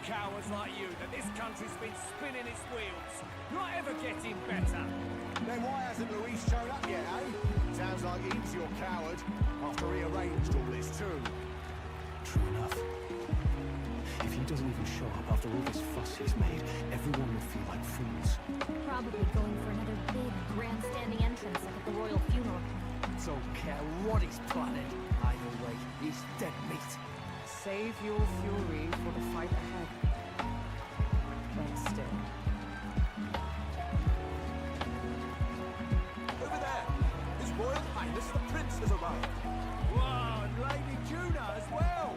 cowards like you that this country's been spinning its wheels, not ever getting better. Then why hasn't Luis shown up yet, eh? Sounds like he's your coward, after he arranged all this too. True enough. If he doesn't even show up after all this fuss he's made, everyone will feel like fools. Probably going for another big, grandstanding entrance like at the royal funeral. Don't care what he's planning. Either way, he's dead meat. Save your fury for the fight ahead. But still. Over there! His Royal Highness the Prince has arrived! Wow, and Lady Juna as well!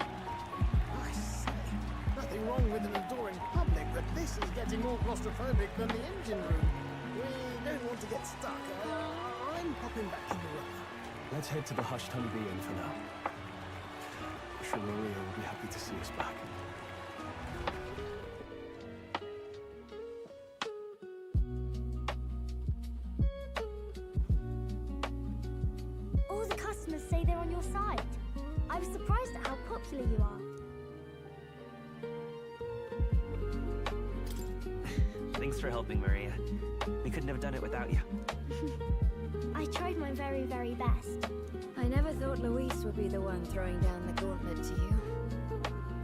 I say, nothing wrong with an adoring public, but this is getting more claustrophobic than the engine room. We don't want to get stuck. I'm popping back in the room. Let's head to the Hushed Honeybee Inn for now. I'm sure Maria will be happy to see us back. All the customers say they're on your side. I was surprised at how popular you are. Thanks for helping, Maria. We couldn't have done it without you. I tried my very, very best. I never thought Luis would be the one throwing down the gauntlet to you.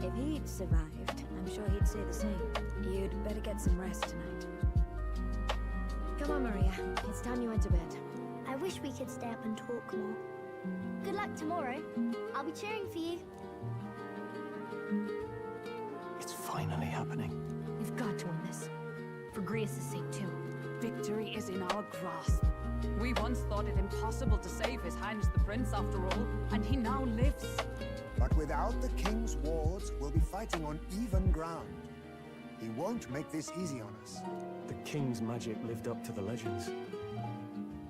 If he'd survived, I'm sure he'd say the same. You'd better get some rest tonight. Come on, Maria. It's time you went to bed. I wish we could stay up and talk more. Good luck tomorrow. I'll be cheering for you. It's finally happening. We've got to win this. For Greece's sake, too. Victory is in our grasp. We once thought it impossible to save His Highness the Prince after all, and he now lives. But without the King's wards, we'll be fighting on even ground. He won't make this easy on us. The king's magic lived up to the legends.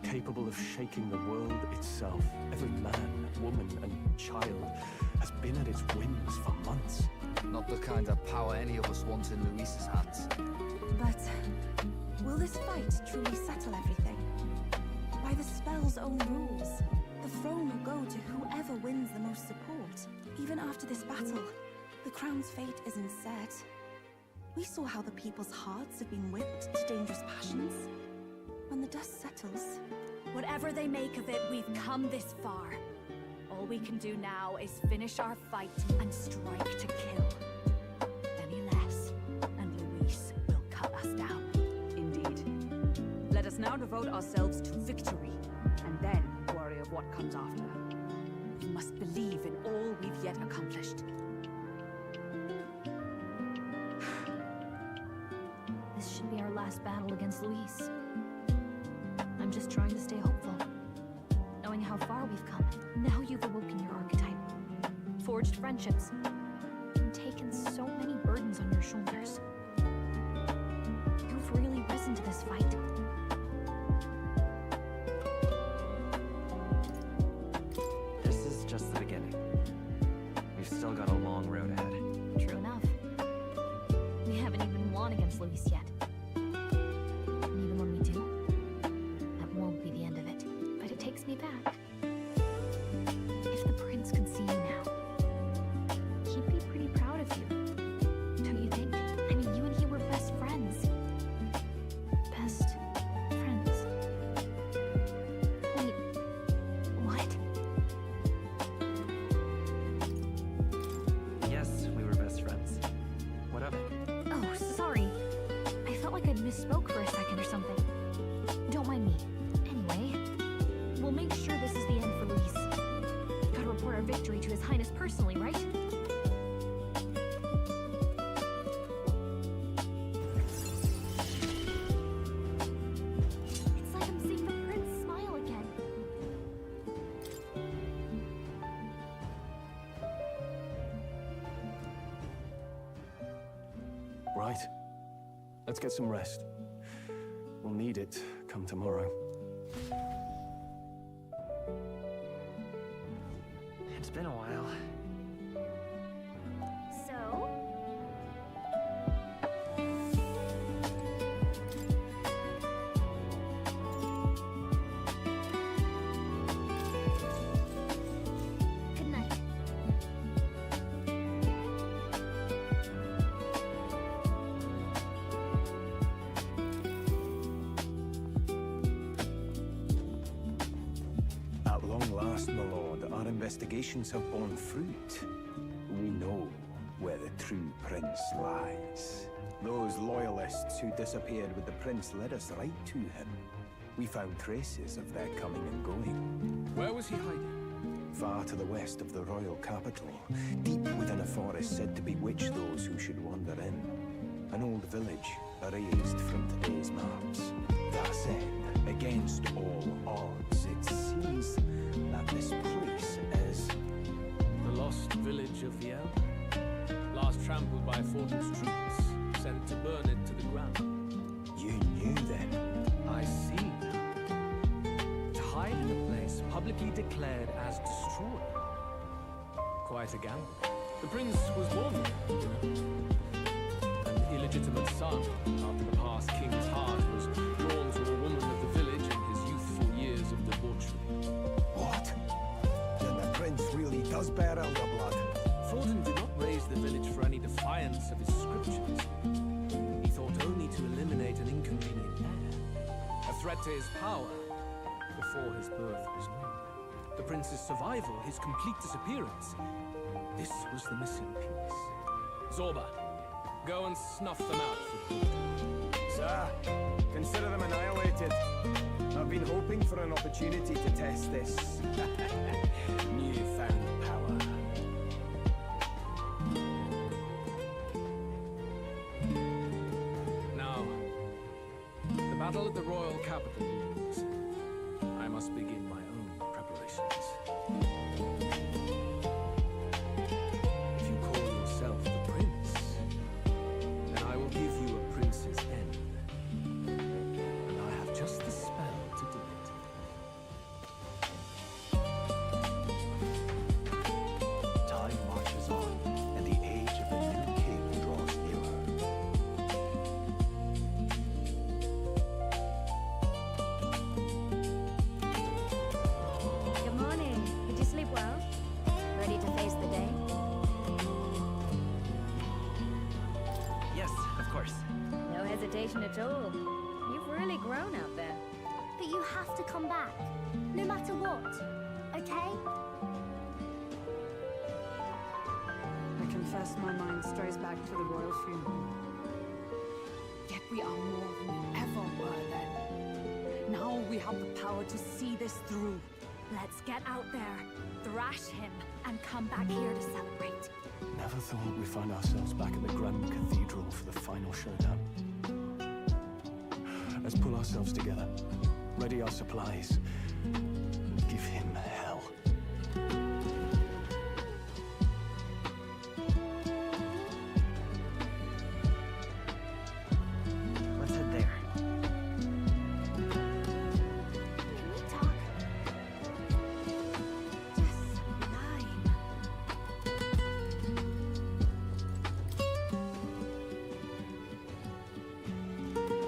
Capable of shaking the world itself. Every man, woman, and child has been at its whims for months. Not the kind of power any of us want in Luis's hands. But will this fight truly settle everything? By the spell's own rules, the throne will go to whoever wins the most support. Even after this battle, the crown's fate isn't set. We saw how the people's hearts have been whipped to dangerous passions. When the dust settles... Whatever they make of it, we've come this far. All we can do now is finish our fight and strike to kill. Any less, and Luis will cut us down. Indeed. Let us now devote ourselves to victory, and then worry of what comes after. We must believe in all we've yet accomplished. This should be our last battle against Luis. I'm just trying to stay hopeful. Knowing how far we've come. Now you've awoken your archetype. Forged friendships. And taken so many burdens on your shoulders. You've really risen to this fight. This is just the beginning. We've still got a long road ahead. True enough. We haven't even won against Luis yet. And even when we do, that won't be the end of it. But it takes me back. If the prince could see you now, he'd be pretty proud of you. Don't you think? I mean, you and he were best friends. Best friends. Wait, what? Yes, we were best friends. What of it? Oh, sorry. I felt like I'd misspoke for a second or something. Don't mind me. Anyway, we'll make sure this is the end for Luis. Gotta report our victory to His Highness personally, right? It's like I'm seeing the prince smile again. Right. Let's get some rest. We'll need it come tomorrow. It's been a while. So? Good night. last, my lord, our investigations have borne fruit. We know where the true prince lies. Those loyalists who disappeared with the prince led us right to him. We found traces of their coming and going. Where was he hiding? Far to the west of the royal capital, deep within a forest said to bewitch those who should wander in. An old village, erased from today's maps. That said, against all odds, it seems that this place is... The lost village of Viel? Last trampled by Fortin's troops, sent to burn it to the ground. You knew then? I see now. To hide in a place publicly declared as destroyed. Quite a gamble. The prince was born there, you know. An illegitimate son, after the past king's heart was drawn to a woman of the village in his youthful years of debauchery. What? Then the prince really does bear elder blood. Fortin did not raise the village for any defiance of his scriptures. He thought only to eliminate an inconvenient heir, a threat to his power, before his birth was known. The prince's survival, his complete disappearance, this was the missing piece. Zorba, go and snuff them out for good. Sir, consider them annihilated. I've been hoping for an opportunity to test this newfound power. Now, the battle at the royal capital looms. I must begin my own preparations. If you call yourself the prince, then I will give you a prince's end. And I have just the spell to do it. Time marches on, and the age of the new king draws nearer. Good morning. Did you sleep well? Ready to face the day? Yes, of course. No hesitation at all. You've really grown out there. But you have to come back, no matter what, okay? I confess my mind strays back to the royal funeral. Yet we are more than we ever were then. Now we have the power to see this through. Let's get out there, thrash him, and come back here to celebrate. Never thought we'd find ourselves back at the Grand Cathedral for the final showdown. Let's pull ourselves together, ready our supplies, and give him hell. Let's head there. Can we talk? Just lime.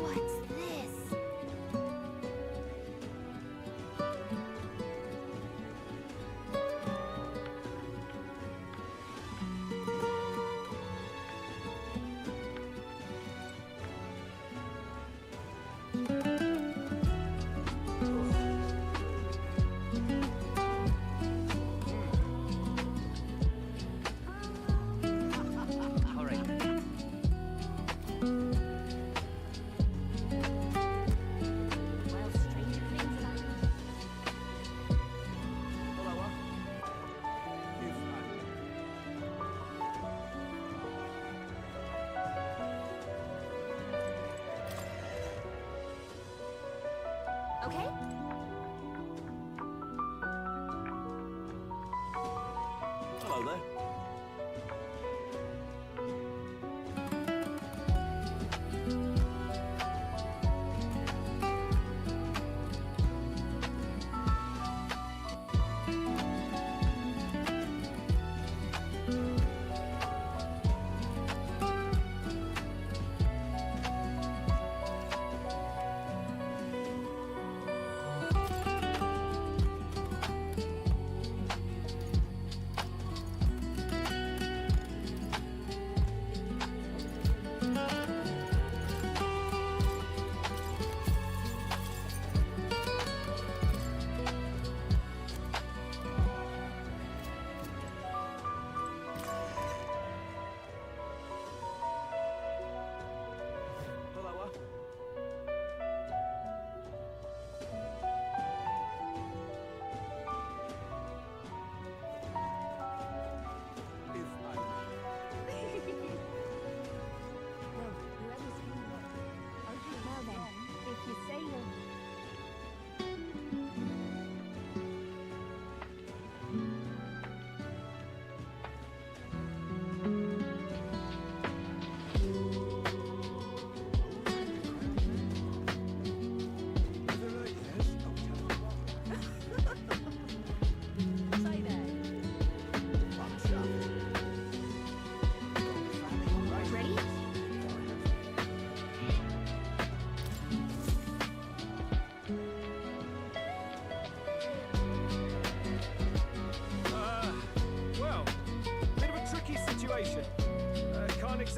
What's this? All right. Well, stranger things have happened. Okay? Hello there.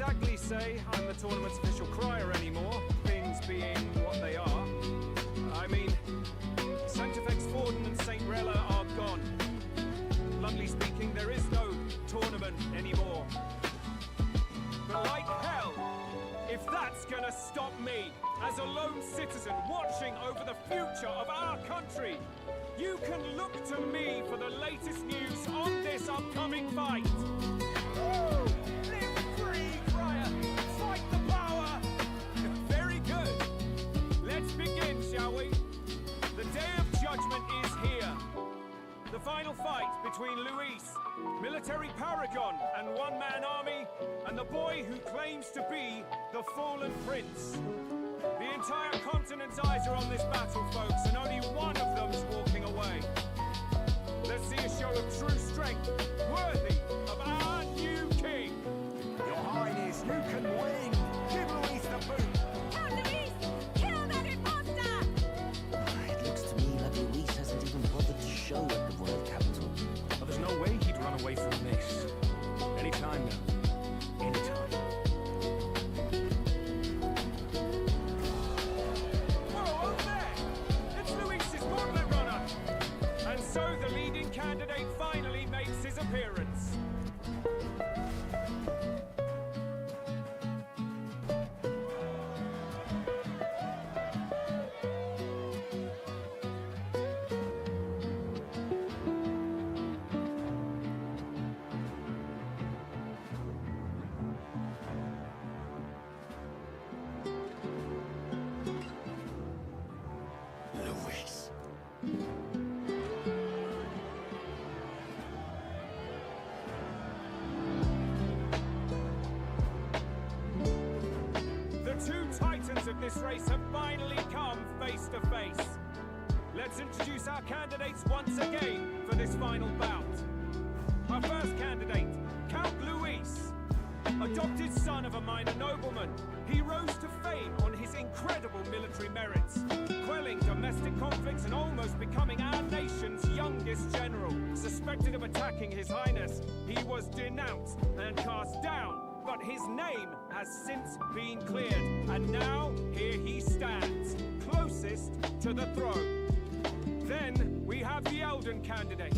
exactly say I'm the tournament's official crier anymore, things being what they are. I mean, Sanctifex Forden and St. Rella are gone. Bluntly speaking, there is no tournament anymore. But like hell, if that's gonna stop me, as a lone citizen watching over the future of our country, you can look to me for the latest news on this upcoming fight. Woo! Live free, Crier! Fight the power! Very good. Let's begin, shall we? The day of judgment is here. The final fight between Luis, military paragon and one-man army, and the boy who claims to be the fallen prince. The entire continent's eyes are on this battle, folks, and only one of them's walking away. Let's see a show of true strength, worthy of our new king. Your Highness, you can win! Give Luis the boot! Count Luis! Kill that imposter! It looks to me like Luis hasn't even bothered to show at the royal capital. But there's no way he'd run away from this. Anytime now. Anytime. So the leading candidate finally makes his appearance. Luis. Two titans of this race have finally come face to face. Let's introduce our candidates once again for this final bout. Our first candidate, Count Luis. Adopted son of a minor nobleman, he rose to fame on his incredible military merits, quelling domestic conflicts and almost becoming our nation's youngest general. Suspected of attacking His Highness, he was denounced and cast down. But his name has since been cleared, and now here he stands, closest to the throne. Then we have the Elden candidate,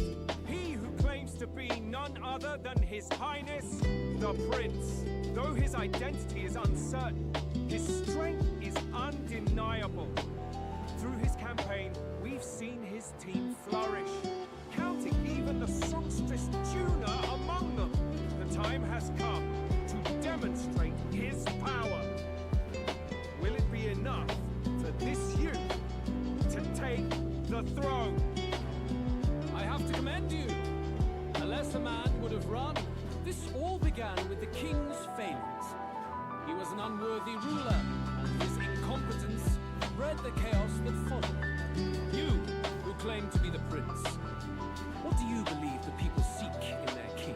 he who claims to be none other than His Highness, the Prince. Though his identity is uncertain, his strength is undeniable. Through his campaign, we've seen his team flourish, counting even the songstress tuner among them. The time has come to demonstrate his power. Will it be enough for this youth to take the throne? I have to commend you. Unless a man would have run, this all began with the king's failings. He was an unworthy ruler, and his incompetence bred the chaos that followed. You, who claim to be the prince, what do you believe the people seek in their king?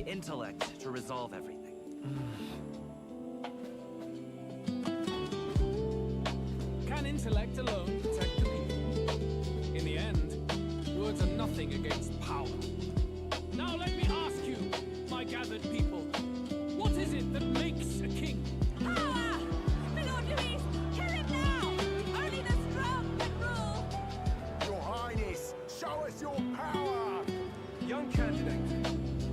Intellect to resolve everything. Can intellect alone protect the people? In the end, words are nothing against power. Now let me ask you, my gathered people, what is it that makes a king? Power! My Lord Luis, kill him now! Only the strong can rule! Your Highness, show us your power! Young candidate,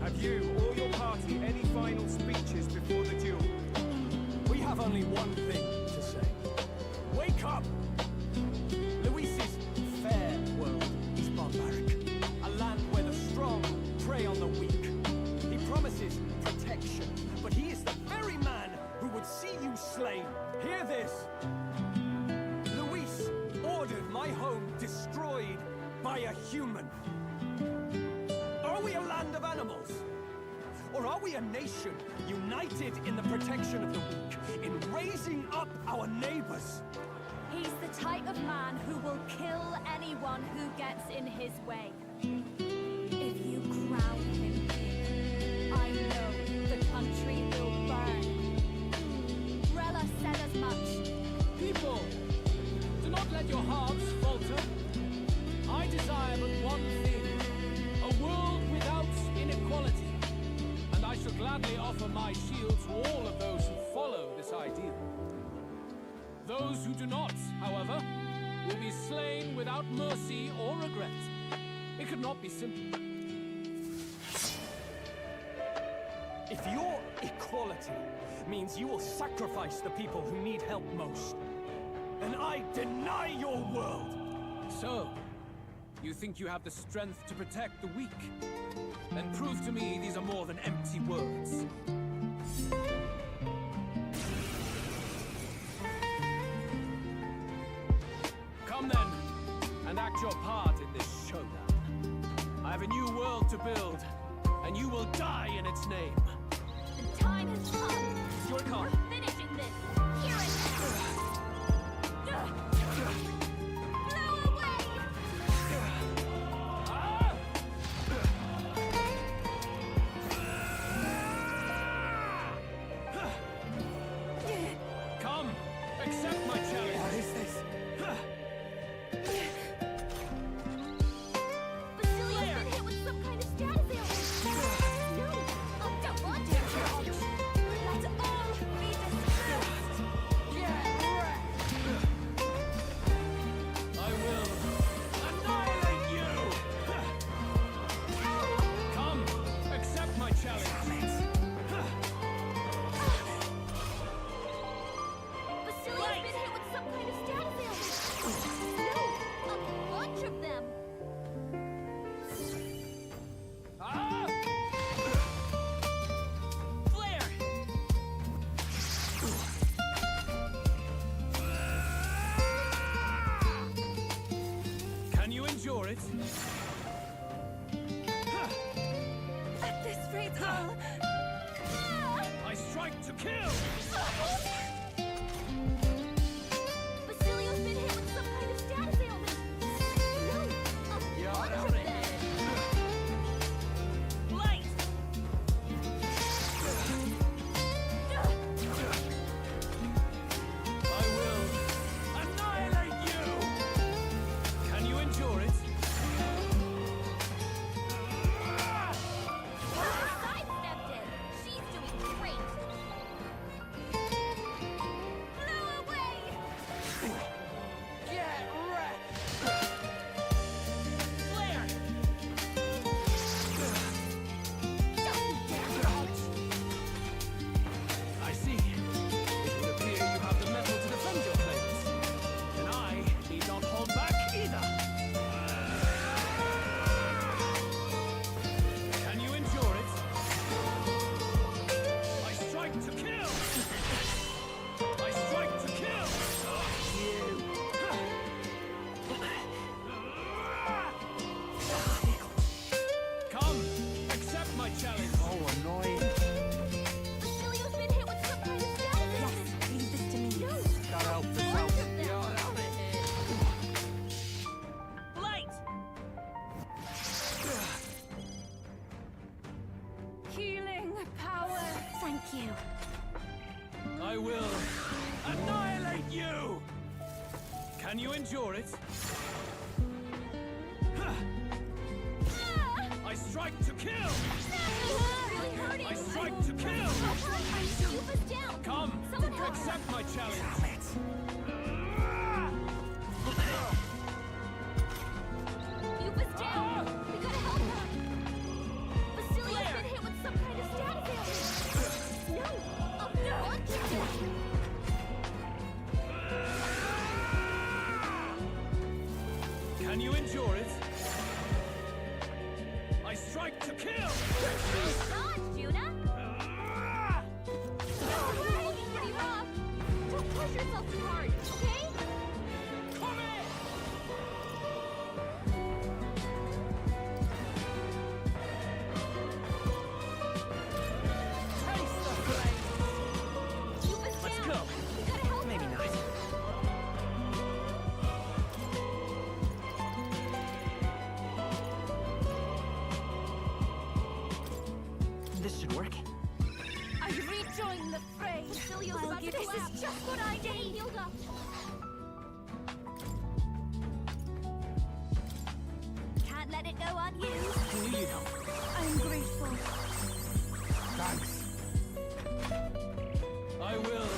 have you or your party any final speeches before the duel? We have only one thing to say. Wake up! Luis's fair world is barbaric. A land where the strong prey on the weak. He promises protection, but he is the very man who would see you slain. Hear this! Luis ordered my home destroyed by a human. Are we a land of animals? Or are we a nation united in the protection of the weak, in raising up our neighbors? He's the type of man who will kill anyone who gets in his way. If you crown him king, I know the country will burn. Rella said as much. People, do not let your heart Those who do not, however, will be slain without mercy or regret. It could not be simpler. If your equality means you will sacrifice the people who need help most, then I deny your world! So, you think you have the strength to protect the weak? Then prove to me these are more than empty words. Come then, and act your part in this showdown. I have a new world to build, and you will die in its name. The time has come. It's your call. We're finishing this. Here and now. Blow away! Come, accept my challenge. What is this? Basilio's been hit with some kind of status ailment. No, I don't want to. Let's all be dispersed. I will annihilate you! Come, accept my challenge. Basilio's been hit with some kind of status ailment. No, a bunch of them. Flare! Can you endure it? At this rate, I'll... I strike to kill! Basilio's been hit with some kind of status ailment. No, a bunch of them. Light! I will annihilate you! Can you endure it? Sidestepped it. She's doing great. Blow away! Get wrecked! Flare! Don't dare dodge. I see. It would appear you have the metal to defend your claims. And I need not hold back either. Can you endure it? I strike to kill! I strike to kill! Come, accept my challenge. Oh, annoying. Basilio's been hit with some kind of status ailment. Leave this to me. No, Gotta help this bunch out. of them. Light! Healing power. Thank you. I will annihilate you! Can you endure it? I strike to kill! Really hurting. I strike to kill! Yuba's down. Come, Someone help her. accept my challenge! Yuba's down. We gotta help her. Basilio's been hit with some kind of status ailment. No, a bunch of them. Can you endure it? I strike to kill! Dodge, Juna. You're looking pretty rough. Don't push yourself too hard, okay? Come in! Taste the flame! Yuba's Let's down. go. We gotta help Maybe her. not. This should work. I rejoin the fray. Basilio's I'll about to give this collapse. is just what I Stay need. healed up. Can't let it go unused. I knew you'd help. I'm grateful. Thanks. I will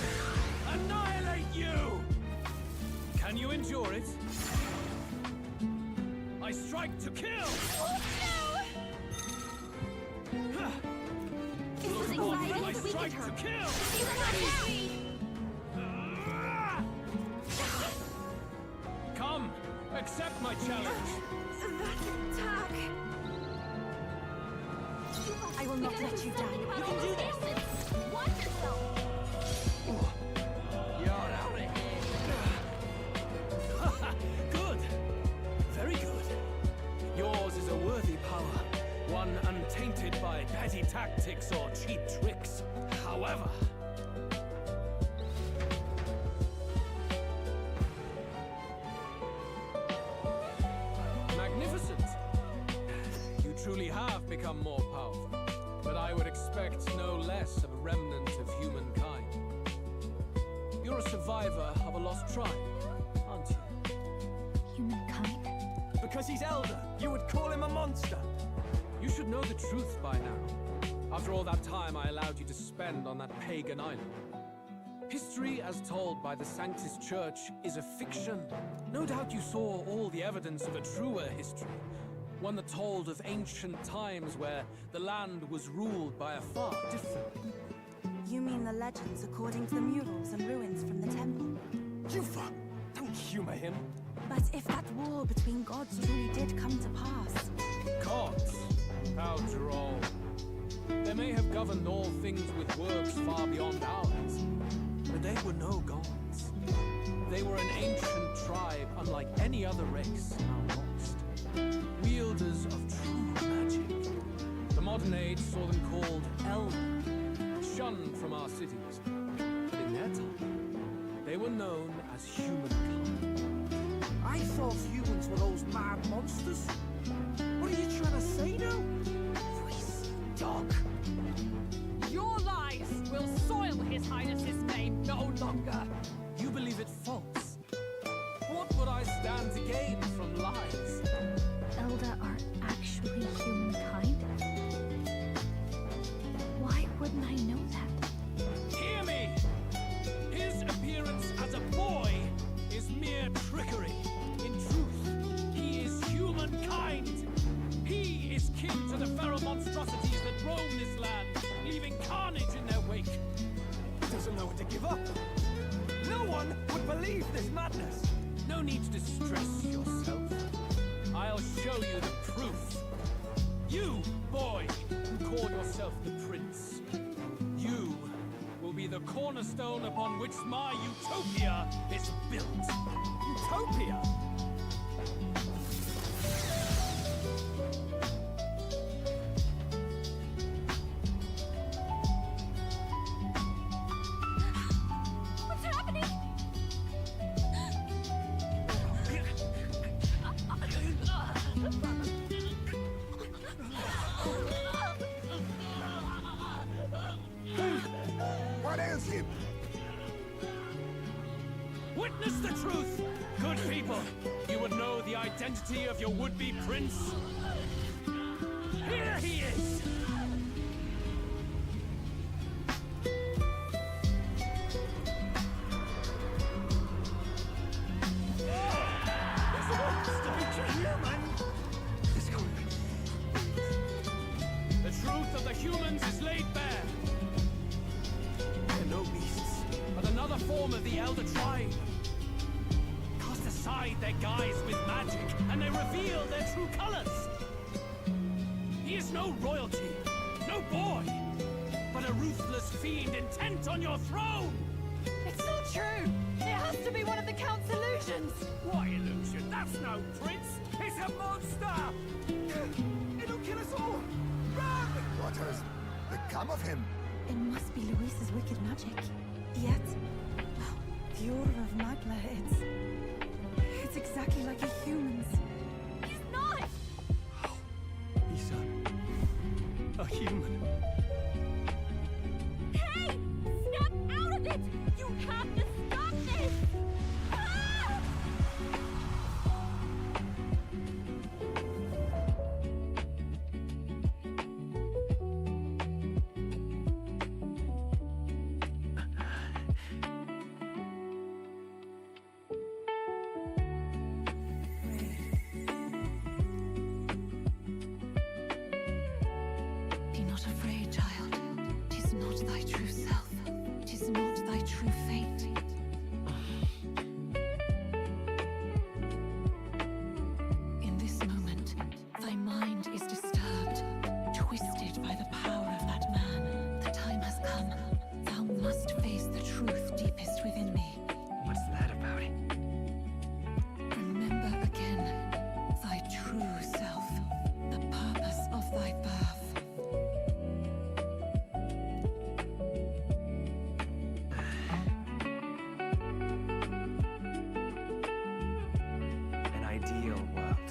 annihilate you! endure it. I strike to kill! Oh, no! This is exactly I what we strike did to her. kill! You will not carry! Come, accept my challenge. That attack! I will not let you down. You can do this! Watch yourself! You're out of here. Good. Very good. Yours is a worthy power. One untainted by petty tactics or cheap tricks. However... magnificent. You truly have become more powerful. But I would expect no less of a remnant of humankind. You're a survivor of a lost tribe, aren't you? Humankind? Because he's elder, you would call him a monster. You should know the truth by now. After all that time I allowed you to spend on that pagan island. History as told by the Sanctus Church is a fiction. No doubt you saw all the evidence of a truer history. One that told of ancient times where the land was ruled by a far different. You mean the legends according to the murals and ruins from the temple? Yufa, don't humor him. But if that war between gods truly did come to pass... Gods? How droll. They may have governed all things with works far beyond ours, but they were no gods. They were an ancient tribe unlike any other race now lost. Wielders of true magic. The modern age saw them called elder, shunned from our cities. But in their time, they were known as humankind. I thought humans were those mad monsters. What are you trying to say now? Voice dog. Your lies will soil His Highness's name no longer. You believe it false. What would I stand to gain from lies? Elda are actually humankind? Why wouldn't I know that? Hear me! His appearance as a boy is mere trickery. In truth, he is humankind. He is kin to the feral monstrosities that roam this land, leaving carnage in their wake. He doesn't know when to give up. No one would believe this madness. No need to distress yourself. I'll show you the proof. You, boy, who call yourself the prince. You will be the cornerstone upon which my utopia is built. Utopia? What's happening? What ails him? Witness the truth! Good people, you would know the identity of your would-be prince. Here he is! The truth of the humans is laid bare. They're no beasts, but another form of the Elder Tribe. Cast aside their guise with magic, and they reveal their true colors. He is no royalty, no boy, but a ruthless fiend intent on your throne! It's not true. It has to be one of the Count's illusions. What illusion? That's no prince! It's a monster! It'll kill us all! Run! What has become of him? It must be Luis's wicked magic. Yet, the aura of Magla, it's exactly like a human's. He's not! He's a human. Hey! Snap out of it! You have to stop this! Ah! mind is disturbed, twisted by the power of that man. The time has come. Thou must face the truth deepest within me. What's that about it? Remember again thy true self, the purpose of thy birth. An ideal world.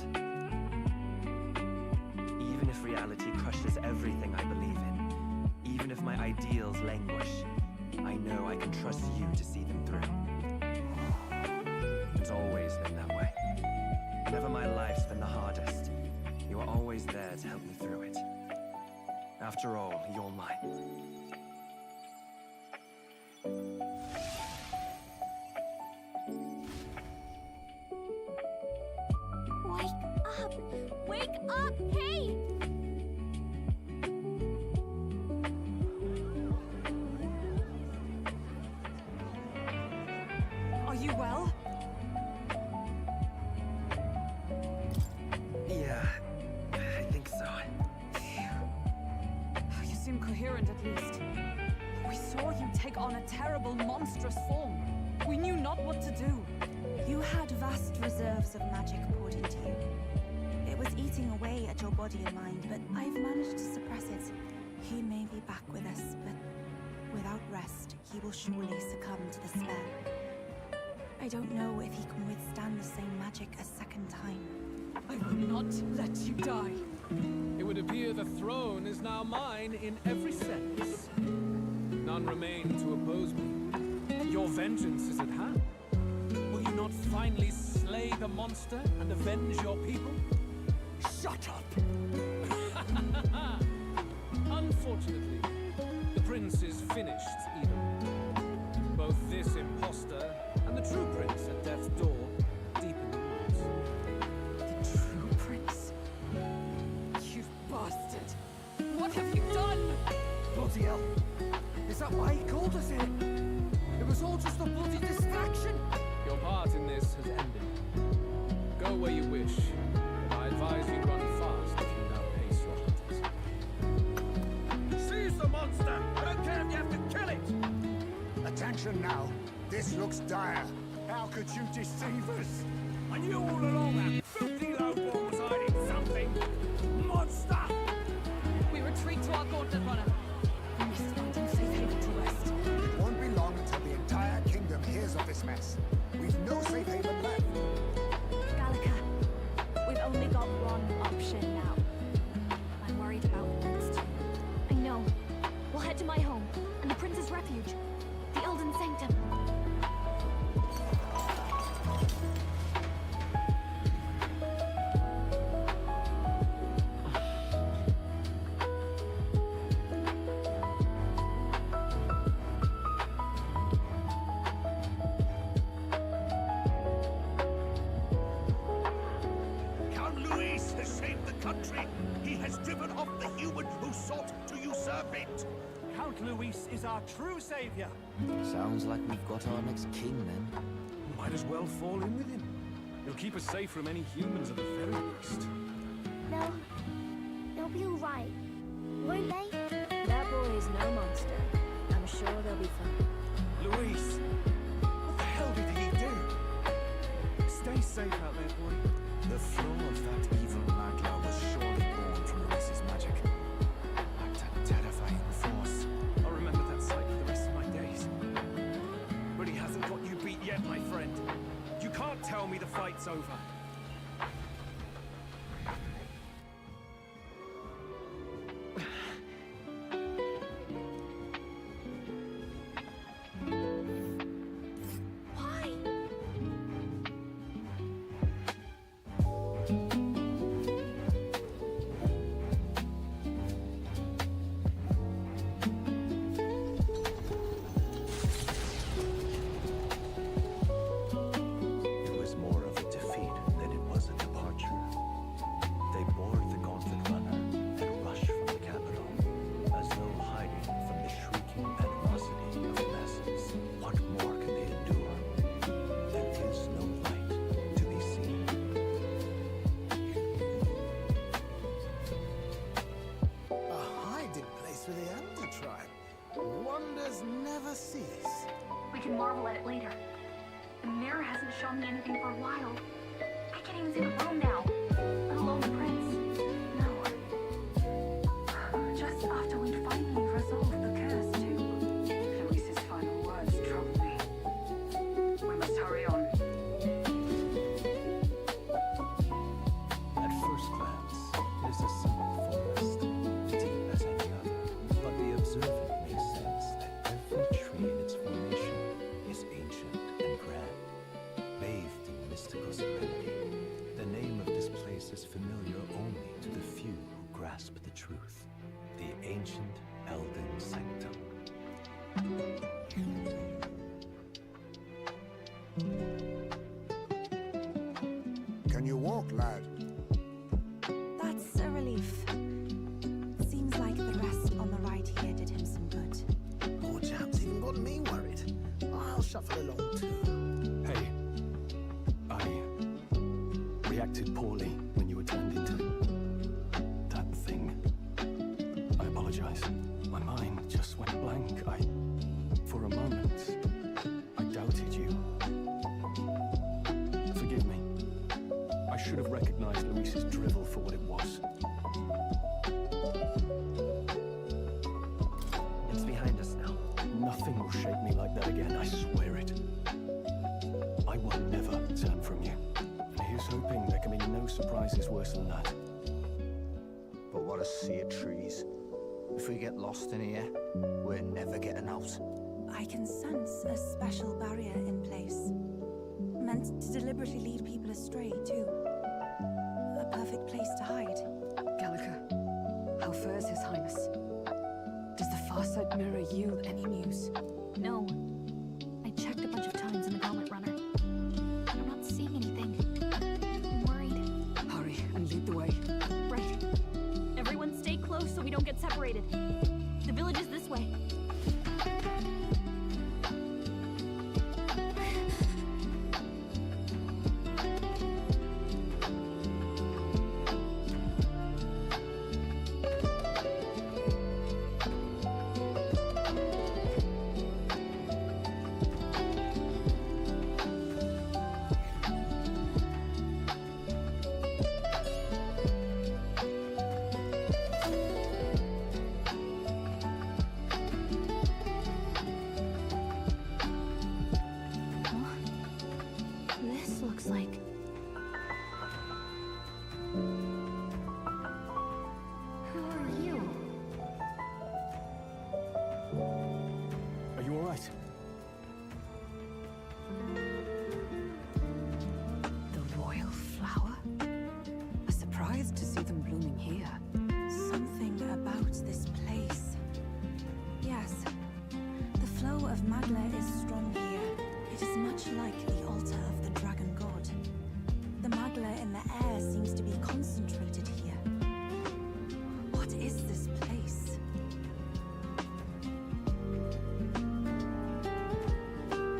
Even if reality crushes everything I believe in, even if my ideals languish, I know I can trust you to see them through. It's always been that way. Whenever my life's been the hardest, you are always there to help me through it. After all, you're mine. Wake up! Wake up! Hey! Are you well? Yeah, I think so. You seem coherent at least. We saw you take on a terrible, monstrous form. We knew not what to do. You had vast reserves of magic poured into you. It was eating away at your body and mind, but I've managed to suppress it. He may be back with us, but without rest, he will surely succumb to the spell. I don't know if he can withstand the same magic a second time. I will not let you die. It would appear the throne is now mine in every sense. None remain to oppose me. Your vengeance is at hand. Will you not finally slay the monster and avenge your people? Shut up! Unfortunately, the prince is finished either. Both this imposter and the true prince at death's door, deep in the woods. The true prince? You bastard! What have you done? Bloody hell. Is that why he called us here? It was all just a bloody distraction. Your part in this has ended. Go where you wish, but I advise you run fast if you now pace your hunters. Seize the monster! I don't care if you have to kill it! Attention now. This looks dire. How could you deceive us? I knew all along that filthy lowborn was hiding something. Monster! We retreat to our gauntlet runner. We must find him safe haven to rest. It won't be long until the entire kingdom hears of this mess. We've no safe haven left. Gallica, we've only got one option now. I'm worried about the next two. I know. We'll head to my home and the prince's refuge, the Elden Sanctum. Count Luis has saved the country. He has driven off the human who sought to usurp it. Count Luis is our true savior. Sounds like we've got our next king then. Might as well fall in with him. He'll keep us safe from any humans at the very least. They'll be all right, won't they? That boy is no monster. I'm sure they'll be fine. Luis! What the hell did he do? Stay safe out there, boy. The flow of that evil magla was surely born from Luis's magic. Like a terrifying force. I'll remember that sight for the rest of my days. But he hasn't got you beat yet, my friend. You can't tell me the fight's over. It was more of a defeat tell me anything for a while. I can't even see the phone now, let alone the prince. No. Just after we'd finally resolved the curse, too. Luis's final words trouble me. We must hurry on. At first glance, it is a simple forest, deep as any other. But the observant may sense that every tree in its formation is ancient and grand, bathed in mystical serenity. The name of this place is familiar only to the few who grasp the truth. The ancient Elden Sanctum. Can you walk, lad? That's a relief. Seems like the rest on the ride here did him some good. Poor chap's even got me worried. I'll shuffle along too. Hey, I reacted poorly when you were turned into that thing. I apologize. My mind just went blank. For a moment, I doubted you. Forgive me. I should have recognized Luis's drivel for what it was. It's behind us now. Nothing will shake me like that again, I swear it. I will never turn from you. And here's hoping there can be no surprises worse than that. But what a sea of trees. If we get lost in here, we're never getting out. I can sense a special barrier in place. Meant to deliberately lead people astray, too. A perfect place to hide. Gallica, how fares His Highness? Does the Farsight mirror yield any news? No. I checked a bunch of times in the Gauntlet Runner. I'm not seeing anything. I'm worried. Hurry and lead the way. Right. Everyone stay close so we don't get separated. The village is this way. This looks like... Who are you? Are you all right? The royal flower? A surprise to see them blooming here. Something about this place. Yes. The flow of Magla is strong here. It is much like the altar of the dragon god. The Magla in the air seems to be concentrated here. What is this place?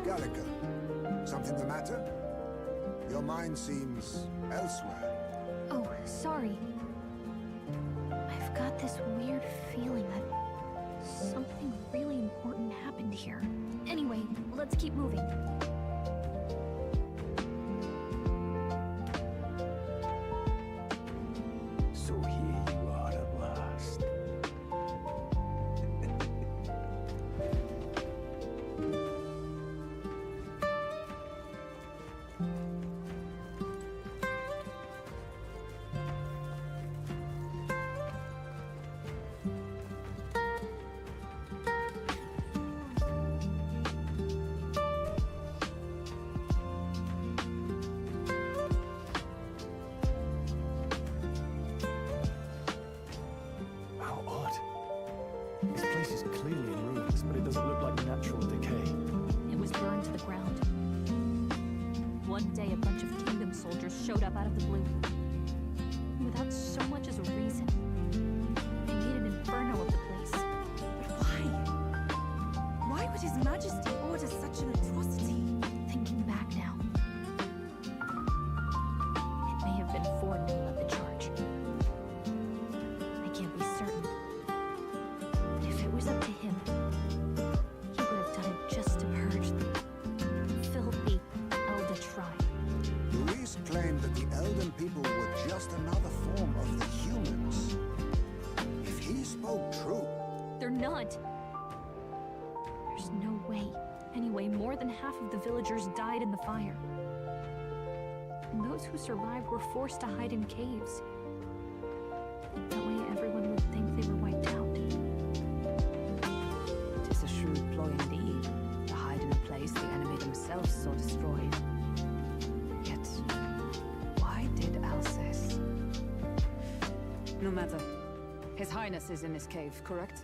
Gallica, something the matter? Your mind seems elsewhere. Oh, sorry. I've got this weird feeling that something really important happened here. Anyway, let's keep moving. So here you are at last. How odd. This place is clearly in ruins, but it doesn't look like natural decay. It was burned to the ground. One day, a bunch of kingdom soldiers showed up out of the blue. Without so much as a reason. They made an inferno of the place. But why? Why would His Majesty order such an atrocity? Thinking back now, it may have been Ford who led the charge. I can't be certain. But if it was up to him, he would have done it just to purge the filthy Elder tribe. just another form of the humans. If he spoke true... They're not. There's no way. Anyway, more than half of the villagers died in the fire. And those who survived were forced to hide in caves. That way everyone would think they were wiped out. Tis a shrewd ploy indeed, to hide in a place the enemy themselves saw destroyed. Yet, why did Alcest? No matter. His Highness is in this cave, correct?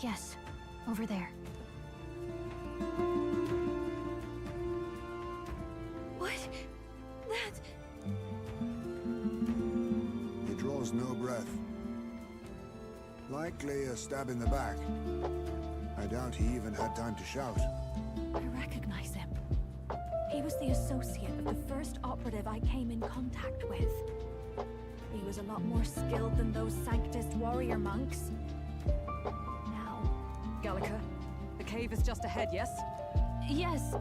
Yes, over there. What? That... He draws no breath. Likely a stab in the back. I doubt he even had time to shout. I recognize him. He was the associate of the first operative I came in contact with. He was a lot more skilled than those Sanctist warrior monks. Now... Gallica, the cave is just ahead, yes? Yes.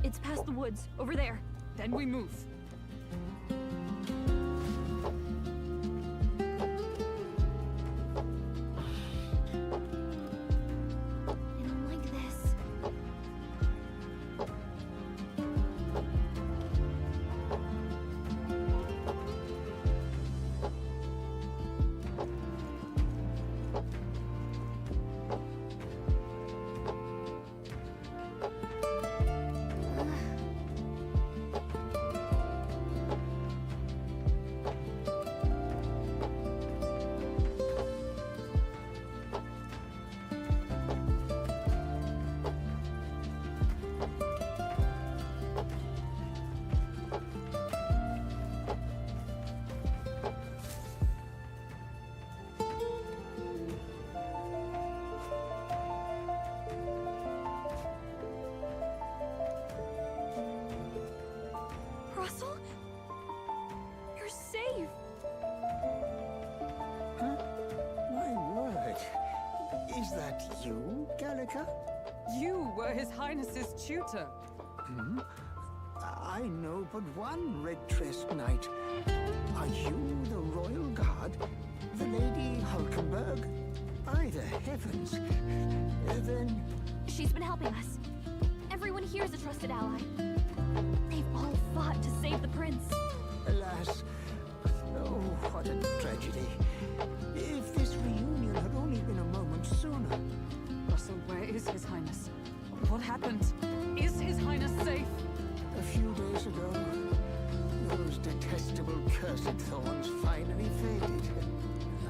It's past the woods, over there. Then we move. I don't like this. Russell? You're safe! Huh? My word. Is that you, Gallica? You were His Highness's tutor. Hmm? I know but one red-dressed knight. Are you the royal guard? The Lady Hulkenberg? By the heavens. Then... She's been helping us. Everyone here is a trusted ally. They've all fought to save the prince. Alas. Oh, what a tragedy. If this reunion had only been a moment sooner. Russell, where is His Highness? What happened? Is His Highness safe? A few days ago, those detestable cursed thorns finally faded.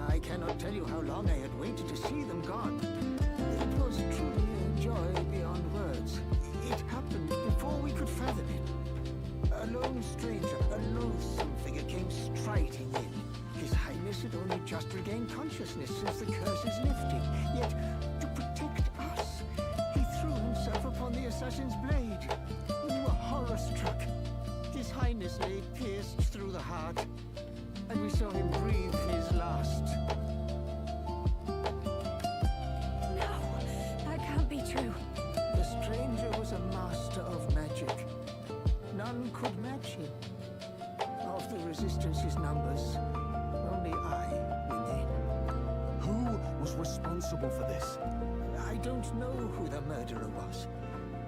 I cannot tell you how long I had waited to see them gone. It was truly a joy beyond words. It happened before we could fathom it. A lone stranger, a loathsome figure came striding in. His Highness had only just regained consciousness since the curses lifted. Yet, to protect us, he threw himself upon the assassin's blade. We were horror-struck. His Highness lay pierced through the heart, and we saw him breathe his last. No, that can't be true. The stranger was a master of magic. None could match him. Of the Resistance's numbers, only I remain. Who was responsible for this? I don't know who the murderer was,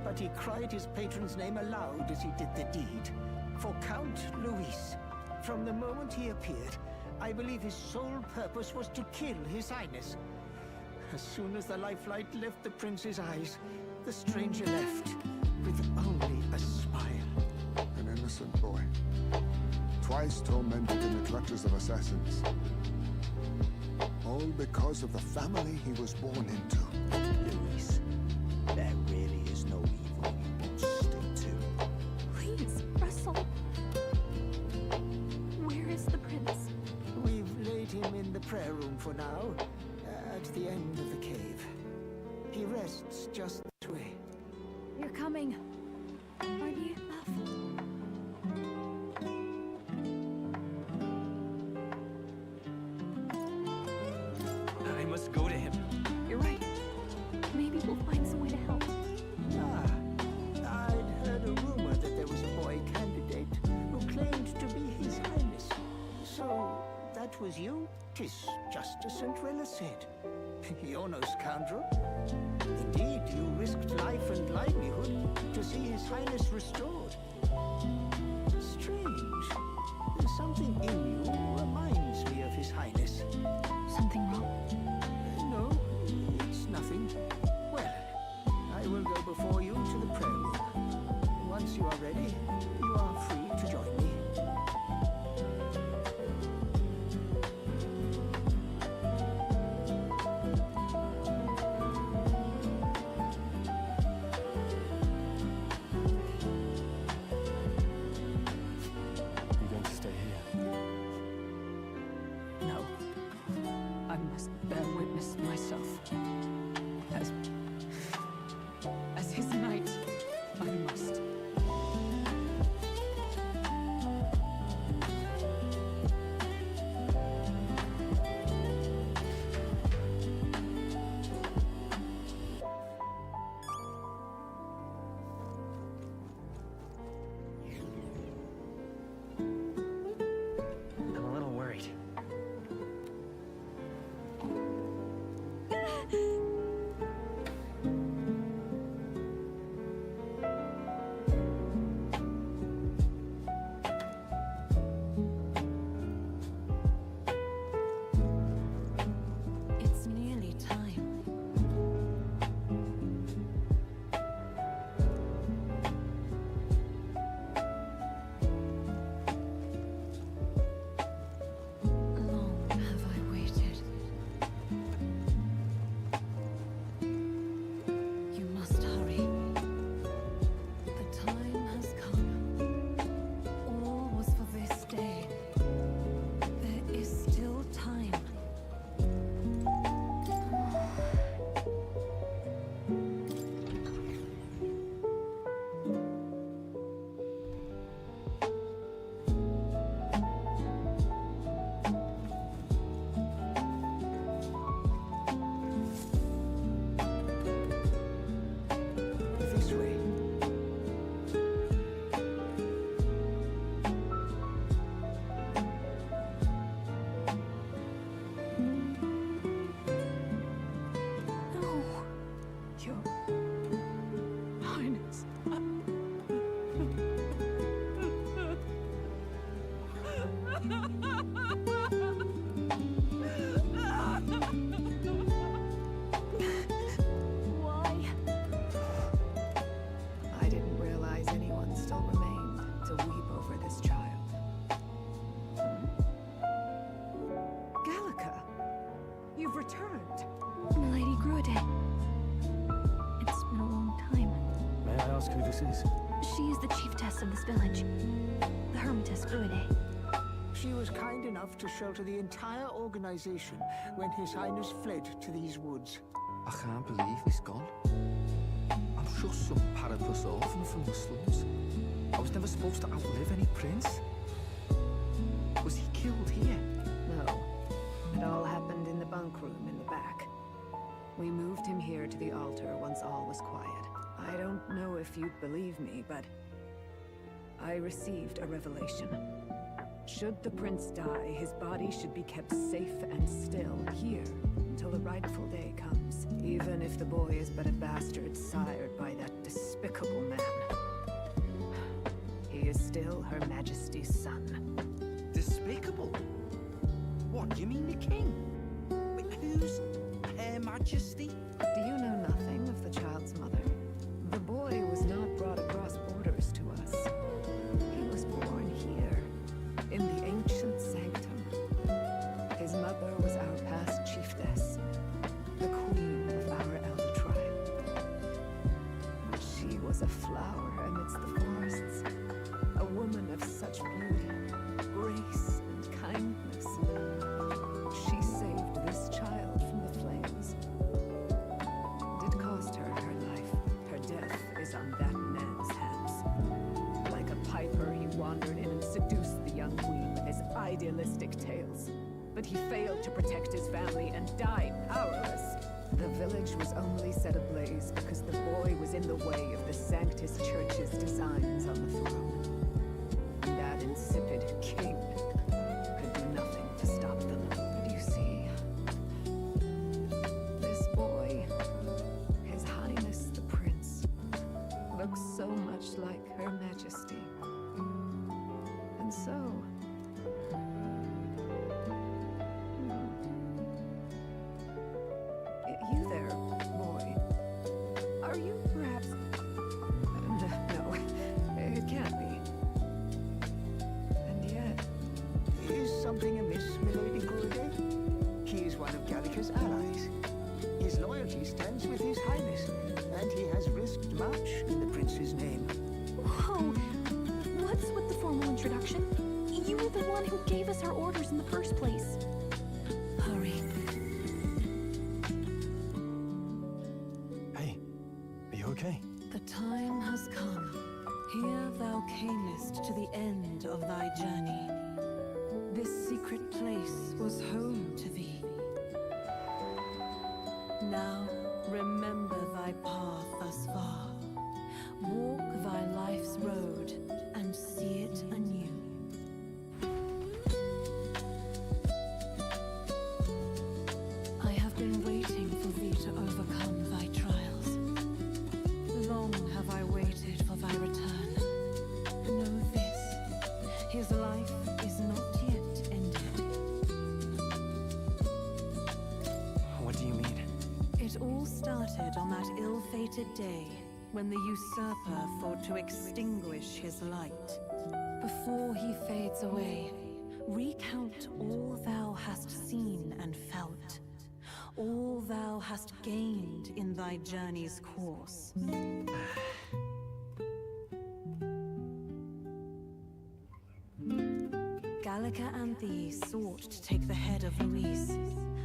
but he cried his patron's name aloud as he did the deed. For Count Luis. From the moment he appeared, I believe his sole purpose was to kill His Highness. As soon as the lifelight left the prince's eyes, the stranger left with only a smile. An innocent boy. Twice tormented in the clutches of assassins. All because of the family he was born into. Luis, there really is no evil you won't stick to. Please, Russell. Where is the prince? We've laid him in the prayer room for now, at the end of the cave. He rests just this way. You're coming. Aren't you, love? I must go to him. You're right. Maybe we'll find some way to help. I'd heard a rumor that there was a boy candidate who claimed to be His Highness. that was you, 'tis just as St. Rilla said. You're no scoundrel. Indeed, you risked life and livelihood to see His Highness restored. Strange. Something in you reminds me of His Highness. Something wrong? No, it's nothing. Well, I will go before you to the prayer room. Once you are ready, you are free to join me. You going to stay here? No. I must bear witness myself. As his knight, I must. I'm a little worried. It's nearly time. Long have I waited. You must hurry. The time has come. All was for this day. There is still time. This way. No. Your Highness. Why? I didn't realize anyone still remained to weep over this child. Gallica, you've returned. Milady Gruade. It's been a long time. May I ask who this is? She is the chiefess of this village. The Hermitess Gruade. She was kind enough to shelter the entire organization when His Highness fled to these woods. I can't believe he's gone. I'm just some paraplus orphan from the slums. I was never supposed to outlive any prince. Was he killed here? No. It all happened in the bunk room in the back. We moved him here to the altar once all was quiet. I don't know if you'd believe me, but I received a revelation. Should the prince die, his body should be kept safe and still here until the rightful day comes, even if the boy is but a bastard sired by that despicable man. He is still Her Majesty's son. Despicable? What, you mean the king? Wait, who's Her Majesty? Do you know nothing of the child's mother? The boy was not brought across borders to us. He was born here, in the ancient sanctum. His mother was our past chiefess, the queen of our elder tribe. She was a flower amidst the forests, a woman of such beauty, grace, and kindness. She saved this child from the flames. It cost her her life. Her death is on that man's hands. Like a piper, he wandered in and seduced the young queen with his idealistic tales. But he failed to protect his family and died powerless. The village was only set ablaze because the boy was in the way of the Sanctus Church's designs on the throne. And that insipid king could do nothing to stop them. okay? The time has come. Here thou camest to the end of thy journey. This secret place was home to thee. Now remember thy path thus far. Walk thy life's road and see it anew. I have been waiting for thee to overcome thy trials. Long have I waited for thy return. Know this, his life is not yet ended. What do you mean? It all started on that ill-fated day when the usurper thought to extinguish his light. Before he fades away, recount all thou hast seen and felt, all thou hast gained in thy journey's course. Gallica and thee sought to take the head of Luis,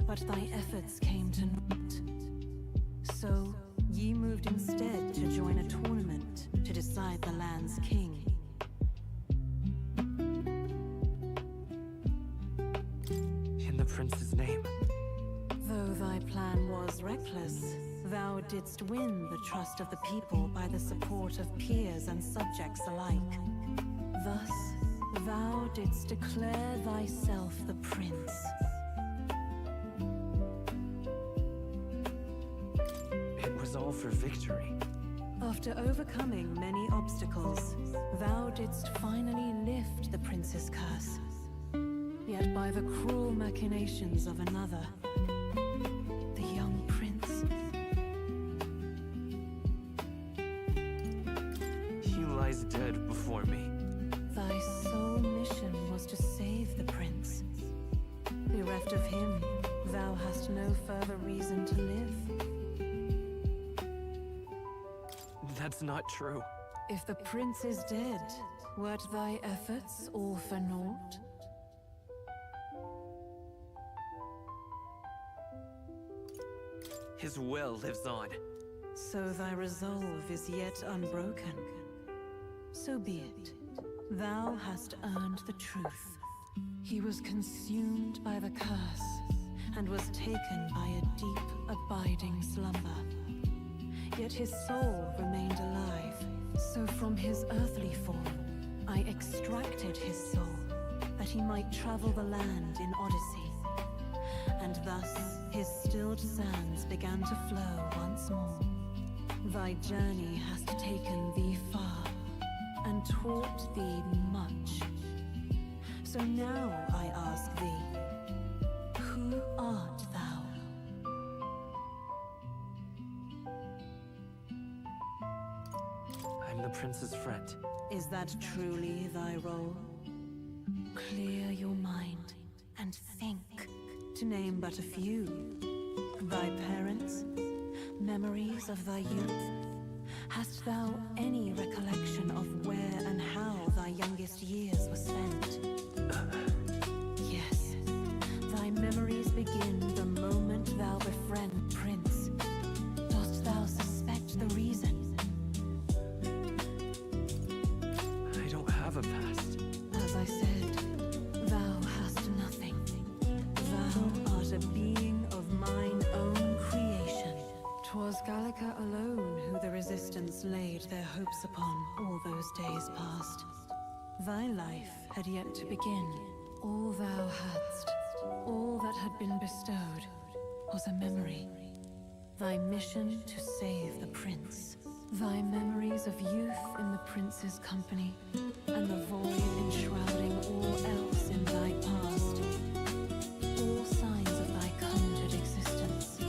but thy efforts came to naught. So, ye moved instead to join a tournament to decide the land's king. In the prince's name. Though thy plan was reckless, thou didst win the trust of the people by the support of peers and subjects alike. Thus, thou didst declare thyself the prince. It was all for victory. After overcoming many obstacles, thou didst finally lift the prince's curse. Yet by the cruel machinations of another, the young prince... He lies dead before me. Thy sole mission was to save the prince. Bereft of him, thou hast no further reason to live. That's not true. If the prince is dead, wert thy efforts all for naught? His will lives on. So thy resolve is yet unbroken. So be it. Thou hast earned the truth. He was consumed by the curse, and was taken by a deep, abiding slumber. Yet his soul remained alive, so from his earthly form, I extracted his soul, that he might travel the land in Odyssey. And thus his stilled sands began to flow once more. Thy journey has taken thee far, and taught thee much. So now I ask thee, who art thou? I'm the prince's friend. Is that truly thy role? Clear your mind and think, to name but a few. Thy parents, memories of thy youth. Hast thou any recollection of where and how thy youngest years were spent? Yes, thy memories begin the moment thou befriend Prince. Dost thou suspect the reason? I don't have a past. As I said, thou hast nothing. Thou art a being of mine own creation. 'Twas Gallica alone who the resistance laid their hopes upon all those days past. Thy life had yet to begin. All thou hadst, all that had been bestowed, was a memory. Thy mission to save the prince. Thy memories of youth in the prince's company, and the void enshrouding all else in thy past. All signs of thy conjured existence.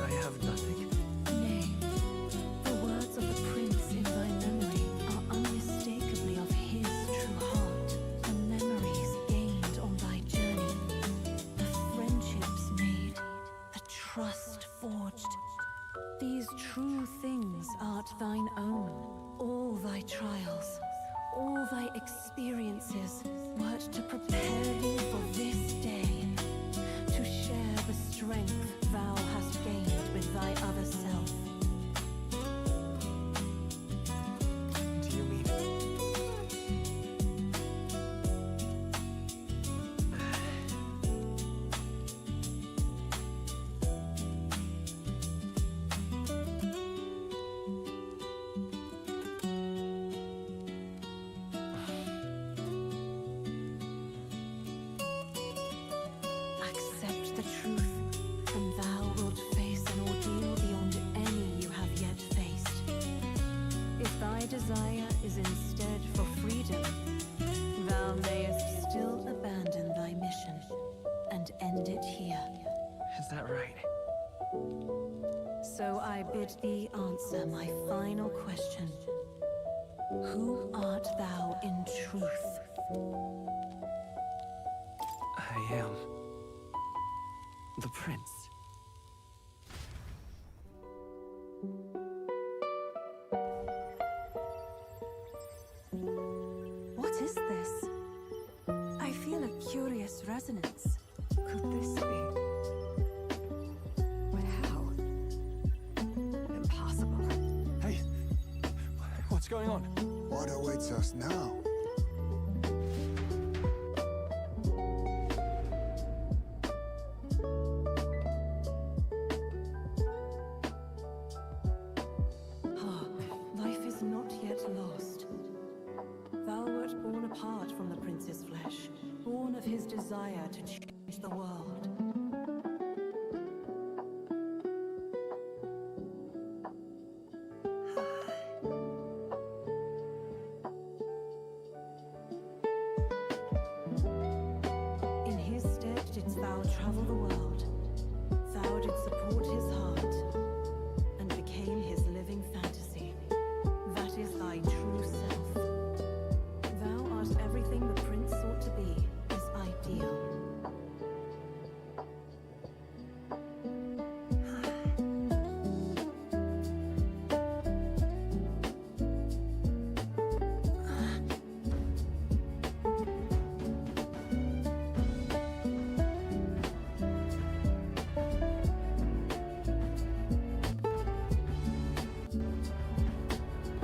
I have nothing. Nay, the words of the prince in thy memory are unmistakably of his true heart. The memories gained on thy journey, the friendships made, the trust forged. These true things art thine own. All thy trials, all thy experiences, wert to prepare thee for this day, to share the strength thou hast gained with thy other self. would thee answer my final question? Who art thou in truth? I am the prince. What is this? I feel a curious resonance. Could this be? But how? Impossible. Hey, what's going on? What awaits us now? Life is not yet lost. Thou wert born apart from the prince's flesh, born of his desire to change the world. In his stead didst thou travel the world. Thou didst support his heart and became his living fantasy. That is thy true self. Thou art everything the prince sought to be, his ideal.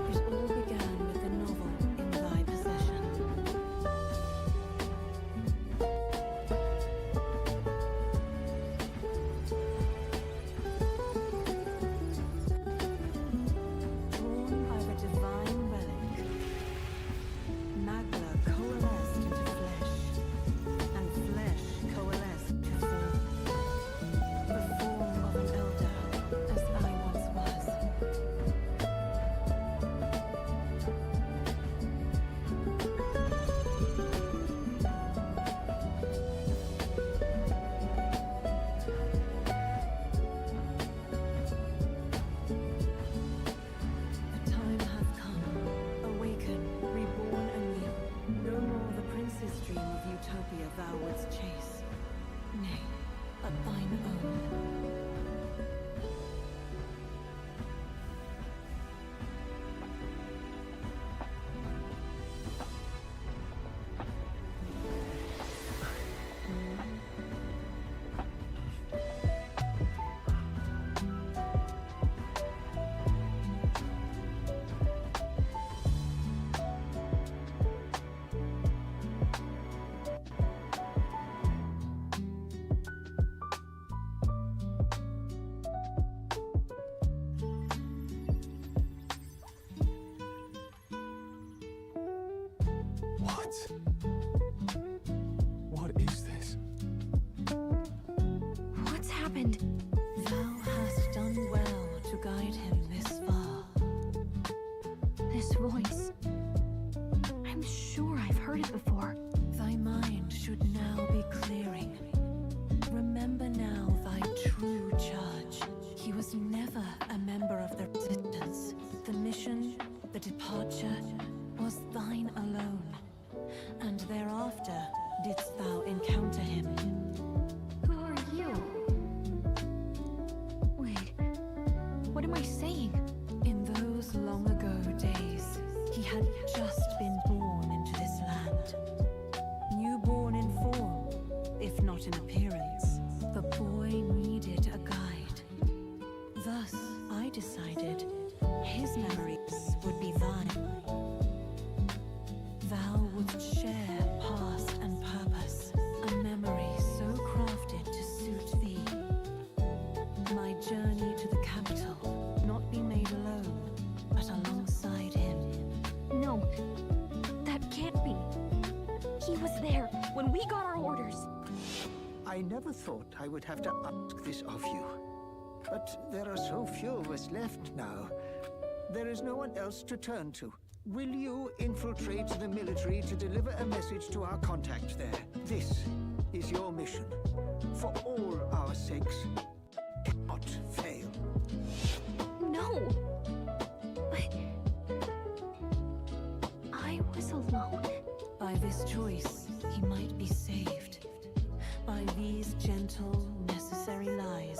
It all began with the novel in thy possession. Drawn by the divine relic, Magla coalesced into flesh, and flesh coalesced to form. The form of an elder, as I once was. The time hath come. Awaken, reborn anew. No more the prince's dream of utopia thou wouldst chase. Nay, but thine own. What? What is this? What's happened? Thou hast done well to guide him this far. This voice. I'm sure I've heard it before. Thy mind should now be clearing. Remember now thy true charge. He was never a member of the Resistance. The mission, the departure, was thine alone. And thereafter didst thou encounter him. Who are you? Wait, what am I saying? In those long ago days, he had just been born into this land. Newborn in form, if not in appearance, the boy needed a guide. Thus, I decided his memories would be thine. Thou wouldst share past and purpose, a memory so crafted to suit thee. My journey to the capital not be made alone, but alongside him. No, that can't be. He was there when we got our orders. I never thought I would have to ask this of you. But there are so few of us left now. There is no one else to turn to. Will you infiltrate the military to deliver a message to our contact there? This is your mission. For all our sakes, cannot fail. No! these gentle, necessary lies,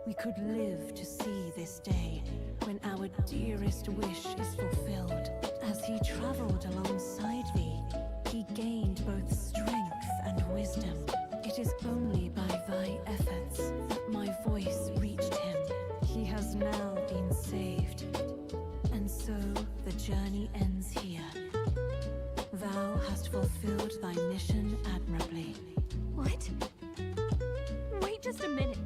we could live to see this day when our dearest wish is fulfilled. As he traveled alongside thee, he gained both strength and wisdom. It is only by thy efforts that my voice reached him. He has now been saved, and so the journey ends here. Thou hast fulfilled thy mission admirably. What? Wait just a minute.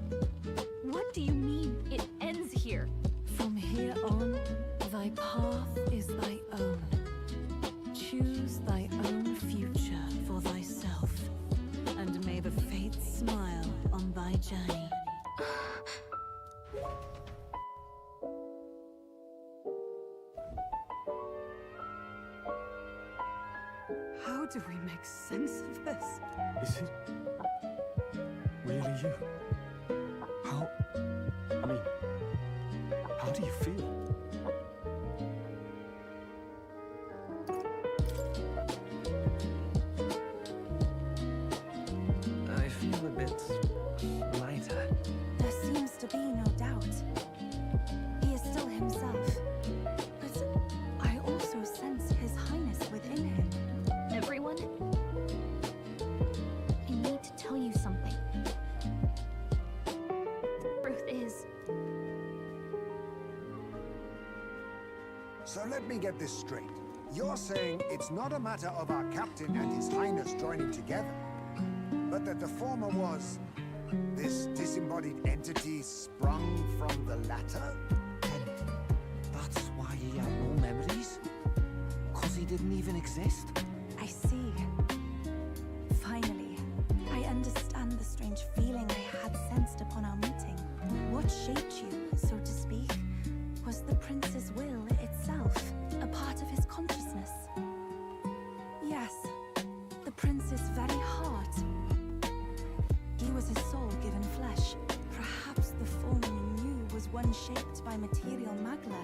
What do you mean it ends here? From here on, thy path is thy own. Choose thy own future for thyself, and may the fates smile on thy journey. How do we make sense of this? Is it really you? How? I mean, how do you feel? I feel a bit lighter. There seems to be no doubt. He is still himself. But I also sense His Highness within him. Everyone? I need to tell you something. The truth is, So let me get this straight. You're saying it's not a matter of our captain and His Highness joining together, but that the former was this disembodied entity sprung from the latter? And that's why he had no memories? 'Cause he didn't even exist? I see. Finally, I understand the strange feeling I had sensed upon our meeting. What shaped you, so to speak, was the prince's will itself, a part of his consciousness. Yes, the prince's very heart. He was his soul given flesh. Perhaps the form we knew was one shaped by material magla,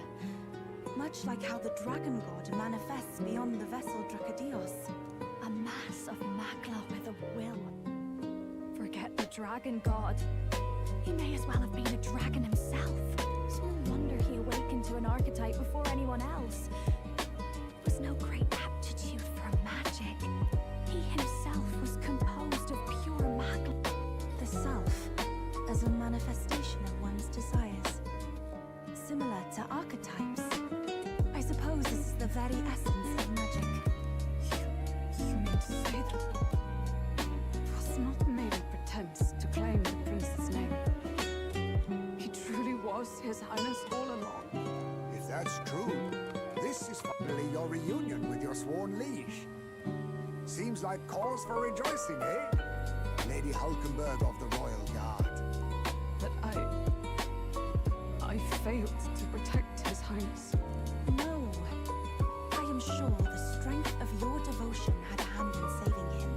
much like how the dragon god manifests beyond the vessel Dracadios. A mass of magla with a will. Forget the dragon god. He may as well have been a dragon himself. It's no wonder he awakened to an archetype before anyone else. There was no great aptitude for magic. He himself was composed of pure magla. The self, as a manifestation of one's desires. Similar to archetypes. I suppose this is the very essence of magic. You mean to say that it was not merely pretense to claim the prince's name? He truly was His Highness all along. If that's true, this is finally your reunion with your sworn liege. Seems like cause for rejoicing, eh? Lady Hulkenberg of the Royal Guard. But I failed to protect His Highness. No. I am sure the strength of your devotion had a hand in saving him.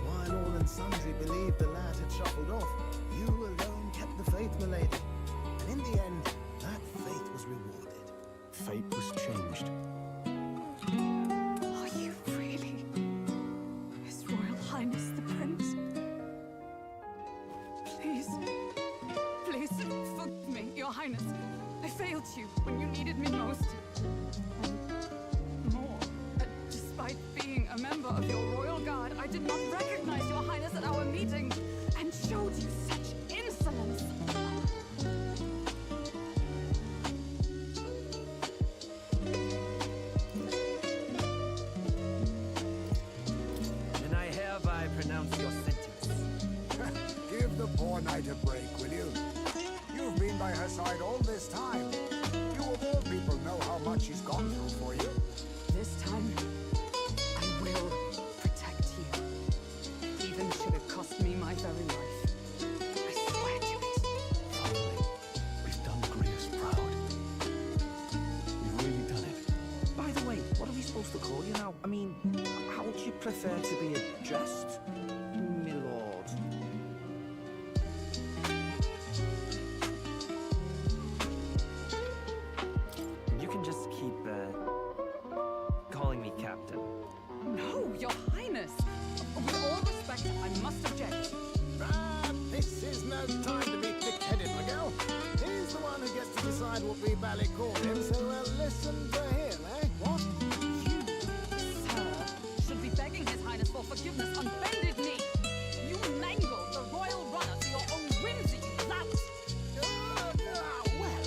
While all and sundry believed the lad had shuffled off, you alone kept the faith, milady. And in the end, that faith was rewarded. Fate was changed. Are you really His Royal Highness the Prince? Please forgive me, Your Highness. I failed you when you needed me most. And more, despite being a member of your Royal Guard, I did not recognize Your Highness at our meeting and showed you such insolence. And I hereby pronounce your sentence. Give the poor knight a break, will you? You've been by her side all this time. You of all people know how much she's gone through for you. This time, I will protect you. Even should it cost me my very life. I swear to it. Finally, we've done Grievous proud. We've really done it. By the way, what are we supposed to call you now? I mean, how would you prefer to be addressed, my lord? You can just keep calling me Captain. No, Your Highness! With all respect, I must object. This is no time to be thick-headed, Miguel. He's the one who gets to decide what we bally call him, so listen to him, eh? What? Sir, should be begging His Highness for forgiveness on bended knee. You mangled the royal runner to your own whimsy, you lout. Well,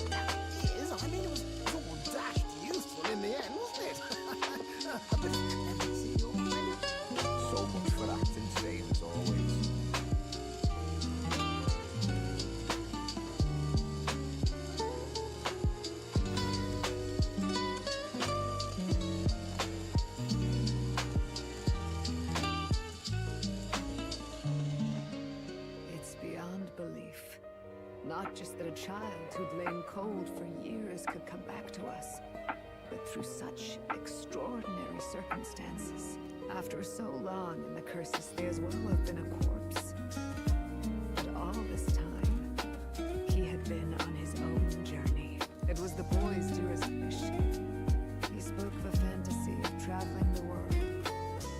it is. I mean, it was all dashed useful in the end, wasn't it? A bit of clemency, Your Highness. So much for acting sane as always. It's beyond belief. Not just that a child who'd lain cold for years could come back to us, but through such extraordinary circumstances. After so long in the curses, they as well have been a corpse. But all this time, he had been on his own journey. It was the boy's dearest wish. He spoke of a fantasy of traveling the world,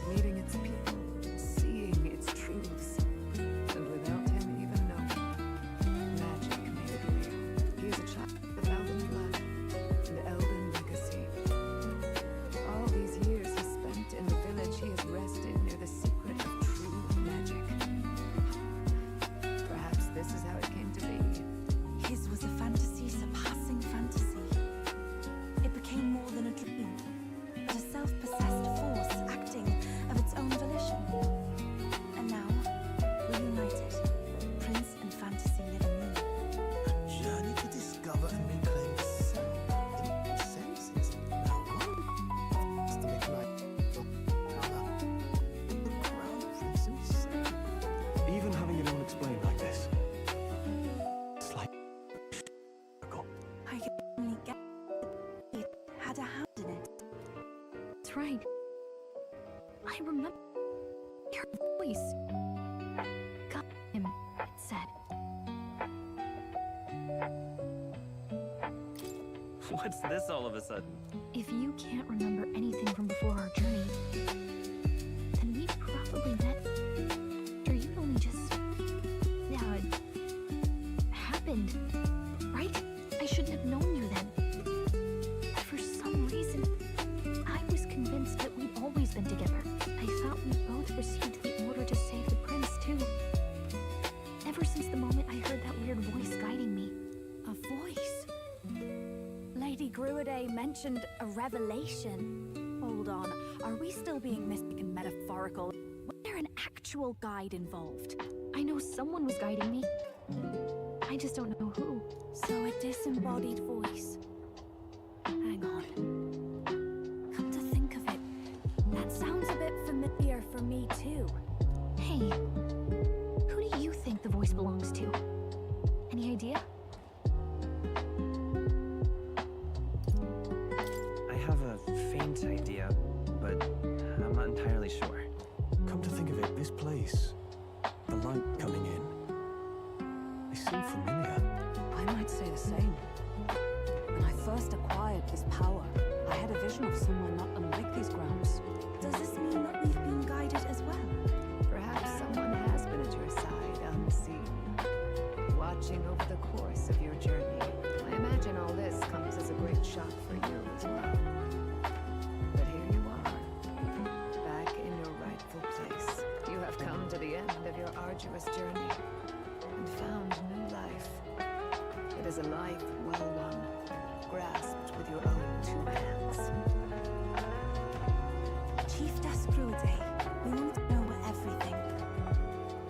meeting its people, seeing its truths. And without him even knowing, magic made it real. He is a child of elven blood and elven legacy. All these years he spent in the village, he has rested near the secret of true magic. Perhaps this is how it came to be. His was a fantasy surpassing fantasy. It became more than a dream, but a self-possessed force acting of its own volition. And now, reunited, Prince and fantasy live anew. A journey to discover and reclaim the self in senses. Now, one is to make life the Crown Prince himself. Even having it all explained like this, it's like I could only get it had a hand in it. That's right. I remember your voice. Got him, it said. What's this all of a sudden? If you can't remember anything from before our journey, then we probably met, or you'd only just, happened, right? I shouldn't have known you then. But for some reason, I was convinced that we'd always been together. I thought we both received the order to save the prince, too. Ever since the moment I heard that weird voice guiding me. A voice? Lady Gruiday mentioned a revelation. Hold on, are we still being mystic and metaphorical? Was there an actual guide involved? I know someone was guiding me. I just don't know who. So a disembodied voice. Hang on. Come to think of it, that sounds a bit familiar for me too. Hey, who do you think the voice belongs to? Any idea? I have a faint idea, but I'm not entirely sure. come to think of it, this place, the light coming in, they seem familiar. I might say the same. When I first acquired this power, I had a vision of someone not unlike these grounds. Does this mean that we've been guided as well? Perhaps someone has been at your side unseen, watching over the course of your journey. I imagine all this comes as a great shock for you as well. But here you are, back in your rightful place. You have come to the end of your arduous journey and found new life. It is a life well won, grasped with your own two hands. Chief Descruiday, we want to know everything.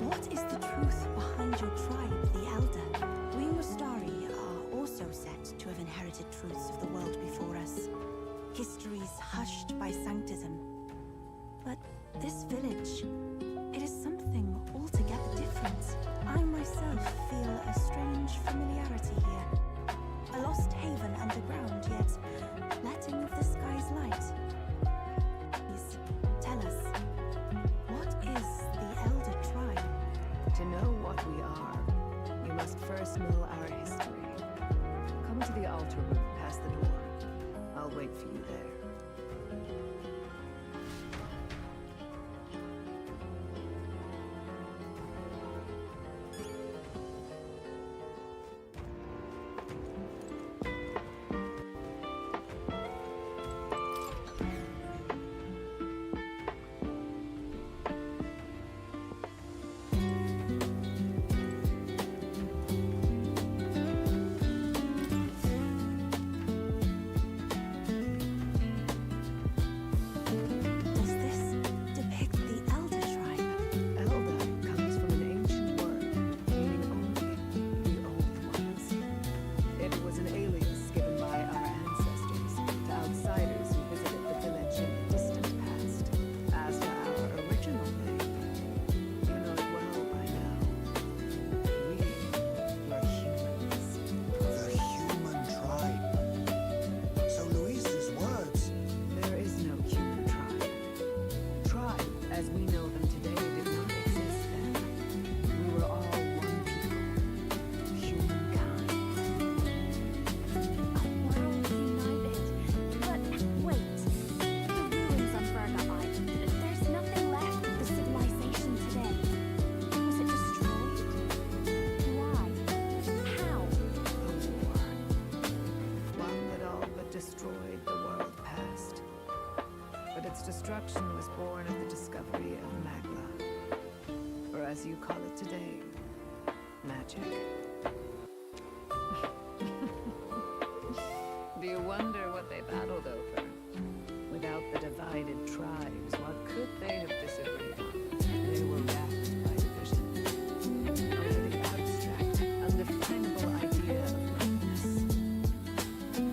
What is the truth behind your tribe, the Elder? We Mustari are also said to have inherited truths of the world before us. Histories hushed by sanctism. But this village, it is something altogether different. I myself feel a strange familiarity here. A lost haven underground, yet letting of the sky's light. Please, tell us, what is the Elder Tribe? To know what we are, you must first know our history. Come to the altar room past the door. I'll wait for you there. as you call it today, magic. Do you wonder what they battled over? Without the divided tribes, what could they have disagreed on? They were racked by division over the abstract, undefinable idea of greatness.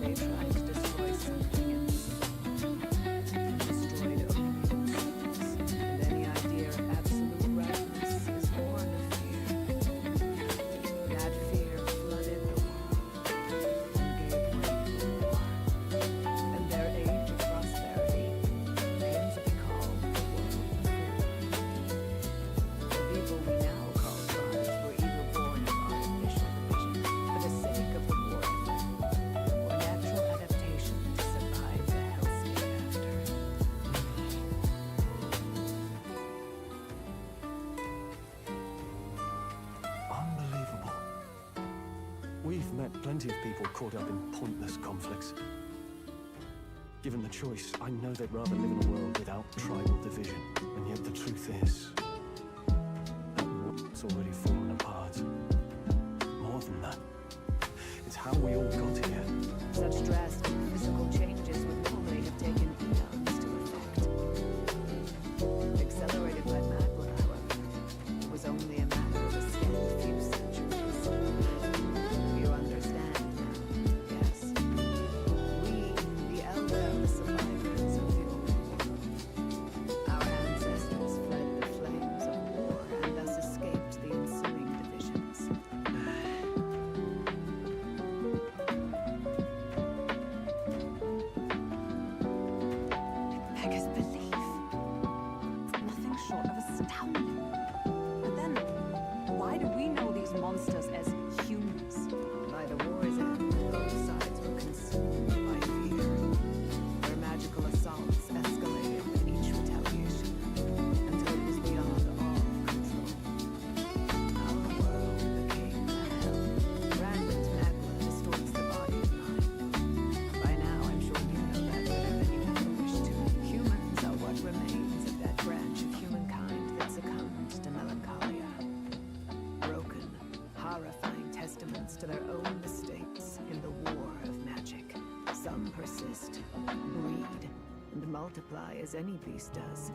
They tried to destroy something and destroyed only themselves. And any idea of absolute rightness is born of fear. That fear flooded the world and gave way to war. And their age of prosperity came to be called the world before. The people we now call tribes were either born of artificial division for the sake of the war effort, or natural adaptation to survive the hellscape after. Unbelievable. We've met plenty of people caught up in pointless conflicts. Given the choice, I know they'd rather live in a world without tribal division. And yet the truth is that what's already fallen apart. More than that, it's how we all got here. Such drastic physical changes would normally have taken eons to effect. Accelerated by Magla, however, it was only a matter of a scant few centuries. You understand now, yes? We, the elder of the survivors of the old world. Our ancestors fled the flames of war and thus escaped the ensuing divisions. Beggars belief. It's nothing short of astounding. But then, why do we know these monsters as humans? By the war's end, both sides were consumed by fear. Their magical assaults escalated with each retaliation, until it was beyond all control. Our world became hell. Rampant magma distorts the body and mind. By now, I'm sure you know that better than you ever wish to. Humans are what remains of that branch of humankind that succumbed to melancholia. Broken, horrifying testaments to their own mistakes in the war of magic. Some persist, breed, and multiply as any beast does.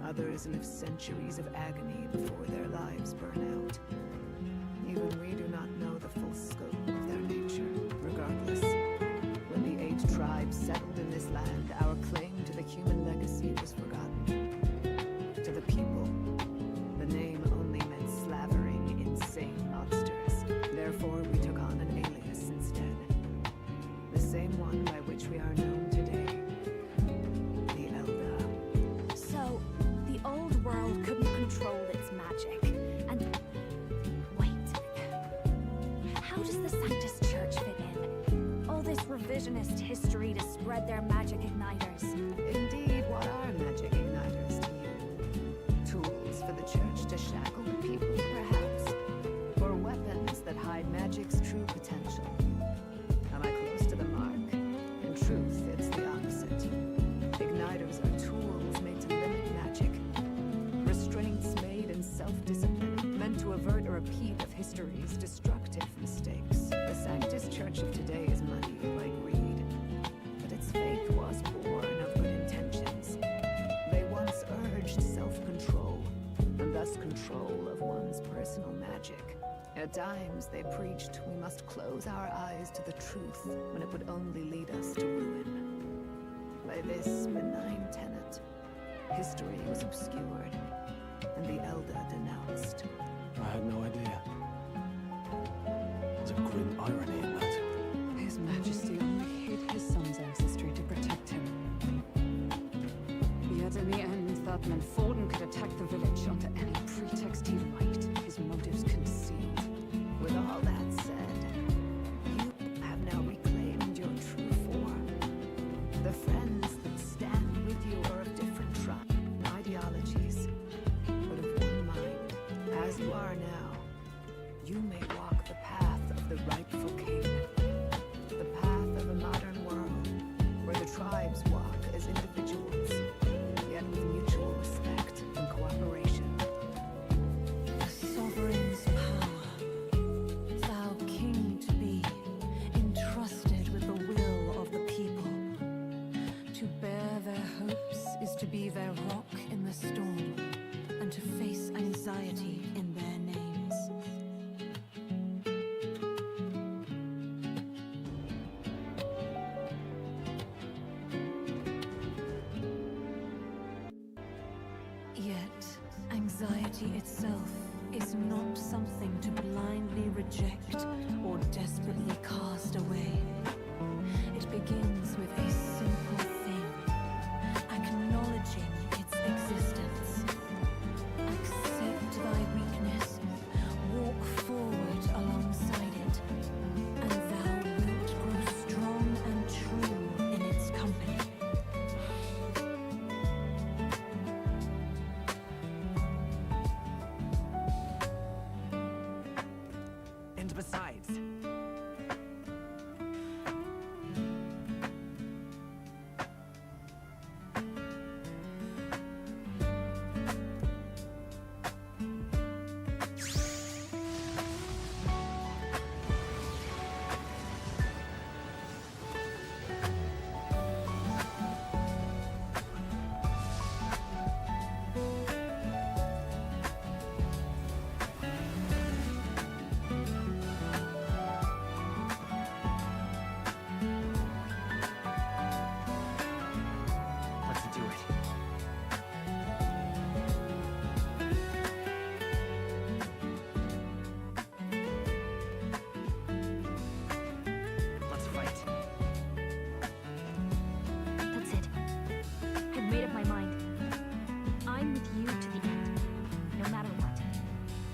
Others live centuries of agony before their lives burn out. Even we do not know the full scope of their nature. Regardless, when the 8 tribes settled in this land, our claim to the human legacy was forgotten. To the people, the name only meant slavering, insane monsters. Therefore, we took on an alias instead. The same one by which we are known today. The Elder. So, the old world couldn't control its magic. And wait, how does the Sanctus Church fit in? All this revisionist history to spread their magic igniters. Indeed, what are magic igniters to you? Tools for the church to shackle the people, perhaps? Or weapons that hide magic's true potential? Am I close to the mark? In truth, it's the opposite. Igniters are tools made to limit magic. Restraints made in self-discipline, meant to avert a repeat of history's destructive mistakes. The Sanctus Church of today is muddied by greed, but its faith was born of good intentions. They once urged self-control, and thus control of one's personal magic. At times, they preached we must close our eyes to the truth when it would only lead us to ruin. By this benign tenet, history was obscured, and the Elder denounced. I had no idea. There's a grim irony in that. His Majesty only hid his son's ancestry to protect him. Yet in the end, that meant Forden could attack the village under any pretext he liked, his motives concealed. With all that said, you have now reclaimed your true form. The friends that stand with you are of different tribes and ideologies, but of one mind. As you are now, you may walk the path of the rightful king. The path of a modern world, where the tribes walk as individuals, yet with mutual respect and cooperation. Beauty itself is not something to blindly reject or desperately cast away. It begins with a simple thing, acknowledging its existence. Accept thy weakness, walk forward alongside it, and thou wilt grow strong and true in its company. And besides, let's do it. Let's fight. That's it. I've made up my mind. I'm with you to the end, no matter what.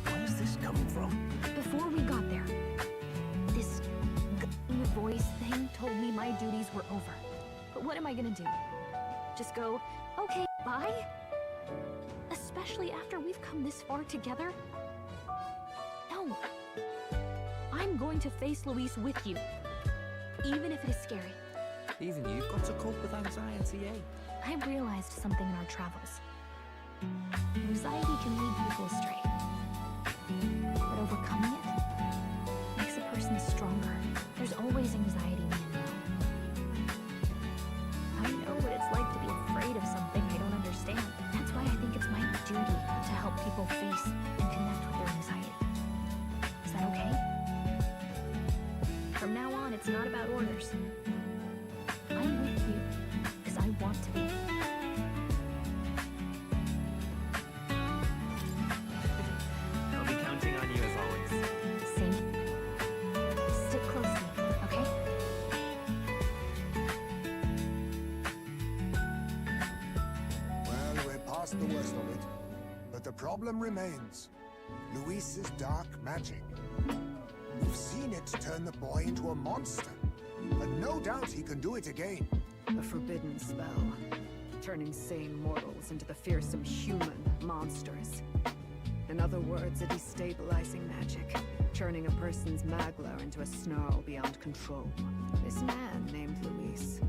Where's this coming from? Before we got there, this voice thing told me my duties were over. But what am I gonna do? Just go, okay, bye? Especially after we've come this far together? No. I'm going to face Luis with you, even if it is scary. Even you've got to cope with anxiety, eh? I realized something in our travels. Anxiety can lead people astray. But overcoming it makes a person stronger. There's always anxiety in the unknown. I know what it's like to be afraid of something I don't understand. That's why I think it's my duty to help people face and connect with their anxiety. Is that okay? From now on, it's not about orders. I'm with you because I want to be. I'll be counting on you as always. Same. Stick close to me, okay? Well, we're past the worst of it. But the problem remains. Luis's dark magic. We've seen it turn the boy into a monster. And no doubt he can do it again. A forbidden spell, turning sane mortals into the fearsome human monsters. In other words, a destabilizing magic, turning a person's magla into a snarl beyond control. This man named Luis,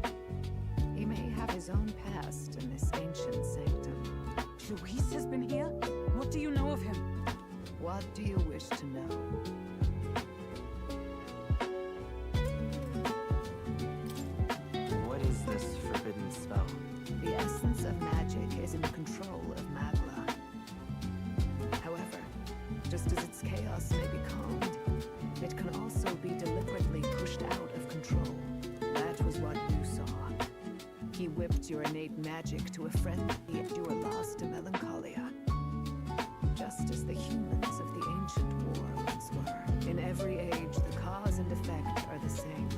he may have his own past in this ancient sanctum. Luis has been here? What do you know of him? What do you wish to know? What is this forbidden spell? The essence of magic is in the control of magla. However, just as its chaos may be calmed, it can also be deliberately pushed out of control. That was what you saw. He whipped your innate magic to a frenzy and you were lost to melancholia. Just as the humans of the ancient worlds were. In every age, the cause and effect are the same.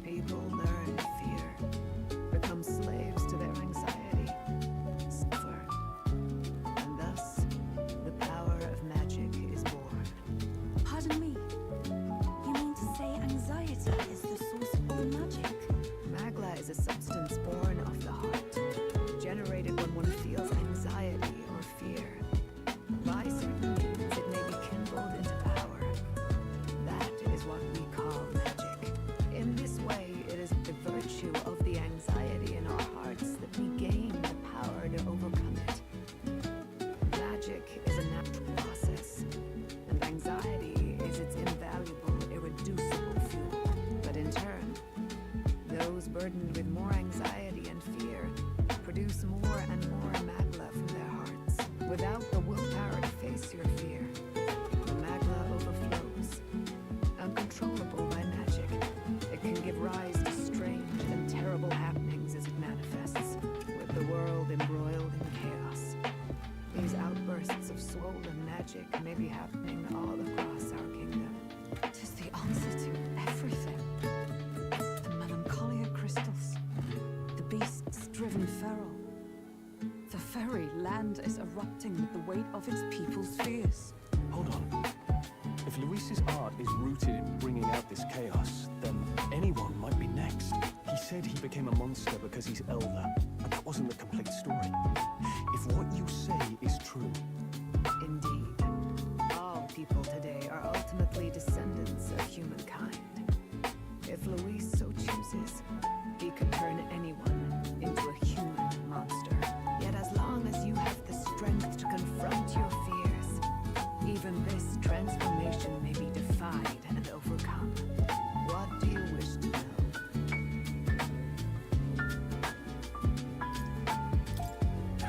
People learn fear, become slaves to their anxiety, suffer, and thus the power of magic is born. Pardon me. You mean to say anxiety is the source of all magic? Magla is a substance born of the heart, generated when one feels anxiety or fear. By certain means, it may be kindled into power. That is what we call magic. In this way, it is the virtue of the anxiety in our hearts that we gain the power to overcome it. Magic is a natural process, and anxiety is its invaluable, irreducible fuel. But in turn, those burdened with more anxiety and fear produce more and more magla from their hearts. Without the willpower to face your fear, the magla overflows. Uncontrollable by magic, it can give rise to strange and terrible happenings as it manifests, with the world embroiled in chaos. These outbursts of may be happening all across our kingdom. 'Tis the answer to everything. The melancholia crystals, the beasts driven feral. The very land is erupting with the weight of its people's fears. Hold on. If Luis's art is rooted in bringing out this chaos, then anyone might be next. He said he became a monster because he's elder, but that wasn't the complete story. If what you say is true... Indeed. All people today are ultimately descendants of humankind. If Luis so chooses, he could turn anyone into a human monster. Yet as long as you have the strength to confront your fears, even this transformation may be defied and overcome. What do you wish to know?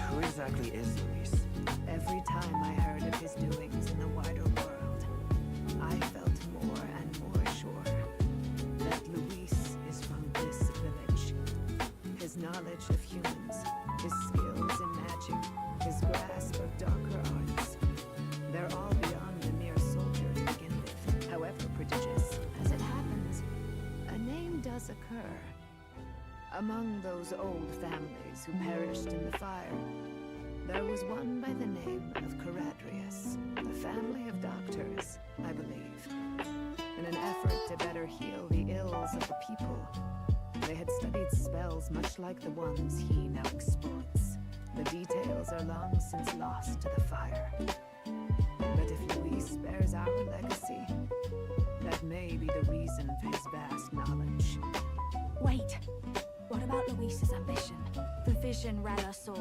Who exactly is Luis? Every time I heard of his doings in the wider world, I felt more and more sure that Luis is from this village. His knowledge of humans, his skills in magic, his grasp of darker arts, they're all beyond the mere soldier to begin with, however prodigious. As it happens, a name does occur. Among those old families who perished in the fire, there was one by the name of Caradrius, a family of doctors, I believe. In an effort to better heal the ills of the people, they had studied spells much like the ones he now exploits. The details are long since lost to the fire. But if Luis bears our legacy, that may be the reason for his vast knowledge. Wait! What about Luis's ambition? The vision Rella saw.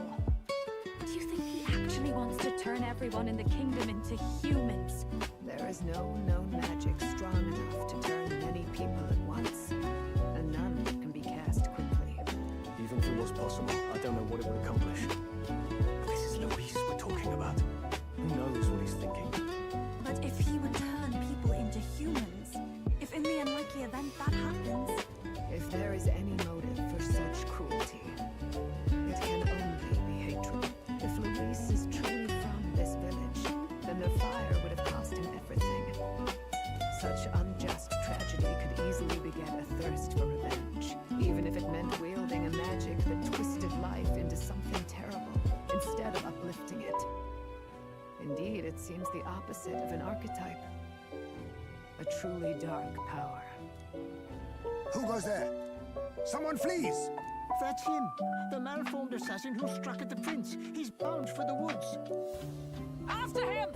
Do you think he actually wants to turn everyone in the kingdom into humans? There is no known magic strong enough to turn many people at once, and none that can be cast quickly. Even if it was possible, I don't know what it would accomplish. This is Luis we're talking about. Who knows what he's thinking? But if he would turn people into humans, if in the unlikely event that happens... If there is any motive for such cruelty, it can only be hatred. If Luis is truly from this village, then the fire would have cost him everything. Such unjust tragedy could easily beget a thirst for revenge, even if it meant wielding a magic that twisted life into something terrible, instead of uplifting it. Indeed, it seems the opposite of an archetype. A truly dark power. Who goes there? Someone flees! That's him, the malformed assassin who struck at the prince. He's bound for the woods. After him!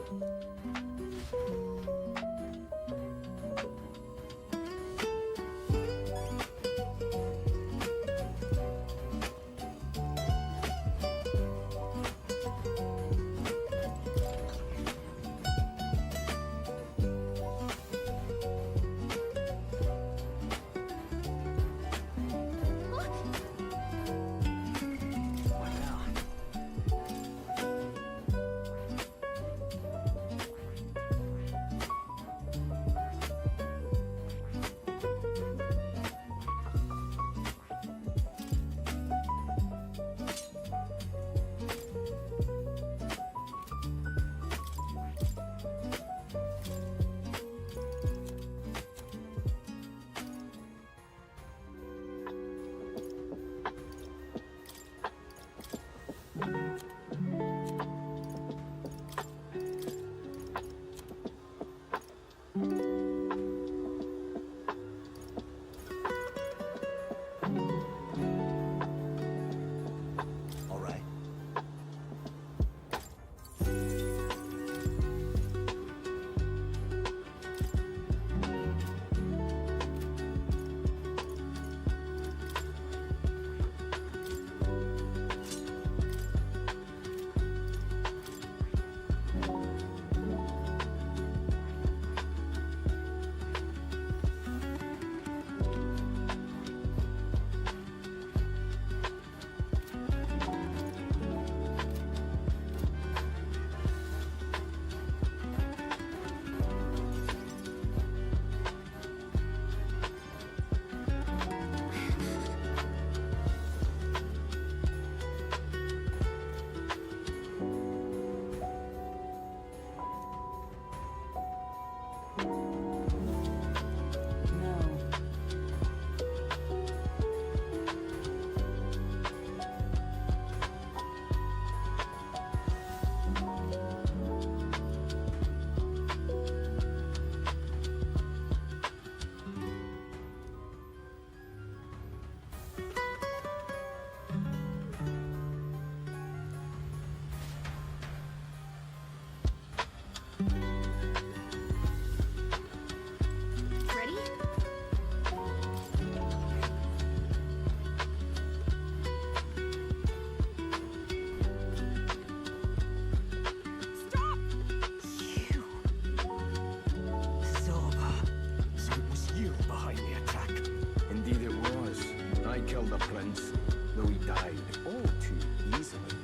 the prince, though he died all too easily.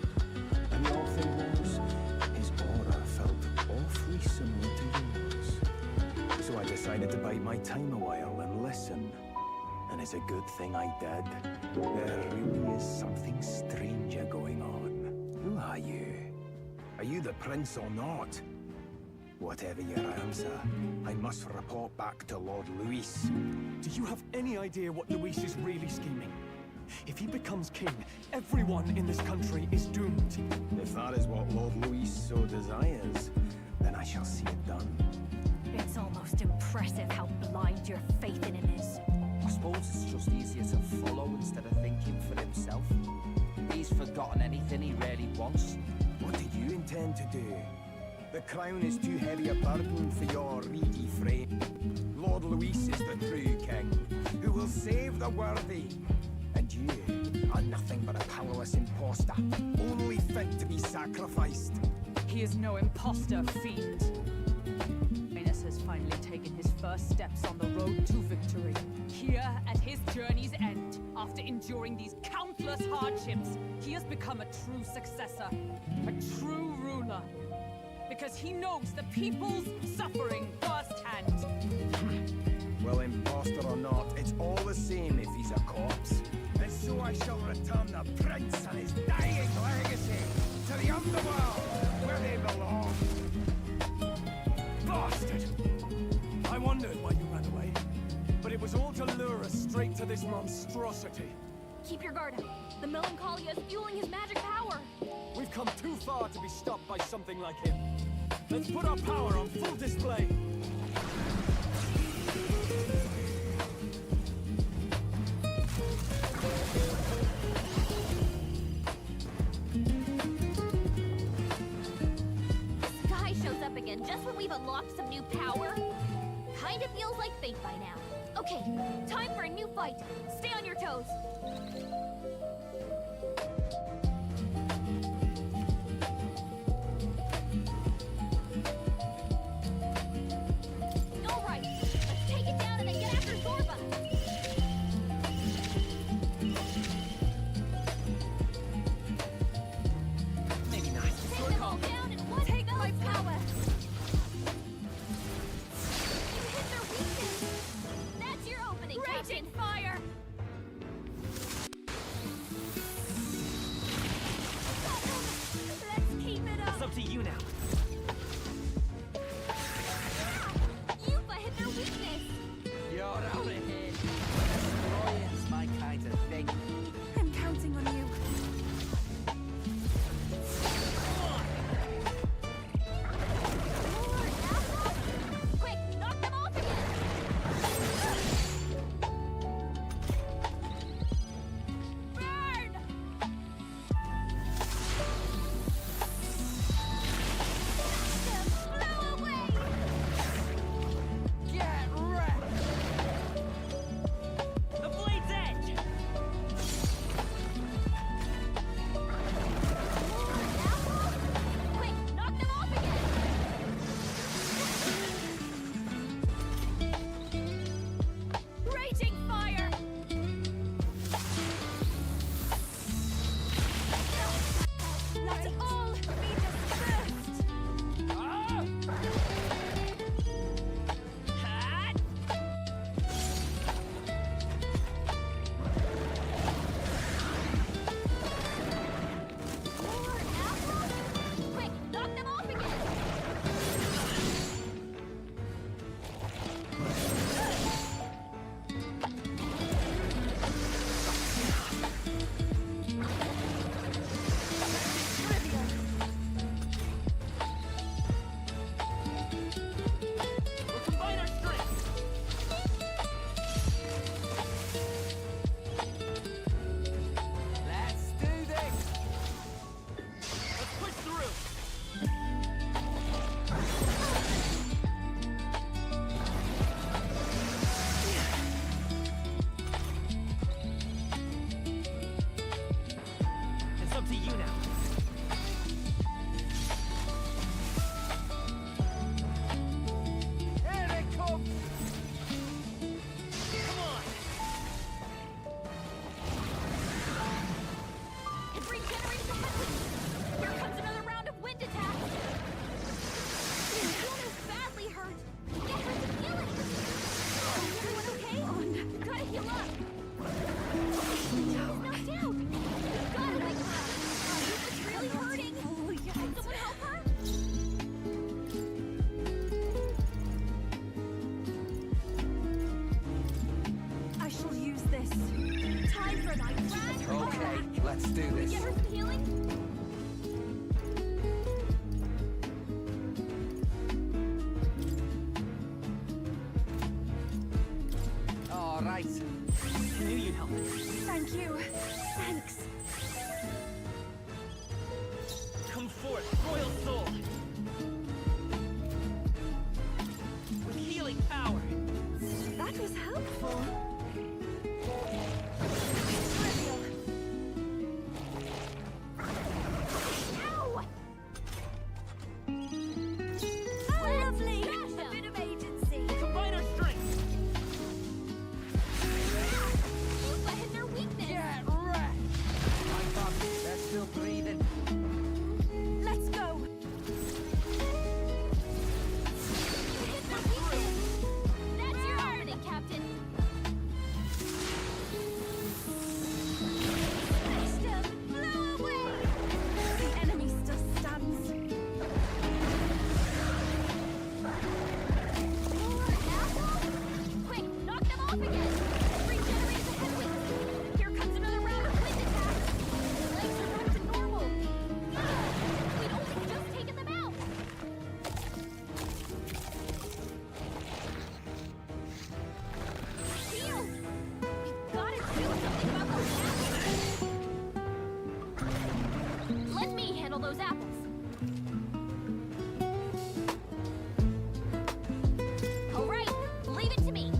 And the odd thing was, his aura felt awfully similar to yours. So I decided to bide my time a while and listen. And it's a good thing I did. There really is something stranger going on. Who are you? Are you the prince or not? Whatever your answer, I must report back to Lord Luis. Do you have any idea what Luis is really scheming? If he becomes king, everyone in this country is doomed. If that is what Lord Luis so desires, then I shall see it done. It's almost impressive how blind your faith in him is. I suppose it's just easier to follow instead of thinking for himself. He's forgotten anything he really wants. What do you intend to do? The crown is too heavy a burden for your reedy frame. Lord Luis is the true king, who will save the worthy. And you are nothing but a powerless imposter, only fit to be sacrificed. He is no imposter, fiend. Venus has finally taken his first steps on the road to victory. Here, at his journey's end, after enduring these countless hardships, he has become a true successor, a true ruler. Because he knows the people's suffering firsthand. Well, imposter or not, it's all the same if he's a corpse. And so I shall return the prince and his dying legacy to the underworld, where they belong. Bastard! I wondered why you ran away, but it was all to lure us straight to this monstrosity. Keep your guard up. The Melancholia is fueling his magic power. We've come too far to be stopped by something like him. Let's put our power on full display. This guy shows up again just when we've unlocked some new power. Kinda feels like fate by now. Okay, time for a new fight. Stay on your toes. Alright, let's take it down and then get after Zorba. Maybe not. Take them all down in one Take my fell swoop. power! You hit their weakness. That's your opening, Raging Captain. fire! for a night ride? Okay, let's do this. Get her some healing? All right. I knew you'd help. Thank you. Thanks. Come forth, royal soul! With healing power! That was helpful. Ow! Oh, lovely. A bit of agency. Combine our strength! Lupa hit their weakness. Get wrecked! My God, they're still breathing. Let's go. Hit their weakness. That's your opening, Captain. Smashed them. Blow away. The enemy still stands. Quick, knock them off again. Regenerate the headwind. Here comes another round of wind attacks. Legs are back to normal. We'd only just taken them out. Shield! We've got to do something about those apples. Let me handle those apples. All right, leave it to me.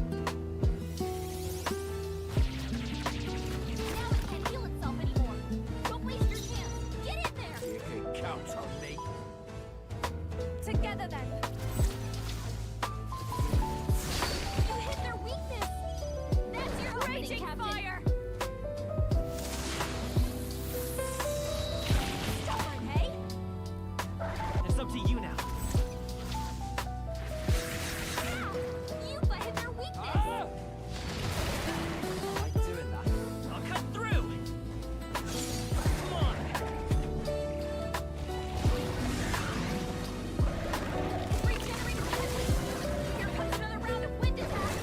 Now it can't heal itself anymore. Don't waste your chance. Get in there. You can count on me. Together then. You hit their weakness. That's your opening, Raging Captain. fire. Stubborn, hey? It's up to you now. Yupa hit their weakness. Like doing that. I'll cut through! Come on! Regenerate the headwind. Here comes another round of wind attacks.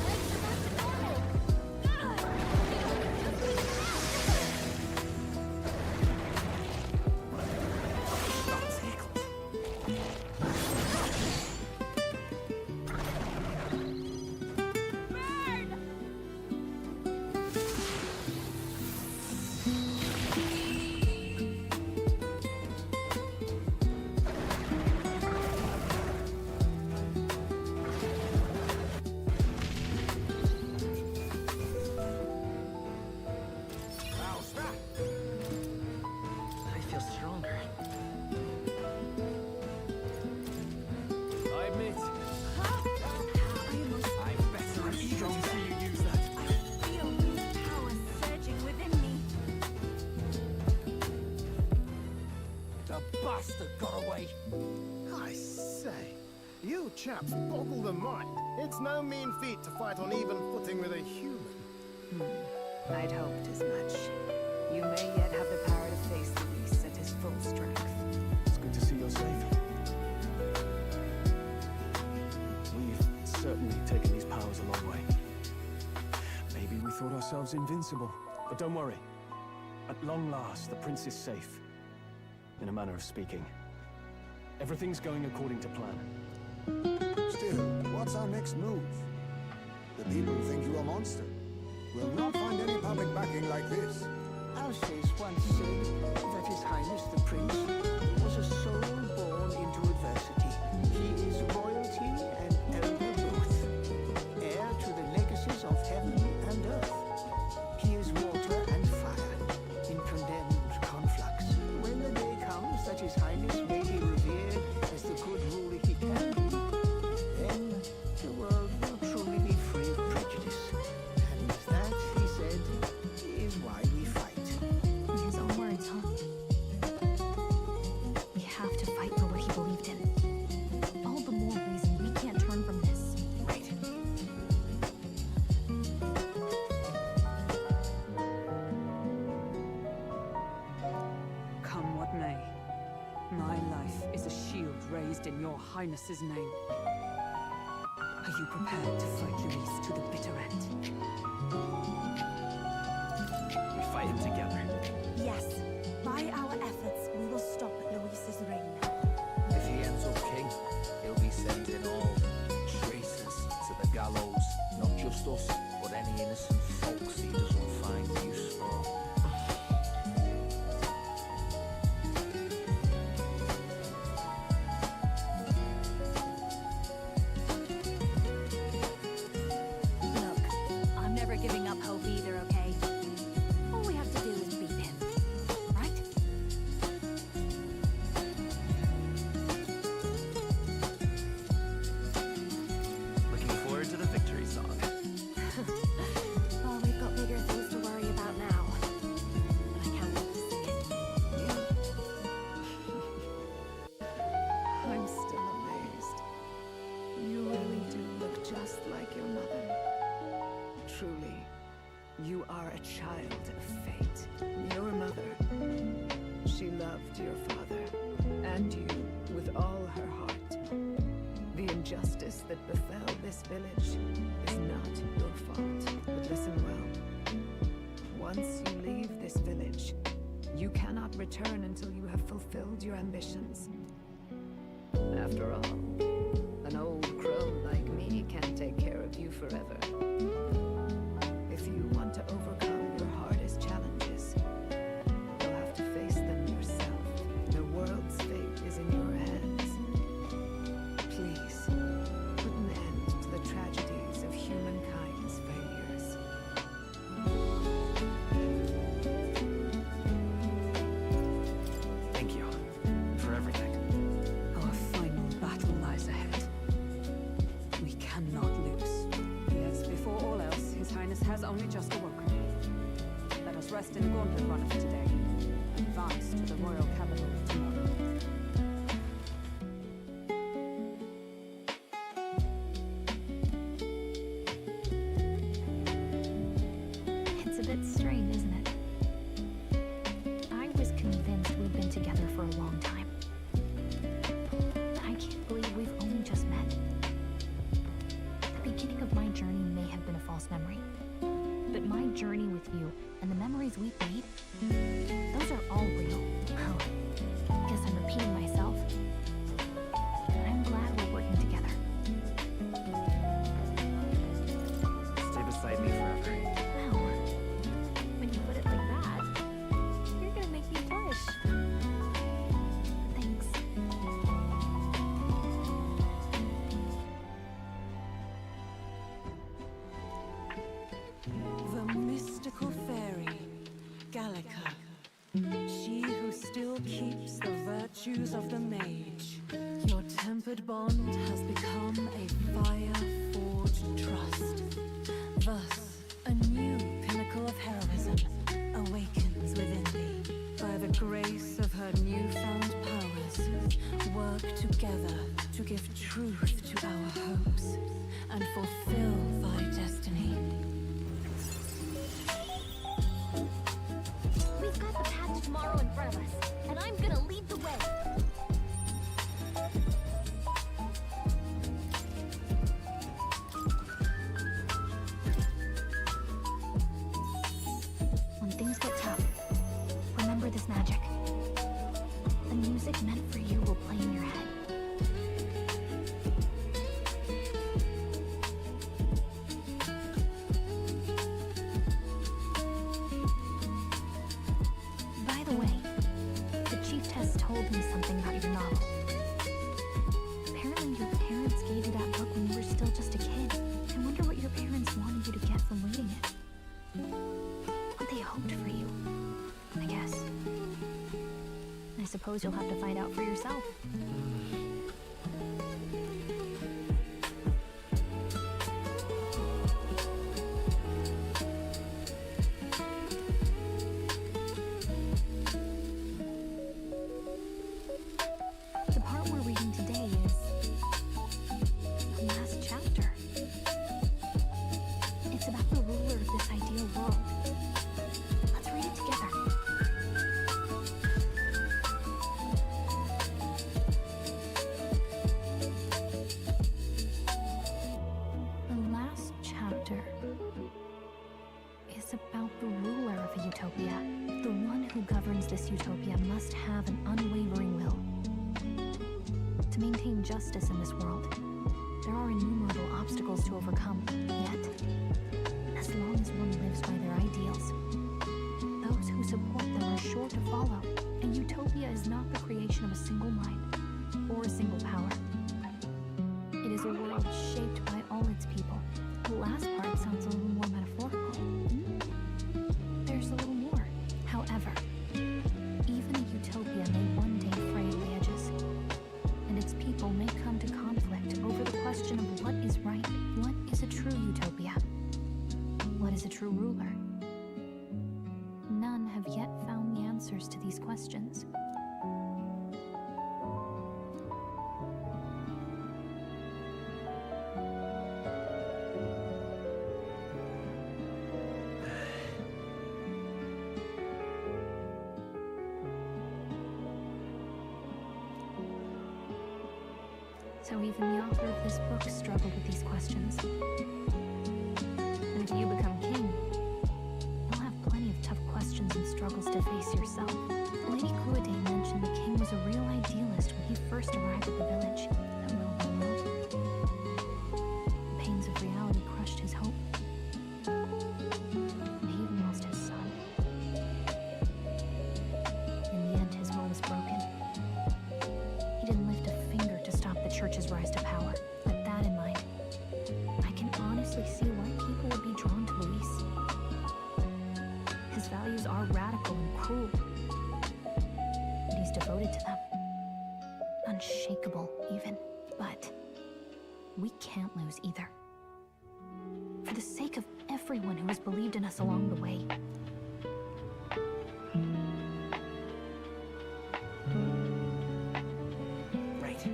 Legs are back to normal. We only just taken them Burn! How's that? I feel stronger. I admit, I'm better and stronger. you use that. I feel the power surging within me. The bastard got away. I say, you chaps boggle the mind. It's no mean feat to fight on even footing with a human. I'd hoped as much. You may yet have the power to face Luis at his full strength. It's good to see you're safe. We've certainly taken these powers a long way. Maybe we thought ourselves invincible. But don't worry. At long last, the prince is safe. In a manner of speaking. Everything's going according to plan. Still, what's our next move? The people think you a monster. We'll not find any public backing like this. Alsace once said that His Highness the Prince was a soul born into adversity. He is royalty and elder both, heir to the legacies of heaven and earth. He is water and fire in condemned conflux. When the day comes that His Highness may be revered as the good ruler he can be, then the world will truly be free of prejudice. And that, he said, is why we fight. In his own words, huh? We have to fight for what he believed in. All the more reason we can't turn from this. Right. Come what may, my life is a shield raised in your highness's name. Are you prepared to fight Luis to the bitter end? fight him together. Yes. By our efforts, we will stop Luis's reign. If he ends up king, he'll be sending all traitors to the gallows. Not just us, but any innocent folks he doesn't find useful. Look, I'm never giving up hope either, okay? All we have to do is beat him, right? Looking forward to the victory song. Well, we've got bigger things to worry about now. But I can't wait to see it. I'm still amazed. You really do look just like your mother. Truly, you are a child of fate. Your mother, she loved your father and you with all her heart. The injustice that befell this village is not your fault. But listen well. Once you leave this village, you cannot return until you have fulfilled your ambitions. After all, an old crone like me can't take care of you forever. If you want to overcome your hardest challenges, you'll have to face them yourself. The world's fate is in your hands. Please, put an end to the tragedies of humankind's failures. Thank you for everything. Our final battle lies ahead. We cannot lose. Yes, before all else, His Highness has only just awoken. Let us rest in Gauntlet Run for today. Advance to the royal capital tomorrow. It's a bit strange, isn't it? I was convinced we'd been together for a long time. I can't believe we've only just met. The beginning of my journey may have been a false memory. But my journey with you and the memories we've made, those are all real. Oh, guess I'm repeating myself. But I'm glad we're working together. Stay beside me forever. Wow. When you put it like that, you're gonna make me blush. Thanks. The mystical fairy, Gallica. She who still keeps the virtues of the mage. Your tempered bond has become a fire-forged trust. Thus, a new pinnacle of heroism awakens within thee. By the grace of her newfound powers, work together to give truth to our hopes and fulfill thy destiny. We've got the path to tomorrow in front of us, and I'm gonna lead the way. When things get tough, remember this magic. The music meant for you will play in your head. By the way, the chief has told me something about your novel. Apparently your parents gave you that book when you were still just a kid. I wonder what your parents wanted you to get from reading it. What they hoped for you, I guess. I suppose you'll have to find out for yourself. The part we're reading today is the last chapter. It's about the ruler of this ideal world. Let's read it together. governs this utopia must have an unwavering will. To maintain justice in this world, there are innumerable obstacles to overcome, yet, as long as one lives by their ideals, those who support them are sure to follow, and utopia is not the creation of a single mind or a single power. It is a world shaped by all its people. The last part sounds a little more metaphorical. There's a little more. However, even a utopia may one day fray at the edges, and its people may come to conflict over the question of what is right. What is a true utopia? What is a true ruler? None have yet found the answers to these questions. So even the author of this book struggled with these questions. And if you become king, you'll have plenty of tough questions and struggles to face yourself. Lady Cruaday mentioned the king was a real idealist when he first arrived at the village. That Wilbur wrote. The pains of reality crushed his hope. And he even lost his son. In the end, his will was broken. He didn't lift a finger to stop the church's rise to power. With that in mind, I can honestly see why people would be drawn to Luis. His values are radical and cruel, and he's devoted to them. Unshakable, even. But we can't lose either. For the sake of everyone who has believed in us along the way. Right.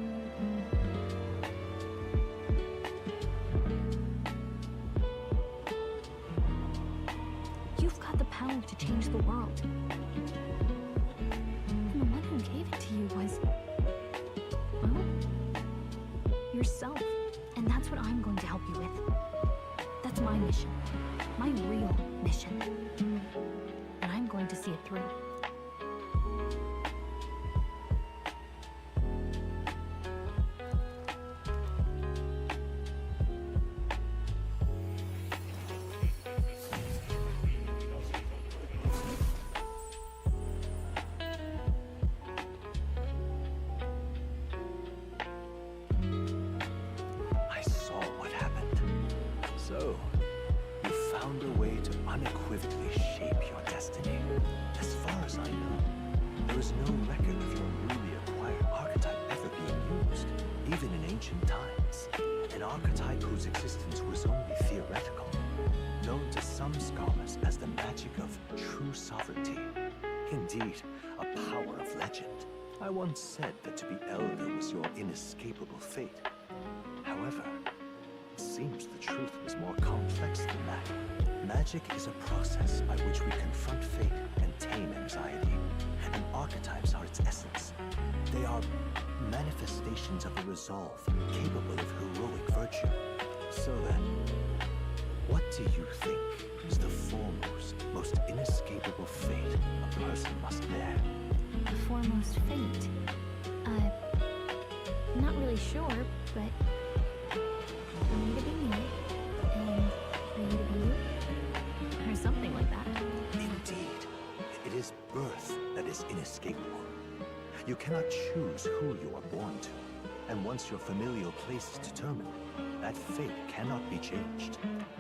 You've got the power to change the world. And the one who gave it to you was, well, yourself. And that's what I'm going to help you with. That's my mission. My real mission. And I'm going to see it through. I saw what happened. So, you found a way to unequivocally shape your destiny. As far as I know, there is no record of your newly acquired archetype ever being used, even in ancient times. An archetype whose existence was only theoretical, known to some scholars as the magic of true sovereignty. Indeed, a power of legend. I once said that to be elder was your inescapable fate. However, it seems the truth was more complex than that. Magic is a process by which we confront fate and tame anxiety, and archetypes are its essence. They are manifestations of the resolve capable of heroic virtue. So then, what do you think is the foremost, most inescapable fate a person must bear? The foremost fate. Not really sure, but for me to be me, and for you to be you, or something like that. Indeed, it is birth that is inescapable. You cannot choose who you are born to, and once your familial place is determined, that fate cannot be changed.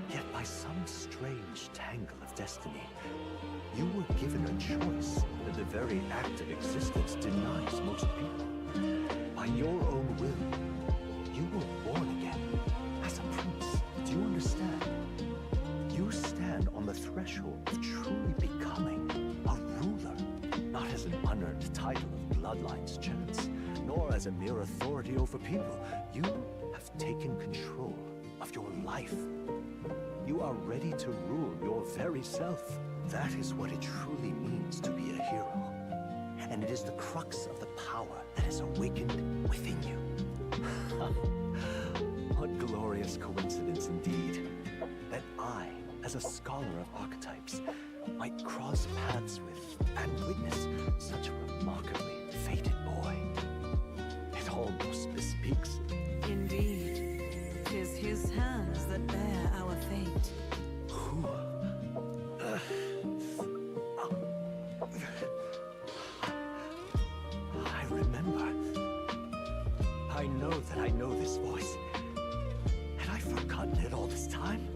Yet by some strange tangle of destiny, you were given a choice that the very act of existence denies most people. By your own will, you were born again as a prince. Do you understand? You stand on the threshold of truly becoming a ruler, not as an unearned title of bloodline's chance, nor as a mere authority over people. You have taken control of your life. You are ready to rule your very self. That is what it truly means to be a hero. And it is the crux of the power that is awakened within you. What glorious coincidence indeed, that I, as a scholar of archetypes, might might cross paths with and witness such a remarkably fated boy. It almost bespeaks it. Indeed. 'Tis his hands that bear our fate. Who? I remember. I know that I know this voice. Had I forgotten it all this time?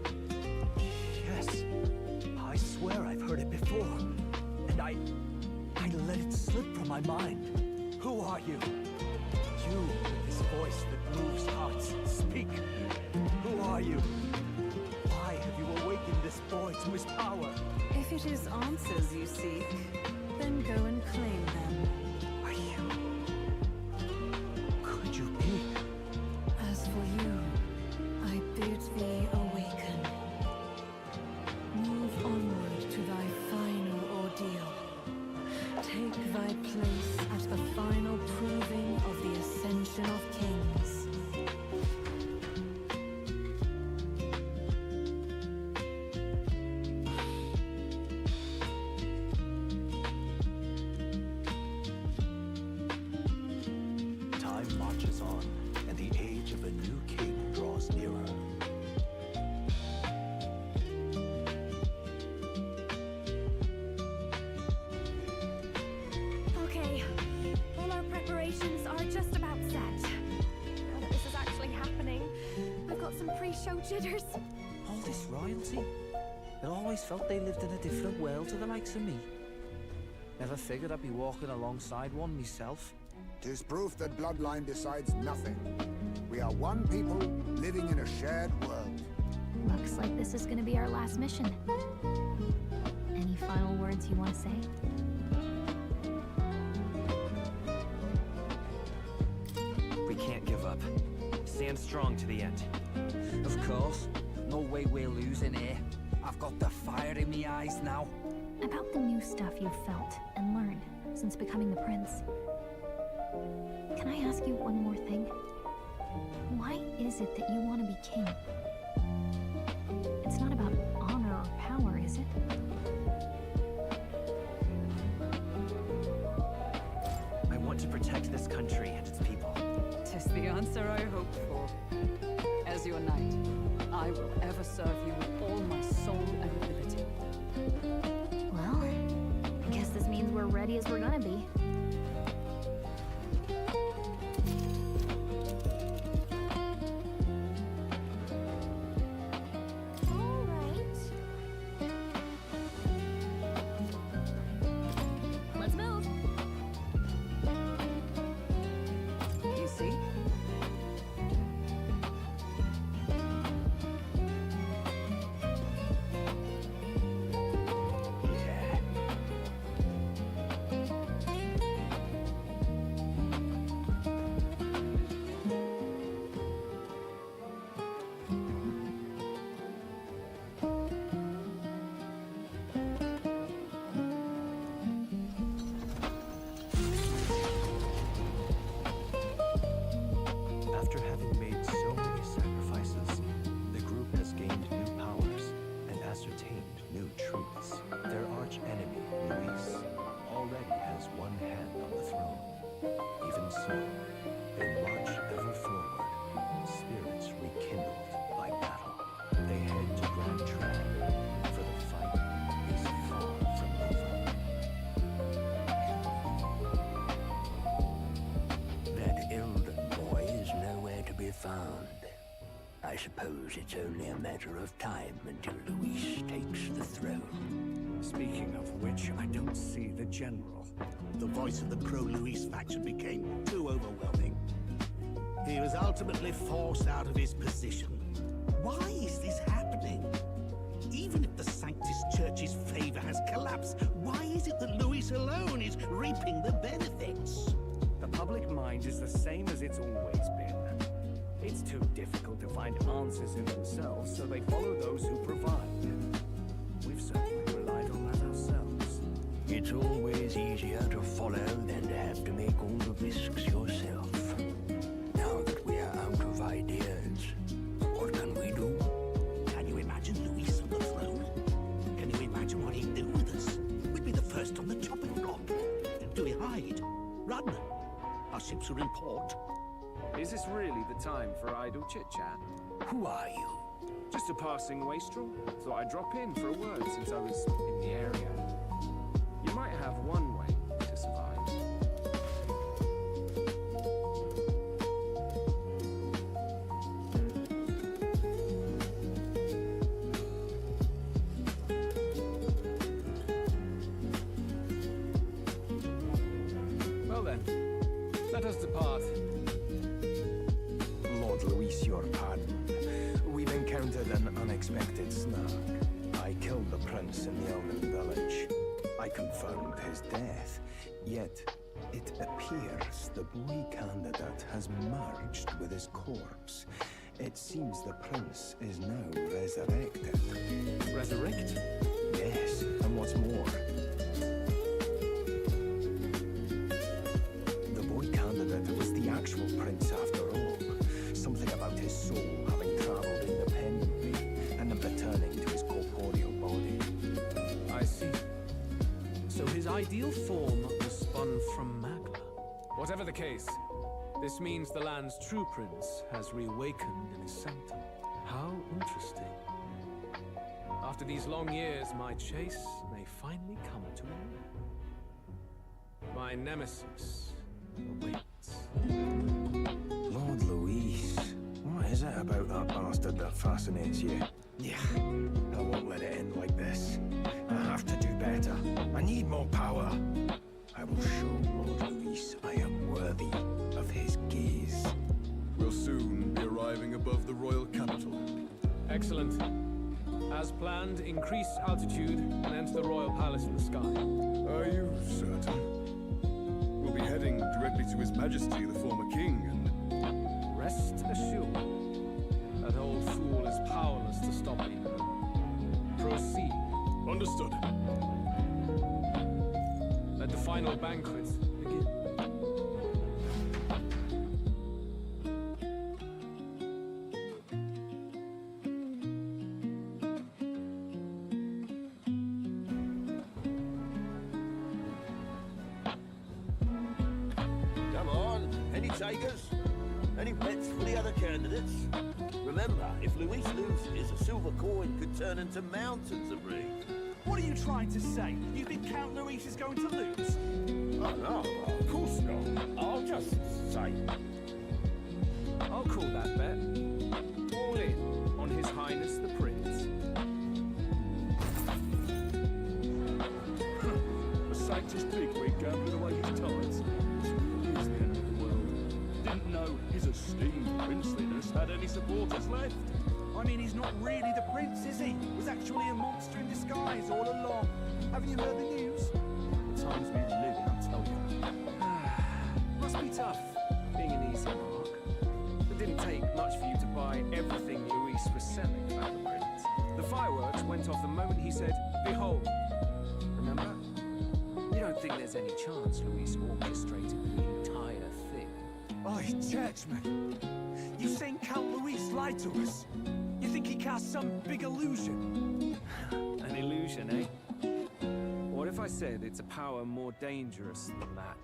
Yes. I swear I've heard it before. And I let it slip from my mind. Who are you? You with this voice that moves hearts. Speak. Who are you? Why have you awakened this boy to his power? If it is answers you seek, then go and claim them. Are you? Could you be? As for you, I bid thee awaken. Move onward to thy final ordeal. Take thy place at the final proving of the ascension of kings. Time marches on, and the age of a new king draws nearer. Okay, all our preparations are just about set. Now that this is actually happening, I've got some pre-show jitters. All this royalty? I always felt they lived in a different world to the likes of me. Never figured I'd be walking alongside one myself. 'Tis proof that bloodline decides nothing. We are one people living in a shared world. Looks like this is gonna be our last mission. Any final words you want to say? We can't give up. Stand strong to the end. Of course. No way we're losing here. I've got the fire in my eyes now. About the new stuff you've felt and learned since becoming the prince. Can I ask you one more thing? Why is it that you want to be king? It's not about honor or power, is it? I want to protect this country and its people. 'Tis the answer I hoped for. As your knight, I will ever serve you with all my soul and ability. Well, I guess this means we're ready as we're gonna be. All right. Let's move. You see? After having made so many sacrifices, the group has gained new powers and ascertained new truths. Their arch enemy, Luis, already has one hand on the throne. Even so, they march ever forward, spirits rekindled by battle. They head to Grand Trap, for the fight is far from over. That elder boy is nowhere to be found. I suppose it's only a matter of time until Luis takes the throne. Speaking of which, I don't see the general. The voice of the pro-Luis faction became too overwhelming. He was ultimately forced out of his position. Why is this happening? Even if the Sanctus Church's favor has collapsed, why is it that Luis alone is reaping the benefits? The public mind is the same as it's always been. It's too difficult to find answers in themselves, so they follow those who provide. We've certainly relied on that ourselves. It's always easier to follow than to have to make all the risks yourself. Now that we are out of ideas, what can we do? Can you imagine Luis on the throne? Can you imagine what he'd do with us? ships are in port. Is this really the time for idle chit-chat? Who are you? Just a passing wastrel. Thought I'd drop in for a word since I was in the area. You might have one way to survive. Well then, let us depart. Lord Luis, your pardon. We've encountered an unexpected snag. I killed the prince in the Elven village. I confirmed his death. Yet, it appears the boy candidate has merged with his corpse. It seems the prince is now resurrected. Resurrect? Yes, and what's more, the boy candidate was the actual prince after all. Something about his soul having traveled independently and then returning to his corporeal body. I see. So his ideal form was spun from Magla. Whatever the case, this means the land's true prince has reawakened in his sanctum. How interesting. After these long years, my chase may finally come to an end. My nemesis awaits. Lord Luis, what is it about that bastard that fascinates you? Yeah, I won't let it end like this. I have to do better. I need more power. I will show Lord Luis I am worthy of his gaze. We'll soon be arriving above the royal capital. Excellent. As planned, increase altitude and enter the royal palace in the sky. Are you certain? We'll be heading directly to His Majesty, the former king, and... Rest assured, that old fool is powerless to stop me. Proceed. Understood. Let the final banquet begin. Come on, any takers? Any bets for the other candidates? Remember, if Luis loses, a silver coin could turn into mountains of ring. What are you trying to say? You think Count Luis is going to lose? Oh, no, of course not. I'll just say... I'll call that bet. All in on His Highness the Prince. A sanctus bigwig gambling away his tides. This really is the end of the world. Didn't know his esteemed princeliness had any supporters left. I mean, he's not really the prince, is he? Was actually a monster in disguise all along. Haven't you heard the news? The times we live in, I tell you. Must be tough, being an easy mark. It didn't take much for you to buy everything Luis was selling about the prince. The fireworks went off the moment he said, "Behold." Remember? You don't think there's any chance Luis orchestrated the entire thing? Oi, churchman! You saying Count Luis lied to us? You think he cast some big illusion? An illusion, eh? What if I said it's a power more dangerous than that?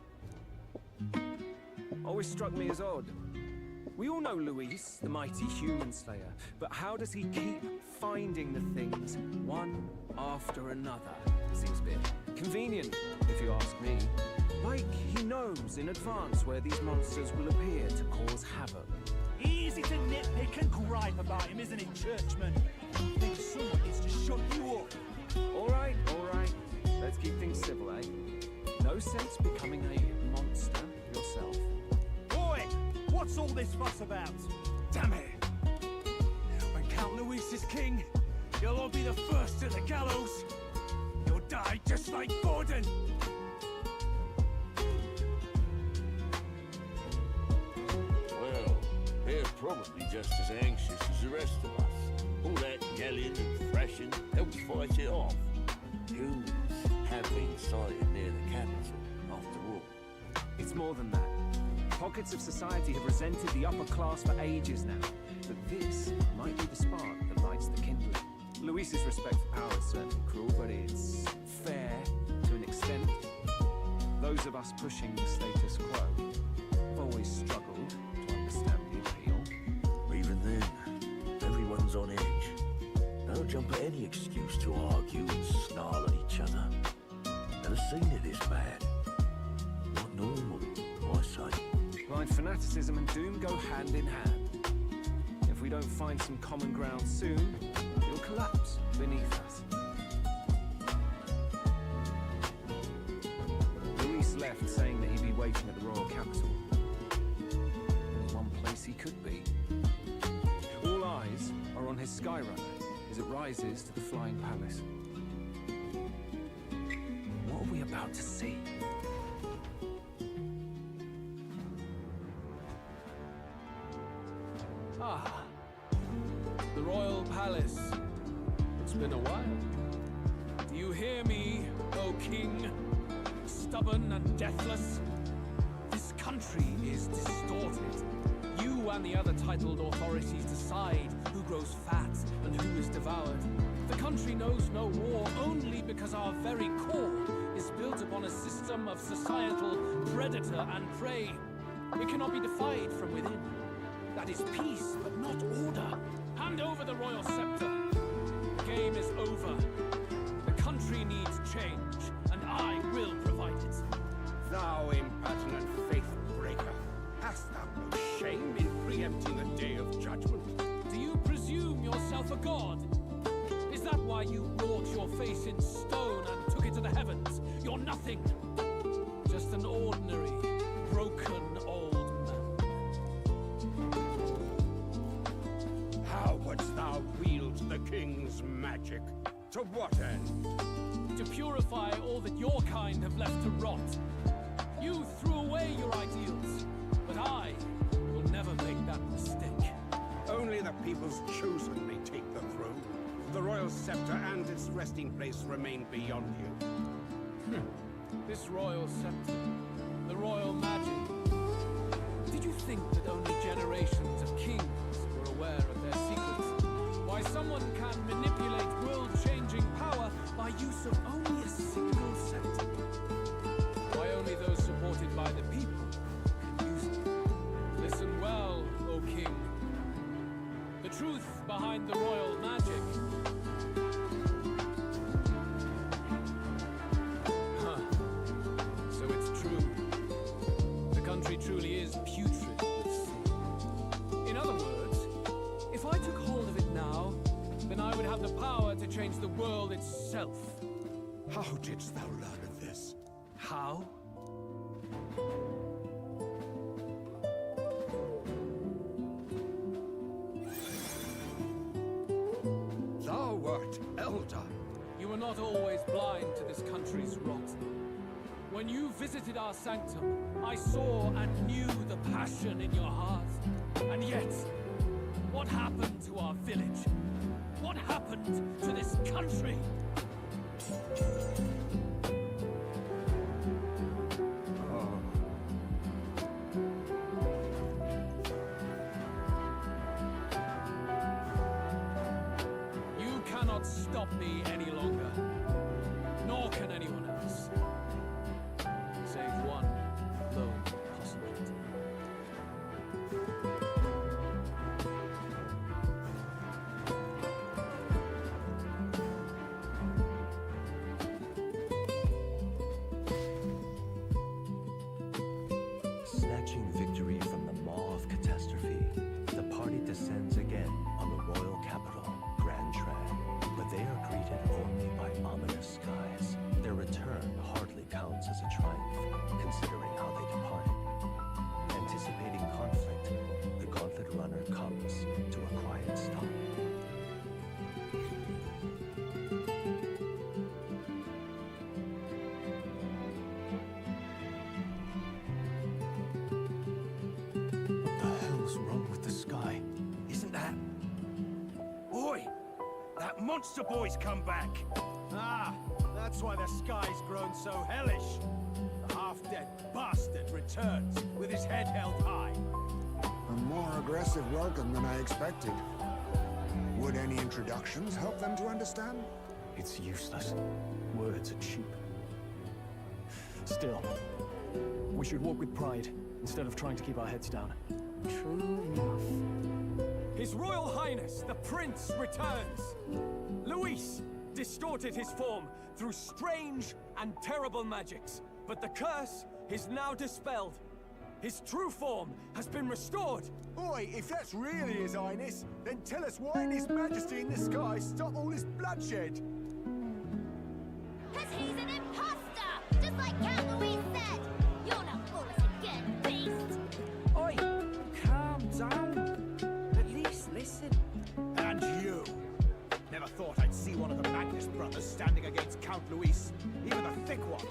Always struck me as odd. We all know Luis, the mighty human slayer, but how does he keep finding the things one after another? Seems a bit convenient, if you ask me. Like he knows in advance where these monsters will appear to cause havoc. Easy to nitpick and gripe about him, isn't it, churchman? Think someone needs to shut you up. All right. Let's keep things civil, eh? No sense becoming a monster yourself. Boy, what's all this fuss about? Damn it! When Count Luis is king, you'll all be the first to the gallows. You'll die just like Gordon. Well, they're probably just as anxious as the rest of us. All that yelling and thrashing helps fight it off. Humans have been sighted near the capital, after all. It's more than that. Pockets of society have resented the upper class for ages now. But this might be the spark that lights the kindling. Luis's respect for power is certainly cruel, but it's fair to an extent. Those of us pushing the status quo always struggled to understand the appeal. Even then, everyone's on edge. They'll jump at any excuse to argue and snarl at each other. Never seen it this bad. Not normal, I say. Blind fanaticism and doom go hand in hand. If we don't find some common ground soon, it'll collapse beneath us. Luis left saying that he'd be waiting at the royal capital. Only one place he could be. All eyes are on his Skyrunner as it rises to the flying palace. What are we about to see? Ah, the royal palace. It's been a while. Do you hear me, O king? Stubborn and deathless? This country is distorted. You and the other titled authorities decide who grows fat and who is devoured. The country knows no war only because our very core is built upon a system of societal predator and prey. It cannot be defied from within. That is peace, but not order. Hand over the royal scepter. The game is over. The country needs change, and I will provide it. Thou impertinent faith breaker, hast thou no shame in preempting the day of judgment? Do you presume yourself a god? Is that why you wrought your face in stone and took it to the heavens? You're nothing. Just an ordinary, broken old man. How wouldst thou wield the king's magic? To what end? To purify all that your kind have left to rot. You threw away your ideals, but I will never make that mistake. Only the people's chosen may take the throne. The royal scepter and its resting place remain beyond you. This royal scepter, the royal magic. Did you think that only generations of kings were aware of their secrets? Why someone can manipulate world-changing power by use of only a single scepter? Why only those supported by the people can use it? Listen well, O king. The truth behind the royal magic. Huh. So it's true. The country truly is putrid with sin. In other words, if I took hold of it now, then I would have the power to change the world itself. How didst thou learn of this? How? Thou wert elder. You were not always blind to this country's rot. When you visited our sanctum, I saw and knew the passion in your heart. And yet, what happened to our village? What happened to this country? You cannot stop me any longer, nor can anyone else. Save one lone possibility. Snatching victory from the maw of catastrophe, the party descends again on the royal capital, Grand Tran. But they are greeted only by ominous skies. Their return hardly counts as a triumph, considering how they departed. Anticipating conflict, the Gauntlet Runner comes to a quiet stop. What the hell's wrong with the sky? Isn't that... Oi! That monster boy's come back! Ah, that's why the sky's grown so hellish. The half-dead bastard returns with his head held high. A more aggressive welcome than I expected. Would any introductions help them to understand? It's useless. Words are cheap. Still, we should walk with pride. instead of trying to keep our heads down. True enough. His Royal Highness, the Prince, returns. Luis distorted his form through strange and terrible magics, but the curse is now dispelled. His true form has been restored. Oi, if that's really His Highness, then tell us why in His Majesty in the sky stop all this bloodshed? Cause he's an imposter! Just like Count Louis said! You'll not fool us again, beast! Oi, calm down. At least listen. And you! Never thought I'd see one of the Magnus brothers standing against Count Luis, even the thick one.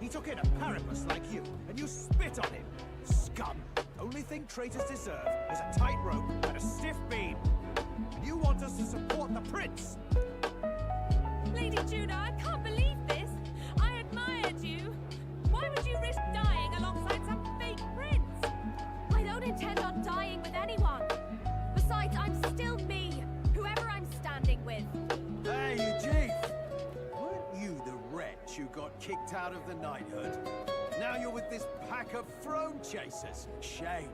He took in a Paribus like you, and you spit on him. Scum! Only thing traitors deserve is a tight rope and a stiff beam. And you want us to support the prince? Lady Juno, I can't believe this. I admired you. Why would you risk dying alongside some fake prince? I don't intend on dying with anyone. Besides, I'm still me, whoever I'm standing with. Hey, Eugene! Weren't you the wretch who got kicked out of the knighthood? Now you're with this pack of throne chasers. Shame.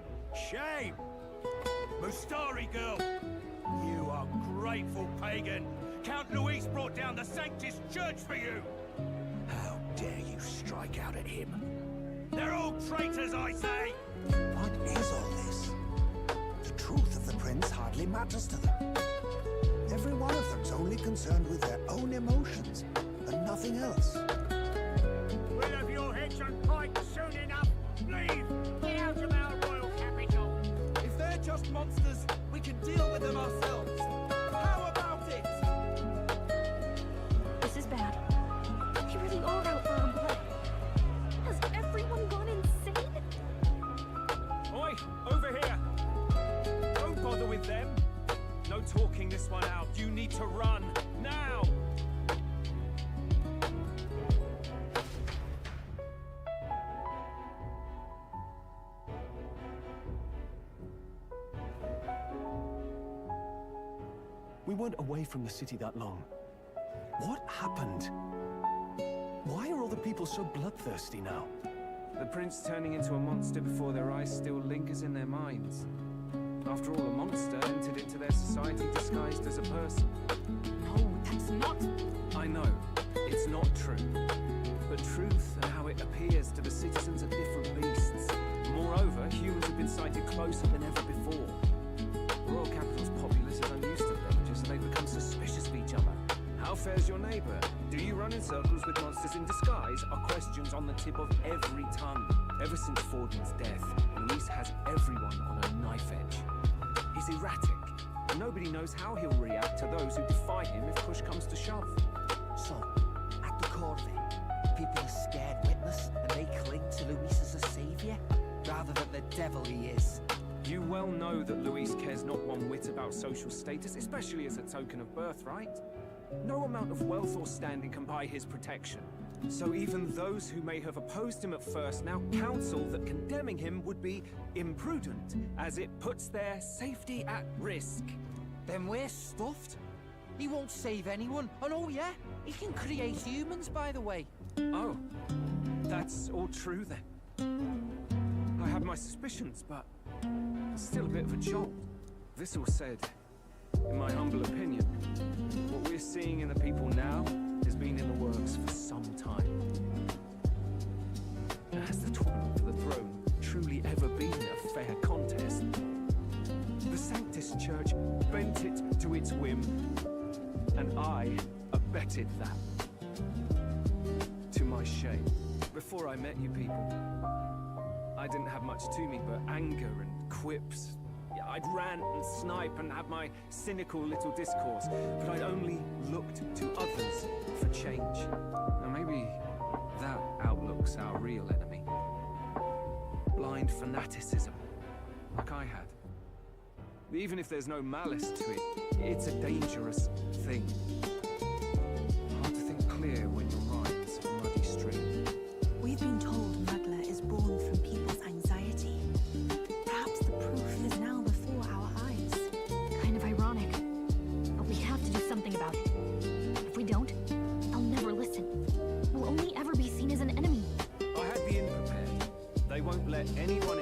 Shame! Mustari girl! You ungrateful pagan! Count Luis brought down the Sanctus Church for you! How dare you strike out at him? They're all traitors, I say! What is all this? The truth of the prince hardly matters to them. Every one of them's only concerned with their own emotions, and nothing else. We'll have your heads on pikes soon enough! Leave! Get out of our royal capital! If they're just monsters, we can deal with them ourselves. How about it? This is bad. They really are out for our blood. Has everyone gone insane? Oi, over here! Don't bother with them. No talking this one out. You need to run, now! We weren't away from the city that long. What happened? Why are all the people so bloodthirsty now? The prince turning into a monster before their eyes still lingers in their minds. After all, a monster entered into their society disguised as a person. No, that's not... I know, it's not true. But truth and how it appears to the citizens are different beasts. Moreover, humans have been sighted closer than ever before. The royal capital's populace is unused to dangers, and they've become suspicious of each other. How fares your neighbour? Do you run in circles with monsters in disguise? Are questions on the tip of every tongue. Ever since Forden's death, Luis has everyone on a knife edge. He's erratic, and nobody knows how he'll react to those who defy him if push comes to shove. So, at the core of it, people are scared witness, and they cling to Luis as a saviour, rather than the devil he is. You well know that Luis cares not one whit about social status, especially as a token of birthright. No amount of wealth or standing can buy his protection. So even those who may have opposed him at first now counsel that condemning him would be imprudent, as it puts their safety at risk. Then we're stuffed. He won't save anyone, and oh yeah, he can create humans, by the way. Oh, that's all true then. I had my suspicions, but it's still a bit of a jolt. This all said, in my humble opinion, what we're seeing in the people now has been in the works for some time. Has the tournament for the throne truly ever been a fair contest? The Sanctus Church bent it to its whim, and I abetted that. To my shame, before I met you people, I didn't have much to me but anger and quips. I'd rant and snipe and have my cynical little discourse, but I'd only looked to others for change. Now maybe that outlook's our real enemy. Blind fanaticism, like I had. Even if there's no malice to it, it's a dangerous thing. Hard to think clear when your mind's a muddy stream. We've been told Magla is born from people's anxiety. Perhaps the proof is now before our eyes. Kind of ironic. But we have to do something about it. If we don't, they'll never listen. We'll only ever be seen as an enemy. I had the inn prepared. They won't let anyone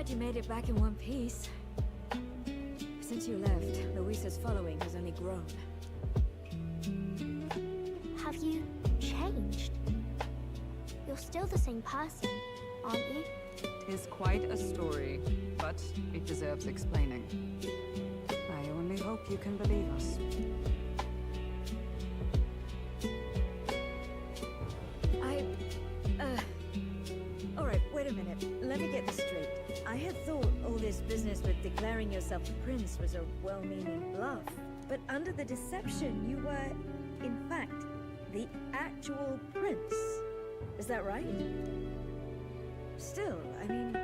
glad you made it back in one piece. Since you left, Luisa's following has only grown. Have you changed? You're still the same person, aren't you? Tis quite a story, but it deserves explaining. I only hope you can believe us. Alright, wait a minute. Let me get this straight. I had thought all this business with declaring yourself the prince was a well-meaning bluff. But under the deception, you were, in fact, the actual prince. Is that right? Still, I mean,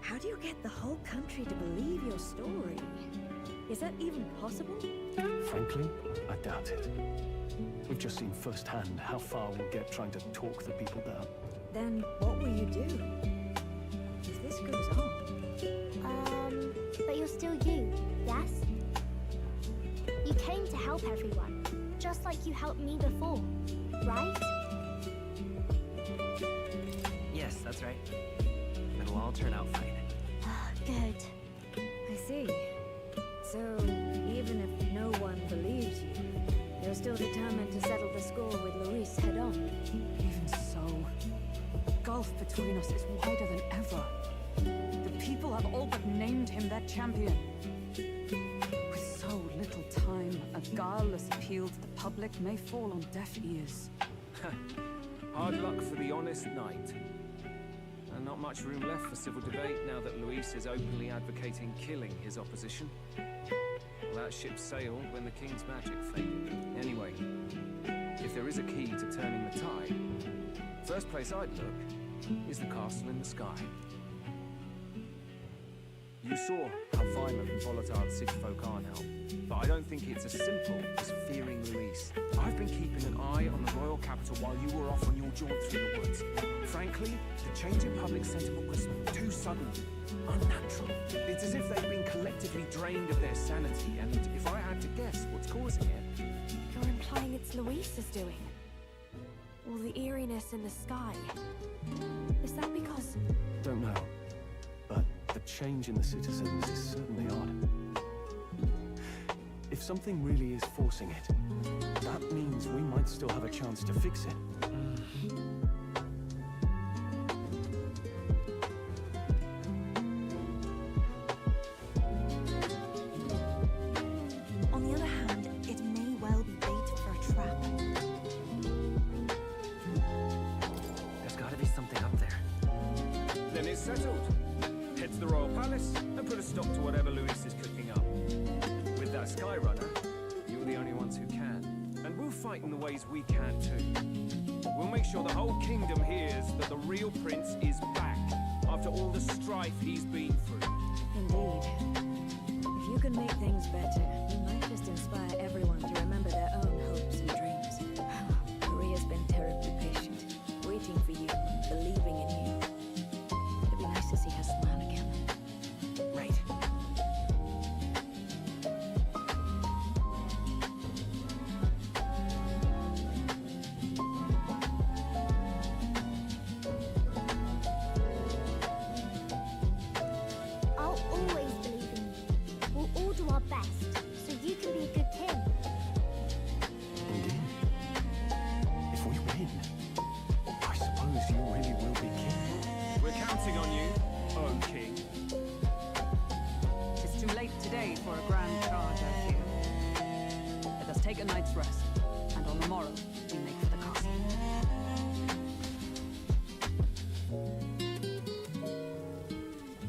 how do you get the whole country to believe your story? Is that even possible? Frankly, I doubt it. We've just seen firsthand how far we'll get trying to talk the people down. Then what will you do? If this goes on... But you're still you, yes? You came to help everyone, just like you helped me before, right? Yes, that's right. It'll all turn out fine. Good. I see. So, even if no one believes you, you're still determined to settle the score with Luis head on. Even so, the gulf between us is wider than ever. The people have all but named him their champion. With so little time, a guileless appeal to the public may fall on deaf ears. Hard luck for the honest knight. And not much room left for civil debate now that Luis is openly advocating killing his opposition. Well, that ship sailed when the king's magic faded. Anyway, if there is a key to turning the tide, first place I'd look is the castle in the sky. You saw how violent and volatile the city folk are now, but I don't think it's as simple as fearing Luis. I've been keeping an eye on the royal capital while you were off on your jaunt through the woods. Frankly, the change in public sentiment was too sudden, unnatural. It's as if they've been collectively drained of their sanity, and if I had to guess what's causing it... You're implying it's Luis's doing? Or the eeriness in the sky? Is that because... Don't know. But the change in the citizens is certainly odd. If something really is forcing it, that means we might still have a chance to fix it. On the other hand, it may well be bait for a trap. There's gotta be something up there. Then it's settled. Head to the royal palace and put a stop to whatever Luis is cooking up. With that Skyrunner, you're the only ones who can. And we'll fight in the ways we can too. We'll make sure the whole kingdom hears that the real prince is back after all the strife he's been through. Indeed. If you can make things better, you might just inspire everyone to remember their own hopes and dreams. Maria's been terribly patient, waiting for you, believing in you. It'd be nice to see her smile again. Right. I'll always believe in you. We'll all do our best, so you can be a good king. Indeed. If we win, I suppose you really will be king. We're counting on you, oh king. It's too late today for a grand charge, I fear. Let us take a night's rest, and on the morrow, we make for the castle.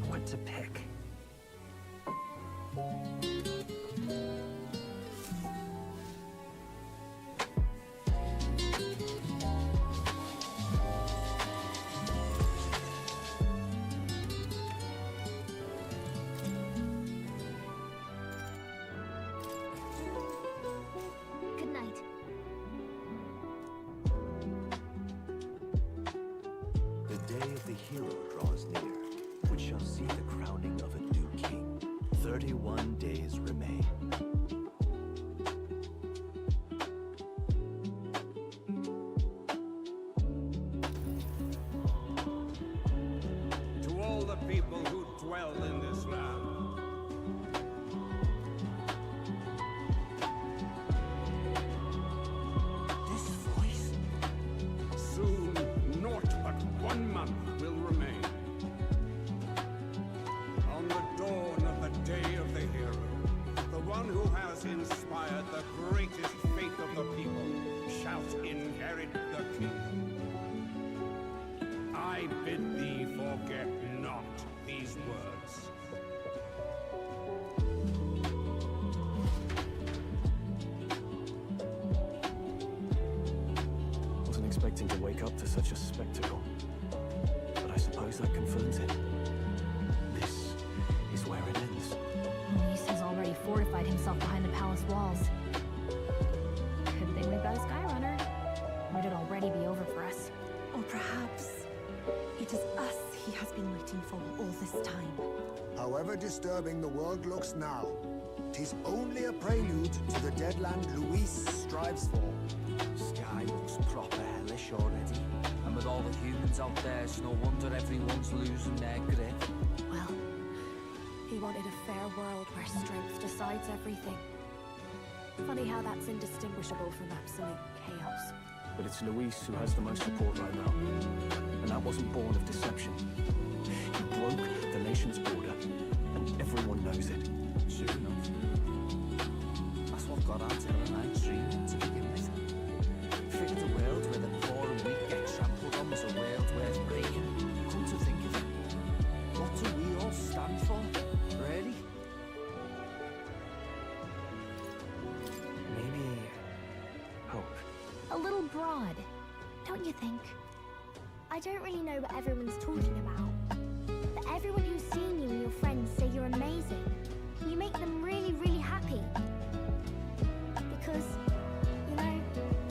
What to pick? Good night. The day of the hero draws near, which shall see the crowning of a new king. 31 days remain. To all the people who dwell in this land. This voice? Soon, naught but 1 month will remain. On the dawn of the day of the hero, the one who has inspired the greatest faith of the people shall inherit the kingdom. I bid thee forget not these words. Wasn't expecting to wake up to such a spectacle, but I suppose that confirms it. This is where it ends. Luis has already fortified himself behind the palace walls. Good thing we've got a Skyrunner. Or it'd already be over for us. Or perhaps it is us he has been waiting for all this time. However disturbing the world looks now, 'tis only a prelude to the deadland Luis strives for. Sky looks proper hellish already. And with all the humans out there, it's no wonder everyone's losing their grip. Well, he wanted a fair world where strength decides everything. Funny how that's indistinguishable from absolute chaos. But it's Luis who has the most support right now. And that wasn't born of deception. He broke the nation's border, and everyone knows it. Sure enough. That's what got Antel and I dreaming to begin with. Figured a world where the poor and weak get trampled on was a world worth breaking. Come to think of it, what do we all stand for, really? Maybe hope. A little broad, don't you think? I don't really know what everyone's talking about, but everyone who's seen you and your friends say you're amazing. You make them really, really happy. Because, you know,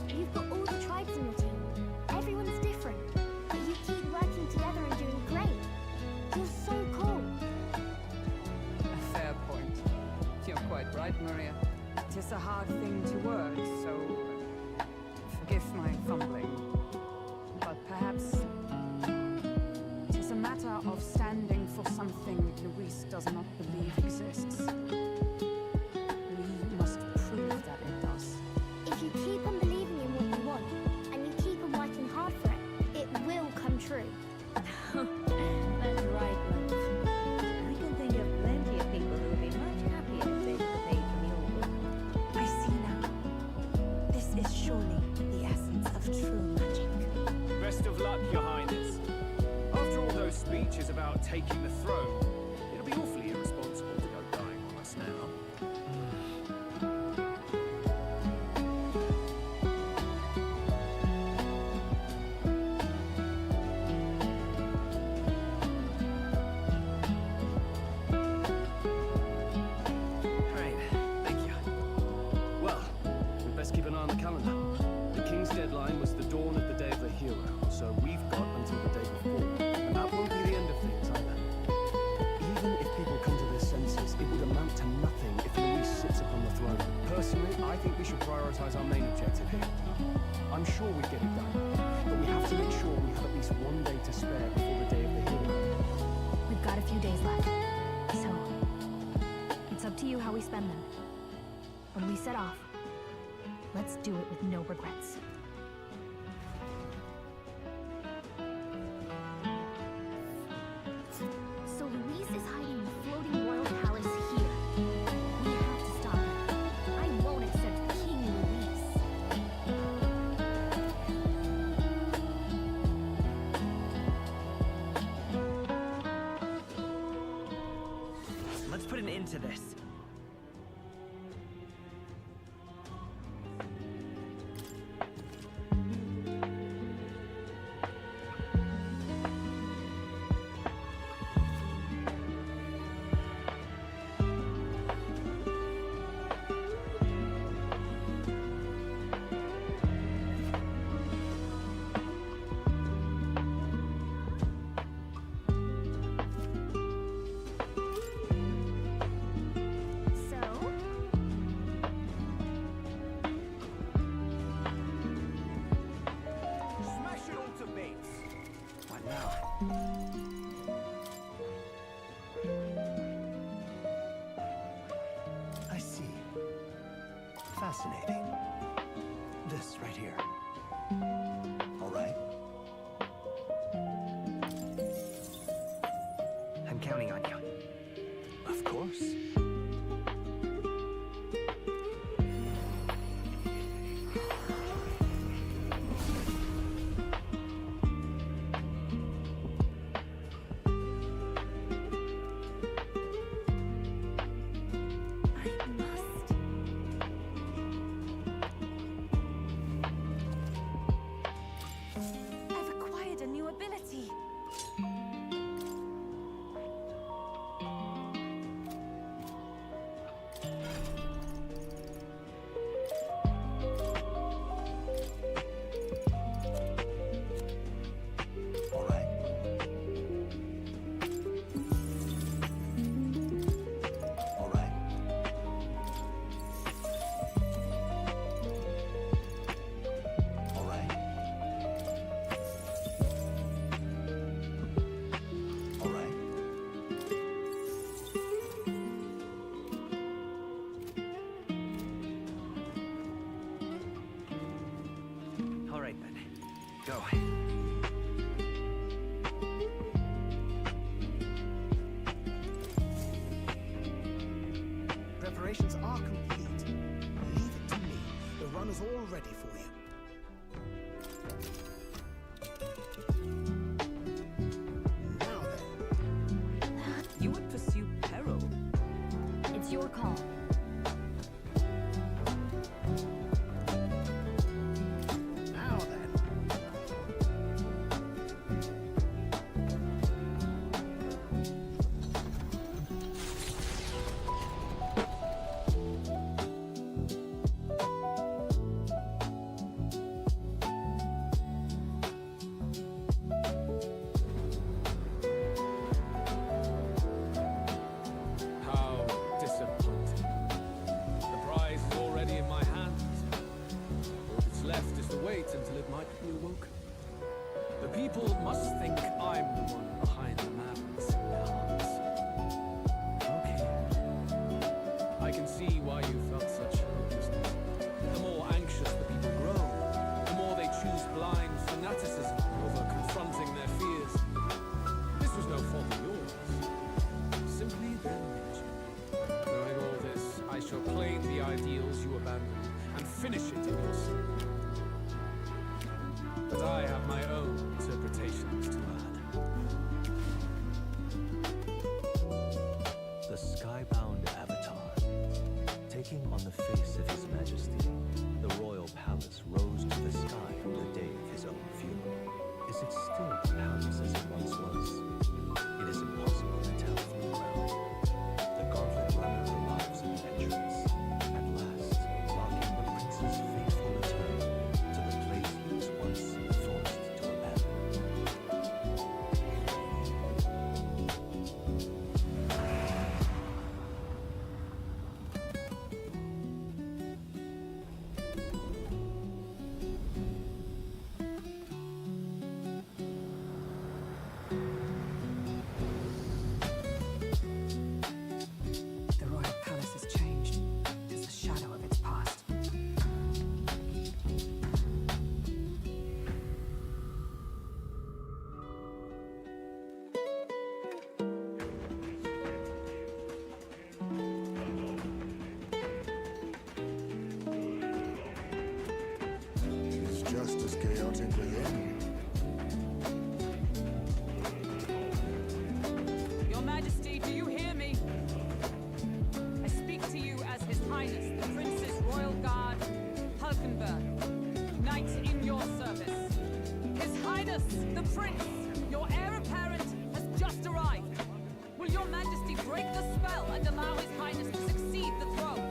you've got all the tribes in your team. Everyone's different, but you keep working together and doing great. You're so cool. A fair point. You're quite right, Maria. It is a hard thing to word, so forgive my fumbling. But perhaps it is a matter of standing for something Luis does not believe exists. We must prove that it does. If you keep on believing in what you want, and you keep on working hard for it, it will come true. That's right, love. I can think of plenty of people who would be much happier to take the page from your book. I see now. This is surely the essence of true magic. Best of luck, Your Highness. After all those speeches about taking the throne, it'll be awfully irresponsible to go dying on us now. Great, thank you. Well, we'd best keep an eye on the calendar. The king's deadline was the dawn of the day of the hero, so we've got until the day before. And that won't be the end of things either. Even if people come to their senses, it would amount to nothing if Luis sits upon the throne. Personally, I think we should prioritize our main objective here. I'm sure we get it done, but we have to make sure we have at least 1 day to spare before the day of the hero. We've got a few days left. So, it's up to you how we spend them. When we set off, let's do it with no regrets. So Luis is hiding in the floating royal palace here. We have to stop him. I won't accept King Luis. Let's put an end to this. fascinating. This right here. All right? I'm counting on you. Of course. I've acquired a new ability. All right. All right. All right. All right. All right then. Go. Preparations are complete. Leave it to me. The run is all ready for you. Now then. You would pursue peril. It's your call. Now then. How disappointing. The prize is already in my hands. All that's left is to wait until it might be awoken. The people must think I'm the one behind the madness in their hearts. Okay. I can see why you felt such hopelessness. The more anxious the people grow, the more they choose blind fanaticism over confronting their fears. This was no fault of yours. Simply their nature. Knowing all this, I shall claim the ideals you abandoned and finish it in your sleep. But I have my own interpretations to add. The skybound avatar. Taking on the face of His Majesty, the royal palace rose to the sky on the day of his own funeral. Is it still the palace as it once was? It is impossible to tell from the ground. The gauntlet runner arrives at the entrance, at last, marking the prince's faithful return to the place he was once forced to abandon. The royal palace has changed. It's a shadow of its past. It's just as chaotic within. Your Majesty, do you hear me? I speak to you as His Highness, the Prince's Royal Guard, Hulkenberg, Knight in your service. His Highness, the Prince, your heir apparent, has just arrived. Will your Majesty break the spell and allow His Highness to succeed the throne?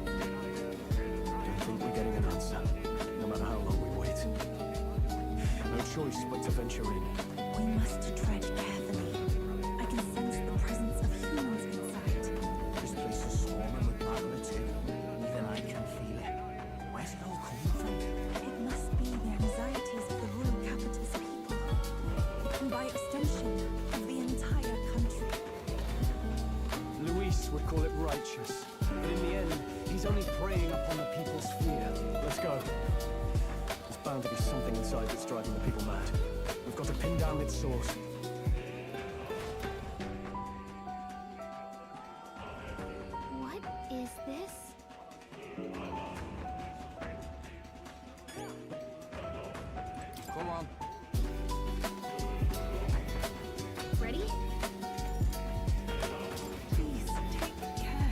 Don't think we're getting an answer, no matter how long we wait. No choice but to venture in. We must tread carefully. I can sense the presence of humans inside. This place is swarming with maggots too. Even I can feel it. Where's it all coming from? It must be the anxieties of the royal capital's people. And by extension, of the entire country. Luis would call it righteous, but in the end, He's only preying upon the people's fear. Let's go. There's bound to be something inside that's driving the people mad. We've got to pin down its source. What is this? Come on. Ready? Please, take care.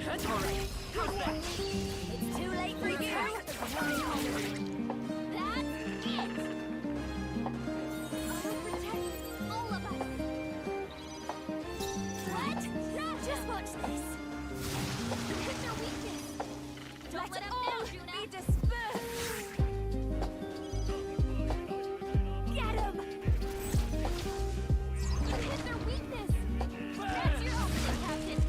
That's all right. How's that? It's too late for you. That's it. I'll protect all of us. What? Yeah, just watch this. Hit their weakness. Don't let them down, Juna. Be dispersed. Get him. Hit their weakness. That's your opening, Captain.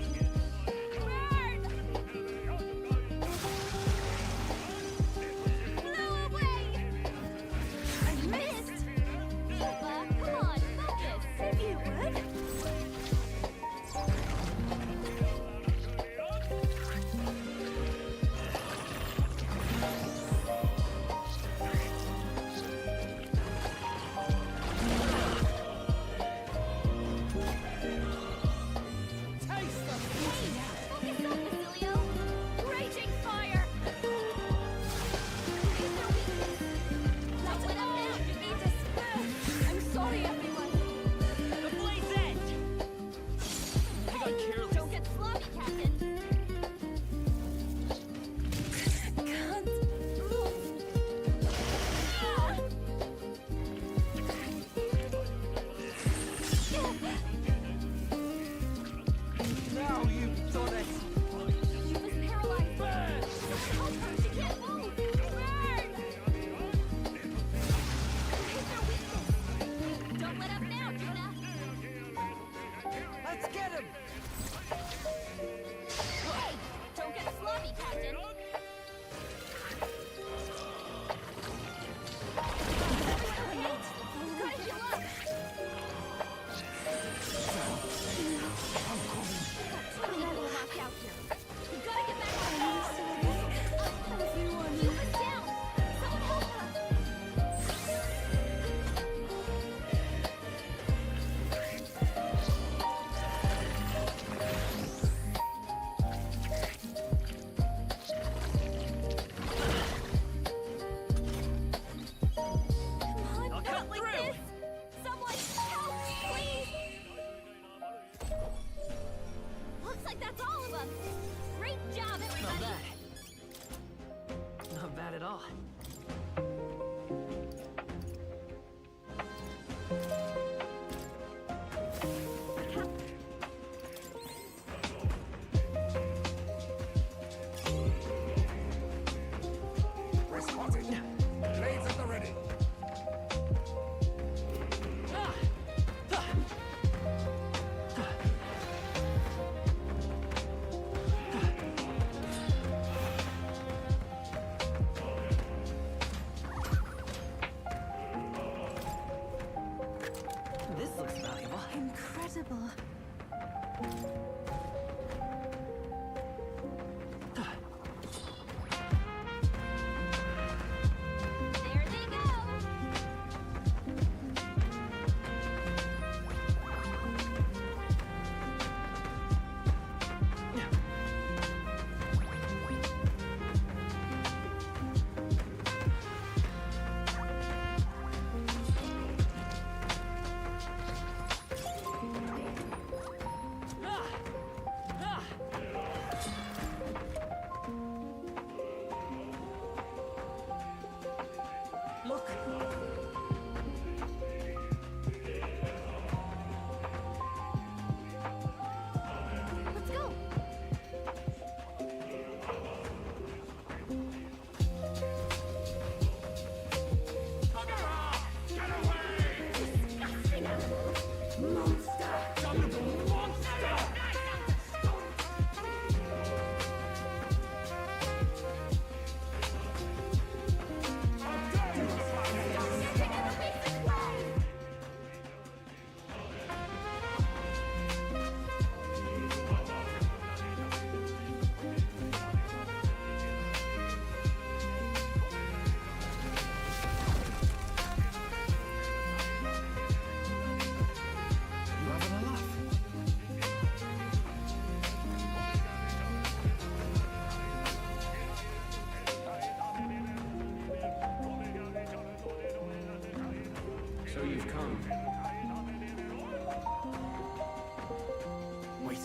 Wait.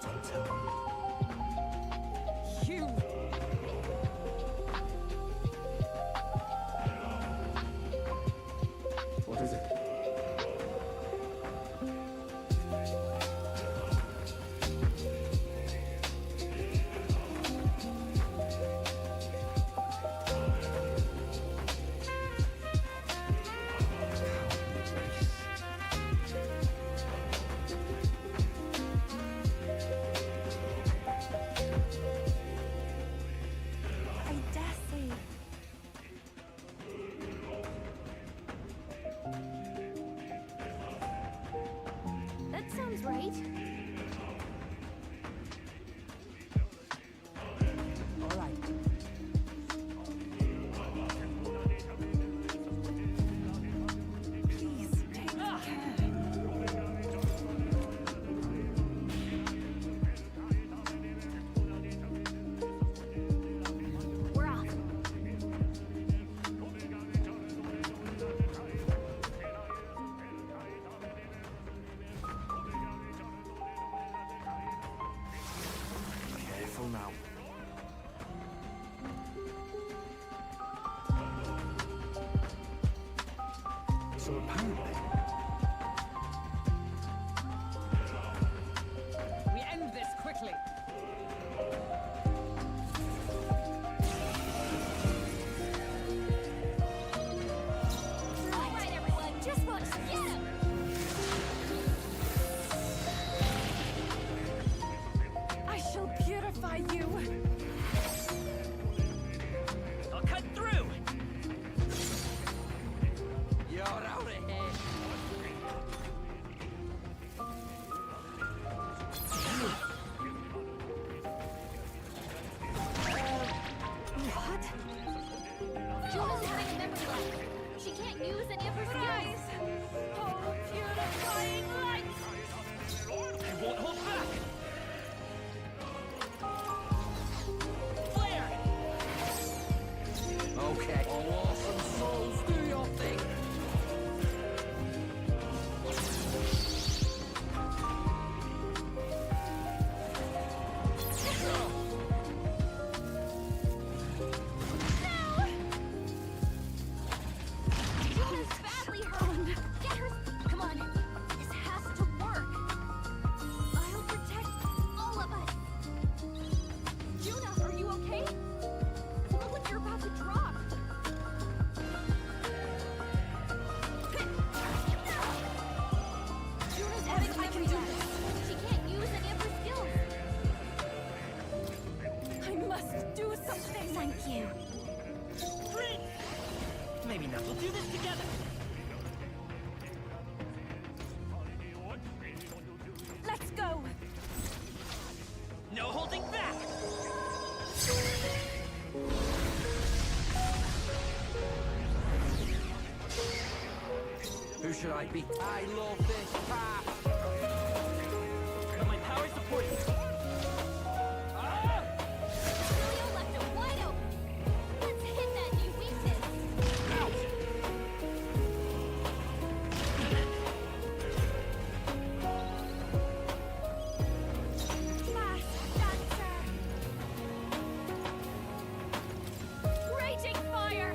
Don't tell me. You! What is it? I dare say. That sounds right. All right. Please take care. We're off. Careful now. So apparently, We end this quickly. All right, everyone, just watch. Get him! I shall purify you. I'll cut through! you're out of here. What? Juna's having memory lapse. She can't use any of her skills. Oh, purifying light! I won't hold back! Flare! Okay. Oh, awesome souls, do your thing. Juna's badly hurt. Get her. Come on. This has to work. I'll protect all of us. Juna, are you okay? You look like you're about to drop. Juna's having memory lapse. She can't use any of her skills. I must do something. Thank you. Prince! Maybe not. We'll do this together. Let's go. No holding back! Who should I be? I love this path. But my power supports you. Julio left it wide open. Let's hit that new weakness. Fast dancer. Raging fire!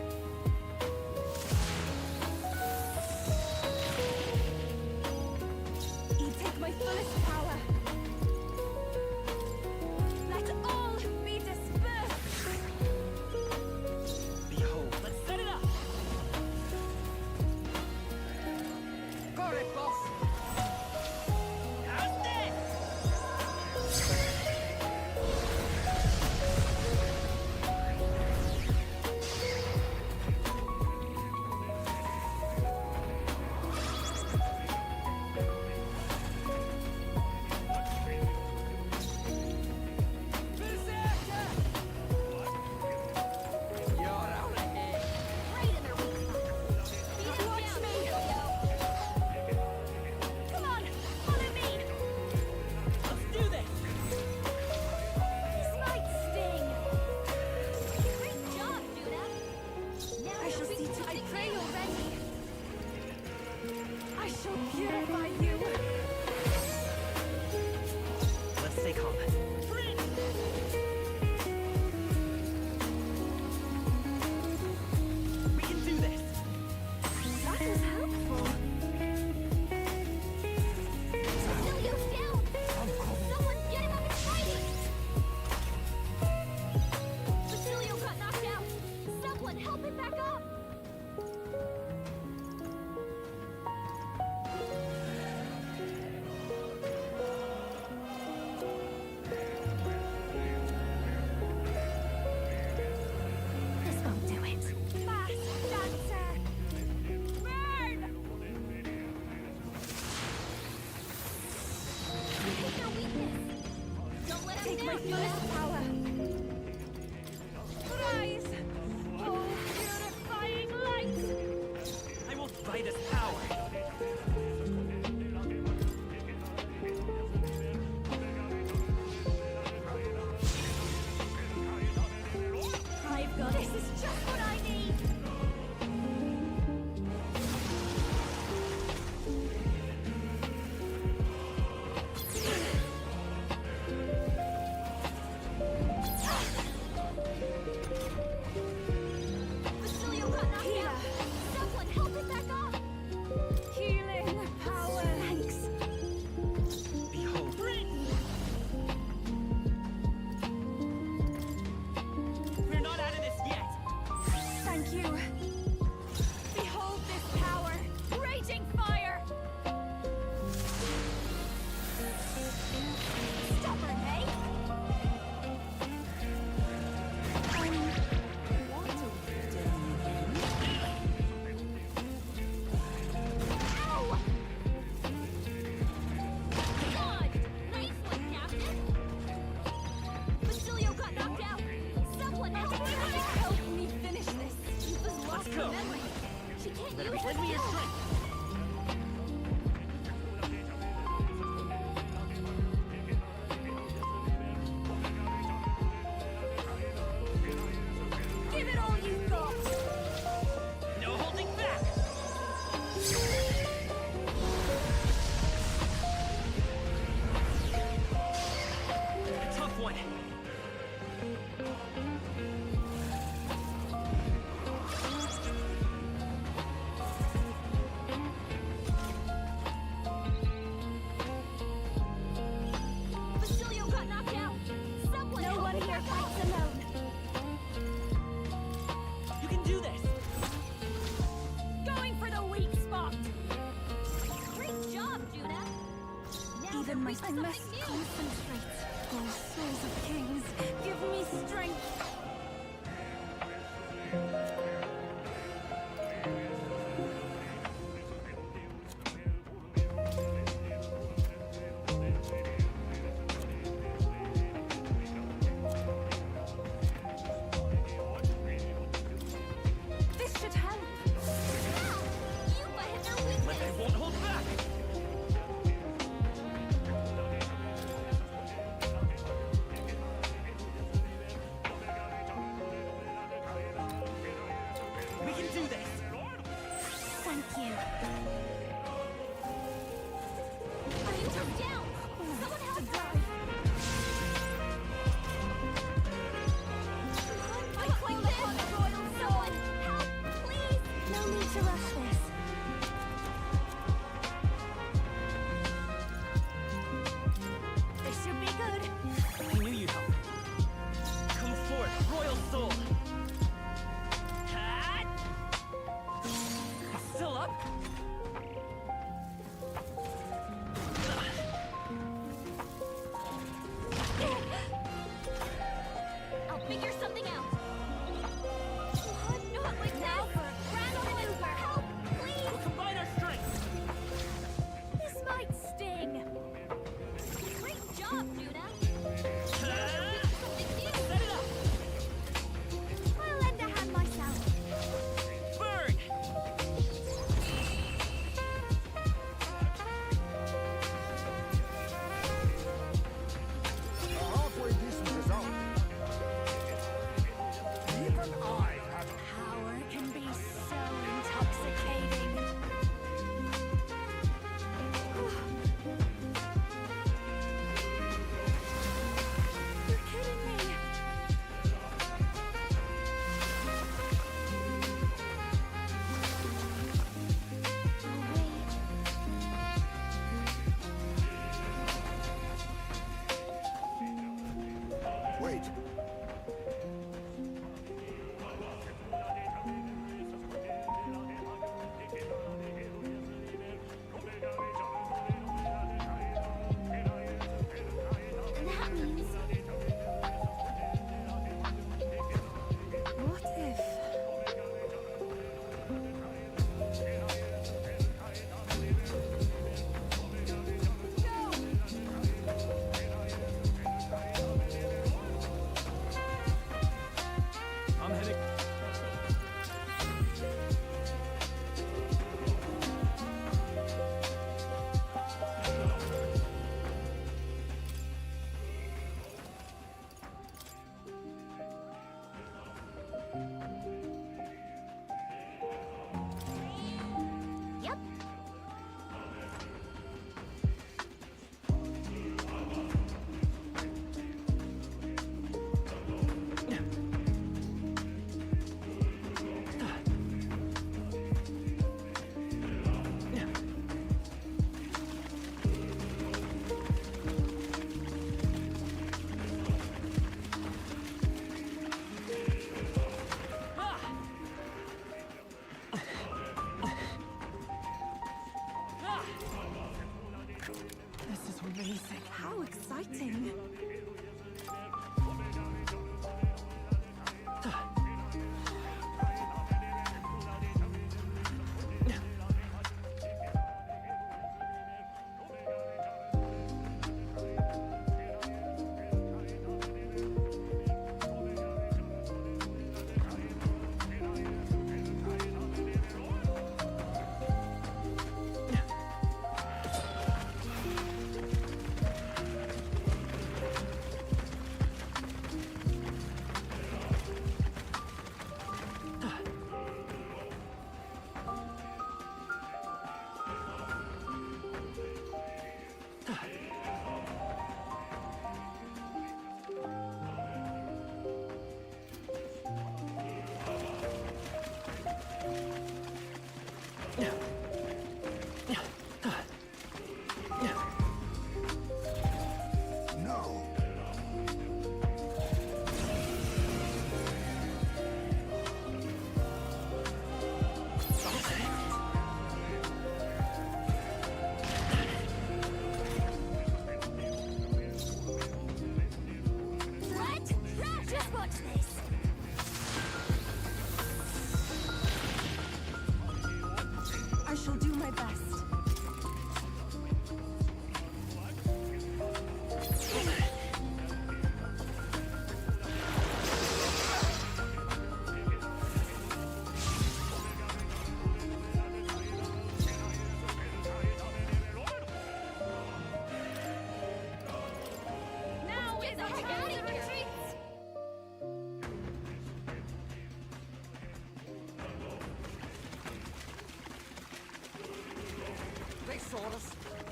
take my fullest power. Rise! Oh, purifying light! I will fight this power! I've got this is just what I need! Basilio got knocked out! Someone help it back up! Healing power. Thanks. Behold. We're not out of this yet! Thank you. Behold this power! Raging fire! Stubborn, eh? Ow! God! Nice one, Captain! Basilio got knocked out! Someone help me! Help me finish this. She was lost her go. memory. She can't Better use be her lend me your skills. strength! Give it all you've got! No holding back! A tough one! Basilio got knocked out! Someone No help one me here back fights up. alone. You can do this! Going for the weak spot! Great job, Judah! Now Even we're my weak to I something must new. concentrate. Oh, souls of kings, give me strength. This should help. Yuba had no weakness! But I won't hold back! We can do this! Thank you. Yuba's down! Someone help her! I call upon the royal someone! Help, please! No need to rush this. This should be good! I knew you'd help. Come forth, royal soul! Hat! Still up? I'll figure something out! What? Not like that! Randall and Uber, help! Please! We'll combine our strengths! This might sting! Great job, Judah! Ha! Something new! Set it up! I'll lend a hand myself! Burn! A halfway decent result. Even I have Power can be so intoxicating. You're kidding me. Wait. That means What if?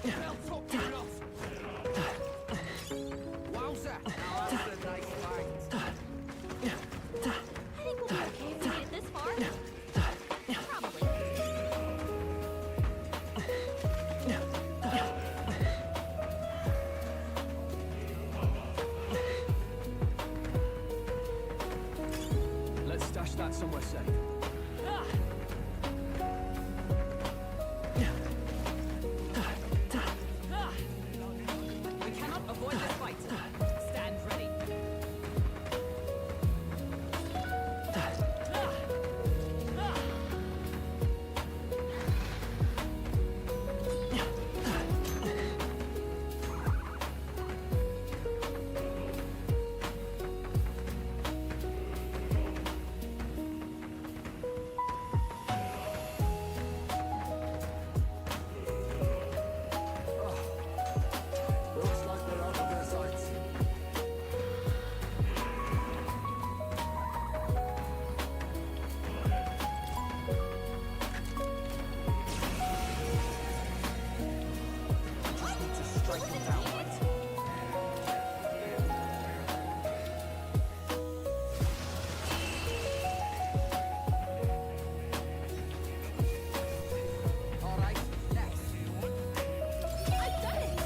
Well, top you off. Wowza! Now that's a nice fight. I think we'll be okay if we made it this far. Probably. Let's stash that somewhere safe. We cannot avoid this fight. Stand ready. Looks like they're out of their sights. Just need to strike them down, right? All right, next. I've done it!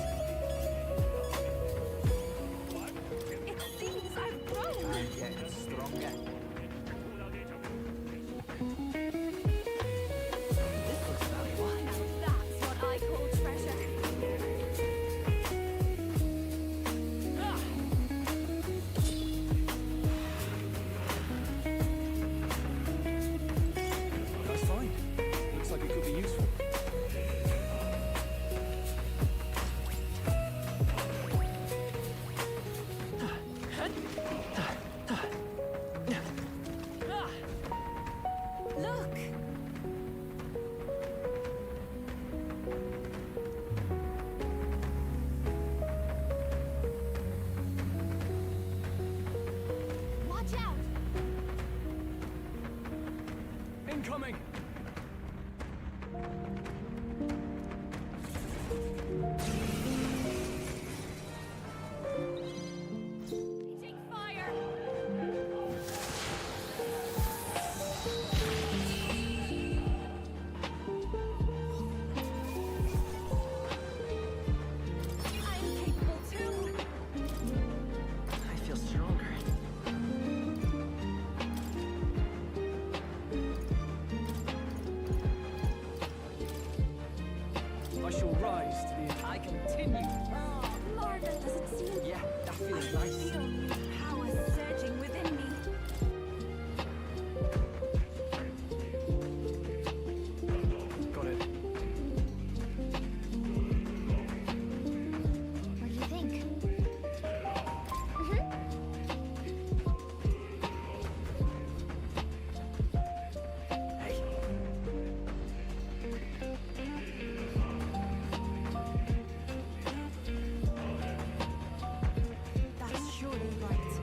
It seems I've grown. I'm getting stronger. This looks valuable. Now that's what I call treasure. That's fine. Looks like it could be useful. Look! Watch out! Incoming! Take fire! I'm capable too! I feel stronger. I shall rise to the... I continue. Oh, Lord, does it seem... Yeah, that I feels nice. feel new power surging within me. Got it. What do you think? Hey. That's surely right.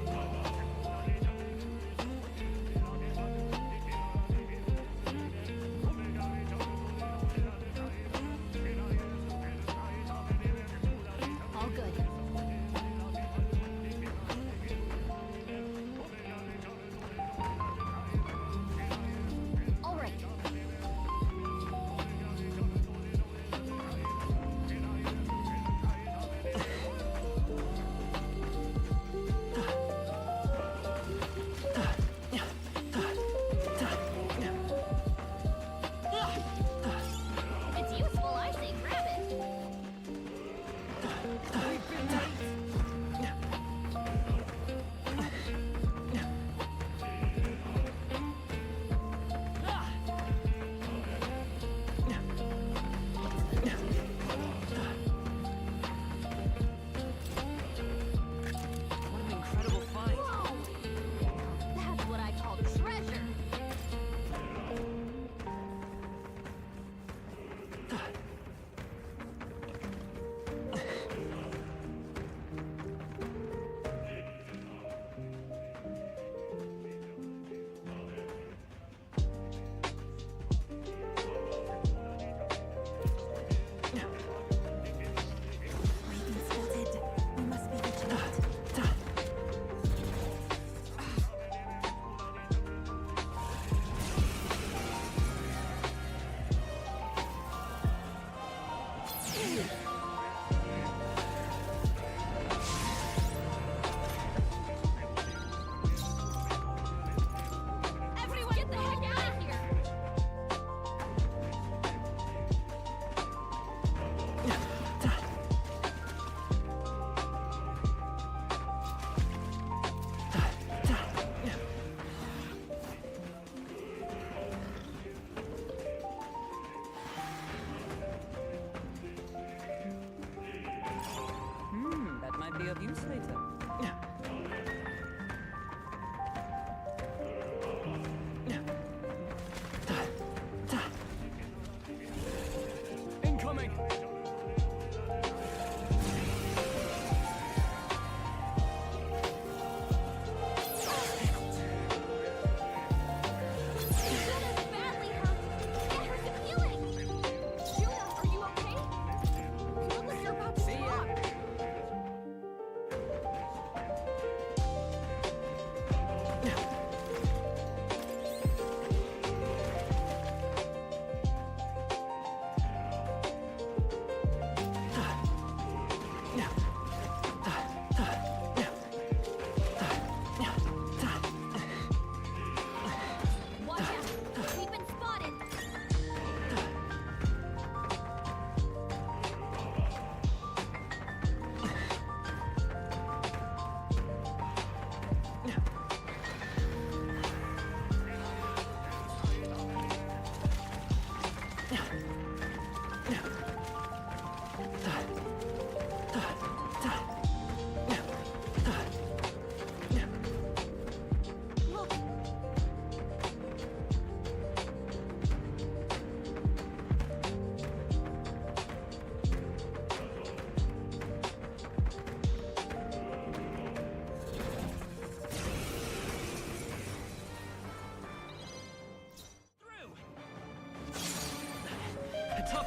All good. All right.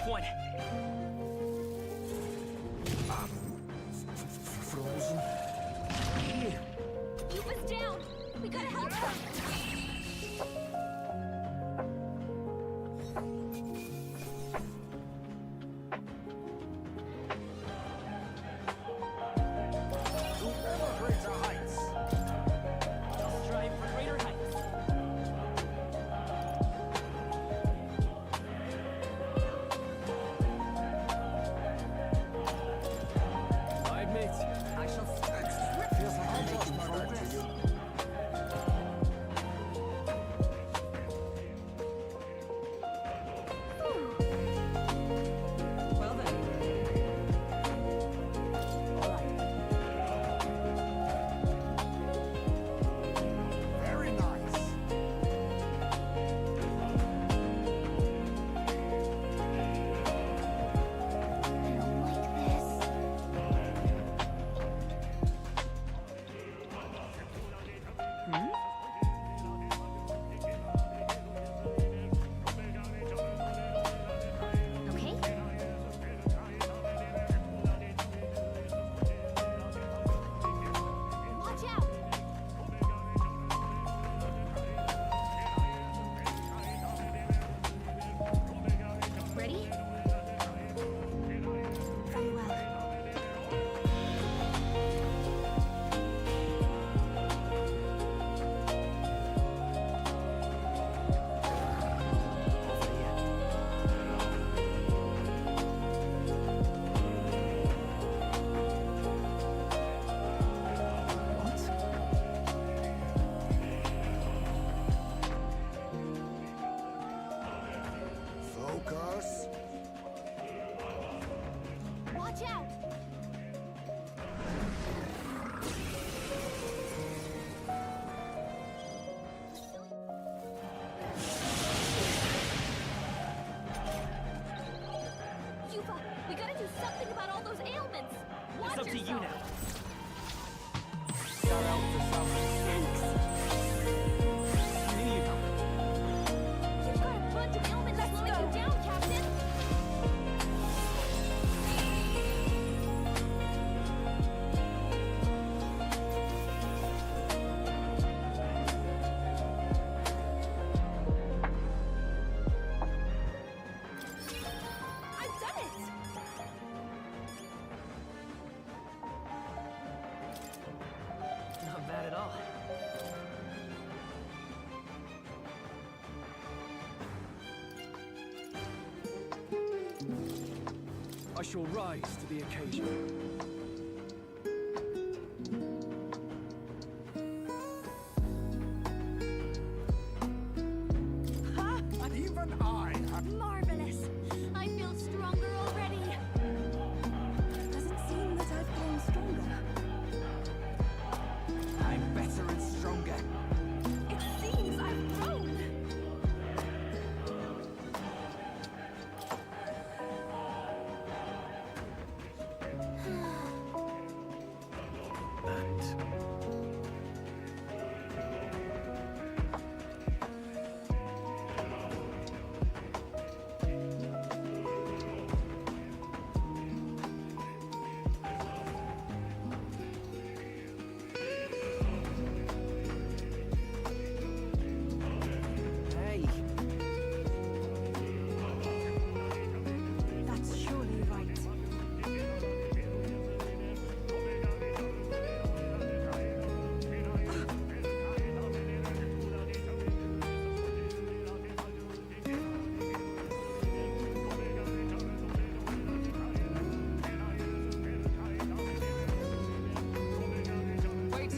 one. Frozen. Here. Keep us down! We gotta help them! Whoever greater heights. Strive for greater heights. I admit, I shall feels like I'm making progress. Well then. All right. Very nice. I don't like this. Okay. Watch out! Ready? Very well. Focus. Watch out! Yuva, we gotta do something about all those ailments! Watch It's up to you yourself. now. You've got a bunch of ailments slowing you down, Captain! I've done it! Not bad at all. I shall rise to the occasion. Even I have... Marvelous! I feel stronger already! Does it seem that I've grown stronger? I'm better and stronger. It seems I've grown! Hey. That's surely right. Wait.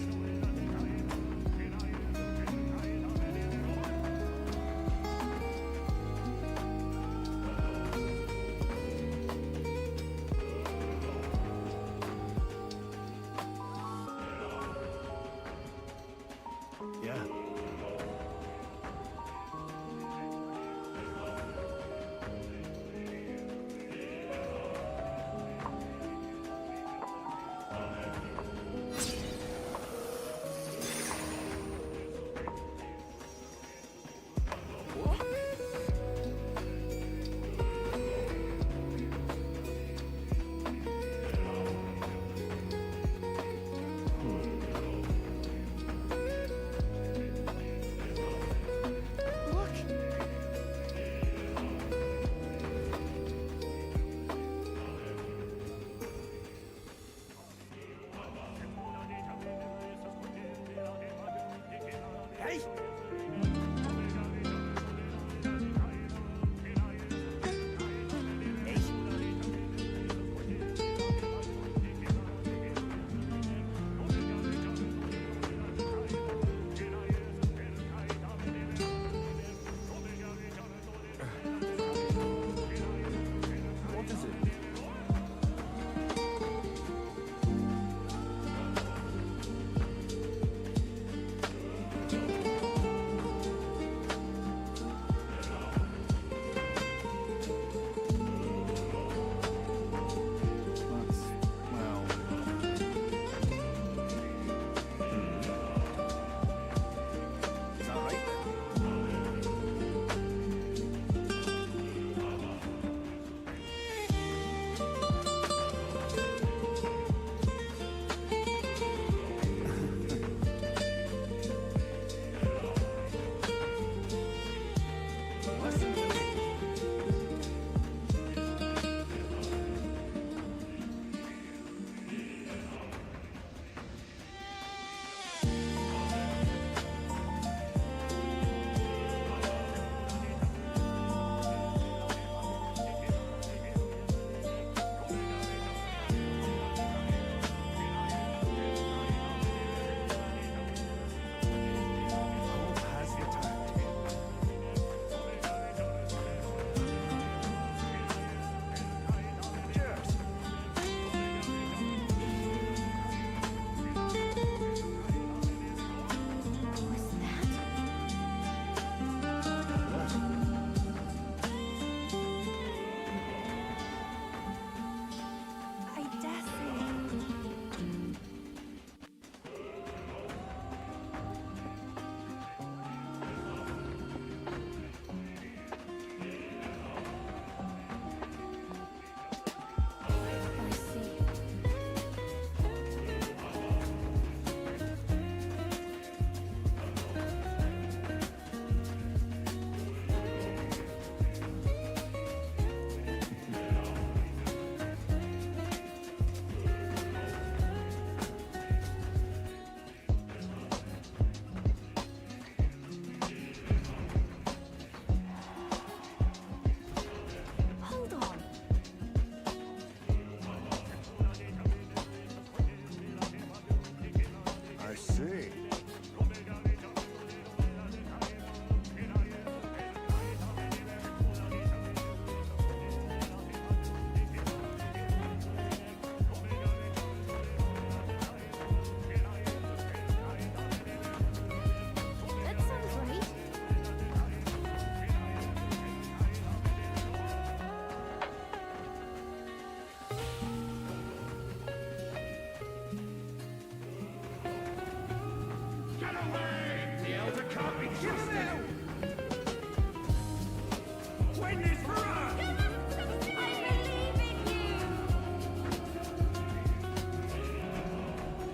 Yeah. see. That sounds right. Get away! The Elder can't be trusted! Win this for us!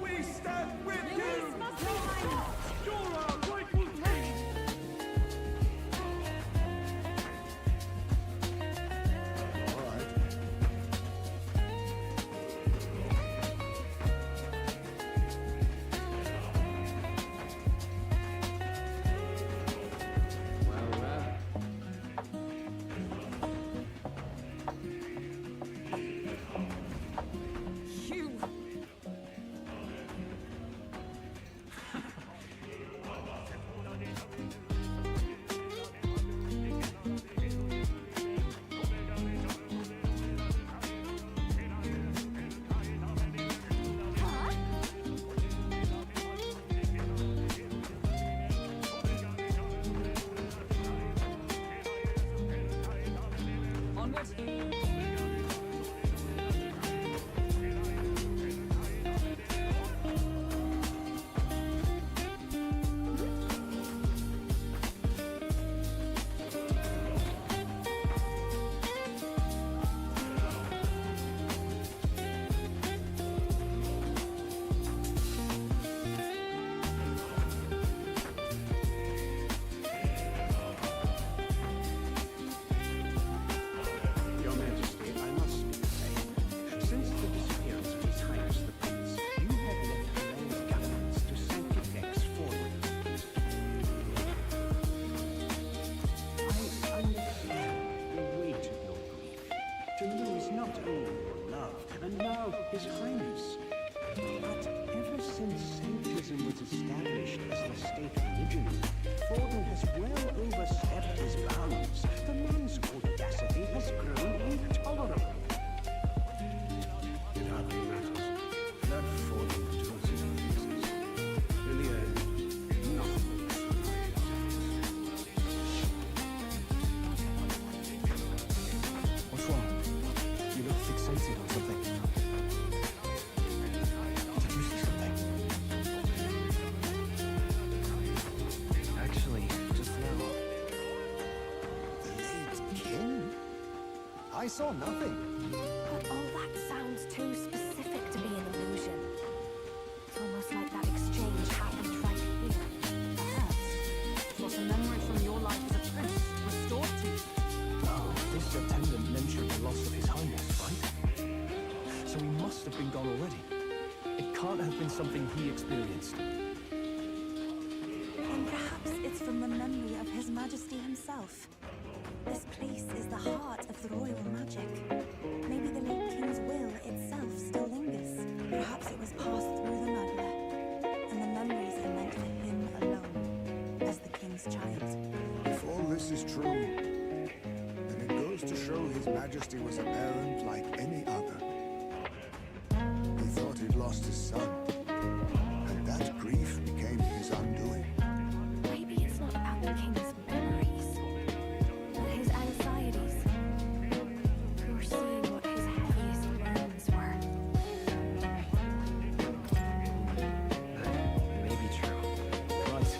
We stand with you! You're our rightful king! You! Onward! Your Majesty, I must say, since the disappearance of His Highness the Prince, you have left land governance to Sanctifex for you. I understand the weight of your grief. To lose not only your love, and now His Highness, but ever since Sanctism was established as the state religion, Forden has well overstepped his bounds. The man's audacity has grown intolerable. It hardly matters. Let Forden toss his pieces. In the end, nothing will What's wrong? You look fixated on something. Did you see something? Actually, just now. The late king? I saw nothing. But all that sounds too specific to be an illusion. It's almost like that exchange happened right here. Perhaps it was a memory from your life as a prince restored to you. Oh, this attendant mentioned the loss of His Highness, right? So he must have been gone already. It can't have been something he experienced. And perhaps it's from the memory of His Majesty himself. This place is the heart of the royal magic. Maybe the late king's will itself still lingers. Perhaps it was passed through the muddler, and the memories are meant for him alone, as the king's child. If all this is true, then it goes to show His Majesty was a parent like any other. He thought he'd lost his son, and that grief became his undoing. Maybe it's not about the king's memories, but his anxieties. You're seeing what his heaviest burdens were. Maybe true. Right.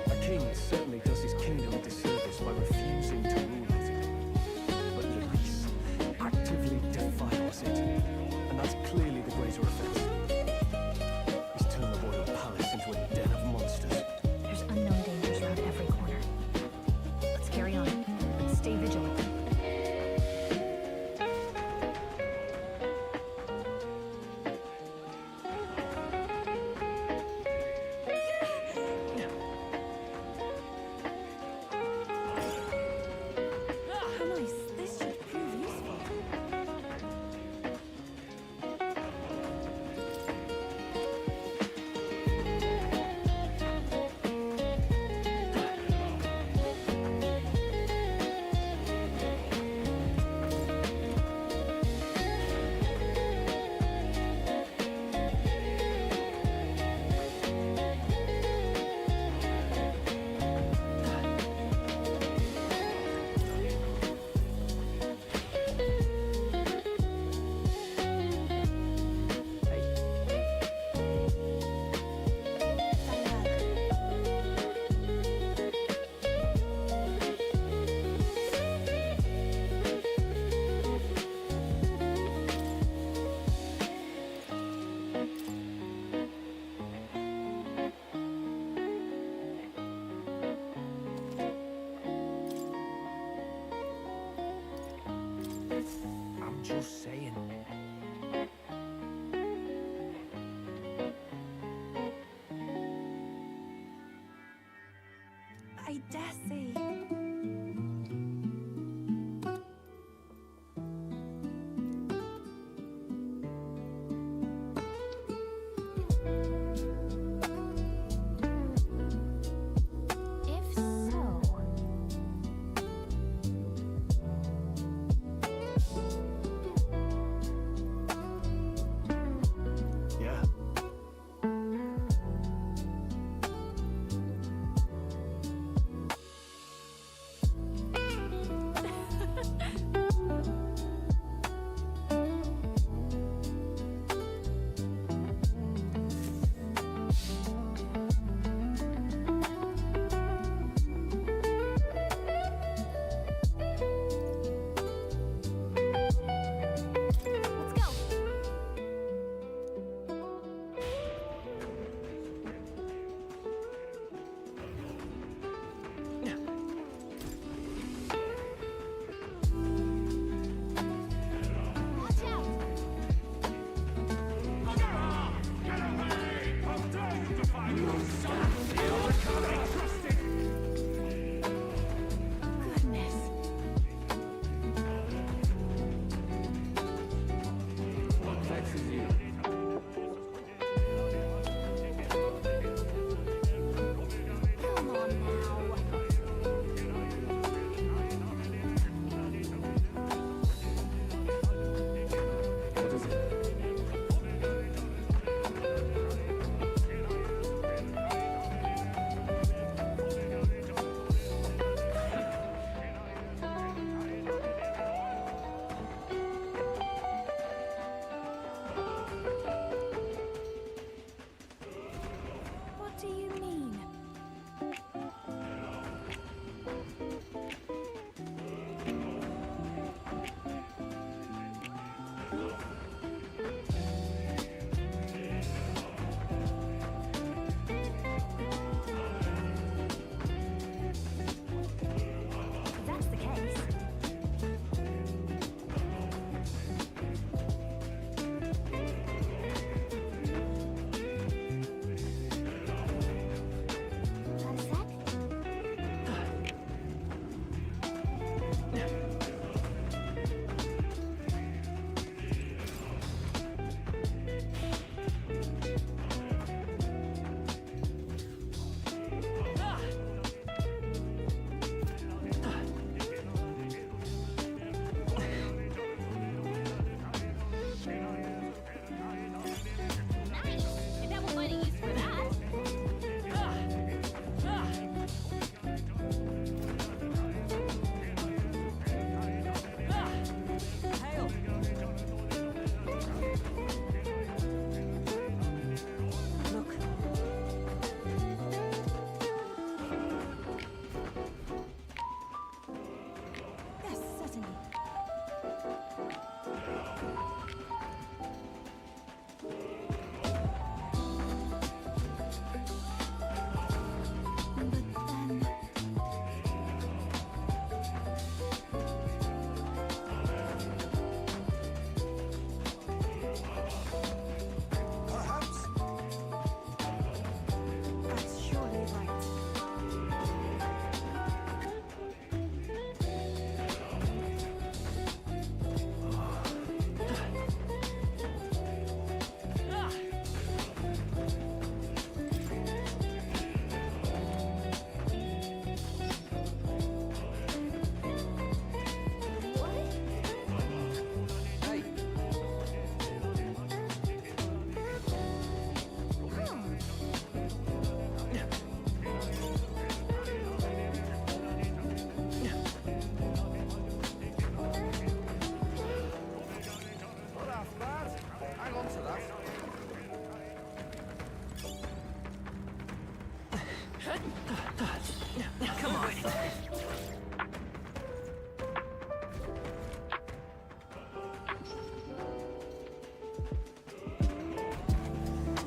A king certainly does his kingdom a disservice by refusing to rule it. But Luis actively defiles it. And that's clearly the greater offense. just saying. I dare say. If so, Yeah. let's go. Watch out! Goodness. What vexes you? Come on now. What is it? What do you mean? If that's the case, Got a sec? nice. I bet we'll find a use for that. Hail! Look. Yes, certainly. But then... Perhaps That's surely right. Hey, Not half bad. Hang on to that. Come on.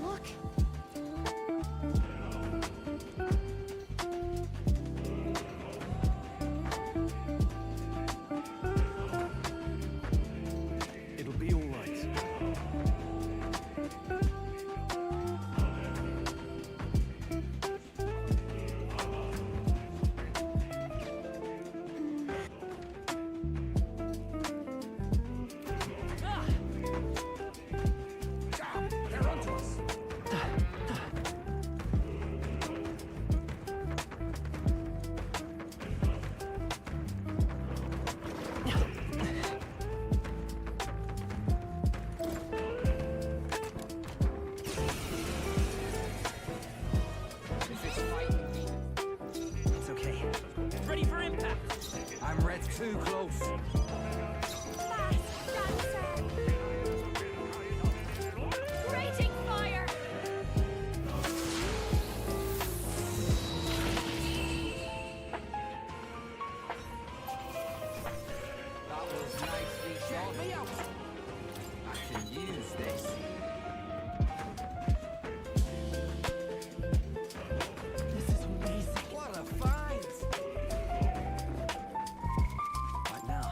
Look! too close. Raging fire! That was nicely shot. Me out. I can use this. This is amazing. What a find! Right now.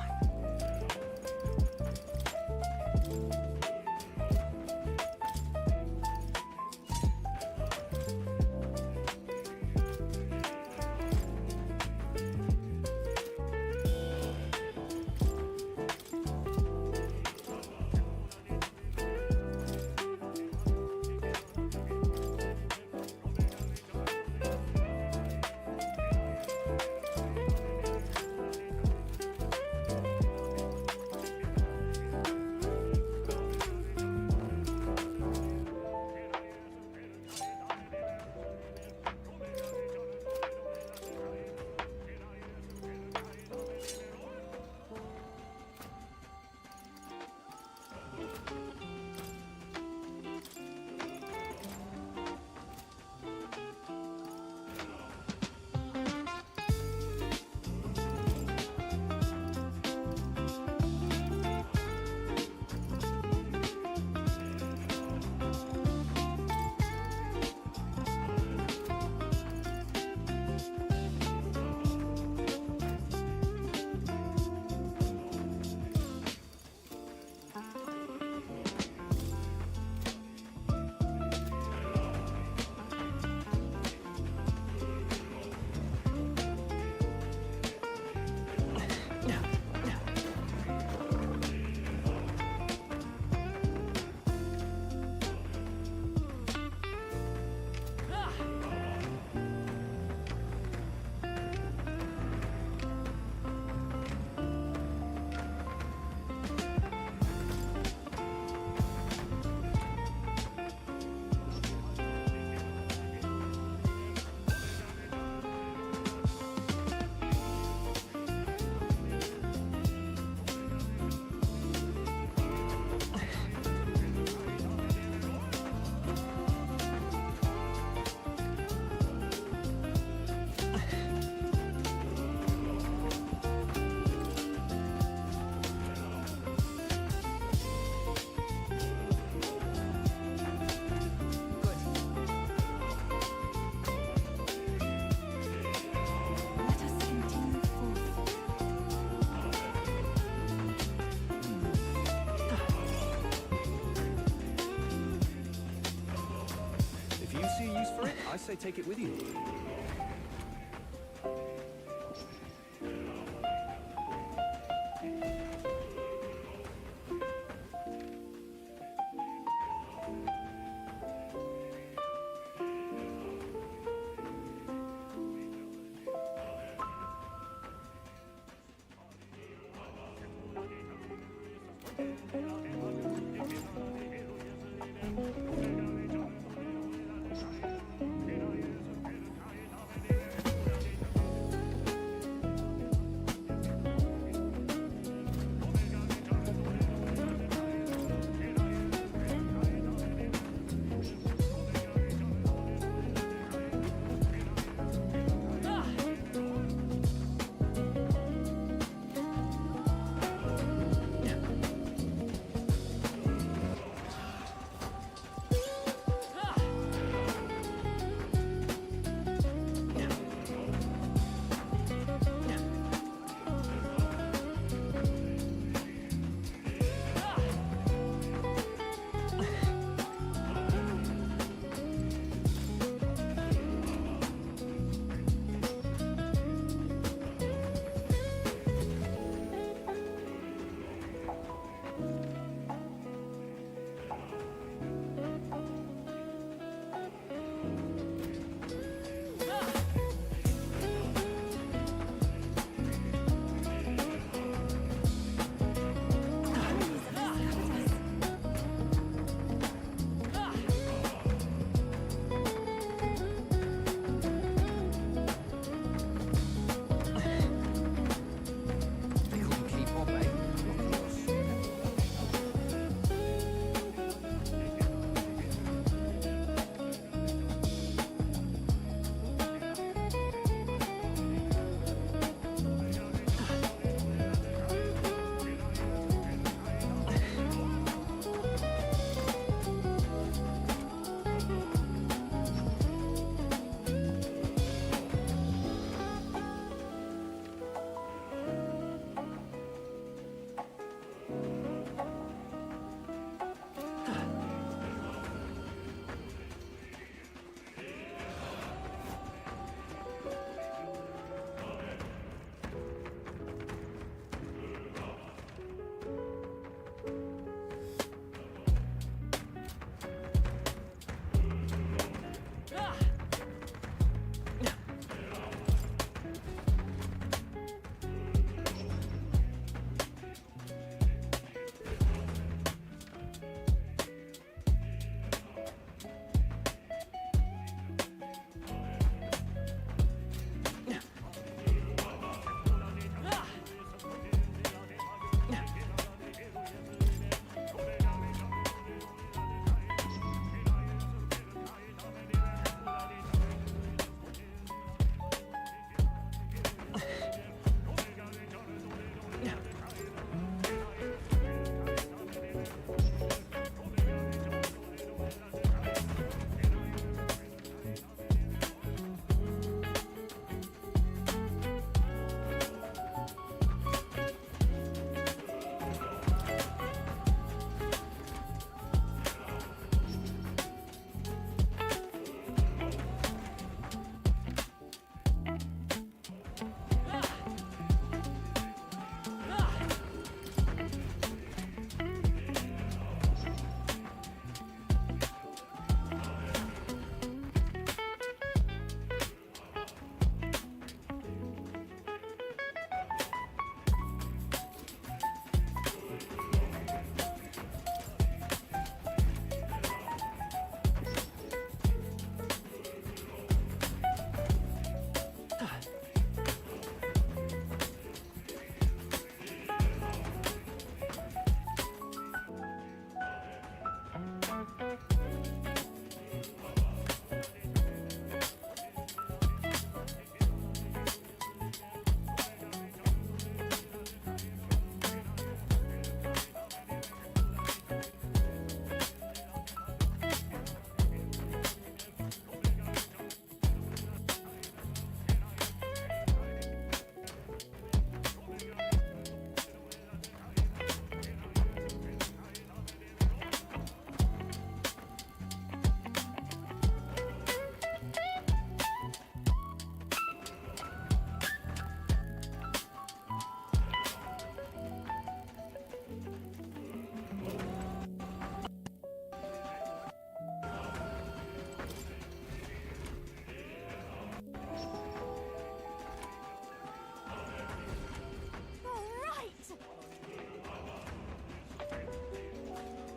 If you see a use for it, I say take it with you.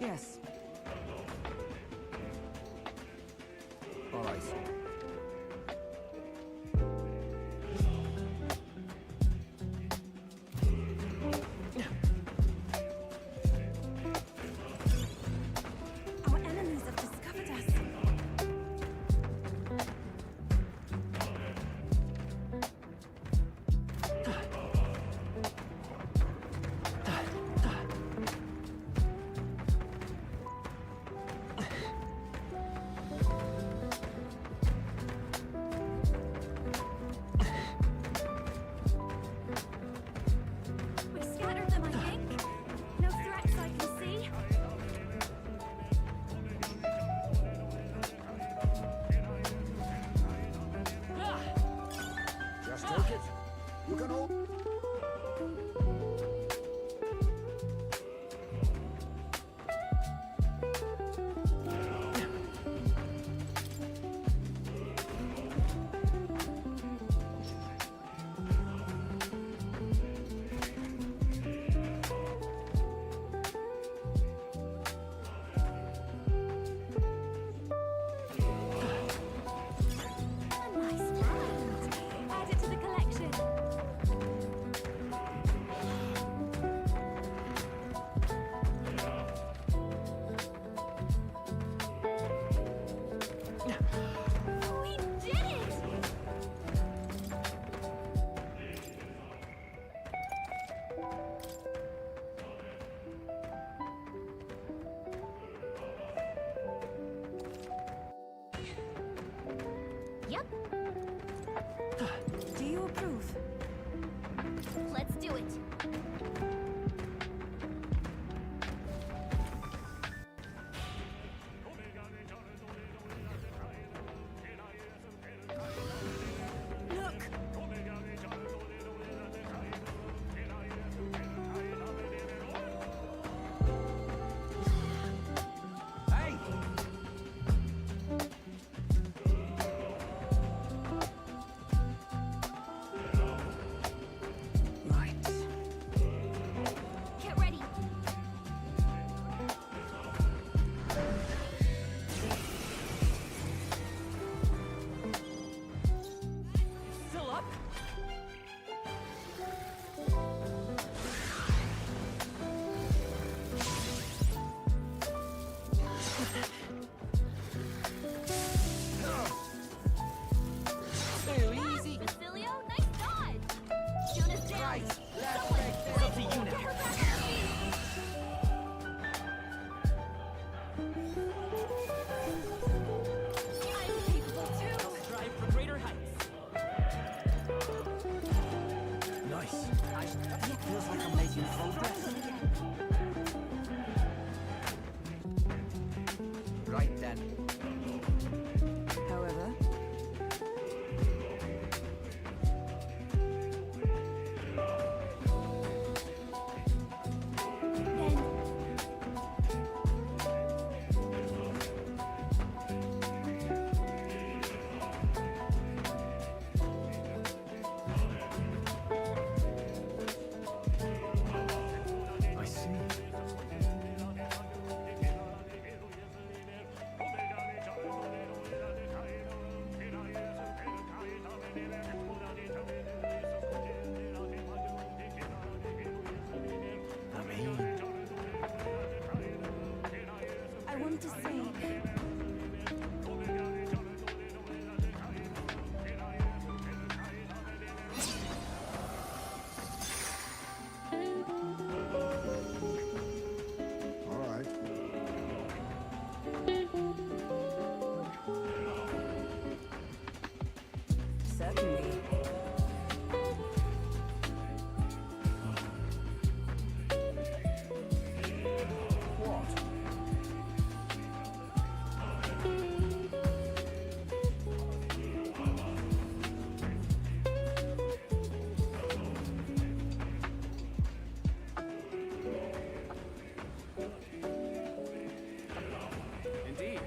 Yes. All right. Our enemies have discovered us. We scattered them, I think. No threats I can see. Just take it. You can all... A nice find. Add it to the collection. We did it! Yep, Do you approve? let's do it. Look! Hey! Right. Get ready. Still up? Too easy. Basilio, nice dodge. Jonas down. Right. Left Someone leg there. It's up to you get now. her back on her feet. I'm capable too. Strive for greater heights. Nice. It feels like I'm making progress. Right then. However, Then I see. I mean, I want to say... All right. certainly. What? Indeed.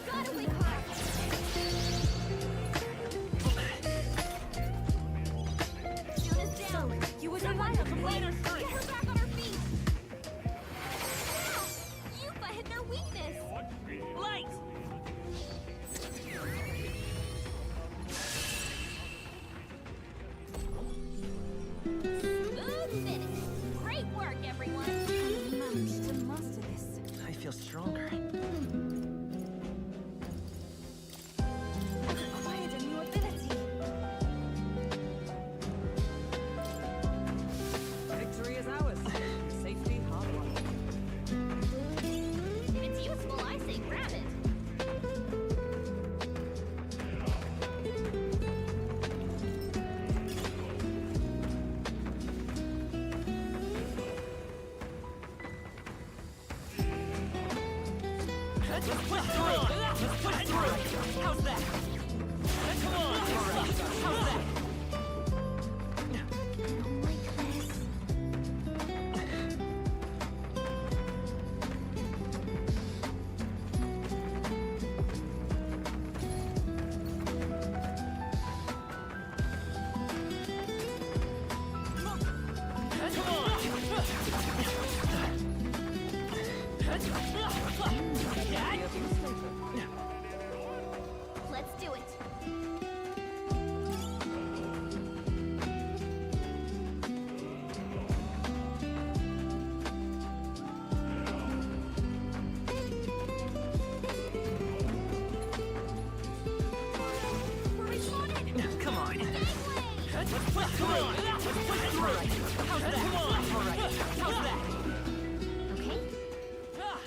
Gotta wake hard. Yuna's down. You were Someone right. wait, get her back on her feet. Yufa hit their weakness. Light! Smooth finish. Great work, everyone. You managed to master this. I feel stronger. Acquired a new ability. Victory is ours. Safety hard won. If it's useful, I say grab it. Let's push through! Let's push through! How's that? Come on! All right. How's that? Let's do it. We're respawning. Come on! Gangway. Let's push through! Let's push through! How's that? Come on! All right. How's that? Okay. Ah!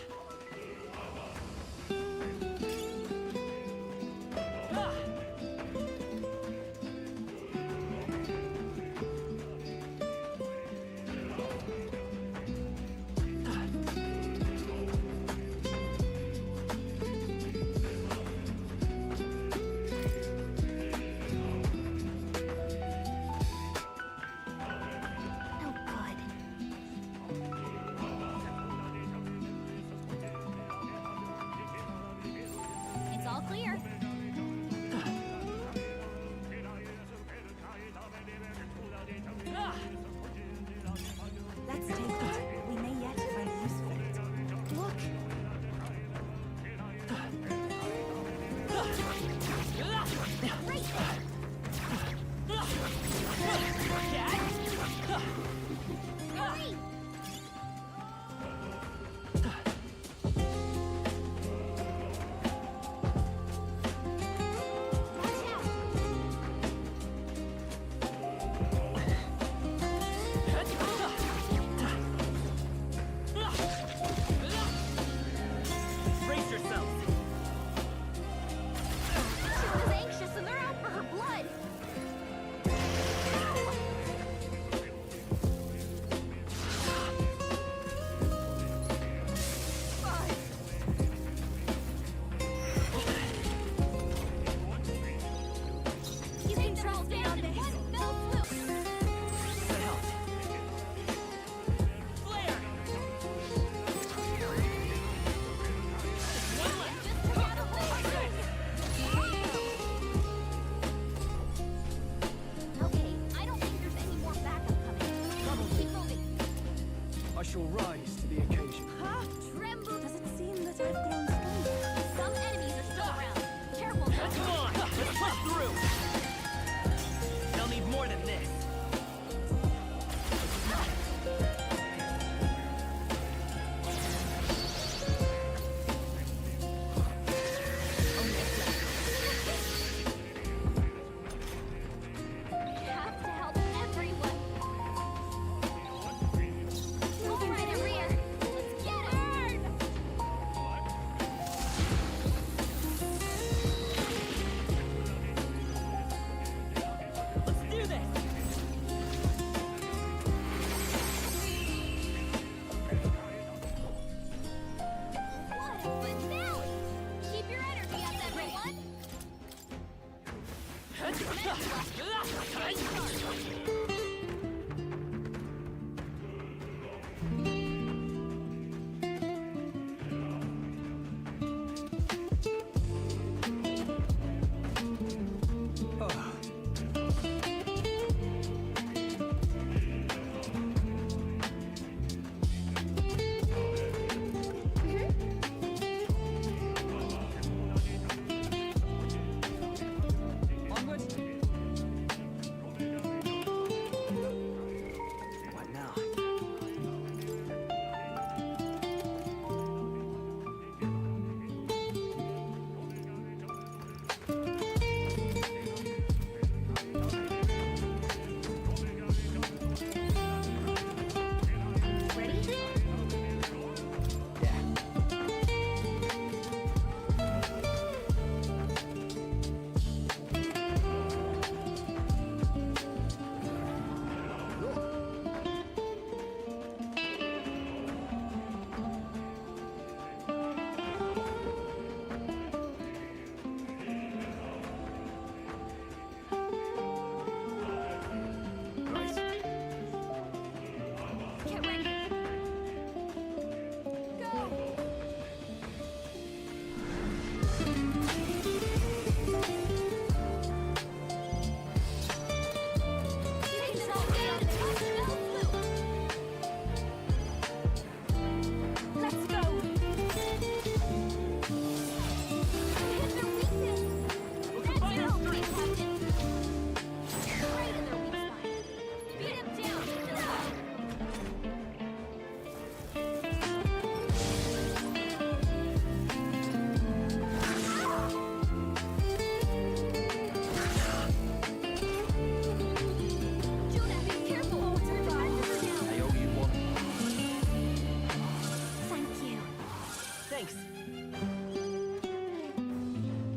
Thanks.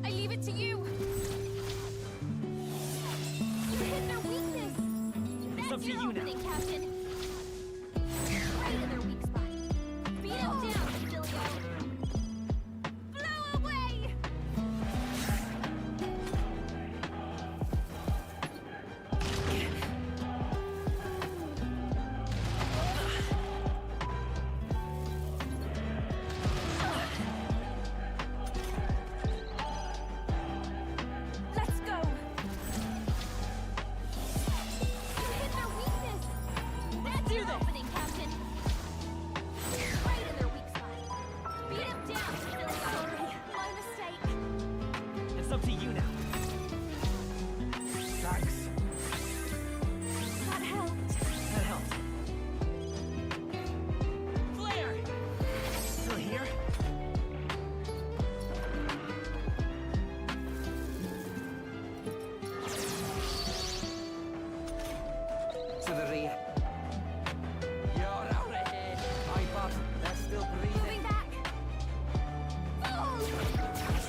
I leave it to you. You hit their weakness. It's up That's to your you now. opening, Captain. Right in their weak spot. Beat them down, Facilio. Blow away! Let's go! You hit their weakness! That's your opening, Captain! Right in their weak spot. Beat him down, Facilio. Sorry, my mistake. It's up to you now. Thanks. That helped. That helped. Flare! Still here? To the rear. You're out ahead. iPod, they're still breathing. Moving back. Fall!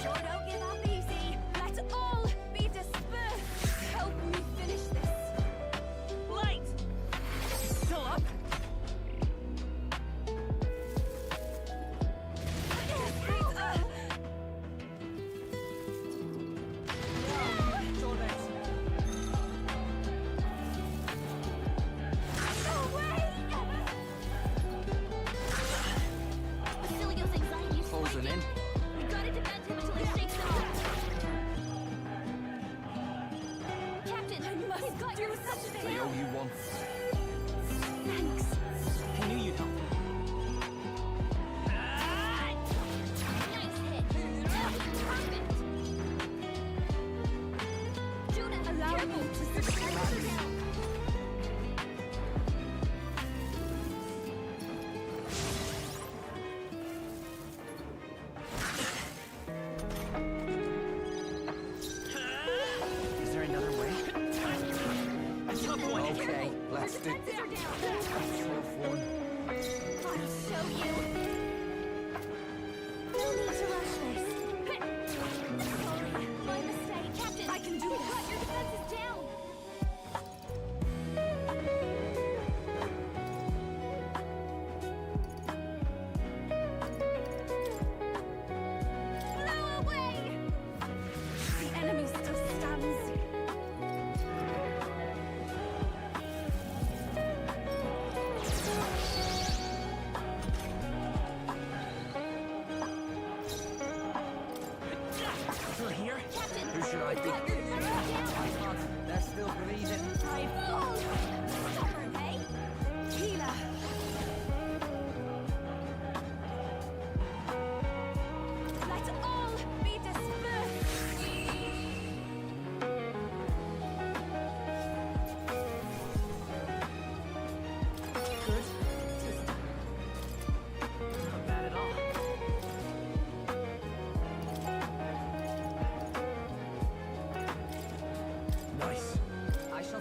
Sure don't give up easy. Let all be dispersed. Help me finish this. Light! Still up? Facilio's anxiety is Closing striking. in. We gotta defend him until he shakes them off. Captain, he's got your such a We thing. owe you one. Thanks. I knew you'd help. Nice hit. Perfect. Juna, allow me to success. Is there another way? Tough one. Okay, let's do Defenses are down. tough one. I'll show you. No need to rush this. Sorry, my mistake. Captain, I can do this. Got your defenses down. Blow away! The enemy still stands. Still here? Captain, Who should I be? got your defenses down. iPod, they're still breathing. Rifle! Stubborn, eh? Healer! Let all be dispersed! Good. Not bad at all. Nice. I shall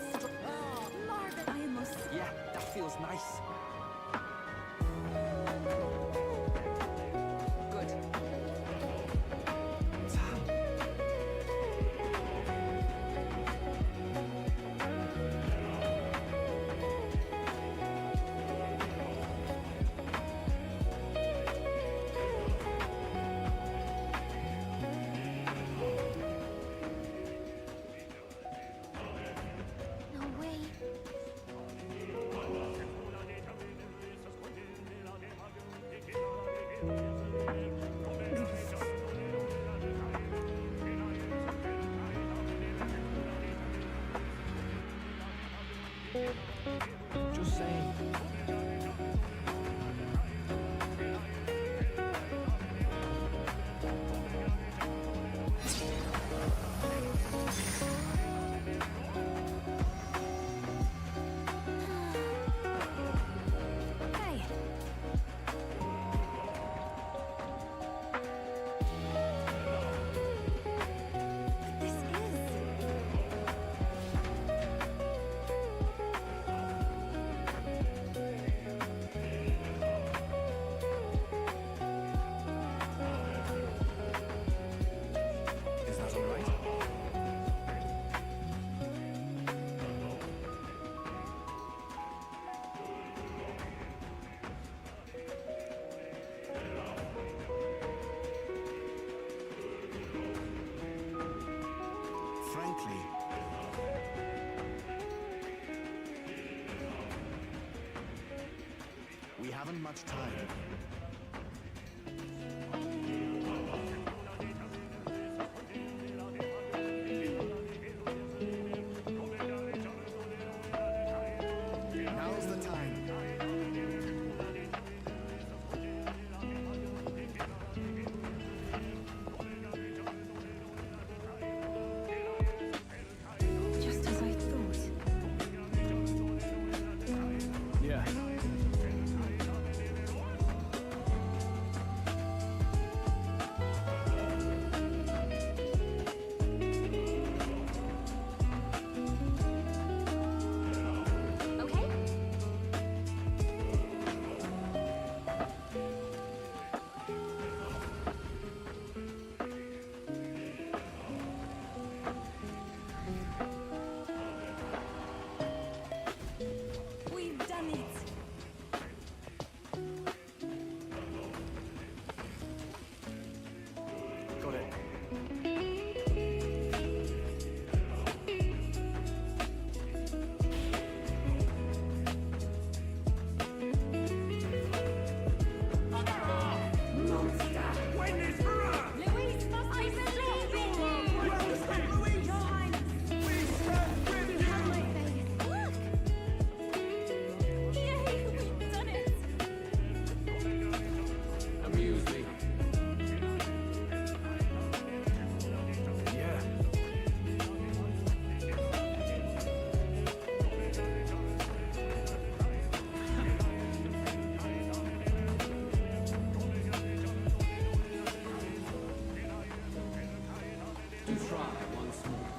much time. Now's the time. Just as I thought. Yeah. Okay? We've done it. Got it. Luis must be sleeping! Your Highness. Yay, we've done it! Amuse me. Yeah. Do try once more.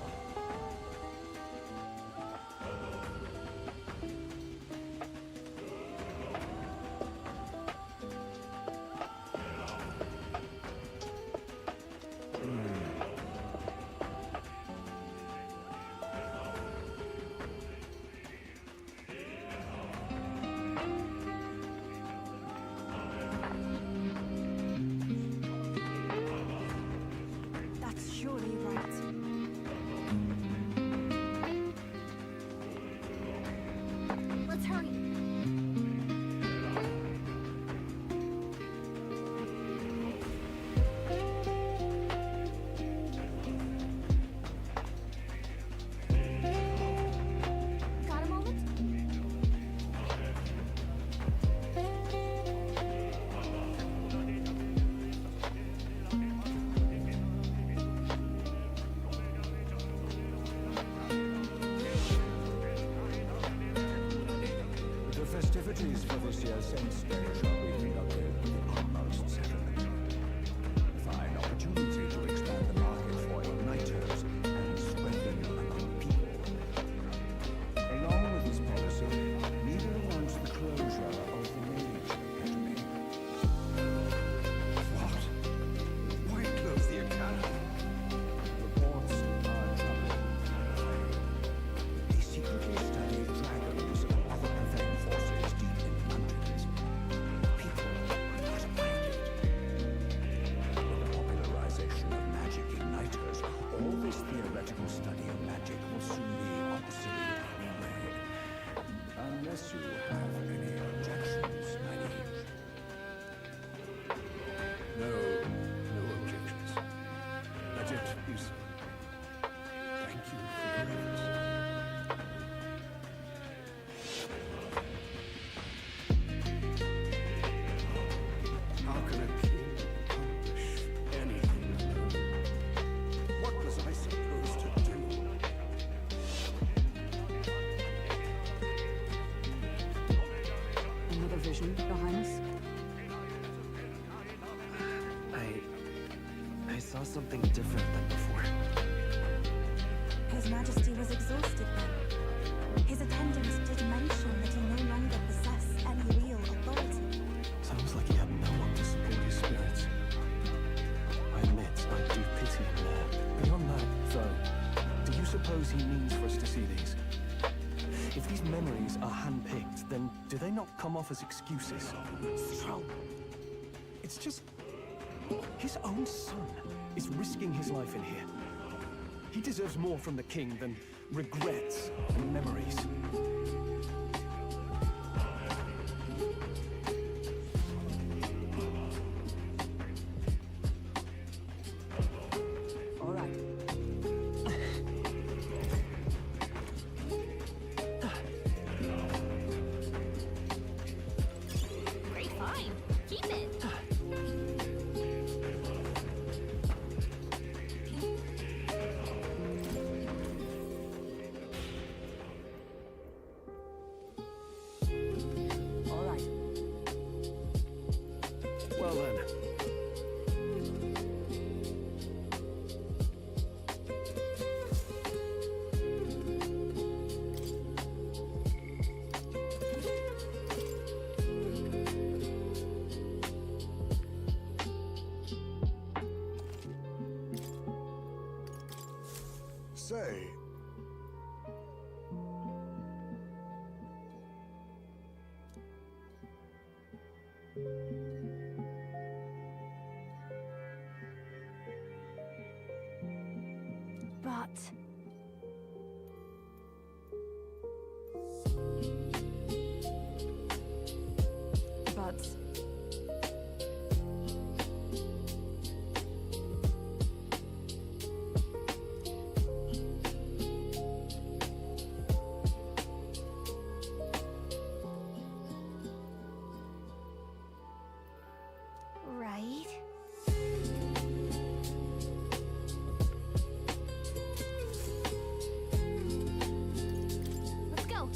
That's surely right. Let's hurry. Got a moment? The festivities for this year's Saints' Day shall be conducted with the utmost ceremony. A fine opportunity to expand the market for igniters and spread them among people. Along with this policy, we will announce the closure of the Mage Academy. What? Why close the academy? Reports are troubling. They secretly study dragons and other profane forces deep in the mountains. People are not abided. With the popularization of magic igniters, all this theoretical study of magic will soon be obsolete anyway. Unless you have any objections, my liege. No objections. Let it be so. Thank you for your efforts. How can a king accomplish anything alone? What was I supposed to do? Another vision, Your Highness? I saw something different than before. His Majesty was exhausted then. His attendants did mention that he no longer possessed any real authority. Sounds like he had no one to support his spirits. I admit, I do pity him there. Beyond that, though, do you suppose he means for us to see these? If these memories are handpicked, then do they not come off as excuses? Strong. It's just... his own son is risking his life in here. He deserves more from the king than regrets and memories. Well then. Say, But... But... Right? Let's go.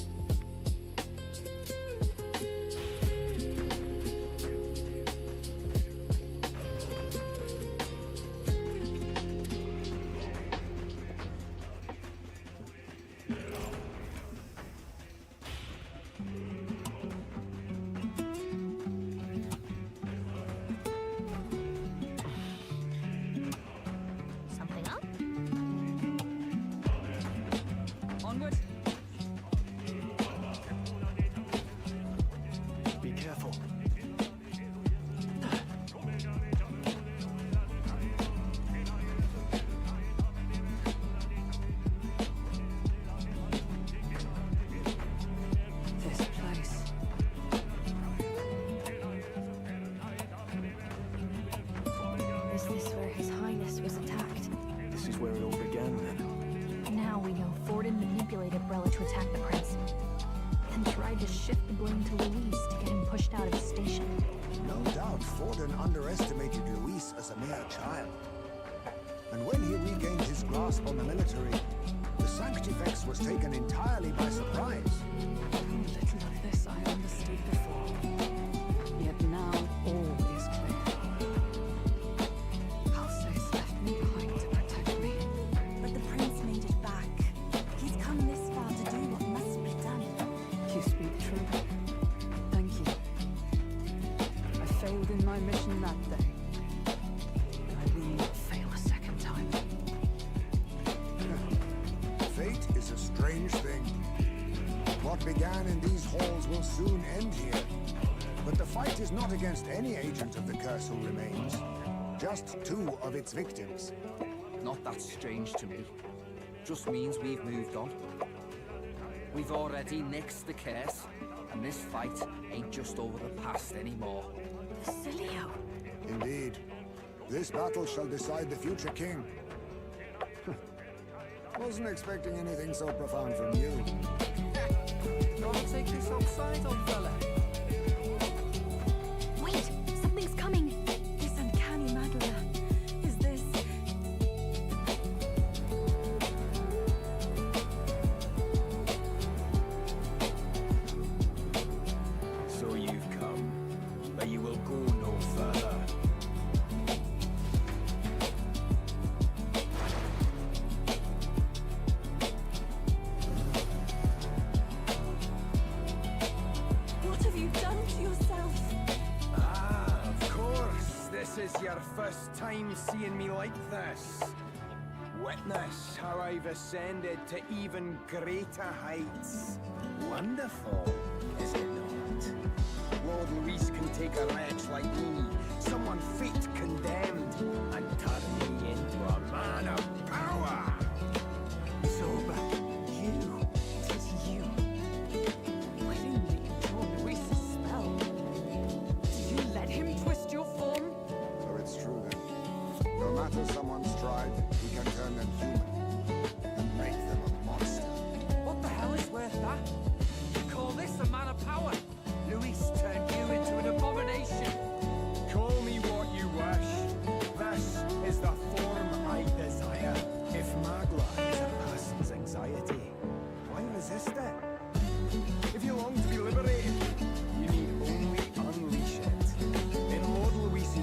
Something up? Onward. Be careful. This place. Is this where His Highness was attacked? This is where it all began then. Now we know Forden manipulated Brella to attack the prince, and tried to shift the blame to Luis to get him pushed out of his station. no doubt Forden underestimated Luis as a mere child. And when he regained his grasp on the military, the Sanctifex was taken entirely by surprise. How little of this I understood before. Yet now all is clear. Halsey's left me behind to protect me. But the prince made it back. He's come this far to do what must be done. You speak true. Thank you. I failed in my mission that day. I will not fail a second time. Fate is a strange thing. What began in these halls will soon end here. But the fight is not against any agent of the curse who remains. Just two of its victims. Not that strange to me. Just means we've moved on. We've already nixed the curse, and this fight ain't just over the past anymore. Basilio. Indeed. This battle shall decide the future king. Wasn't expecting anything so profound from you. Gotta take this outside, old fella. Wait! Something's coming! This uncanny Magdala. Is this... So you've come, but you will go no further. What have you done to yourself? Ah, of course. This is your first time seeing me like this. Witness how I've ascended to even greater heights. Wonderful, is it not? Lord Luis can take a wretch like me, someone fate condemned, and turn me into a man of power. Sober, you. It is you. Willingly endure Luis's spell. Did you let him twist your form? So it's true then. No matter someone's tried, we can turn them human and make them a monster. What the hell is worth that? You call this a man of power? Luis turned you into an abomination. Call me what you wish. This is the form I desire. If Magla is a person's anxiety, why resist it? If you long to be liberated, you need only unleash it. In Lord Luis's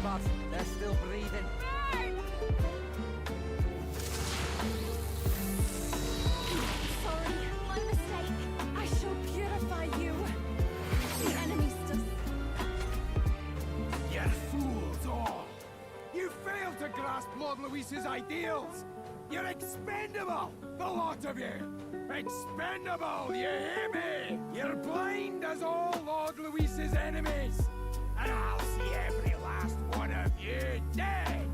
bad. They're still breathing. Sorry, my mistake. I shall purify you. The enemy still... You're fools all! You failed to grasp Lord Luis's ideals! You're expendable, the lot of you! Expendable, you hear me? You're blind as all Lord Luis's enemies! And I'll see every last one of you dead!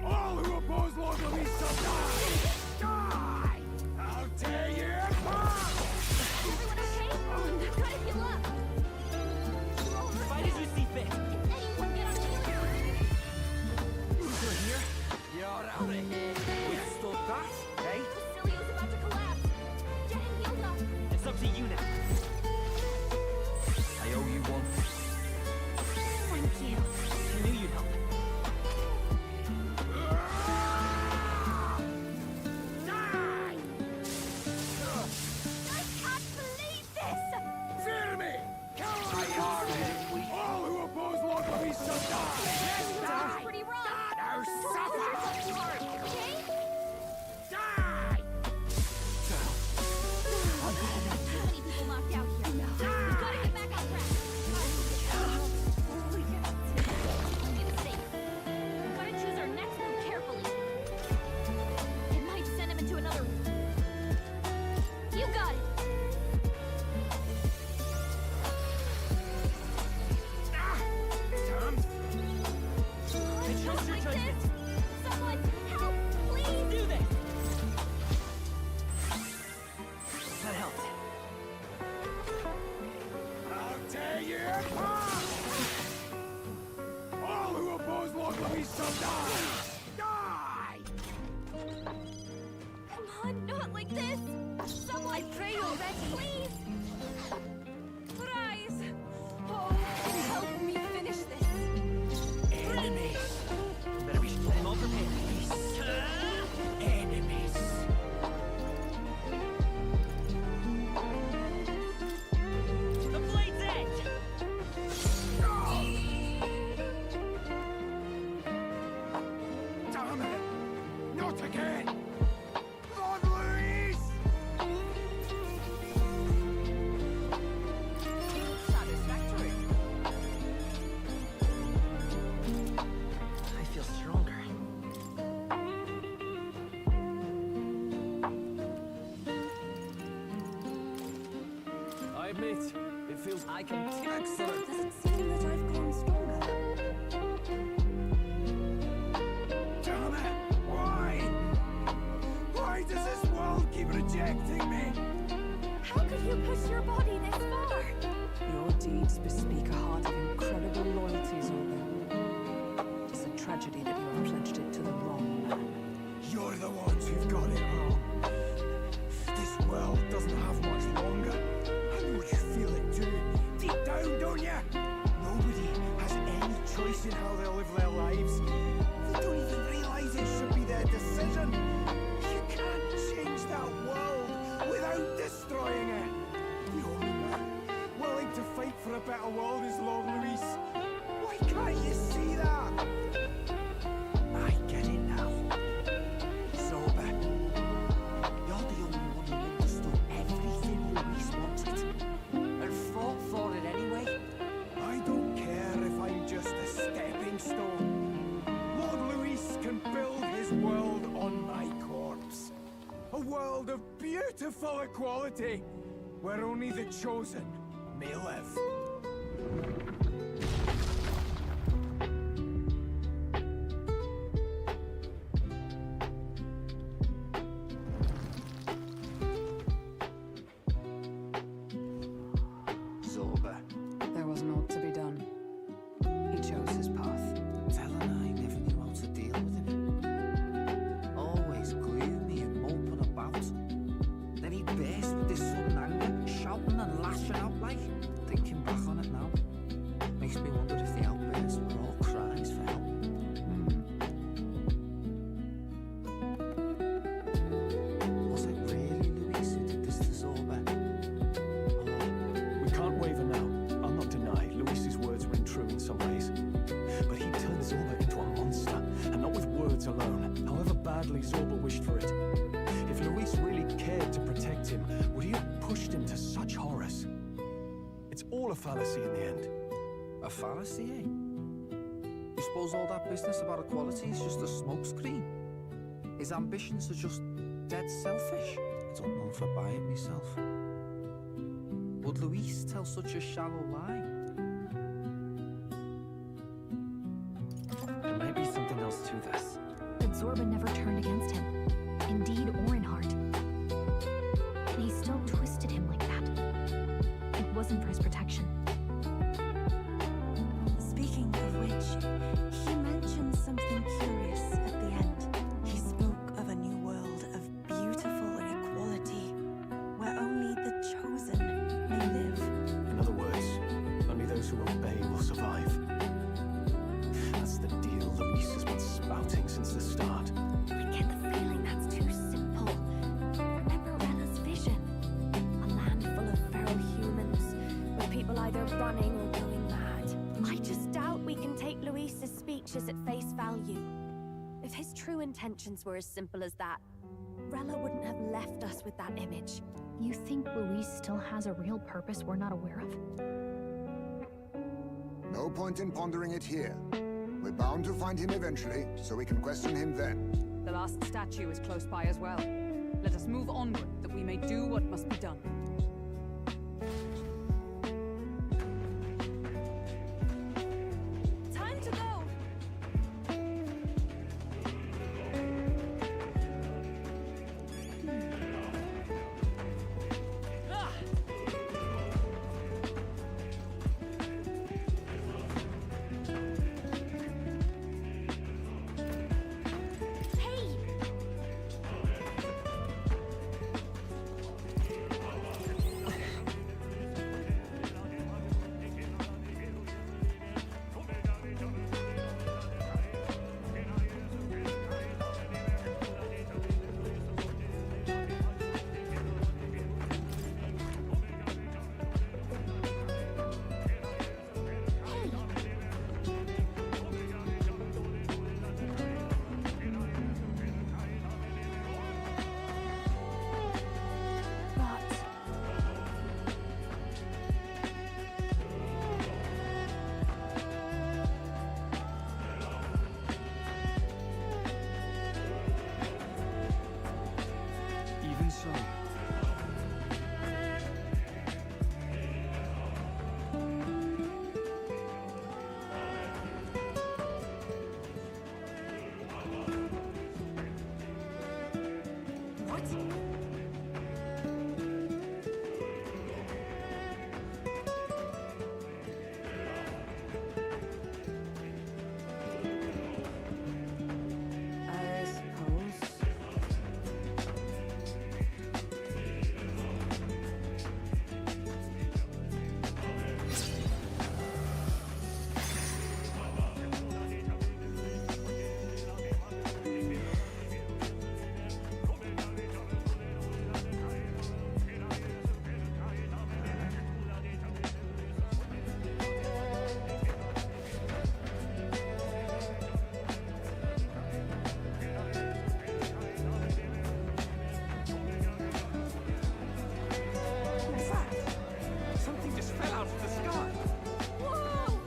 All who oppose Lord Luis shall die! Die! I'll tear you apart! Everyone okay? Gotta heal up. Fight as you see fit. Anyone get on healer? You're here? You're out of here. We stop that, eh? Cilio's about to collapse. Get him healed up. It's up to you now. I owe you one. Thank you. I knew you'd help. I can't believe this! Fear me! Kill my army! All who oppose Lord Luis shall die! Yes, die! Pretty rough. Now suffer! Okay? Die! How many people knocked out here? We gotta get back on track. Only the safe. We gotta choose our next move carefully. It might send him into another... You got it! Tom? I trust your judgment. Someone help, please! Do this! That helped. I'll tear you apart! All who oppose Lord Luis shall die! Die! Come on, not like this! Someone pray already! Please! Rise! Oh, help me finish this! Enemies! Better be getting all prepared. Enemies! The blade's edge! Damn it! Not again! Lord Luis! Satisfactory. I feel stronger. I admit, it feels I can... Excellent. Does it seem that I've grown stronger? Damn it! Why? Why does this world keep rejecting me? How could you push your body this far? Your deeds bespeak a heart of incredible loyalty, Zorba. It's a tragedy that you have pledged it to the wrong man. You're the ones who've got it wrong. This world doesn't have much longer. I know you feel it too. Deep down, don't you? Nobody has any choice in how they'll live their lives. They don't even realize it should be their decision. You can't change that world without destroying it. The only man willing to fight for a better world is Lord Luis. Why can't you see that? I get it now. Sober. You're the only one who understood everything Luis wanted. And fought for it anyway. I don't care if I'm just a stepping stone. Lord Luis can build his world on my corpse. A world of beautiful equality, where only the chosen may live. Zorba. There was naught to be done. He chose his path. Tell her I never knew how to deal with him. Always gloomy and moping about. Then he burst with this sudden anger, shouting and lashing out like. Thinking back on it now, makes me wonder if the outbursts were all cries for help. Was it really Luis who did this to Zorba? We can't waver now. I'll not deny Luis's words ring true in some ways. But he turned Zorba It's all a fallacy in the end. A fallacy, eh? You suppose all that business about equality is just a smokescreen? His ambitions are just dead selfish? I don't know if I buy it myself. Would Luis tell such a shallow lie? There might be something else to this. But Zorba never turned against him, in deed or in heart. And he still twisted him like that. It wasn't for his protection. Speaking of which, he mentioned something curious at the end. He spoke of a new world of beautiful equality, where only the chosen may live. In other words, only those who obey will survive. That's the deal Luis has been spouting since the start. I get the feeling that's too simple. Remember Rella's vision? A land full of feral humans, with people either running or going mad. I just doubt we can take Luis's speeches at face value. If his true intentions were as simple as that, Rella wouldn't have left us with that image. You think Luis still has a real purpose we're not aware of? No point in pondering it here. We're bound to find him eventually, so we can question him then. The last statue is close by as well. Let us move onward, that we may do what must be done. Time to go! Even so. What? I suppose. What's that? Something just fell out of the sky. Whoa!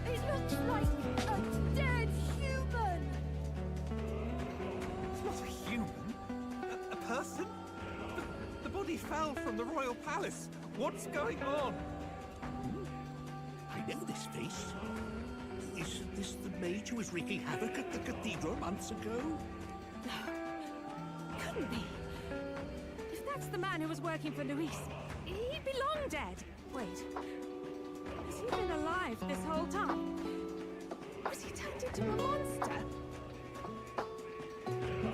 It looks like a dead human! It's not a human. A person? The body fell from the royal palace. What's going on? I know this face. Isn't this the mage who was wreaking havoc at the cathedral months ago? Couldn't be. If that's the man who was working for Luis, he'd be long dead. Wait. Has he been alive this whole time? Was he turned into a monster?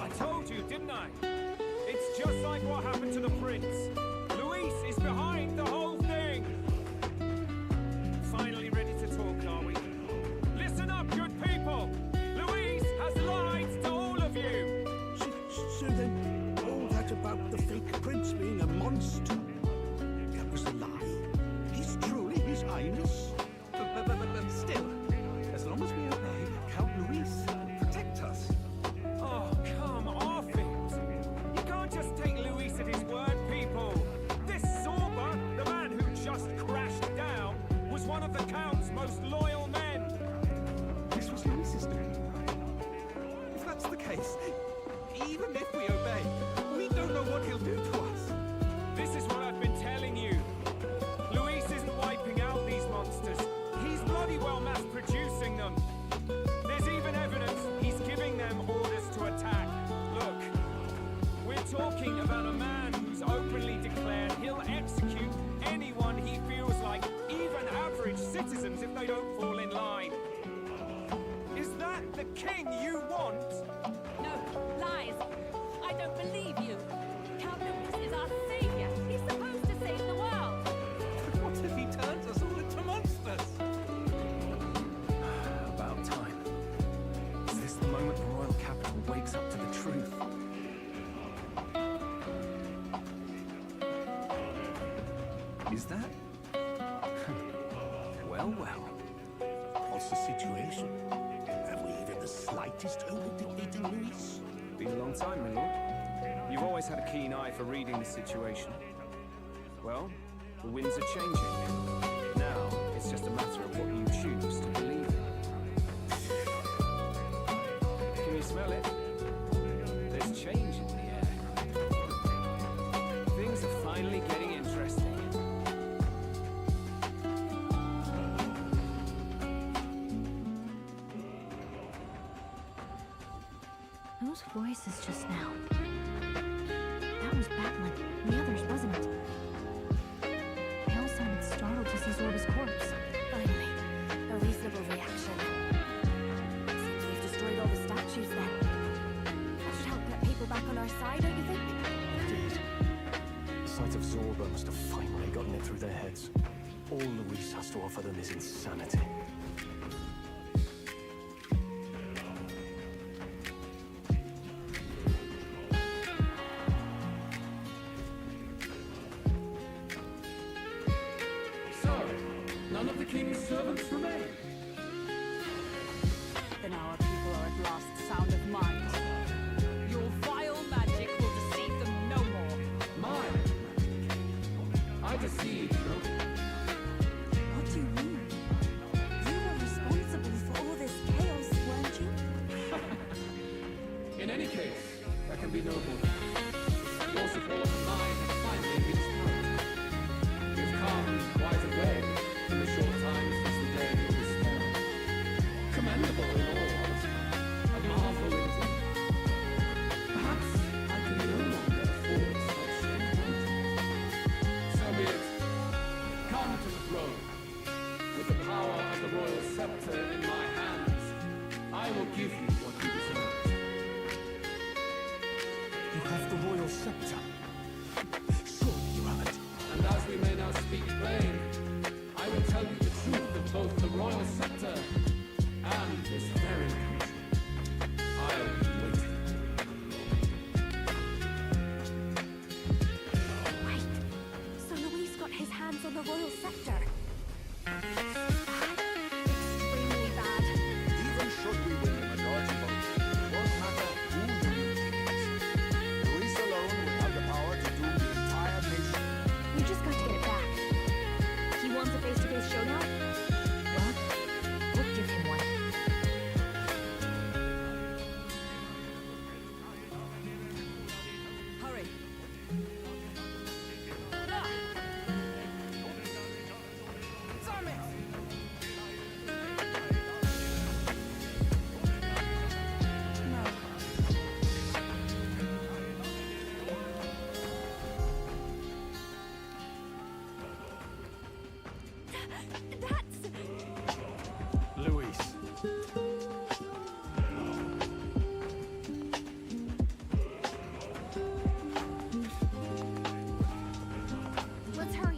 I told you, didn't I? It's just like what happened to the prince. Luis is behind the whole thing. Finally ready to talk, are we? Listen up, good people! Luis has lied to all of you! So then, all that about the fake prince being a monster, that was a lie? He's truly His Highness? But still, as long as we obey Count Luis will protect us. Oh, come off it! You can't just take Luis at his word, people! they don't fall in line. Is that the king you want? No, lies. I don't believe you. Count Louis is our savior. He's supposed to save the world. What if he turns us all into monsters? About time. Is this the moment the royal capital wakes up to the truth? Is that? Well, well. What's the situation? Have we even the slightest hope of defeating Louis? Been a long time, my lord. You've always had a keen eye for reading the situation. Well, the winds are changing. Now, it's just a matter of what you choose to believe in. Can you smell it? There's change in the air. Things are finally getting interesting. Whose voices just now? That was Batlin, and the others, wasn't it? They all sounded startled to see Zorba's corpse. Finally, a reasonable reaction. Seems we've destroyed all the statues then. That should help get people back on our side, don't you think? Indeed. The sight of Zorba must have finally gotten it through their heads. All Louis has to offer them is insanity. None of the king's servants remain. Then our people are at last sound of mind. Your vile magic will deceive them no more. Mine? I deceive you. What do you mean? You were responsible for all this chaos, weren't you? In any case, there can be no more. Your support and mine have finally reached out. You've come quite a way in the short time since the day you were spawned. Commendable in all honesty. A marvel indeed. Perhaps I can no longer afford such encounter. So be it. Come to the throne. With the power of the royal scepter in my hands, I will give you what you deserve. You have the royal scepter. Surely you have it. And as we may now speak plain, I will tell you the truth of both the royal scepter and this very country. I'll be waiting. Wait. So Louis got his hands on the royal scepter. Extremely bad. Even should we win the majority vote, it won't matter who Louis defeats. Louis alone will have the power to doom the entire nation. We just got to get it back. He wants a face-to-face showdown? Well, we'll give him one. Hurry. Damn it! Louis. Let's hurry.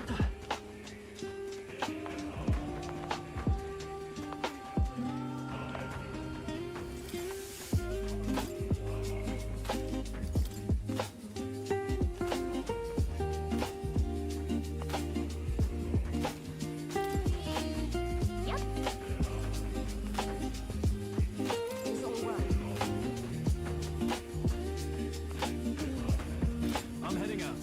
Yep. It's all right. I'm heading out.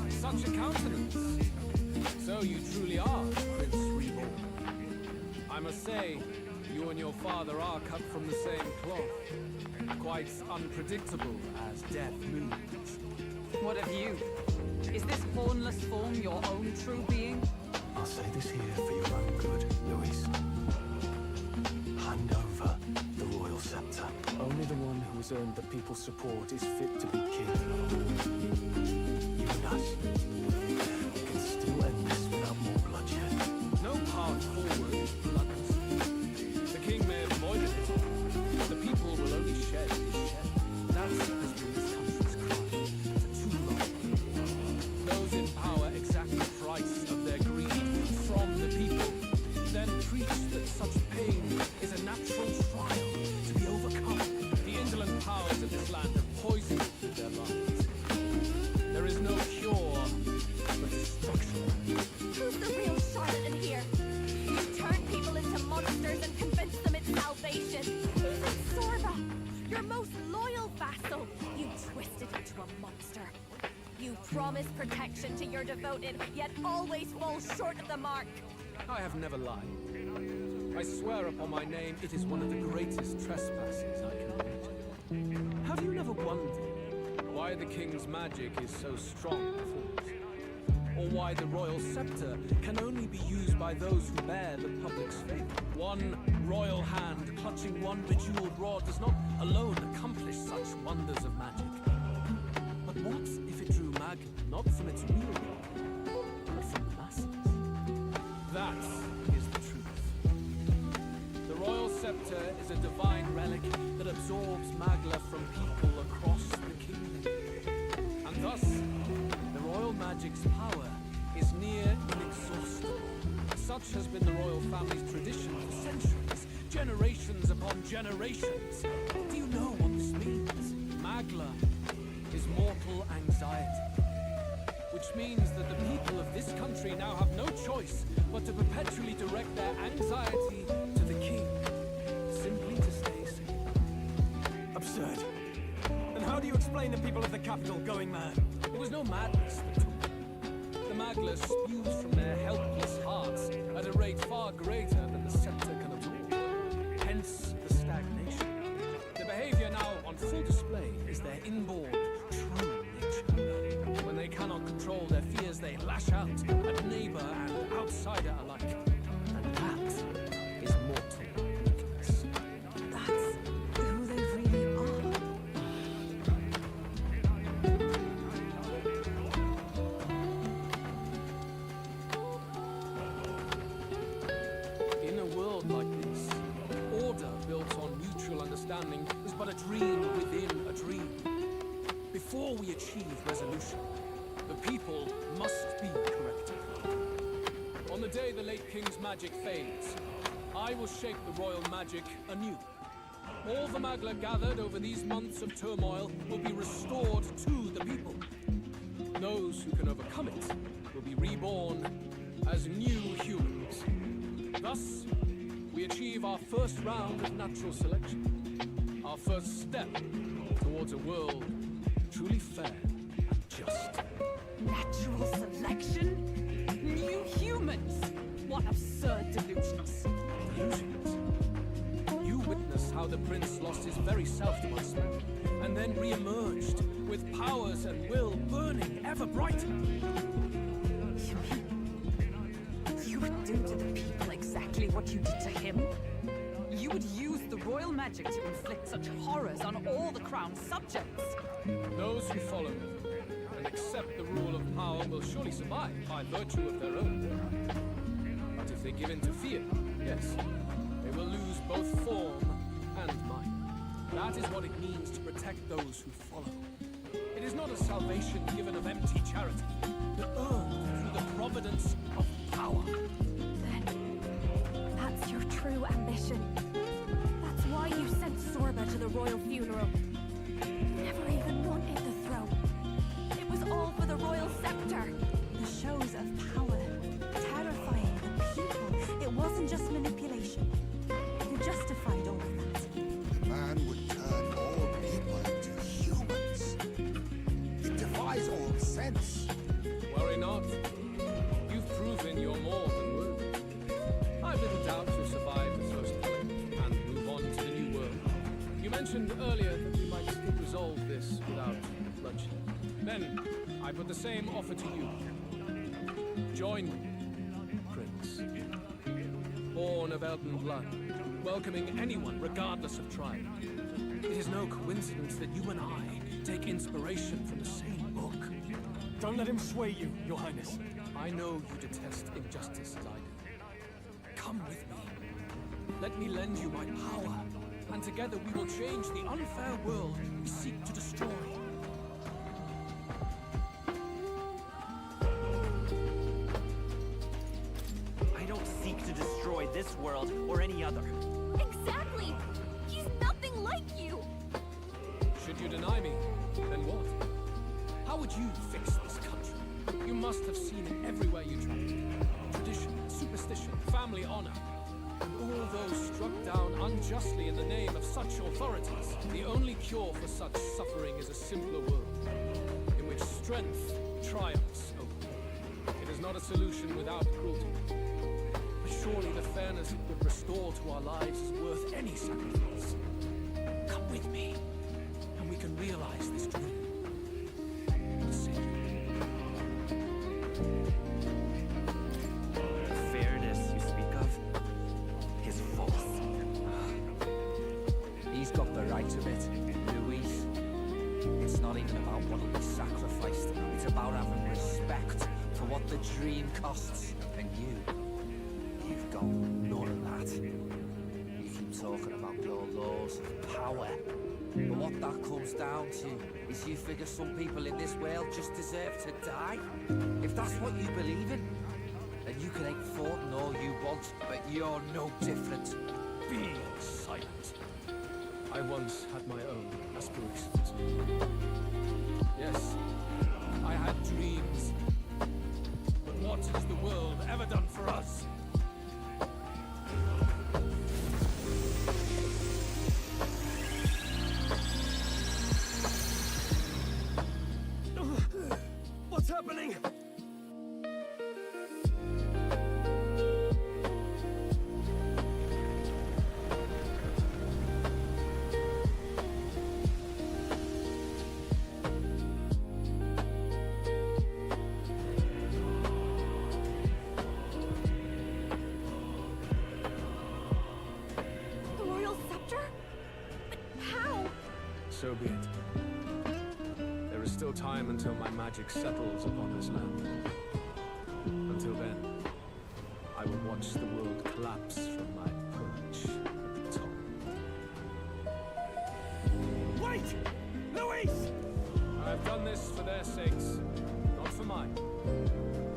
Such a countenance. So you truly are Prince Reborn. I must say, you and your father are cut from the same cloth. Quite unpredictable as death moves. What of you? Is this hornless form your own true being? I'll say this here for your own good, Luis. Hand over the royal scepter. Only the one who has earned the people's support is fit to be king. You and us can still end this without more bloodshed. No path forward is bloodless. The king may have avoided it, but the people will only shed his shed. That has been this country's crime for too long. Those in power exact the price of their greed from the people, then preach that such pain is a natural trial to be overcome. The indolent powers of this land have poisoned it with their lives. There is no cure but destruction. Who's the real charlatan here? You turn people into monsters and convince them it's salvation. Even Sorba, your most loyal vassal, you twisted into a monster. You promise protection to your devoted, yet always fall short of the mark. I have never lied. I swear upon my name, it is one of the greatest trespasses I can imagine. Have you never wondered why the king's magic is so strong before us? Or why the royal scepter can only be used by those who bear the public's favor? One royal hand clutching one bejeweled rod does not alone accomplish such wonders of magic. But what if it drew magic not from its real rod, but from the masses? That is the truth. The royal scepter is a divine relic that absorbs magla from people across the kingdom. And thus, the royal magic's power is near inexhaustible. Such has been the royal family's tradition for centuries, generations upon generations. Do you know what this means? Magla is mortal anxiety. Which means that the people of this country now have no choice but to perpetually direct their anxiety to the king, simply to stay safe. Absurd. Then how do you explain the people of the capital going mad? It was no madness that took them. The Magla spews from their helpless hearts at a rate far greater than the scepter can absorb. Hence the stagnation. The behavior now on full display is their inborn, true nature. When they cannot control their fears, they lash out at neighbor and outsider alike. And that is mortal weakness. That's who they really are. In a world like this, order built on mutual understanding is but a dream within a dream. Before we achieve resolution, the people must be corrected. On the day the late king's magic fades, I will shape the royal magic anew. All the Magla gathered over these months of turmoil will be restored to the people. Those who can overcome it will be reborn as new humans. Thus, we achieve our first round of natural selection. Our first step towards a world truly fair and just. Natural selection? New humans? What absurd delusions. Delusions? You witnessed how the prince lost his very self to Unsmell, and then re-emerged with powers and will burning ever brighter. You would do to the people exactly what you did to him? You would use the royal magic to inflict such horrors on all the crown's subjects? Those who follow me and accept the rule of power will surely survive by virtue of their own. But if they give in to fear, yes, they will lose both form and mind. That is what it means to protect those who follow. It is not a salvation given of empty charity, but earned through the providence of power. Then, that's your true ambition. That's why you sent Sorba to the royal funeral. You never even wanted the throne. It was all for the royal scepter. The shows of power, terrifying the people. It wasn't just manipulation. You justified all of that. The man would turn all people into humans. It defies all sense. Worry not. You've proven you're more than worthy. I've little doubt you'll survive the first plague and move on to the new world. You mentioned earlier that we might still resolve this without bloodshed. Then, I put the same offer to you. Join me. born of Elden blood, welcoming anyone regardless of tribe. It is no coincidence that you and I take inspiration from the same book. Don't let him sway you, Your Highness. I know you detest injustice as I do. Come with me. Let me lend you my power, and together we will change the unfair world we seek to destroy. I don't seek to destroy this world or any other. Exactly! He's nothing like you! Should you deny me, then what? How would you fix this country? You must have seen it everywhere you travel. Tradition, superstition, family honor. All those struck down unjustly in the name of such authorities. The only cure for such suffering is a simpler world, in which strength triumphs over all. It is not a solution without cruelty. But surely the fairness it would restore to our lives is worth any sacrifice. Come with me, and we can realize this dream. What say you? The fairness you speak of is false. He's got the right of it, Luis. It's not even about what'll be sacrificed. It's about having respect for what the dream costs. And you've got none of that. You keep talking about your laws of power. But what that comes down to is you figure some people in this world just deserve to die. If that's what you believe in, then you can hate Fortin all you want, but you're no different. Be silent. I once had my own aspirations. Yes, I had dreams. But what has the world ever done for us? What's happening? The royal scepter? But how? So be it. There is still time until my magic settles upon this land. Until then, I will watch the world collapse from my perch at the top. Wait! Luis! I have done this for their sakes, not for mine.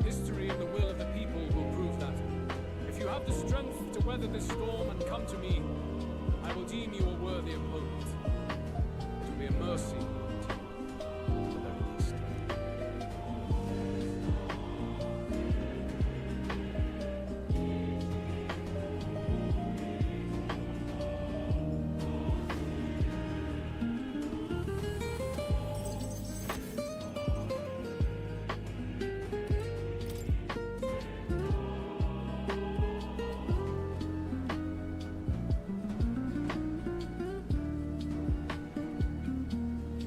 History and the will of the people will prove that. If you have the strength to weather this storm and come to me, I will deem you a worthy opponent. It will be a mercy to you, at the very least.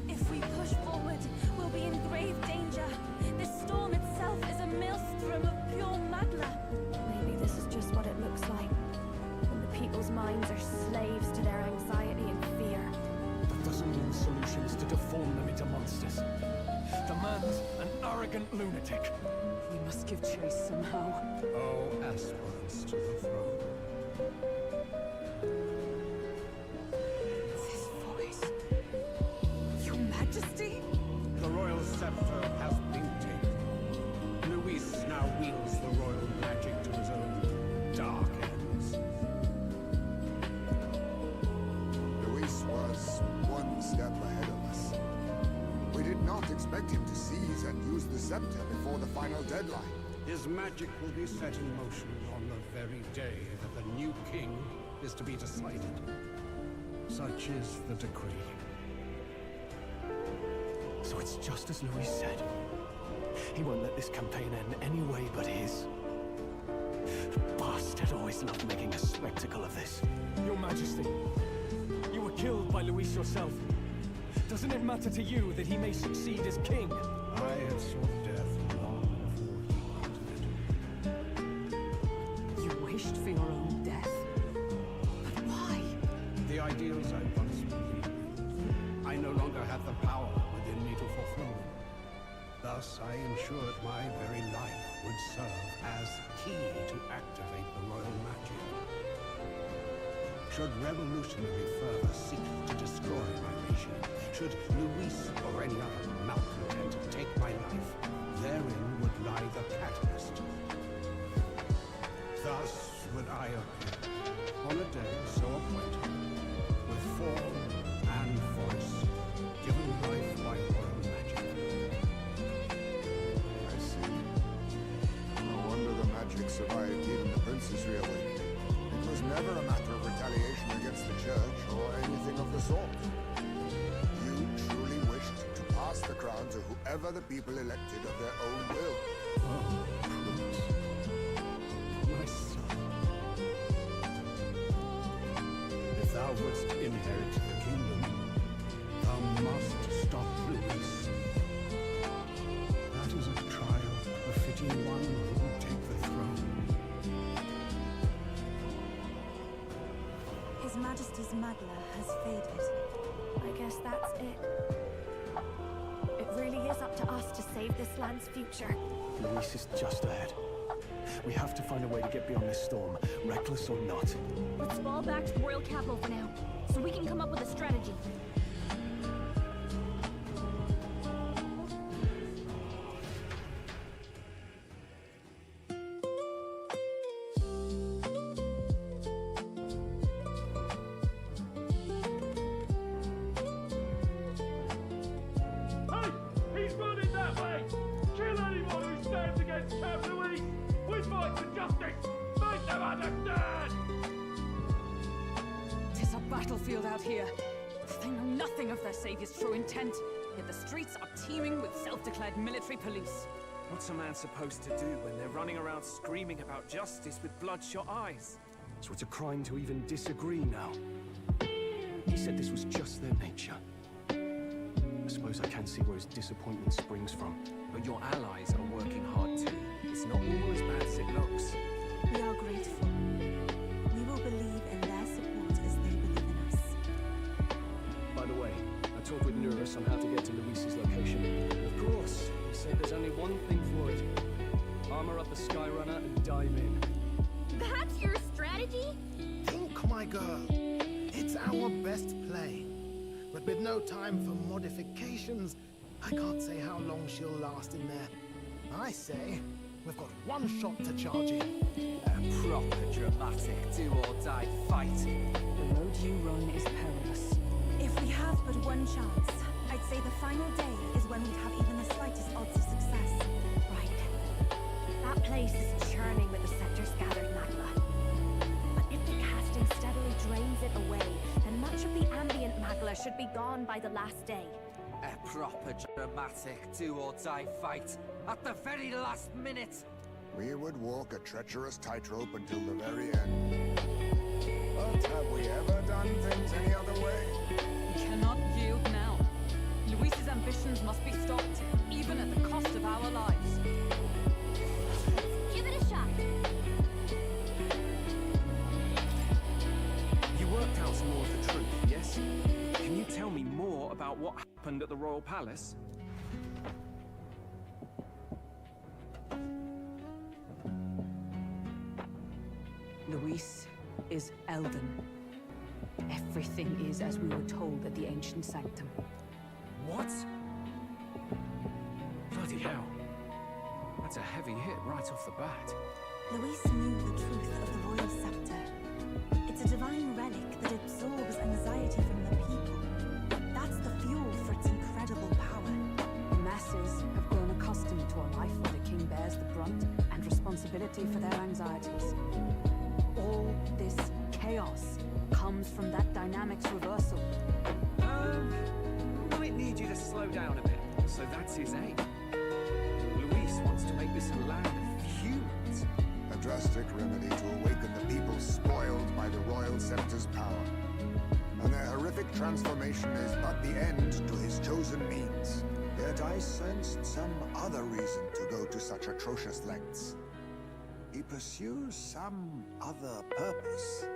If we push forward, we'll be in grave danger. This storm itself is a maelstrom of pure magma. Maybe this is just what it looks like. When the people's minds are slaves to their anxiety and fear. That doesn't mean solutions to deform them into monsters. The man's an arrogant lunatic. We must give chase somehow. All aspirants to the throne. This voice. Your Majesty? The royal scepter has been taken. Luis now wields the royal magic to his own dark ends. Luis was one step ahead of us. We did not expect him to seize and use the scepter before the final deadline. His magic will be set in motion on the very day that the new king is to be decided. Such is the decree. So it's just as Luis said. He won't let this campaign end any way but his. The bastard always loved making a spectacle of this. Your Majesty, you were killed by Luis yourself. Doesn't it matter to you that he may succeed as king? I have sought death long before he wanted it. You wished for your own death. ideals I once believed in. I no longer had the power within me to fulfill them. Thus, I ensured my very life would serve as key to activate the royal magic. Should revolutionary fervor seek to destroy my regime, should Luis or any other malcontent take my life, therein would lie the catalyst. Thus would I appear, on a day so appointed, with form and voice, given life by royal magic. I see. No wonder the magic survived even the Prince's reawakening. It was never a matter of retaliation against the Church or anything of the sort. You truly wished to pass the crown to whoever the people elected of their own will. Oh, Prince. My son. If thou wouldst inherit the kingdom, thou must stop Luis. That is a trial befitting one who will take the throne. His Majesty's Magla has faded. I guess that's it. It really is up to us to save this land's future. Luis is just ahead. We have to find a way to get beyond this storm, reckless or not. Let's fall back to the royal capital for now, so we can come up with a strategy. Hey! He's running that way! Kill anyone who stands against Count Luis! We fight for justice! Make them understand! Tis a battlefield out here. They know nothing of their savior's true intent, yet the streets are teeming with self-declared military police. What's a man supposed to do when they're running around screaming about justice with bloodshot eyes? So it's a crime to even disagree now. He said this was just their nature. I suppose I can see where his disappointment springs from. But your allies are working hard too. It's not all as bad as it looks. We are grateful. We will believe in their support as they believe in us. By the way, I talked with Nurus on how to get to Luis's location. And of course, he said there's only one thing for it. Armor up the Skyrunner and dive in. That's your strategy? Think, my girl. It's our best play. But with no time for modifications, I can't say how long she'll last in there. I say, we've got one shot to charge in. A proper dramatic do-or-die fight. The road you run is perilous. If we have but one chance, I'd say the final day is when we'd have even the slightest odds of success. Right. That place is churning with the scepter's gathered magma. But if the casting steadily drains it away, then much of the ambient magma should be gone by the last day. A proper dramatic do-or-die fight. At the very last minute. We would walk a treacherous tightrope until the very end. But have we ever done things any other way? We cannot yield now. Luis's ambitions must be stopped, even at the cost of our lives. Give it a shot. You worked out some more of the truth, yes? Can you tell me more about what happened at the Royal Palace? Luis is Elden. Everything is as we were told at the Ancient Sanctum. What? Bloody hell. That's a heavy hit right off the bat. Luis knew the truth of the royal scepter. It's a divine relic that absorbs anxiety from the people. That's the fuel for its incredible power. The masses have grown accustomed to a life where the king bears the brunt and responsibility for their anxieties. All this chaos comes from that dynamics reversal. Might need you to slow down a bit. So that's his aim. Luis wants to make this a land of humans. A drastic remedy to awaken the people spoiled by the royal scepter's power. And their horrific transformation is but the end to his chosen means. Yet I sensed some other reason to go to such atrocious lengths. He pursues some other purpose.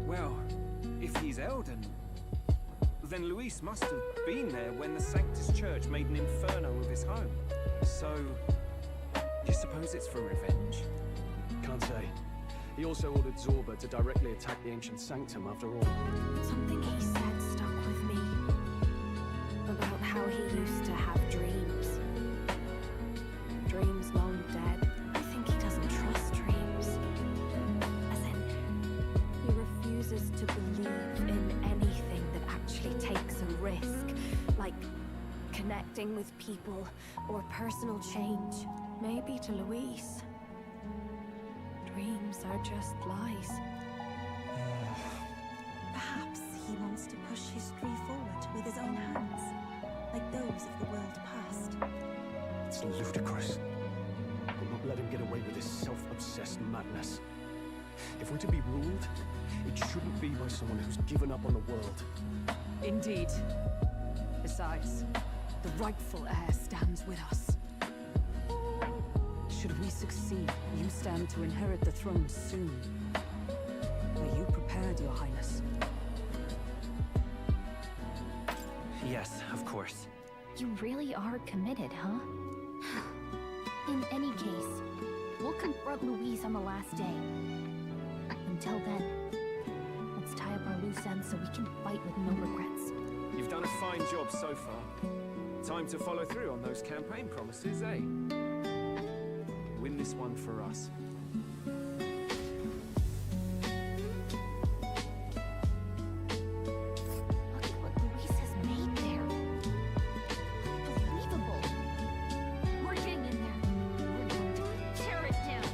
Well, if he's Elden, then Luis must have been there when the Sanctus Church made an inferno of his home. So, you suppose it's for revenge? Can't say. He also ordered Zorba to directly attack the ancient sanctum after all. Something he said stuck with me. About how he used to have dreams. Dreams long dead. I think he doesn't trust dreams. As in, he refuses to believe in anything that actually takes a risk. Like connecting with people or personal change. Maybe to Luis. Dreams are just lies. Perhaps he wants to push history forward with his own hands, like those of the world past. It's ludicrous. I'll not let him get away with his self-obsessed madness. If we're to be ruled, it shouldn't be by someone who's given up on the world. Indeed. Besides, the rightful heir stands with us. Should we succeed, you stand to inherit the throne soon. Are you prepared, Your Highness? Yes, of course. You really are committed, huh? In any case, we'll confront Luis on the last day. Until then, let's tie up our loose ends so we can fight with no regrets. You've done a fine job so far. Time to follow through on those campaign promises, eh? Win this one for us. Look at what Luis has made there. Unbelievable. We're getting in there. We're going to tear it down.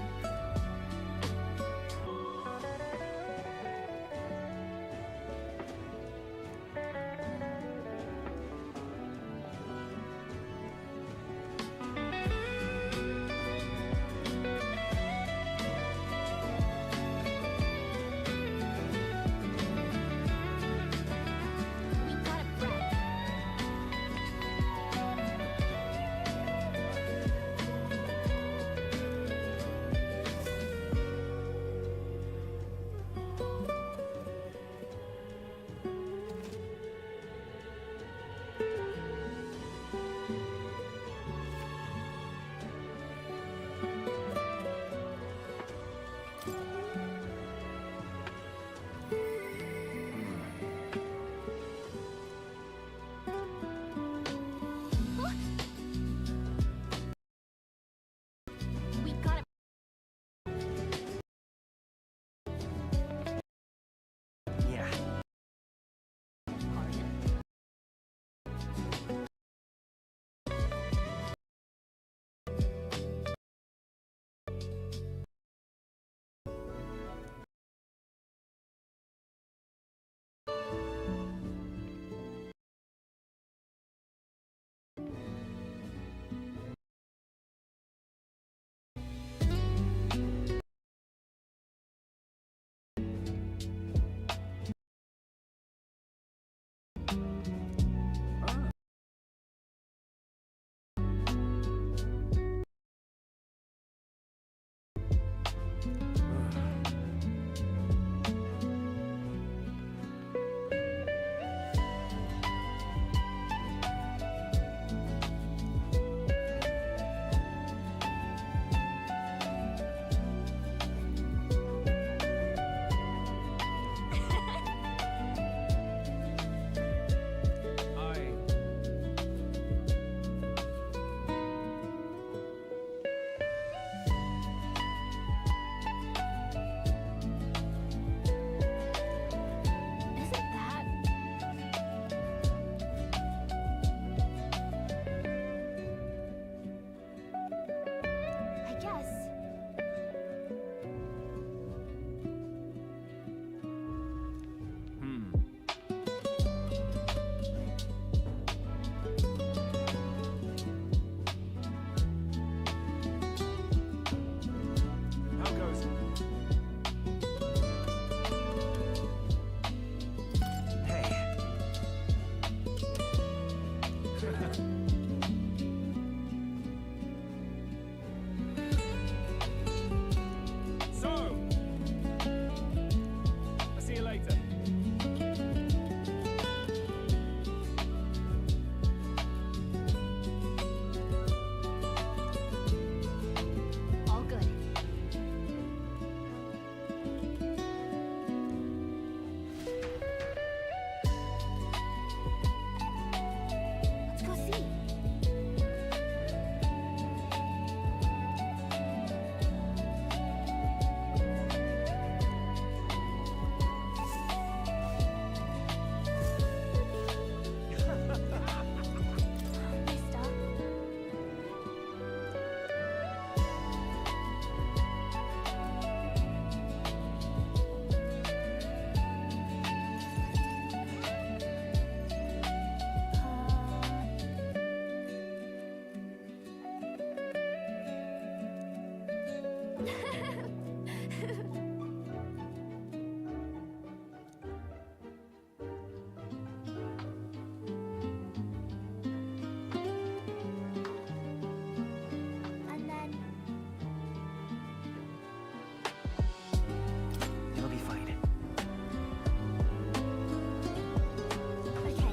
And then It'll be fine. okay.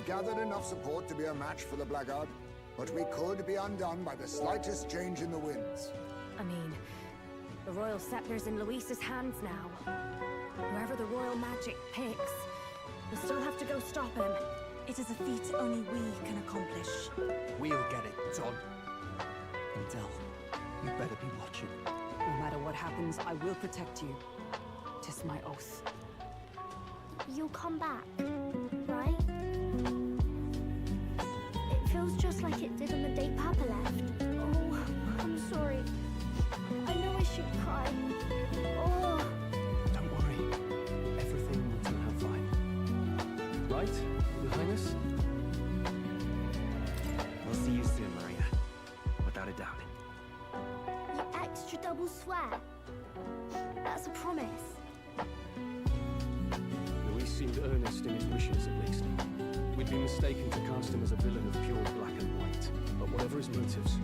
gathered enough support to be a match for the Blackguard, but we could be undone by the slightest change in the winds. I mean, the royal scepter's in Luis's hands now. Whoever the royal magic picks, we'll still have to go stop him. It is a feat only we can accomplish. We'll get it done. Adele, you better be watching. No matter what happens, I will protect you. 'Tis my oath. You'll come back, right? It feels just like it did on the day Papa left. Oh, I'm sorry. I know I should cry. Oh. Don't worry. Everything will turn out fine. Right, Your Highness? We'll see you soon, Maria. Without a doubt. You extra double swear. That's a promise. Luis seemed earnest in his wishes, at least. We'd been mistaken to cast him as a villain of pure black and white. But whatever his motives,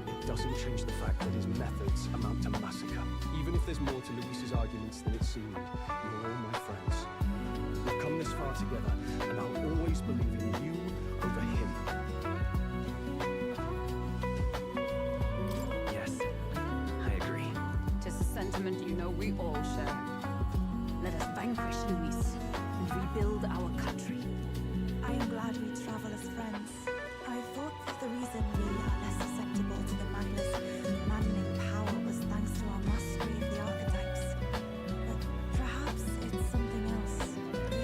it doesn't change the fact that his methods amount to massacre. Even if there's more to Luis's arguments than it seemed, you're all my friends. We've come this far together, and I'll always believe in you over him. Yes, I agree. 'Tis a sentiment you know we all share. Let us vanquish Luis and rebuild our country. I am glad we travel as friends. I thought that the reason we are less susceptible to the maddening power was thanks to our mastery of the archetypes. But perhaps it's something else.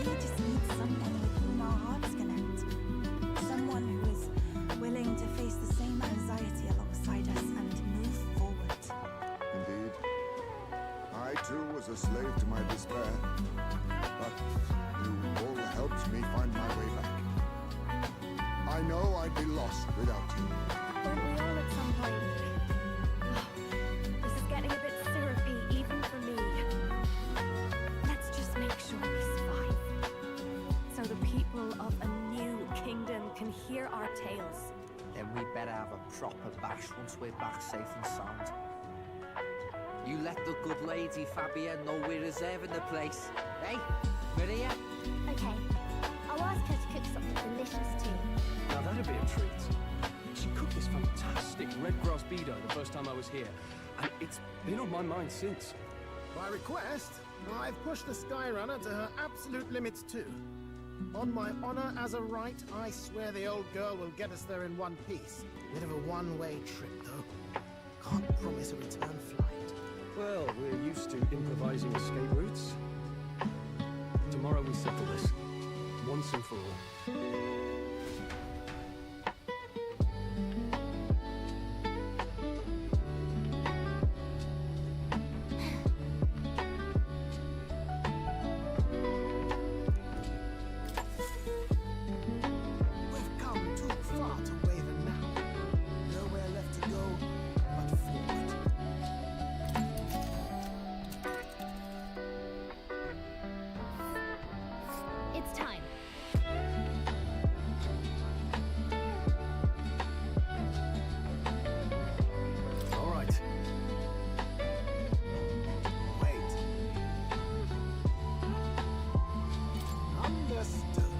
We just need someone with whom our hearts connect. Someone who is willing to face the same anxiety alongside us and move forward. Indeed. I too was a slave to my despair. But you all helped me find my way back. I know I'd be lost without you. Won't we all at some point? This is getting a bit syrupy, even for me. Let's just make sure we survive. So the people of a new kingdom can hear our tales. Then we better have a proper bash once we're back safe and sound. You let the good lady Fabia know we're reserving the place. Hey, Maria? Okay. I'll ask her to cook something delicious too. Now that'd be a treat. She cooked this fantastic red grass bedo the first time I was here, and it's been on my mind since. By request, I've pushed the Skyrunner to her absolute limits too. On my honor as a right, I swear the old girl will get us there in one piece. Bit of a one-way trip, though. Can't promise a return flight. Well, we're used to improvising escape routes. Tomorrow we settle this, once and for all. We've come too far to waver now. Nowhere left to go but forward. It's time. All right. Wait. Understood.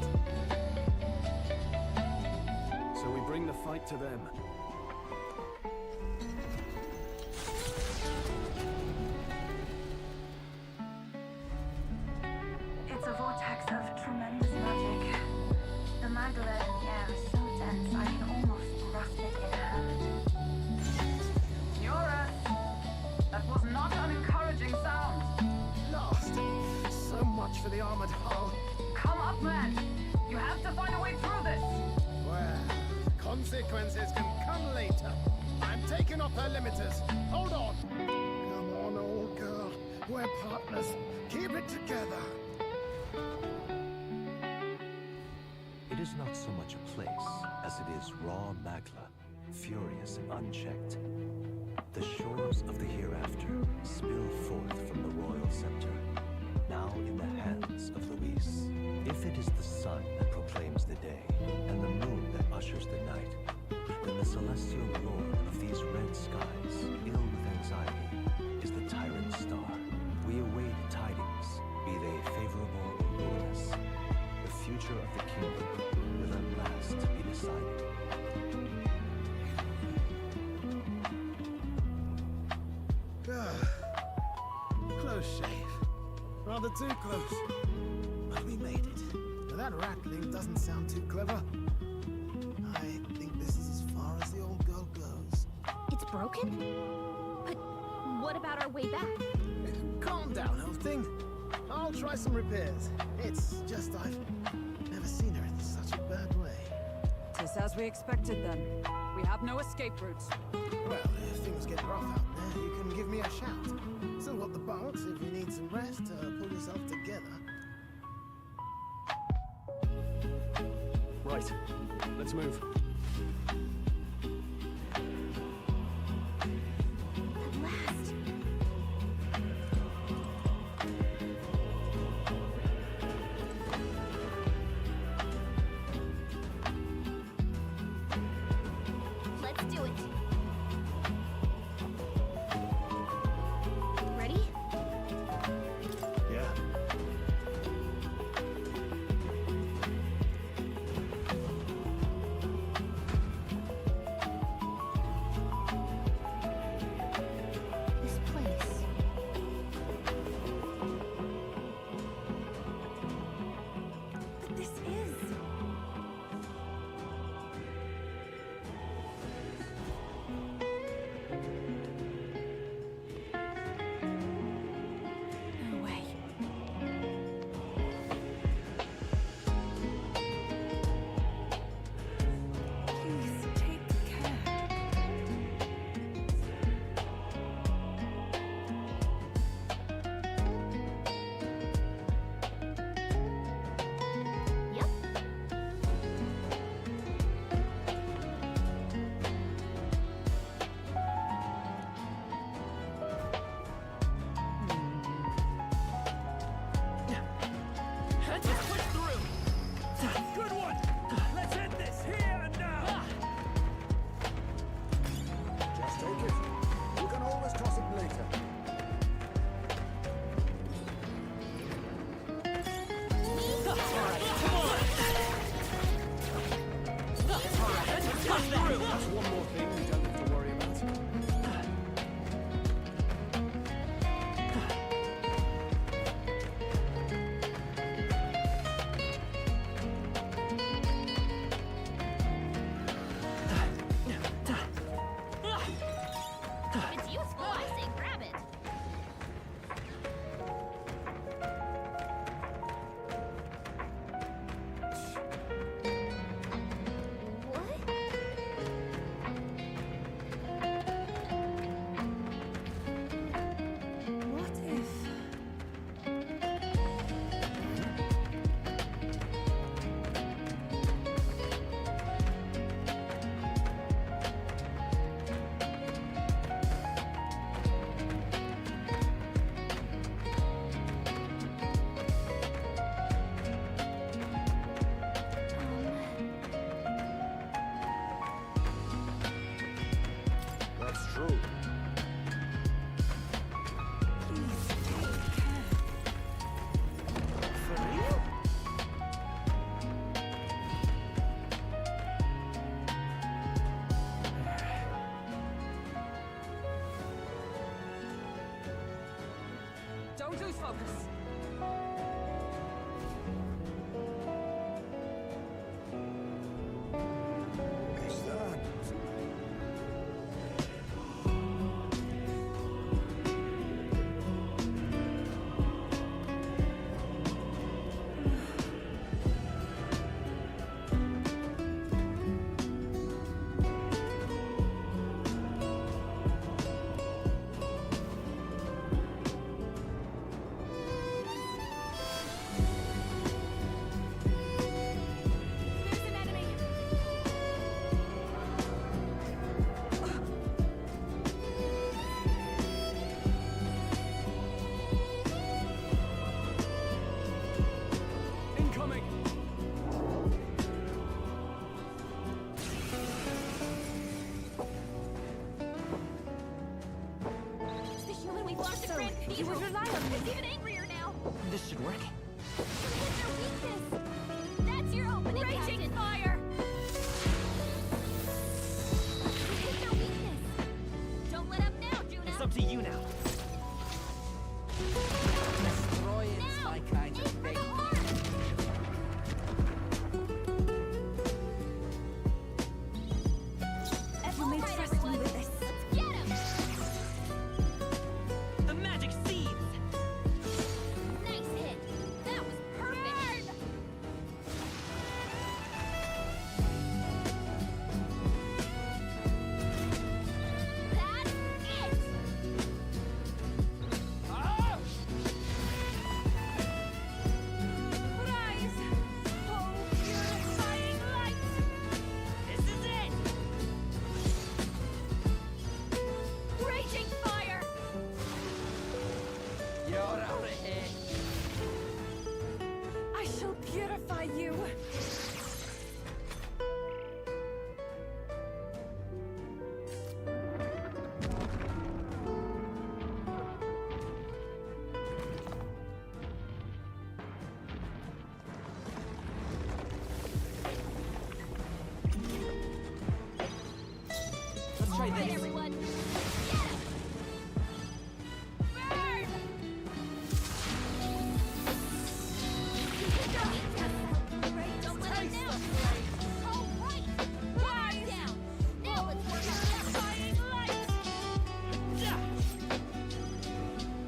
So we bring the fight to them. It's a vortex of tremendous magic. The Magdala in the air is so dense I can almost grasp it in hand. Eurus! That was not an encouraging sound. Lost. So much for the armored hull. Come up, man! You have to find a way through this! Well, consequences can come later. I'm taking off her limiters. Hold on. Come on, old girl. We're partners. Keep it together. It is not so much a place as it is raw magla, furious and unchecked. The shores of the hereafter spill forth from the royal scepter, now in the hands of Luis. If it is the sun that proclaims the day, and the moon that ushers the night, then the celestial lord of these red skies, ill with anxiety, is the tyrant star. We await tidings, be they favorable or ruinous. The future of the kingdom, with will at last be decided. Close shave. Rather too close. But we made it. Now that rattling doesn't sound too clever. I think this is as far as the old girl goes. It's broken? But what about our way back? Calm down, old thing. I'll try some repairs. It's just I've never seen her in such a bad way. Tis as we expected then. We have no escape routes. Well, if things get rough out there, you can give me a shout. Still got the bunks if you need some rest to pull yourself together. Right. Let's move. At last. Let's do it. Ready? Yeah. This place. But this is... No way. Please take care. Yep. Let's push through. Good one. Let's end this here and now. Just take it. You can always toss it later. That's one more thing we don't have to worry about. If it's useful, I say grab it. What? What if... That's true. Please take care. For real? Don't lose focus. Stand. There's an enemy. Incoming! It's the human we've lost to Grand You would rely on He's me. even angrier now. This should work. Their weakness. That's What's your opening, Raging Captain? fire! You hit their weakness. Don't let up now, Juna. It's up to you now. Destroying's my kind of thing. You may trust me with this. Let's get him. The magic seeds! Nice hit. That was perfect. That's it. Rise! Oh, purifying light! This is it! Raging fire! You're out of here. I shall purify you! Let's try All right, this. everyone. Get him. Burn. You hit their weakness. Don't let him down. All right. Rise down. Now let's work on Purifying light!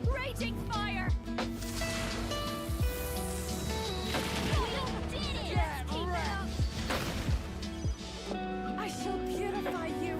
Raging fire! You did it. Get Keep it up. I shall purify you!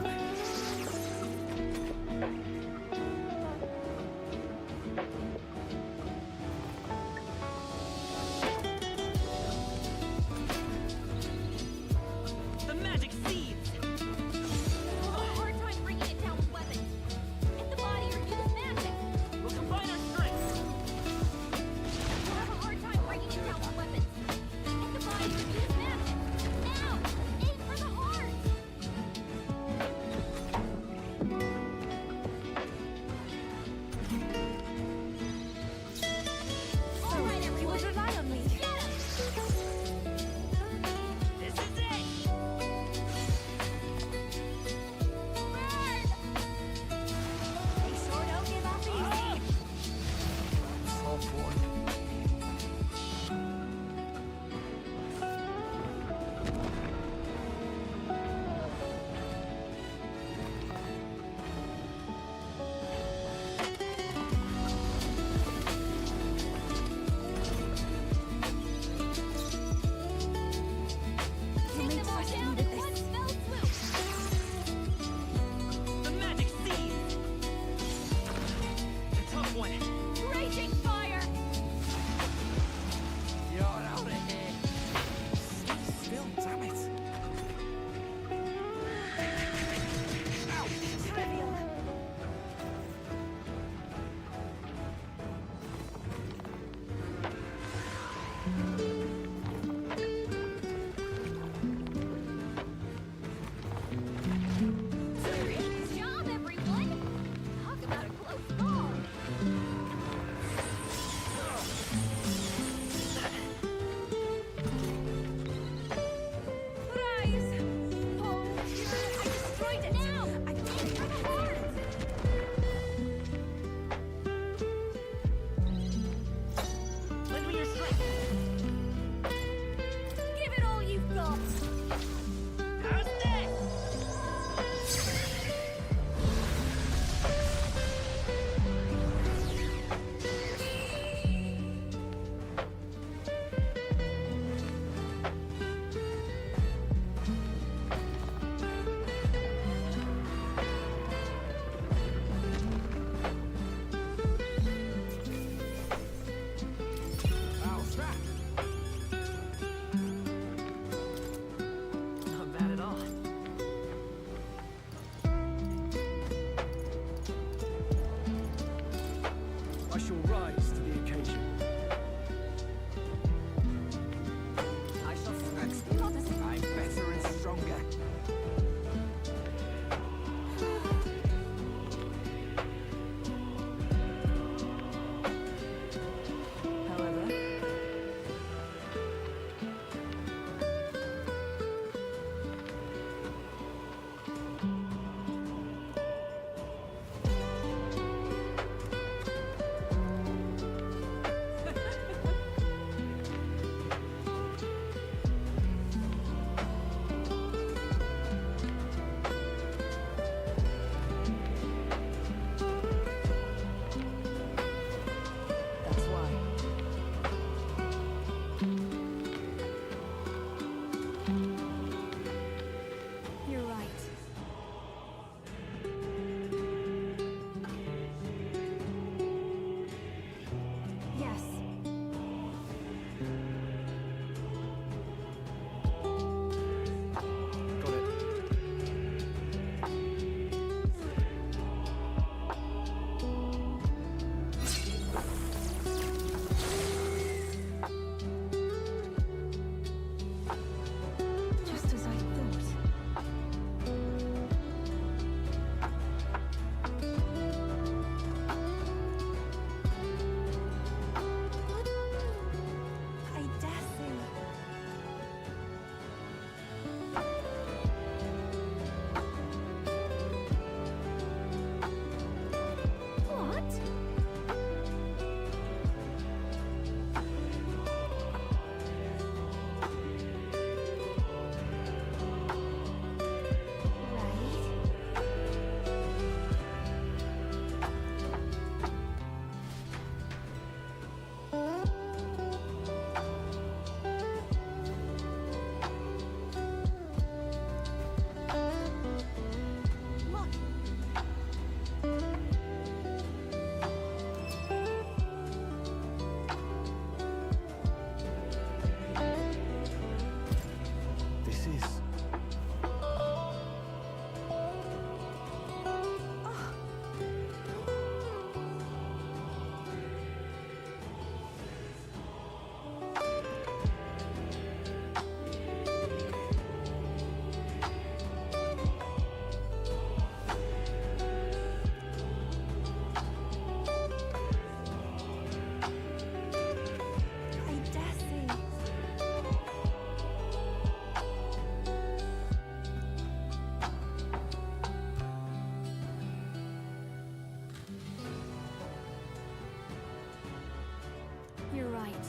right.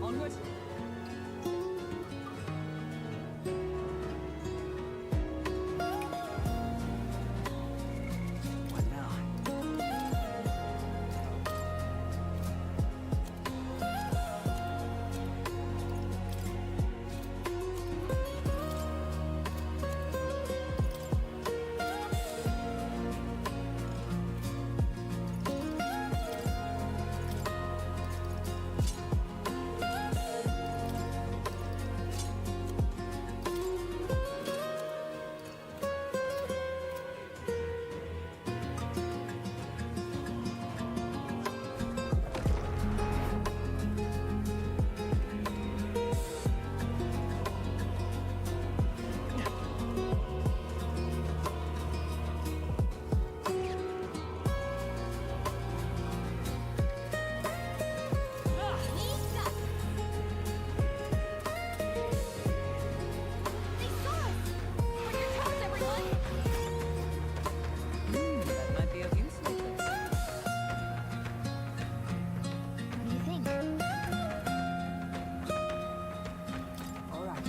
Onward. What now? That might be of use later. What do you think? All right.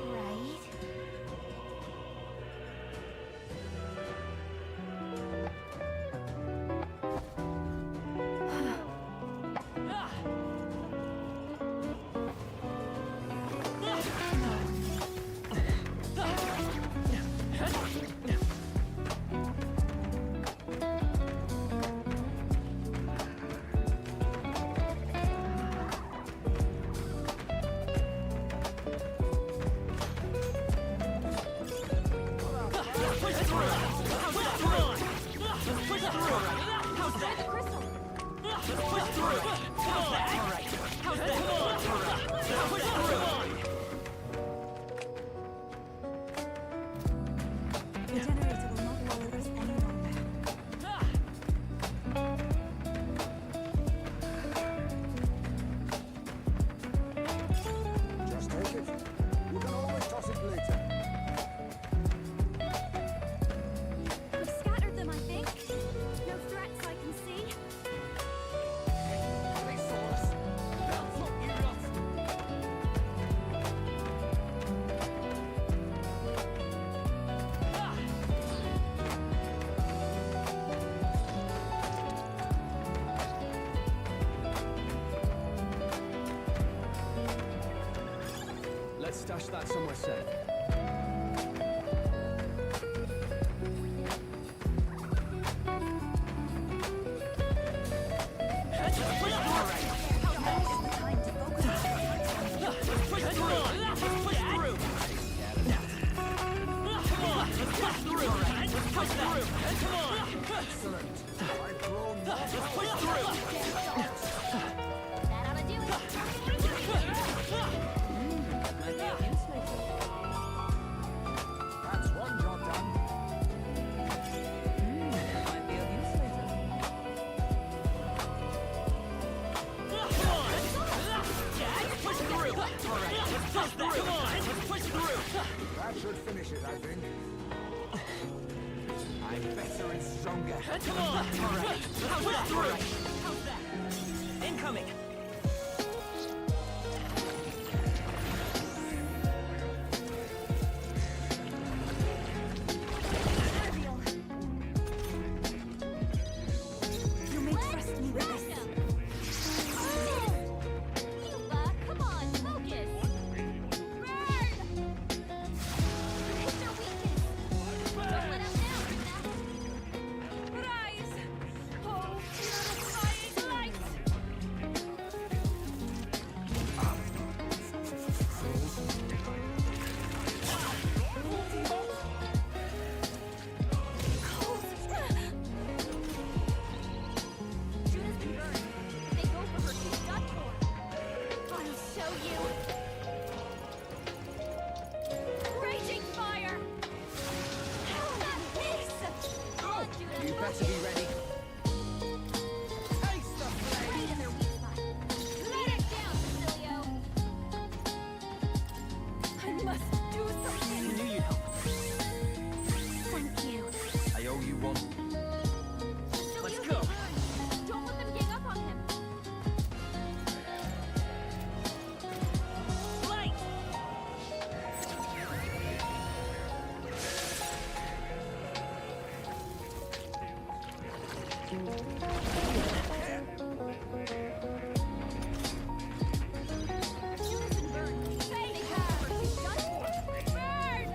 Right. The generator will not bother us any longer. Just take it. You can always toss it later. We've scattered them, I think. No threats I can see. They saw us. They'll flop you lot. Let's stash that somewhere safe. Excellent. I've grown more. That ought to do it. That might be of use later. That's one job done. That might be of use later. That should finish it, I think. I'm better and stronger. Come on! All right. Push through! How's that? Incoming! You may trust me with this. Come on, focus. Burn! Hit their weakness. Don't let up now, Rise! Oh, purifying light! better be ready. Taste the flame! Right in their weak spot. Let it down, Cecilio! I must do something. I knew you'd help. Thank you. I owe you one. Let's go! Don't let them gang up on him. Light! Use and burn. Say her! She's done it. Burn!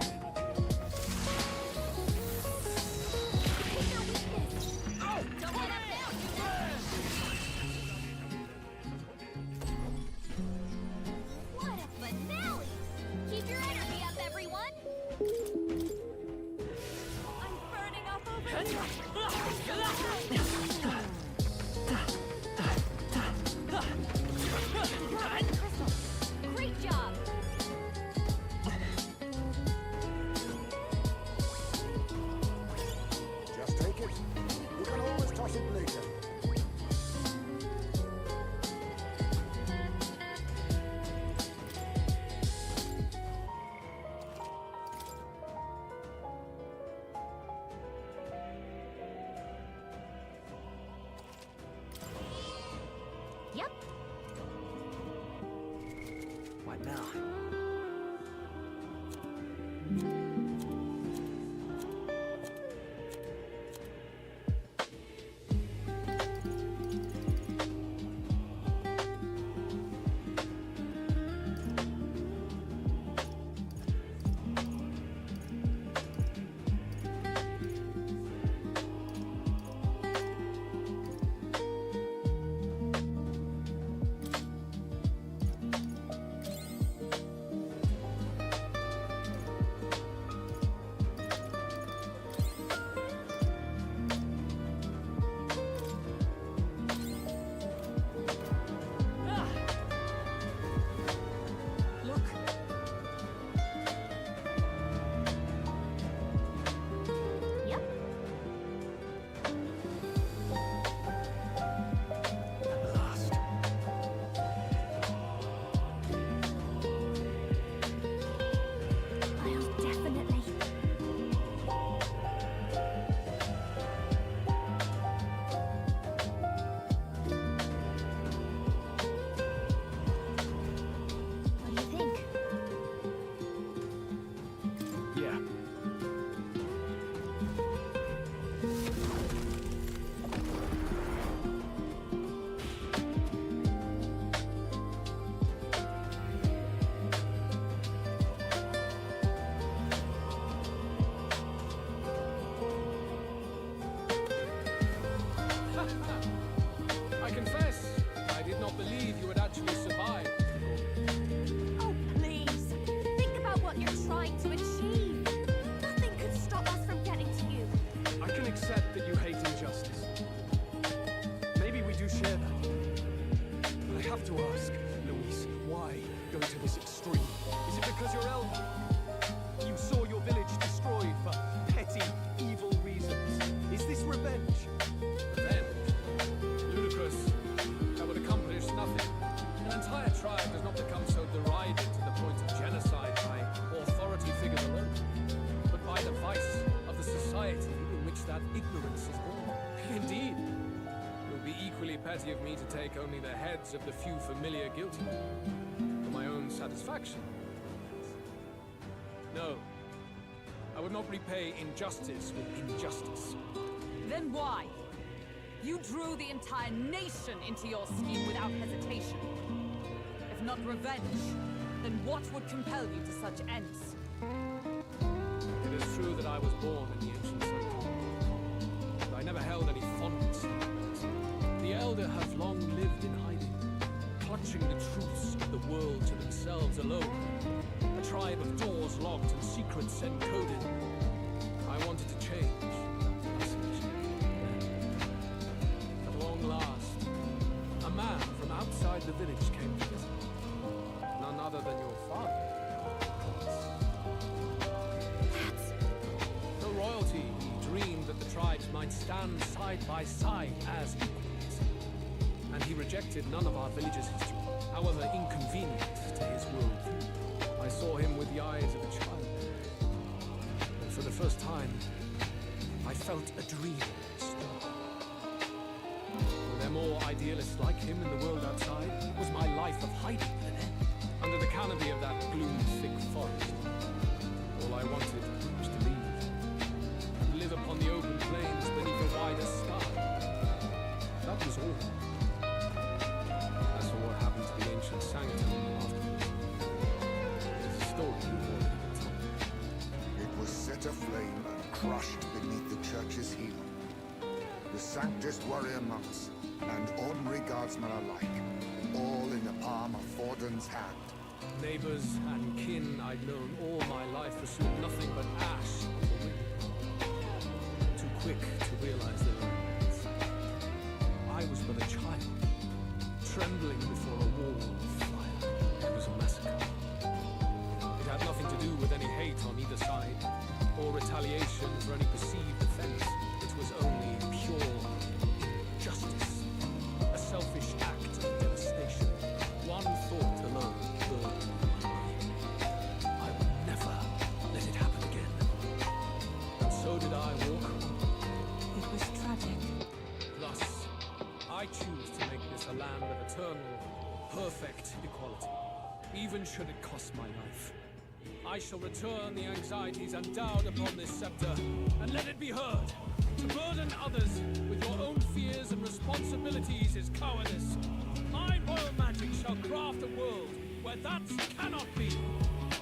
Take their weakness. Oh, don't let up now, What a finale! Keep your energy up, everyone! I'm burning up over Crystal, great job! Just take it. You can always toss it later. Yep. What now? Look. Yep. At last. I'll definitely. What do you think? Yeah. I confess, I did not believe you would actually survive. Oh, please. Think about what you're trying to achieve. Nothing could stop us from getting to you. I can accept that you hate injustice. Maybe we do share that. But I have to ask, Luis, why go to this extreme? Is it because you're elder? You saw your village destroyed for petty, evil reasons. Is this revenge? Revenge? Ludicrous. That would accomplish nothing. An entire tribe does not become so derided to the point of genocide by authority figures alone, but by the vice of the society in which that ignorance is born. Indeed. It would be equally petty of me to take only the heads of the few familiar guilty for my own satisfaction. No. I would not repay injustice with injustice. Then why? You drew the entire nation into your scheme without hesitation. If not revenge, then what would compel you to such ends? It is true that I was born in the ancient circle, but I never held any fondness for it. The elder have long lived in hiding, clutching the truths of the world to themselves alone. A tribe of doors locked and secrets encoded. I wanted to change that message. At long last, a man from outside the village came to visit. None other than your father. No royalty, he dreamed that the tribes might stand stand side by side as equals. And he rejected none of our village's history, however inconvenient to his worldview. I saw him with the eyes of a child. And for the first time, I felt a dream stir. Were there more idealists like him in the world outside? Was my life of hiding an end? Under the canopy of that gloomy, thick forest, all I wanted was to leave. Live upon the open plains beneath a wider sky. That was all. As for what happened to the ancient sanctum afterwards, there's a story you've already been told. It was set aflame and crushed beneath the church's heel. The Sanctist warrior monks and ordinary guardsmen alike, all in the palm of Forden's hand. Neighbors and kin I'd known all my life pursued nothing but ash on the wind. Too quick to realize their own ends. I was but a child, trembling before a wall of fire. It was a massacre. It had nothing to do with any hate on either side, or retaliation for any perceived offense. It was only pure justice, a selfish act of devastation. One thought alone burned my mind. I would never let it happen again. And so did I walk on. It was tragic. Thus, I choose to make this a land of eternal, perfect equality, even should it cost my life. I shall return the anxieties endowed upon this scepter, and let it be heard. To burden others with your own fears and responsibilities is cowardice. My royal magic shall craft a world where that cannot be.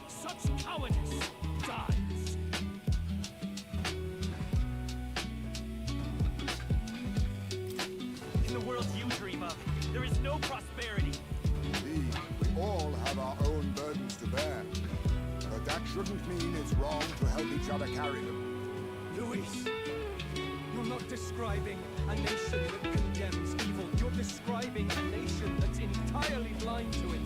Such cowardice dies. In the world you dream of, there is no prosperity. Indeed, we all have our own burdens to bear. But that shouldn't mean it's wrong to help each other carry them. Luis, you're not describing a nation that condemns evil. You're describing a nation that's entirely blind to it.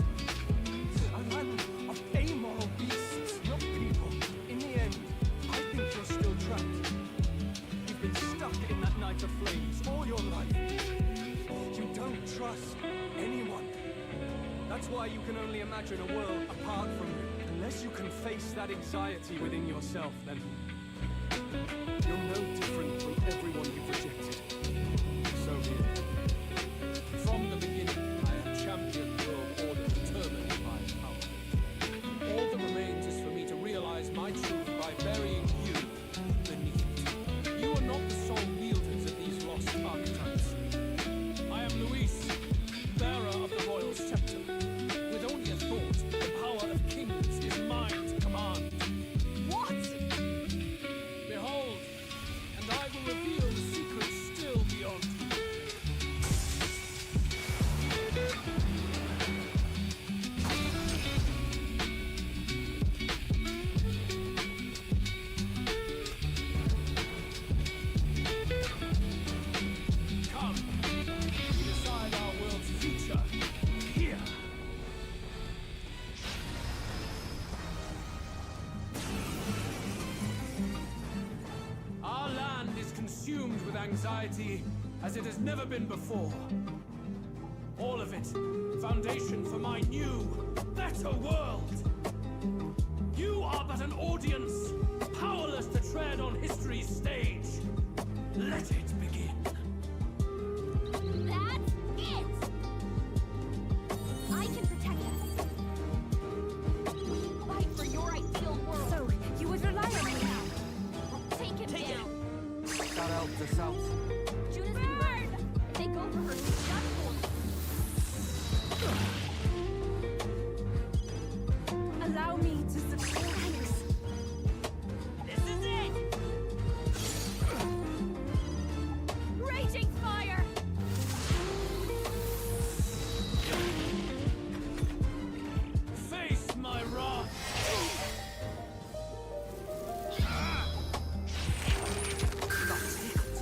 A land of amoral beasts, not people. In the end, I think you're still trapped. You've been stuck in that night of flames all your life. You don't trust anyone. That's why you can only imagine a world apart from you. Unless you can face that anxiety within yourself, then you're no different from everyone you've rejected. So be it. From the beginning, I have championed world order determined by power. All that remains is for me to realize my truth by burying you beneath it. You are not the sole wielders of these lost archetypes. I am Luis, bearer of the royal scepter. With only a thought, the power of kings is mine to command. What? Behold, and I will reveal the secrets still beyond. Come, we decide our world's future here. Our land is consumed with anxiety as it has never been before. All of it, foundation for my new, better world. You are but an audience, powerless to tread on history's stage. Let it begin. That's it! I can protect us. Fight for your ideal world. So, you would rely on me now? Take him down. That helped us out. Judas and Burn! Take over her just Allow me to support you. This is it! Raging fire! Face my wrath! That's it.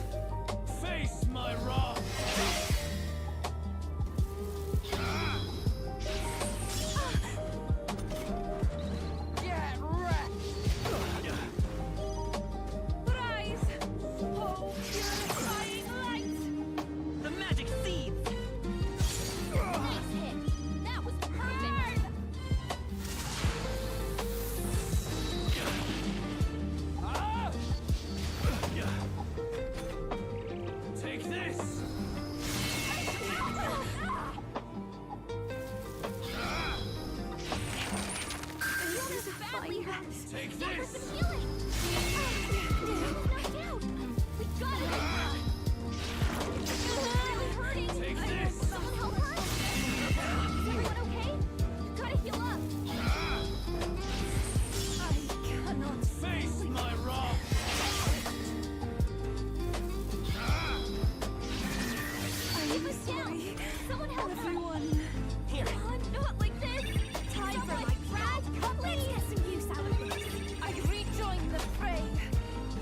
the fray.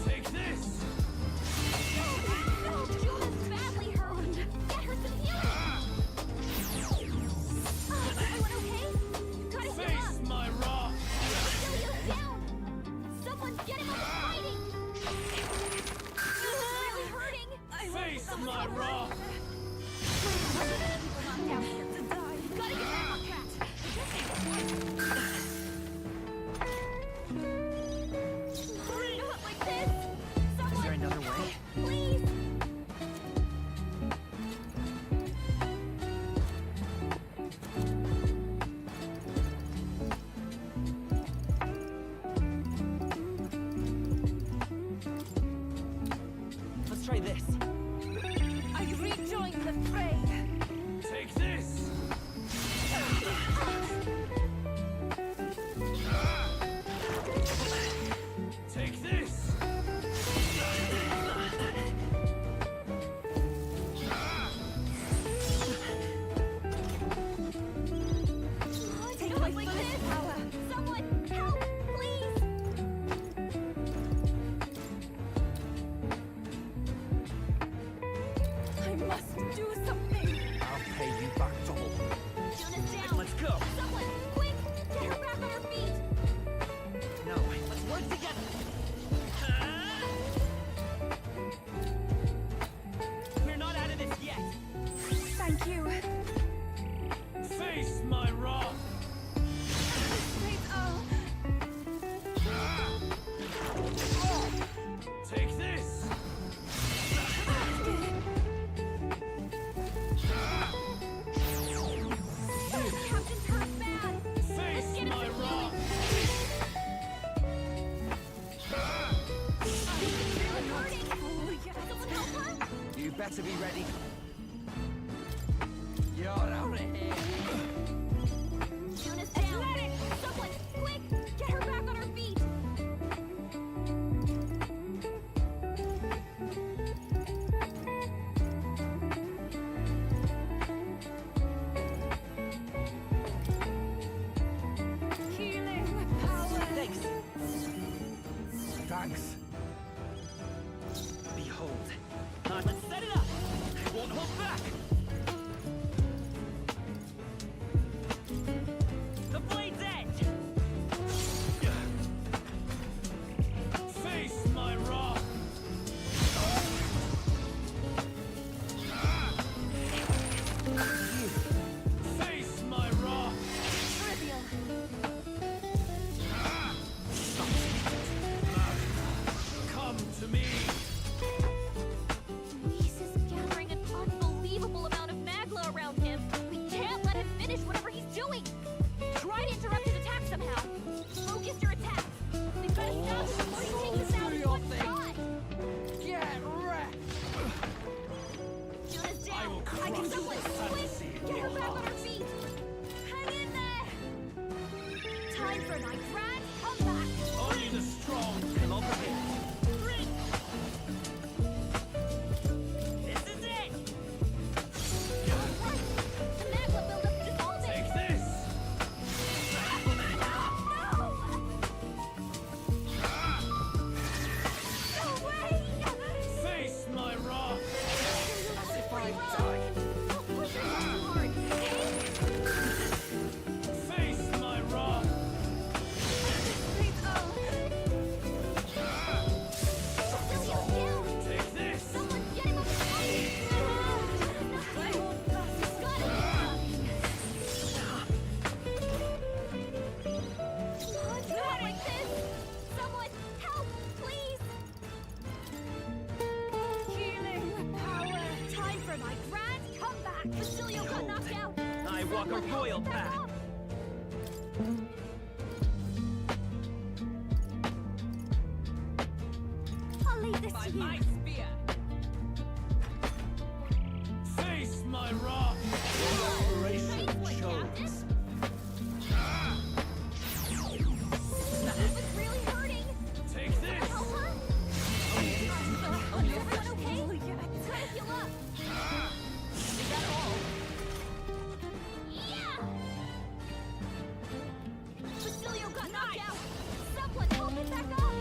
Take this! No, Juna's badly hurt. Get her some healing. Everyone okay? You gotta heal up. Face my wrath! Facilio's down. Someone get him up and fighting. Juna's really hurting. Face my wrath! People knocked out here to die. You gotta get back on track. Not like this. Is there another way? Please. Let's try this. I rejoin the fray. Take this! Take this! Take my fullest power. Someone help, please. I must do something. I'll pay you back double. Juna's down. Let's go. Someone, quick, get her back on her feet. No, let's work together. We're not out of this yet. Thank you. Face my wrath! Take this! Captain's hurt bad. Face my wrath! Really hurting. Someone help her. You better be ready. You're out of here. Juna's down. Someone, quick, get her back on her feet. Healing power. Thanks. Thanks. Behold. Now let's set it up. Won't hold back. The blade's edge. Face my wrath! Face my wrath! Trivial. Come to me! Luis is gathering an unbelievable amount of magla around him. We can't let him finish whatever he's doing. Try to interrupt his attack somehow. Focus your attacks. We've got to stop him before he takes us out in one shot. Get wrecked. Juna's down. I will Can crush someone the fantasy quick in get your her back on heart. her feet? Hang in there. Time for a night ride. Come back. Only the strong I'm over here. This is it. Right. The magma buildup is dissolving. Take this! No way! Face my wrath! As if I died. Don't push yourself too hard. Face my wrath! Facilio's down. Take this! Someone get him up and fight. I won't pass. He's got it. Not like this. Someone help, please. Healing power. Time for my grand comeback. Facilio got knocked out. I walk a Someone help royal him back path. up. I'll leave this to you. spear. Face my wrath! Operation chose. Lupa's really hurting. Take Can I this! help her? Everyone okay? Gotta heal up. Is that all? Yeah! Facilio got knocked out. Someone help him back up.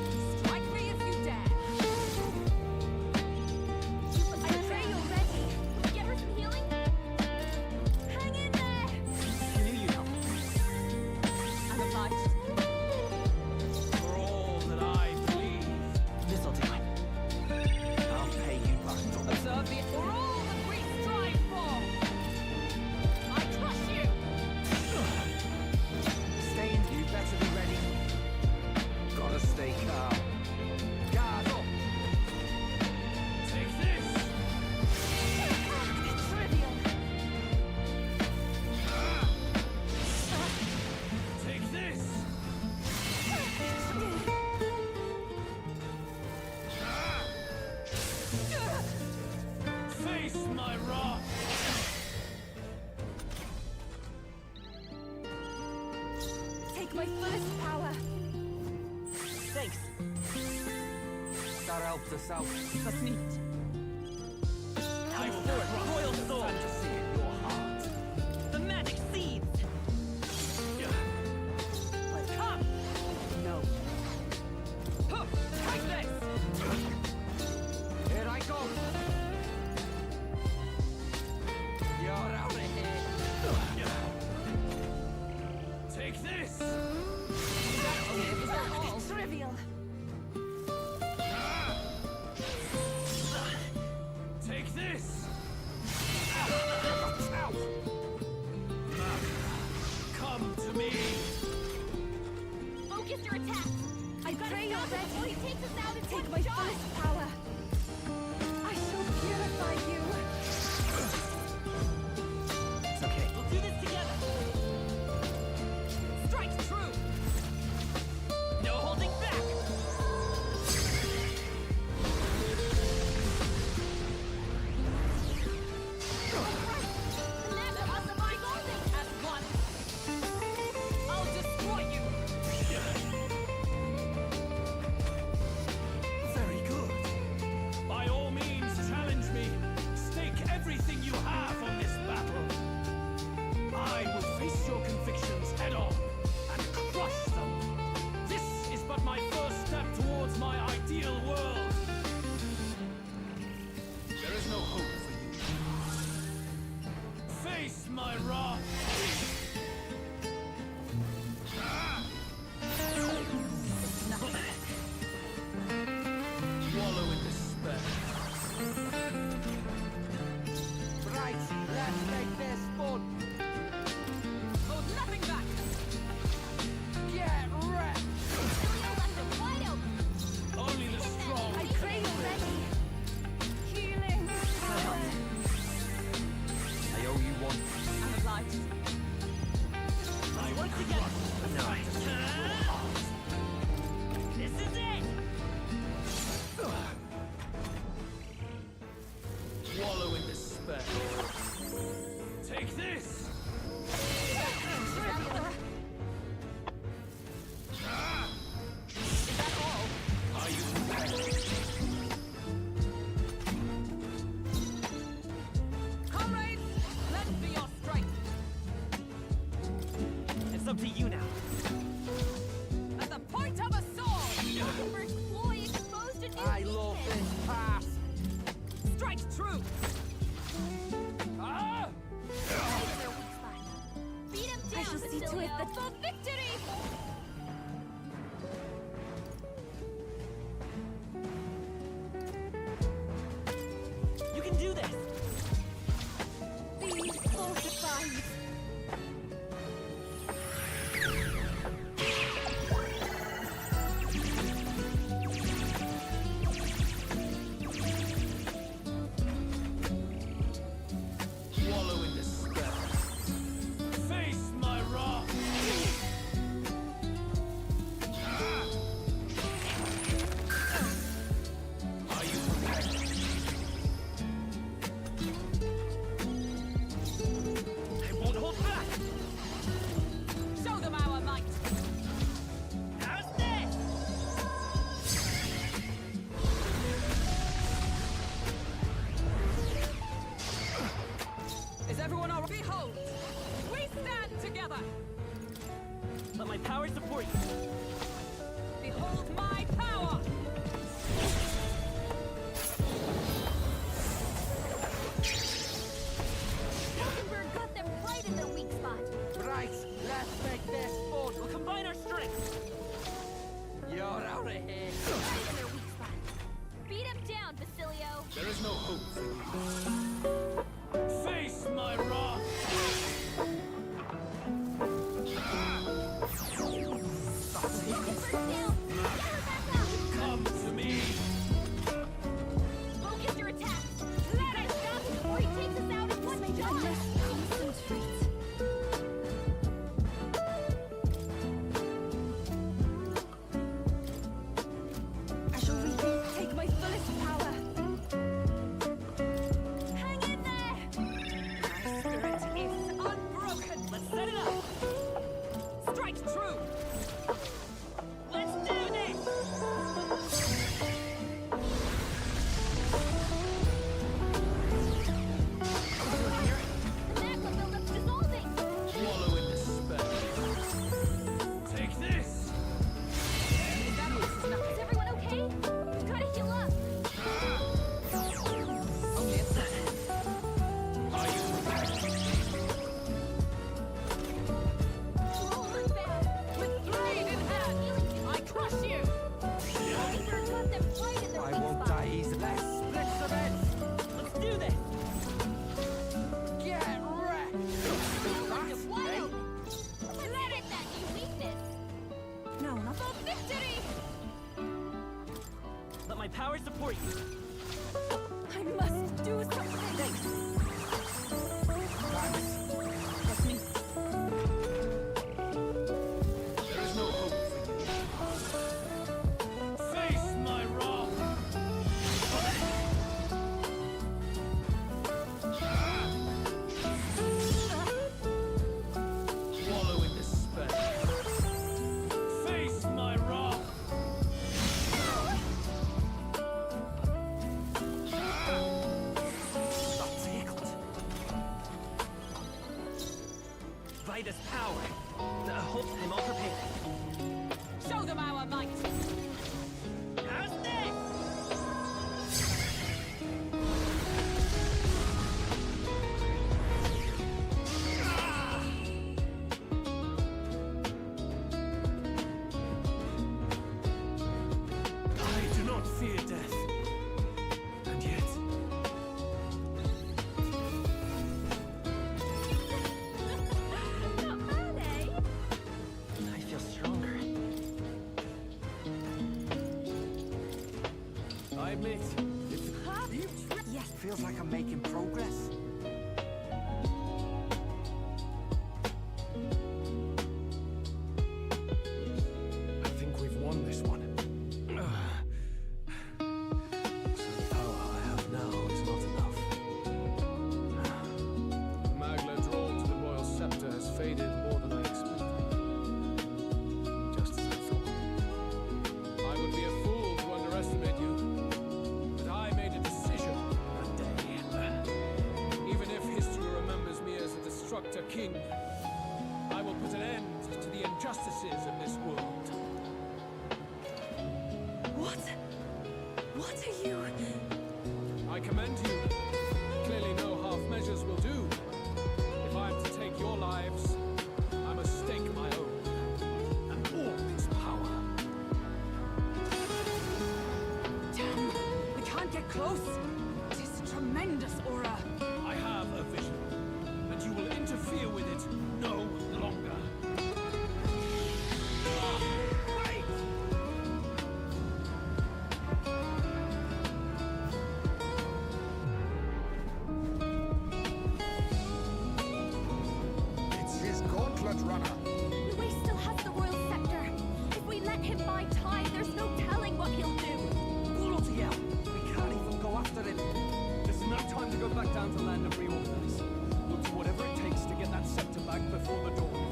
That helped us out. Versniet. Time for it, royal soul! Fantasy in your heart. The magic seeds! Come! No. Huh, take this! Here I go. You're out of here. Take this! Is that all? Trivial. Take this! Out. Come to me! Focus your attack. I've got to pray stop already. it before he takes us out in Take one my shot. fullest power. I shall purify you. It's okay. We'll do this together! Strike true! No holding back! Never us of my golden. At once! I'll destroy you! Very good. By all means, challenge me. Stake everything you have on this battle. I will face your convictions head on and crush them. This is but my first step towards my ideal world. There is no hope for you. Face my wrath. Wallow in despair. Right, let's make this fun. Hold nothing back! Get wrecked. Julio left him wide open. Only the strong. I pray already. Healing power. I owe you one. I'm obliged. I will Once again! crush This is it! Wallow in despair. Take this! Is that all? Are you prepared? Comrades, lend me your strength! It's up to you now. At the point of a sword! First ploy exposed a new I love weakness. this pass. Strike true! Ah! Find their weak spot. Beat him down, I shall see to it Basilio. that- For victory! You can do this! Be fortified. Wallow in despair. Face my wrath. Are you prepared? I won't hold back! Show them our might! How's this? Is everyone all right? Behold! We stand together! Let my power support you! Behold my power! Rosenberg got them right in their weak spot. Right, let's make this fun. We'll combine our strengths! You're out of here. Right in their weak spot. Beat him down, Basilio. There is no hope for you. Face my wrath. my power support you. I must do something. Trust me. There is no hope for you. Face my wrath! Wallow in despair. Face my wrath! Not tickled. Vida's power. I'm all prepared. Show them our might. How's this? I do not fear death. And yet... Not bad, eh? I feel stronger. I admit, it's... Yes, feels like I'm making progress. I think we've won this one. So the power I have now is not enough. The Magla drawn to the royal scepter has faded more than I expected. Just as I thought. I would be a fool to underestimate you, but I made a decision that day. Even if history remembers me as a destructor king, I will put an end to the injustices of this world. What? What are you? I commend you. Clearly no half measures will do. If I am to take your lives, I must stake my own. And all its power. Damn! We can't get close. It is a tremendous aura. I have a vision, and you will interfere with it no longer. Wait! It's his gauntlet runner. Luis still has the royal scepter. If we let him buy time, there's no telling what he'll do. Bloody hell! We can't even go after him. There's no time to go back down to land and reorganize. We'll do whatever it takes to get that scepter back before the dawn.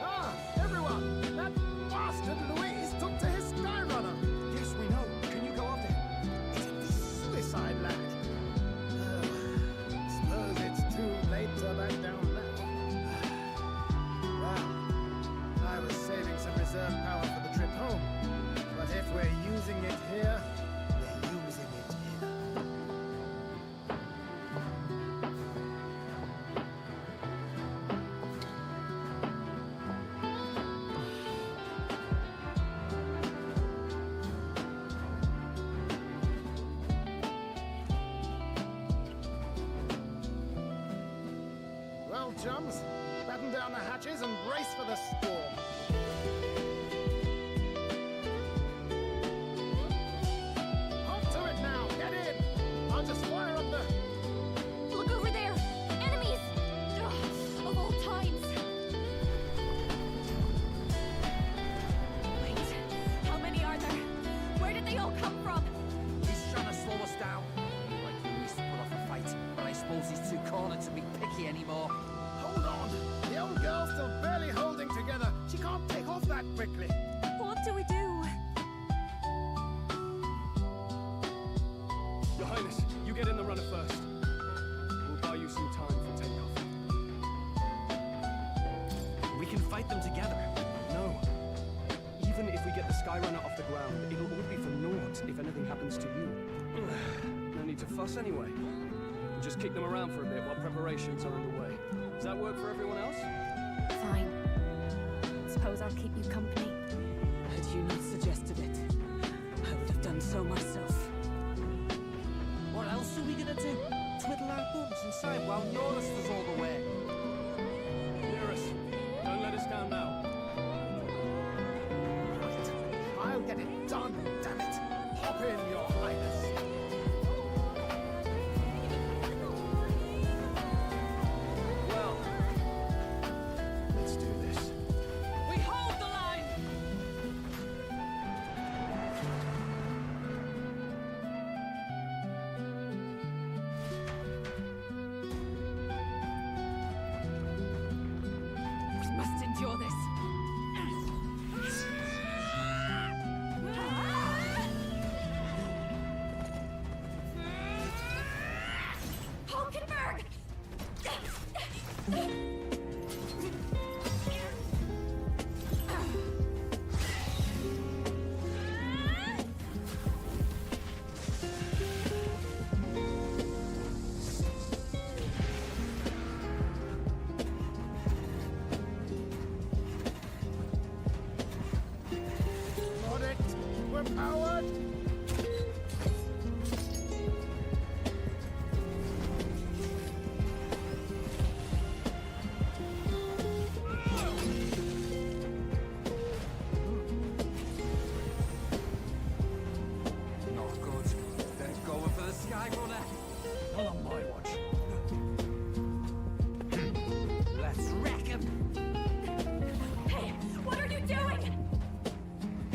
Ah, everyone! That bastard Luis took to his Skyrunner! Yes, we know. Can you go up there? It's a suicide lad. Suppose it's too late to back down now. Well, I was saving some reserve power for the trip home. But if we're using it here, we're using it here. Well, chums, batten down the hatches and brace for the storm. Off to it now, get in! I'll just fire up the... Look over there! Enemies! Ugh, of all times! Wait, how many are there? Where did they all come from? He's trying to slow us down. Like Luis to put off a fight, but I suppose he's too cornered to be picky anymore. Hold on! The old girl's still barely holding together. She can't take off that quickly. What do we do? Your Highness, you get in the runner first. We'll buy you some time for takeoff. We can fight them together. No. Even if we get the Skyrunner off the ground, it'll all be for naught if anything happens to you. No need to fuss anyway. We'll just kick them around for a bit while preparations are underway. Does that work for everyone else? Fine. Suppose I'll keep you company. Had you not suggested it, I would have done so myself. else are we gonna do? Twiddle our thumbs inside while Norris does all the work? Nearest, don't let us down now. I'll get it done, damn it! Hop in, Your Highness. Well, let's do this. We hold the line! We must endure this. Hulkenberg! Got it! We're powered! Not good. They're going for the Sky Runner. Not on my watch. Let's wreck him. Hey, what are you doing?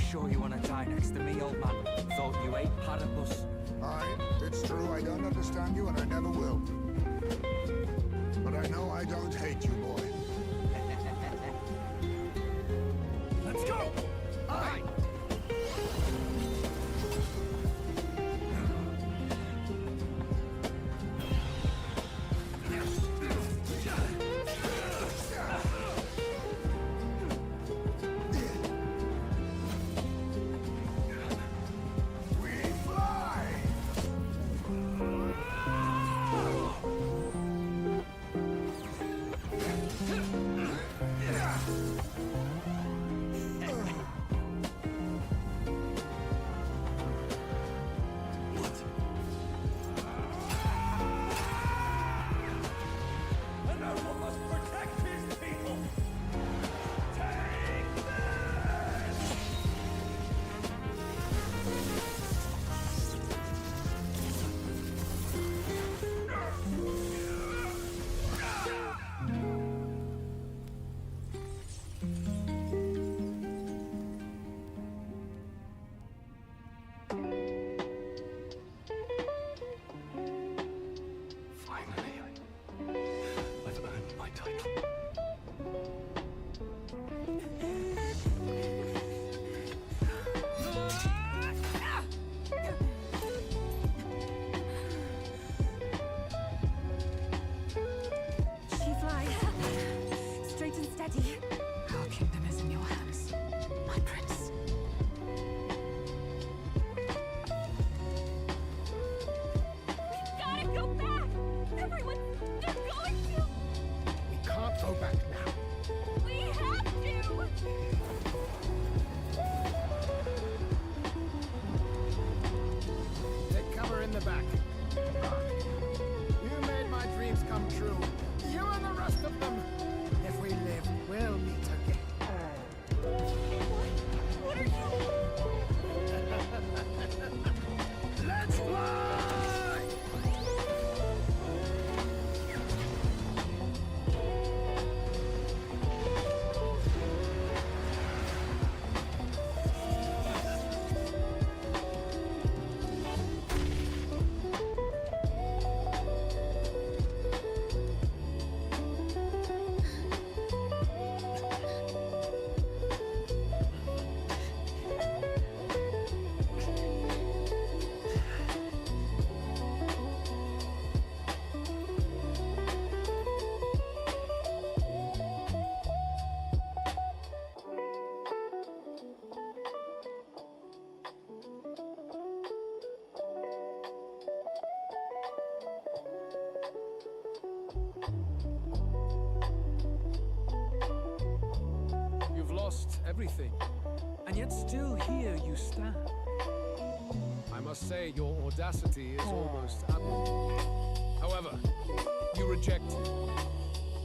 Sure you want to die next to me, old man? Thought you ate platypus. It's true, I don't understand you and I never will. But I know I don't hate you, boy. Let's go! Aye! We fly! And no one must protect his people. Take this! Finally, I've earned my title. She flies. Straight and steady. Our kingdom is in your hands, my prince. Gotta go back! Everyone, they're going to! We can't go back now. We have to! Take cover in the back. You made my dreams come true. You and the rest of them. If we live, we'll meet again. What are you... Let's fly! You've lost everything, and yet still here you stand. I must say your audacity is almost admirable. However, you reject it,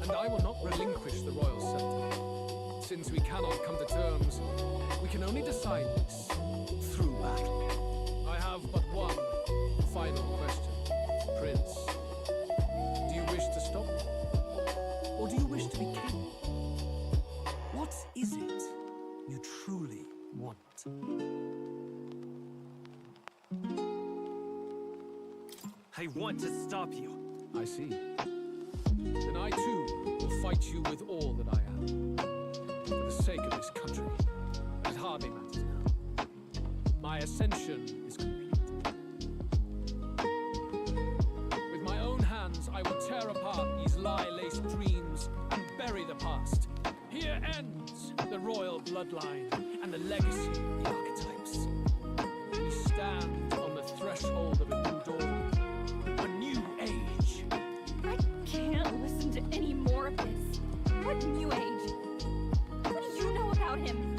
and I will not relinquish the royal scepter. Since we cannot come to terms, we can only decide this through battle. I have but one final question. Prince, do you wish to stop? Or do you wish to be king? What is it you truly want? I want to stop you. I see. Then I too will fight you with all that I am. For the sake of this country, it hardly matters now. My ascension is complete. With my own hands, I will tear apart these lie-laced dreams and bury the past. Here ends the royal bloodline and the legacy of the archetypes. We stand on the threshold of a new dawn. A new age. I can't listen to any more of this. What new age? What do you know about him?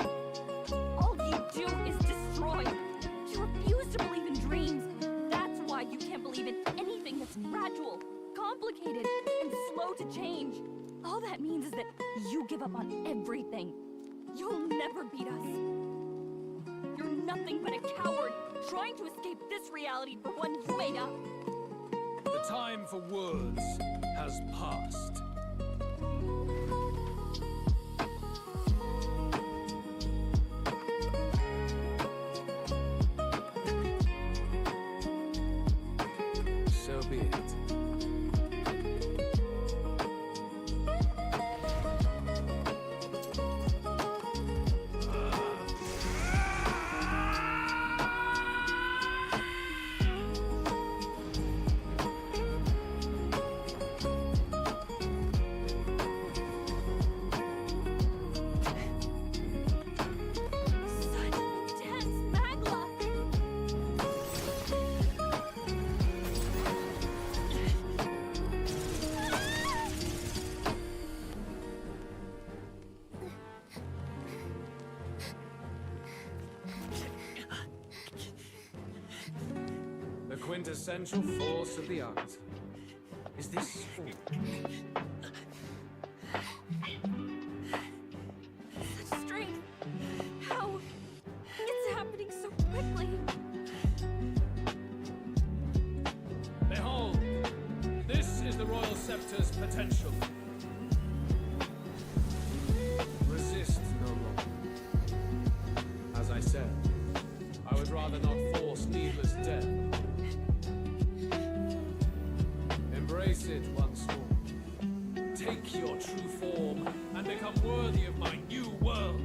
All you do is destroy. You refuse to believe in dreams. That's why you can't believe in anything that's gradual, complicated, and slow to change. All that means is that you give up on everything. You'll never beat us. You're nothing but a coward, trying to escape this reality for one you made up. The time for words has passed. So be it. The quintessential force of the archetype. Is this all? Such strength. How? It's happening so quickly. Behold, this is the royal scepter's potential. Resist no longer. As I said, I would rather not force needless death. Embrace it once more. Take your true form and become worthy of my new world.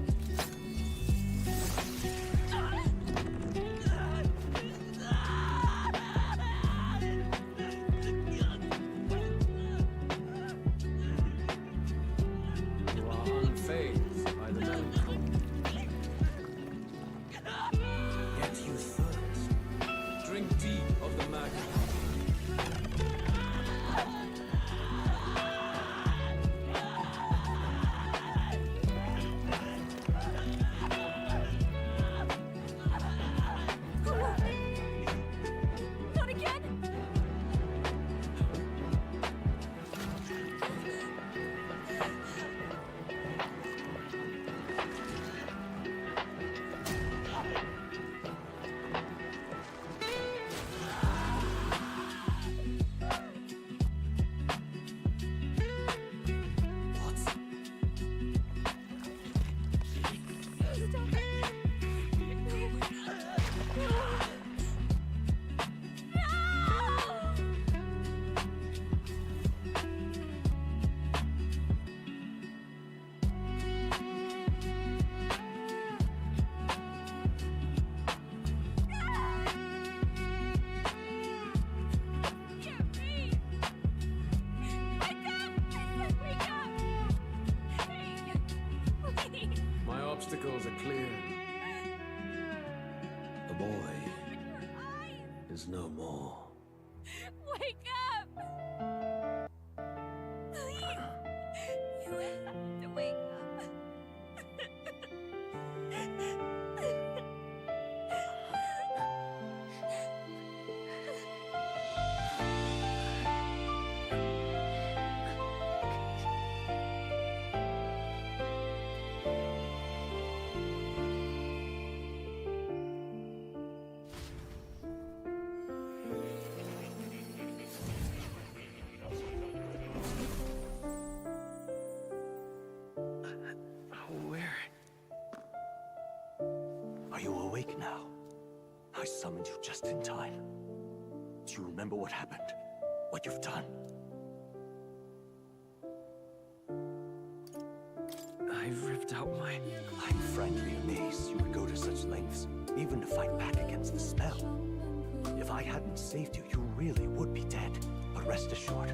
You are unfazed by the melancholy. Yet you thirst. Drink deep of the magma. Not again! My obstacles are clear. The boy is no more. Wake up! Please! You have to wake up. I summoned you just in time. Do you remember what happened? What you've done? I ripped out my... I'm frankly amazed you would go to such lengths, even to fight back against the spell. If I hadn't saved you, you really would be dead. But rest assured,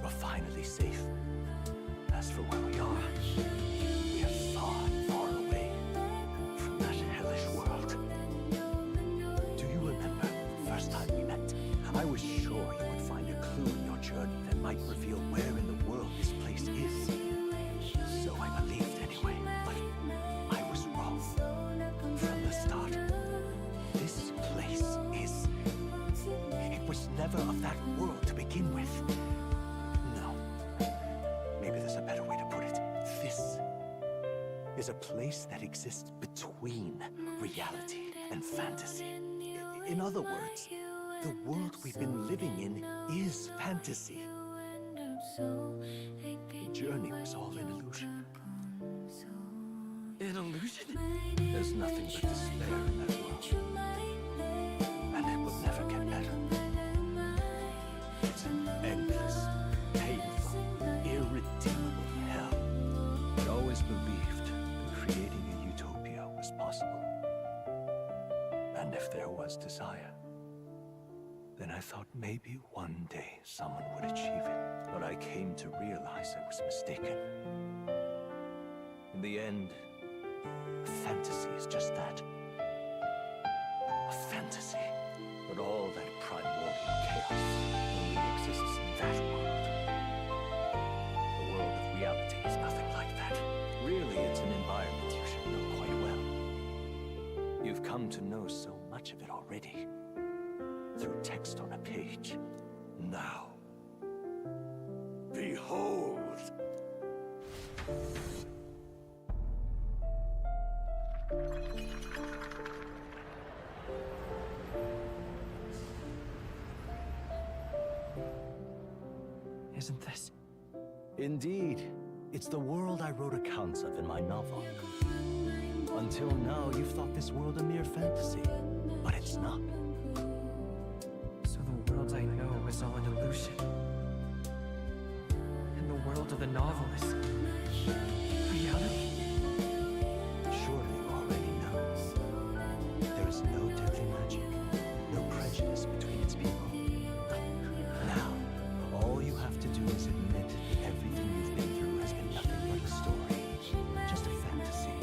we're finally safe. As for where we are, we are far, far away from that hellish world. Do you remember the first time we met? I was sure you would find a clue in your journey that might reveal where in the world this place is. So I believed anyway, but I was wrong. From the start, this place is... It was never of that world to begin with. No. Maybe there's a better way to put it. This is a place that exists between reality and fantasy. In other words, the world we've been living in is fantasy. The journey was all an illusion. An illusion? There's nothing but despair in that world. And it will never get better. It's an endless, painful, irredeemable hell. I always believed that creating a utopia was possible. And if there was desire, then I thought maybe one day someone would achieve it. But I came to realize I was mistaken. In the end, fantasy is just that. A fantasy. But all that primordial chaos only exists in that world. The world of reality is nothing like that. Really, it's an environment you should know quite well. You've come to know so much of it already. Through text on a page. Now, behold! Isn't this? Indeed. It's the world I wrote accounts of in my novel. Until now, you've thought this world a mere fantasy. But it's not. So the world I know is all an illusion. And the world of the novel is... reality? Surely you already know. There is no deadly magic, no prejudice between its people. Now, all you have to do is admit that everything you've been through has been nothing but a story. Just a fantasy.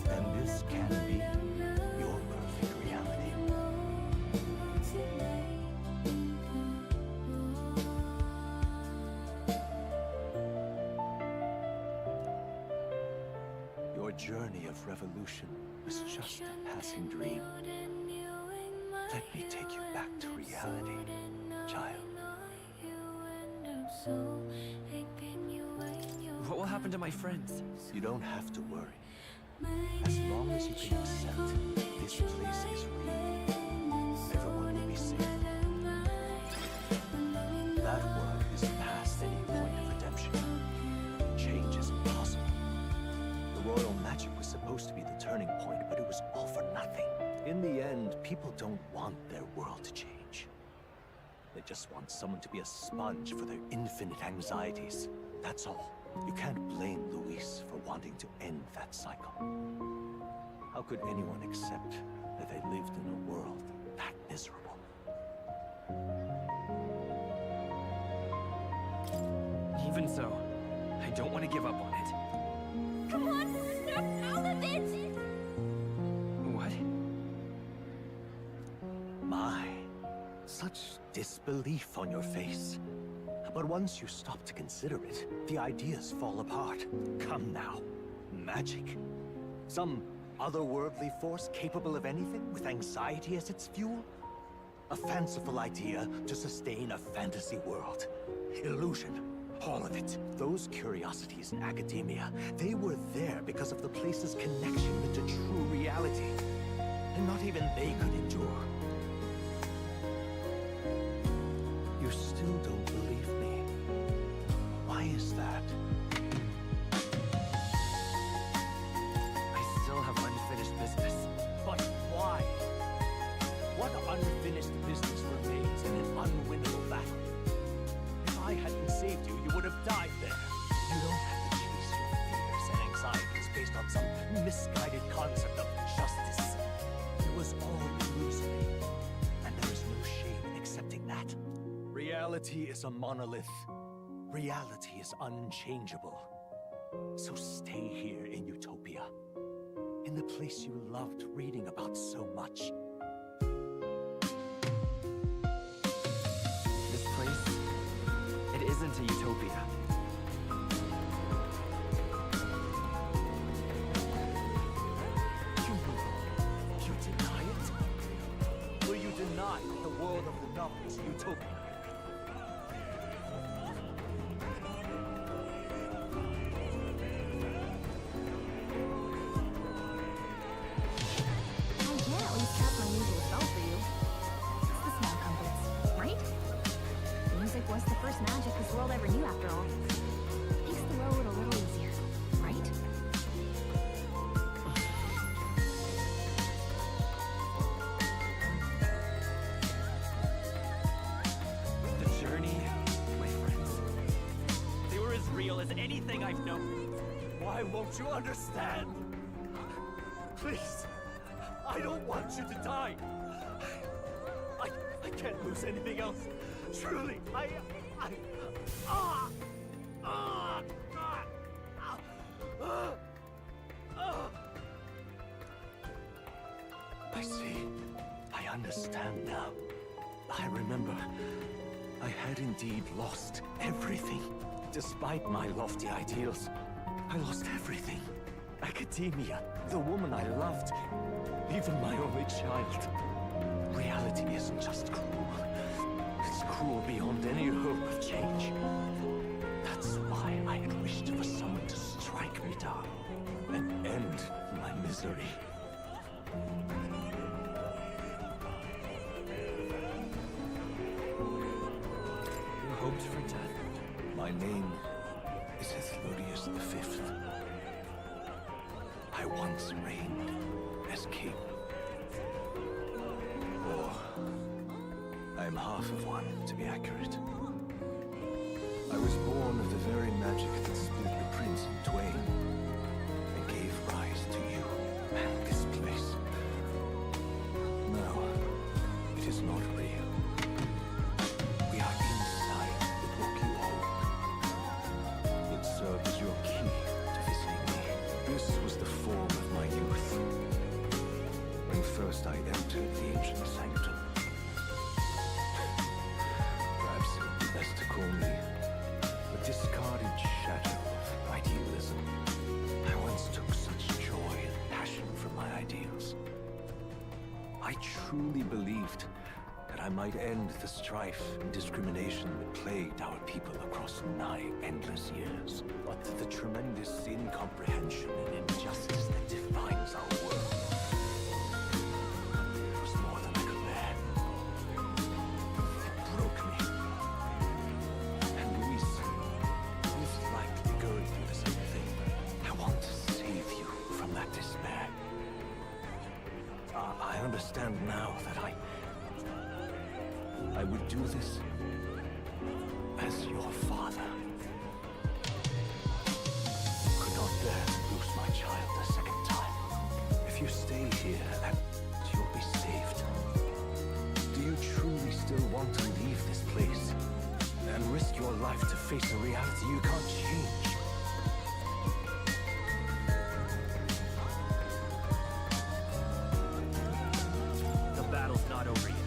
And this can be your perfect reality. Your journey of revolution was just a passing dream. Let me take you back to reality, child. What will happen to my friends? You don't have to worry. As long as you can accept this place is real, everyone will be safe. That world is past any point of redemption. Change is impossible. The royal magic was supposed to be the turning point, but it was all for nothing. In the end, people don't want their world to change. They just want someone to be a sponge for their infinite anxieties. That's all. You can't blame Luis for wanting to end that cycle. How could anyone accept that they lived in a world that miserable? Even so, I don't want to give up on it. Come on, snap out of it! What? My, such disbelief on your face. But once you stop to consider it, the ideas fall apart. Come now. Magic? Some otherworldly force capable of anything with anxiety as its fuel? A fanciful idea to sustain a fantasy world. Illusion. All of it. Those curiosities in academia, they were there because of the place's connection with the true reality. And not even they could endure. You still don't believe me. Why is that? I still have unfinished business. But why? Reality is a monolith. Reality is unchangeable. So stay here in Utopia, in the place you loved reading about so much. This place, it isn't a utopia. You deny it? Will you deny that the world of the novel is utopia? Was the first magic this world ever knew, after all. Makes the road a little easier, right? The journey, my friends, they were as real as anything I've known. Why won't you understand? Please, I don't want you to die. I can't lose anything else. Truly, I see. I understand now. I remember. I had indeed lost everything. Despite my lofty ideals, I lost everything. Academia, the woman I loved, even my only child. Reality isn't just cruel. It's cruel beyond any hope of change. That's why I had wished for someone to strike me down and end my misery. You hoped for death? My name is Ethodius V. I once reigned as king. Or I'm half of one, to be accurate. I was born of the very magic that split the prince in twain and gave rise to you and this place. No, it is not real. We are inside the book you hold. It served as your key to visiting me. This was the form of my youth, when first I entered the ancient sanctum. Best to call me a discarded shadow of idealism. I once took such joy and passion from my ideals. I truly believed that I might end the strife and discrimination that plagued our people across nigh endless years. But the tremendous incomprehension and injustice that defines our world was more than I could bear. It broke me. I understand now that I would do this as your father. Could not bear to lose my child a second time. If you stay here, you'll be saved. Do you truly still want to leave this place and risk your life to face a reality you can't change? Not over yet.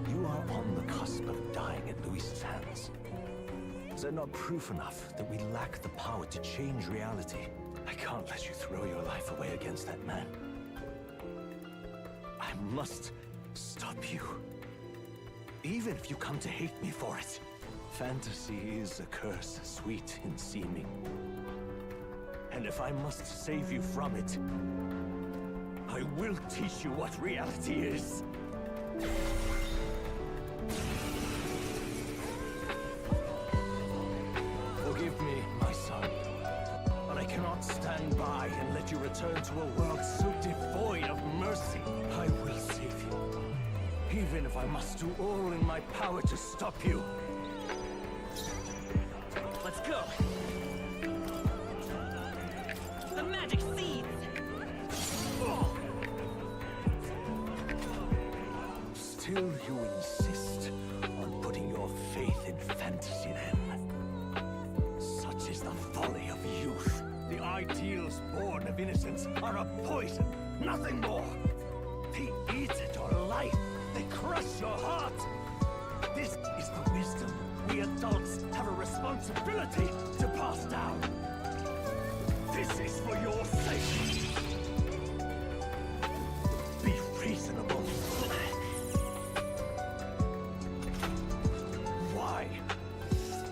You are on the cusp of dying at Luis's hands. Is that not proof enough that we lack the power to change reality? I can't let you throw your life away against that man. I must stop you. Even if you come to hate me for it. Fantasy is a curse, sweet in seeming. And if I must save you from it, I will teach you what reality is. Forgive me, my son, but I cannot stand by and let you return to a world so devoid of mercy. I will save you, even if I must do all in my power to stop you. Let's go! The magic seeds! Still you insist on putting your faith crush your heart. This is the wisdom we adults have a responsibility to pass down. This is for your sake. Be reasonable. Why?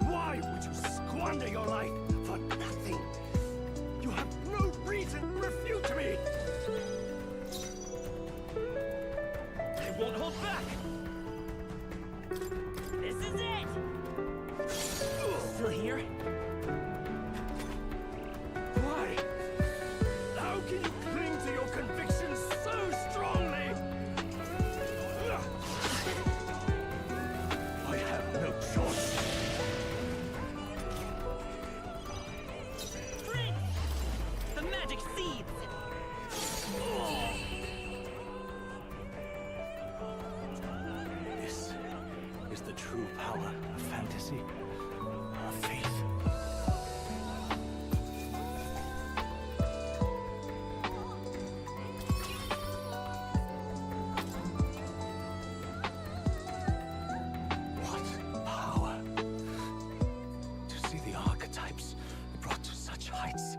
Why would you squander your life for nothing? You have no reason to refute me. I won't hold back. This is it! Still here? Why? How can you cling to your convictions so strongly? I have no choice. Prince! The magic seeds! This is the true power of fantasy, of faith. What power! To see the archetypes brought to such heights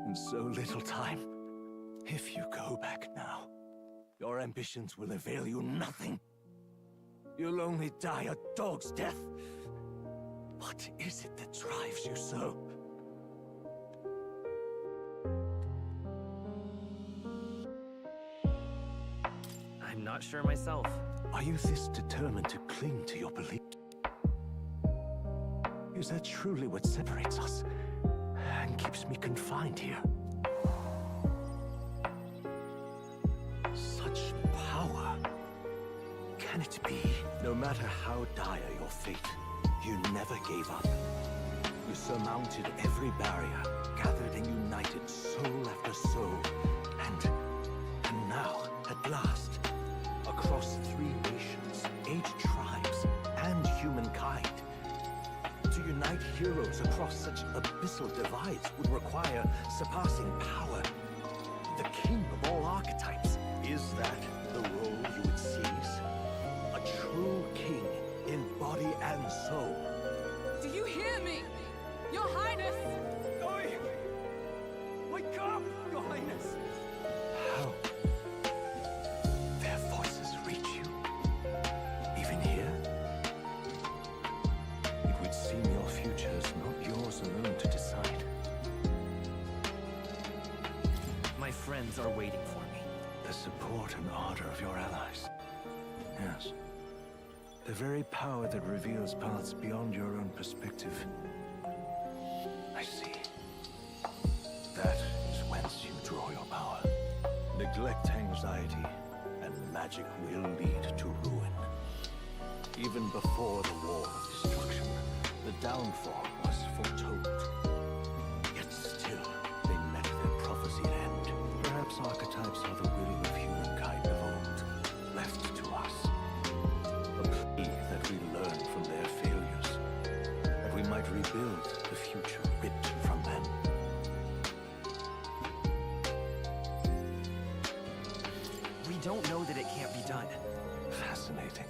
in so little time. If you go back now, your ambitions will avail you nothing. You'll only die a dog's death. What is it that drives you so? I'm not sure myself. Are you this determined to cling to your belief? Is that truly what separates us and keeps me confined here? Such power. Can it be? No matter how dire your fate, you never gave up. You surmounted every barrier, gathered and united soul after soul, and now, at last, across 3 nations, 8 tribes, and humankind. To unite heroes across such abyssal divides would require surpassing power. The king of all archetypes. Is that the role you would seize? A true king in body and soul. Do you hear me? Your Highness! Oi! Wake up, Your Highness! How? Their voices reach you? Even here? It would seem your future is not yours alone to decide. My friends are waiting for me. The support and ardor of your allies. Yes. The very power that reveals paths beyond your own perspective. I see. That is whence you draw your power. Neglect anxiety, and magic will lead to ruin. Even before the war of destruction, the downfall was foretold. Yet still, they met their prophesied end. Perhaps archetypes are the will of humankind of old, left to us. A plea that we learn from their failures, that we might rebuild the future ripped from them. We don't know that it can't be done. Fascinating.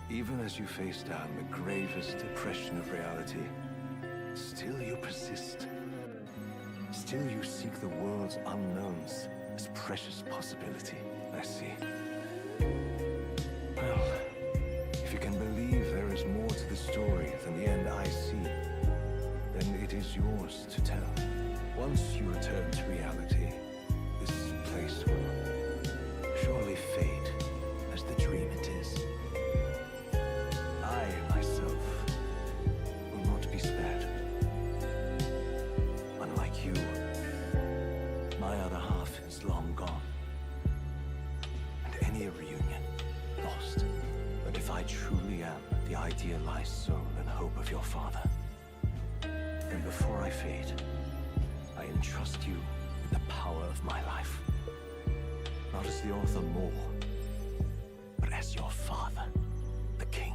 Even as you face down the gravest depression of reality, still you persist. Still you seek the world's unknowns as precious possibility. I see. Well, if you can believe there is more to the story than the end I see, then it is yours to tell. Once you return to reality, this place will surely fade as the dream it is. I, myself, will not be spared. Unlike you, my other half is long gone. And any reunion, lost. But if I truly am the idealized soul and hope of your father, then before I fade, I entrust you with the power of my life. Not as the author more, but as your father, the king.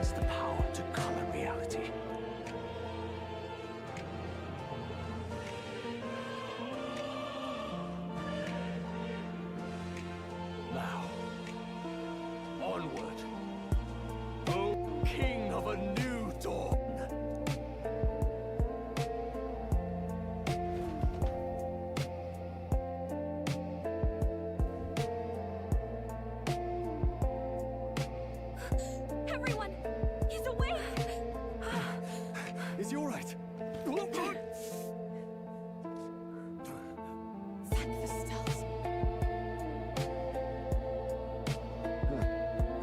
has the power to color reality. Now, onward, O King of a new dawn! Everyone! He's awake! Is he all right? Thank the stars.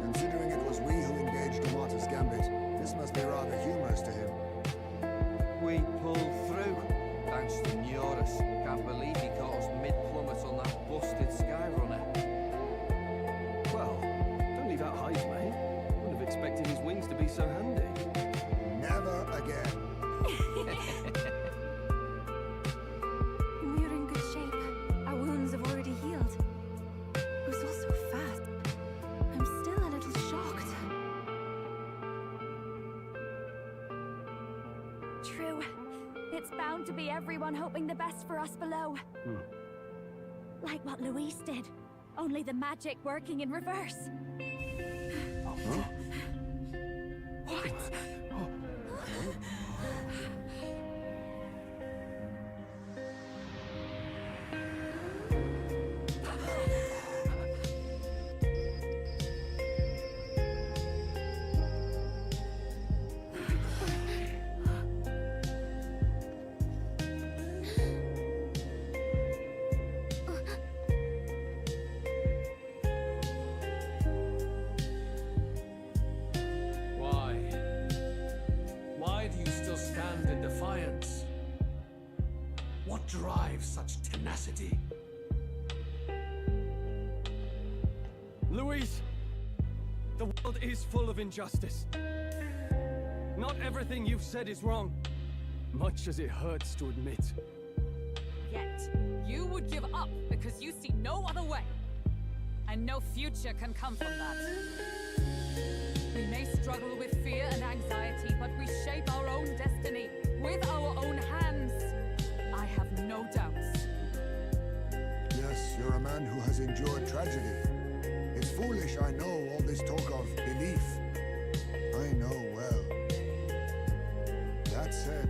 Considering it was we who engaged Amata's gambit, this must be rather humorous to him. We pulled through, thanks to Neurus. Can't believe he caught us mid-plummet on that busted Skyrunner. Well, don't leave out highs, mate. Wouldn't have expected his wings to be so handy. Never again. We're in good shape. Our wounds have already healed. It was all so fast. I'm still a little shocked. True. It's bound to be everyone hoping the best for us below. Like what Luis did. Only the magic working in reverse. What? Why? Why do you still stand in defiance? What drives such tenacity? Luis! The world is full of injustice. Not everything you've said is wrong, much as it hurts to admit. Yet, you would give up because you see no other way. And no future can come from that. We may struggle with fear and anxiety, but we shape our own destiny with our own hands. I have no doubts. Yes, you're a man who has endured tragedy. It's foolish, I know, all this talk of belief. I know well. That said,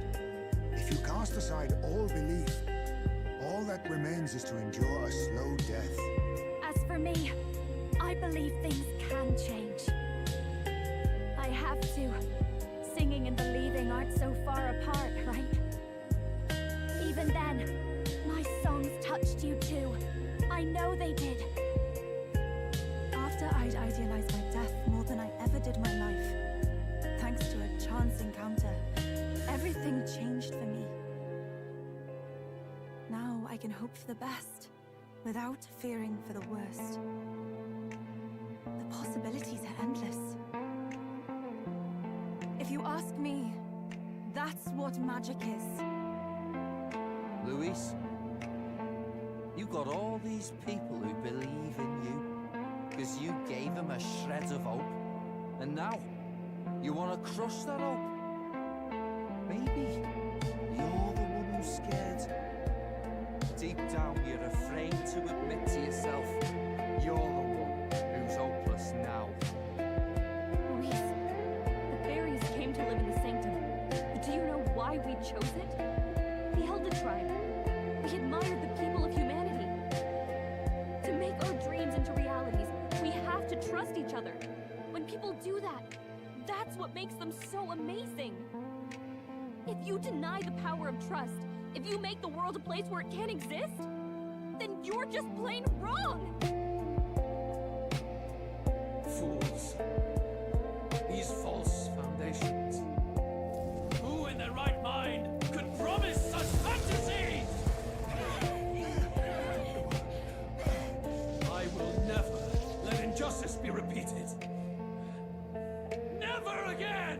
if you cast aside all belief, all that remains is to endure a slow death. As for me, I believe things can change. I have to. Singing and believing aren't so far apart, right? Even then, my songs touched you too. I know they did. After I'd idealized my death more than I ever did my life, thanks to a chance encounter, everything changed for me. Now I can hope for the best, without fearing for the worst. The possibilities are endless. If you ask me, that's what magic is. Luis, you got all these people who believe in you because you gave them a shred of hope. And now, you want to crush that hope? Maybe you're the one who's scared. Deep down, you're afraid to admit to yourself you're the one who's hopeless now. Luis, the fairies came to live in the sanctum. But do you know why we chose it? We held a tribe. We admired the people of humanity. To make our dreams into realities, we have to trust each other. When people do that, that's what makes them so amazing. If you deny the power of trust, if you make the world a place where it can't exist, then you're just plain wrong! Fools. These false foundations. Who in their right mind could promise such fantasies? I will never let injustice be repeated. Never again!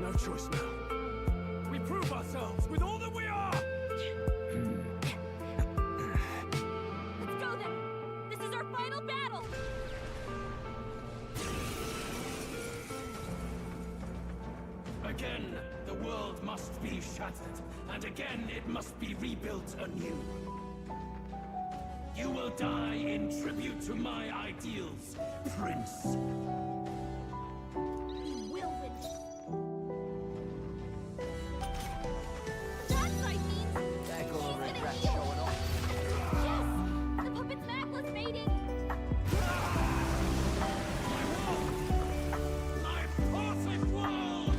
no choice now. We prove ourselves with all that we are! Let's go then! This is our final battle! Again, the world must be shattered, and again it must be rebuilt anew. You will die in tribute to my ideals, Prince. Will win. That's what I mean! They're gonna regret heal. showing up. Yes! The puppet's Macla's mating! My perfect world!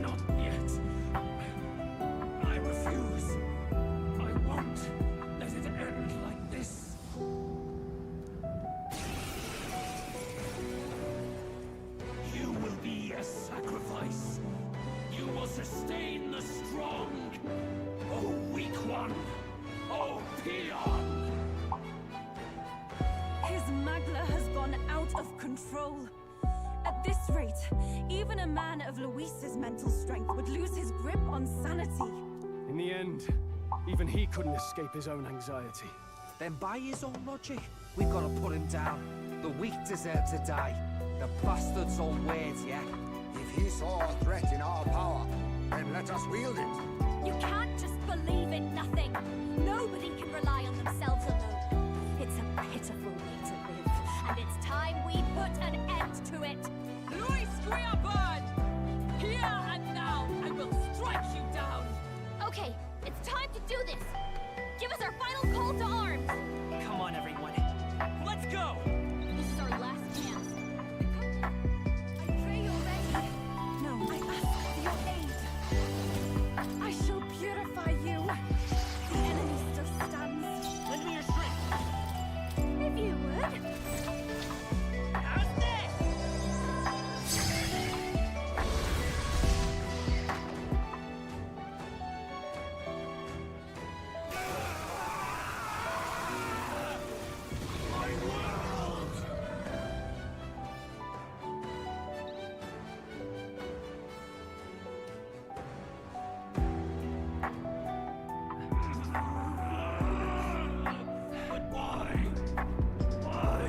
Not yet. I refuse. I won't let it end like this. You will be a sacrifice. You will sustain the strong. Oh, weak one. Oh, peon. His Magla has gone out of control. At this rate, even a man of Luis's mental strength would lose his grip on sanity. In the end, even he couldn't escape his own anxiety. Then by his own logic, we've got to put him down. The weak deserve to die. The bastard's on words, yeah? If he saw a threat in our power, then let us wield it. You can't just believe in nothing. Nobody can rely on themselves alone. It's a pitiful way to live, and it's time we put an end to it. Luis, we are burned! Here and now, I will strike you down! Okay, it's time to do this. Give us our final call to arms. Come on, everyone. Let's go! This is our last chance. I pray you're ready. No, I ask for your aid. I shall purify you. The enemy still stands. Lend me your strength. If you would. How's this? My world! But why? Why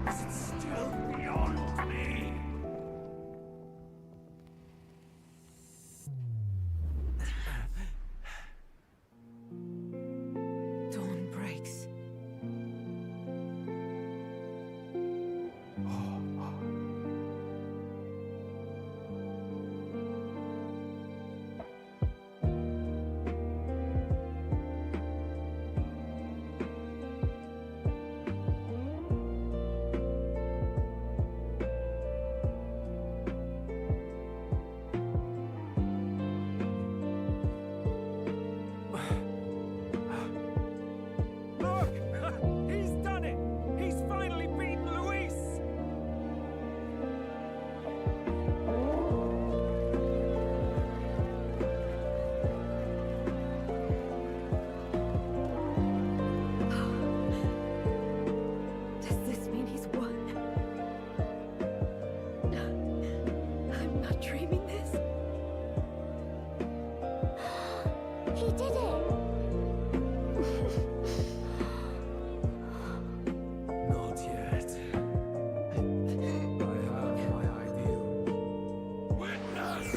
is it still beyond me? Dawn breaks. Look! He's done it! He's finally beaten Luis! Does this mean he's won? I'm not dreaming this. He did it! Not yet. I have my ideal. Witness!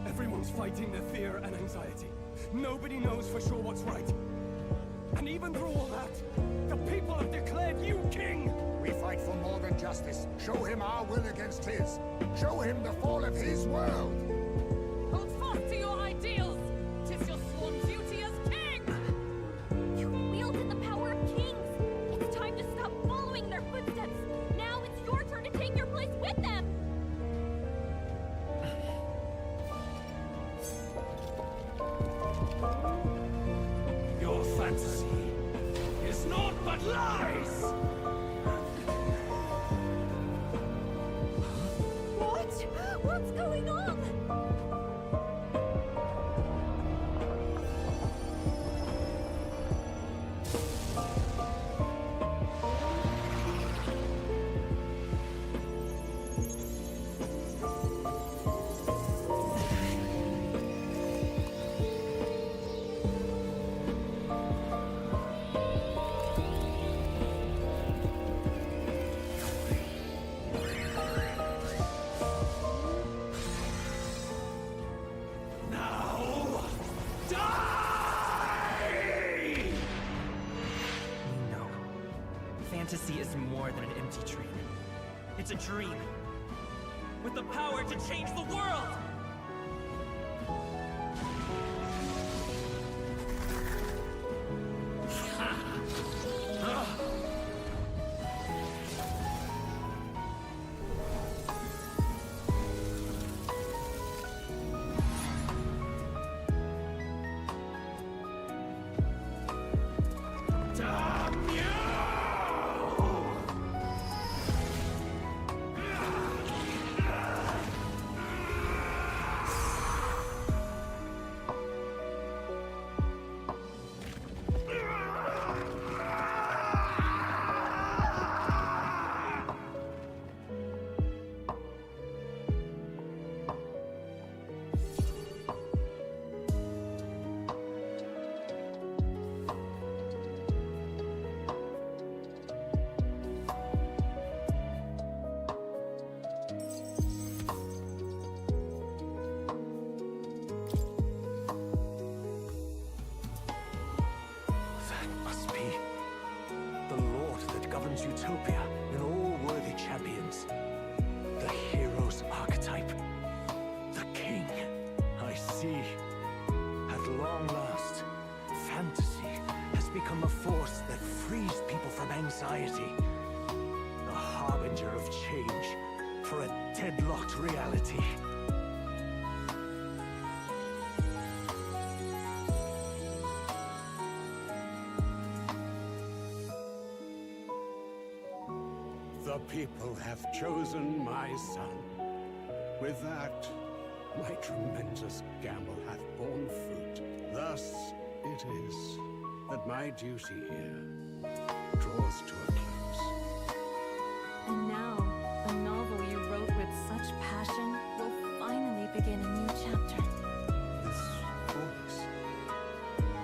Everyone's fighting their fear and anxiety. Nobody knows for sure what's right. And even through all that, the people have declared you king! We fight for more than justice. Show him our will against his. Show him the fall of his world. Hold fast to your ideals! 'Tis your sworn duty as king! You wielded the power of kings. It's time to stop following their footsteps. Now it's your turn to take your place with them. Your fantasy is not but lies! What? What's going on? Now, die! No. Fantasy is more than an empty dream. It's a dream with the power to change the world! Damn you! That must be the Lord that governs Utopia and all worthy champions. The hero's archetype. The king. I see. At long last, fantasy has become a force that frees people from anxiety. A harbinger of change for a deadlocked reality. The people have chosen my son. With that, my tremendous gamble hath borne fruit. Thus it is that my duty here draws to a close. And now, the novel you wrote with such passion will finally begin a new chapter. This voice.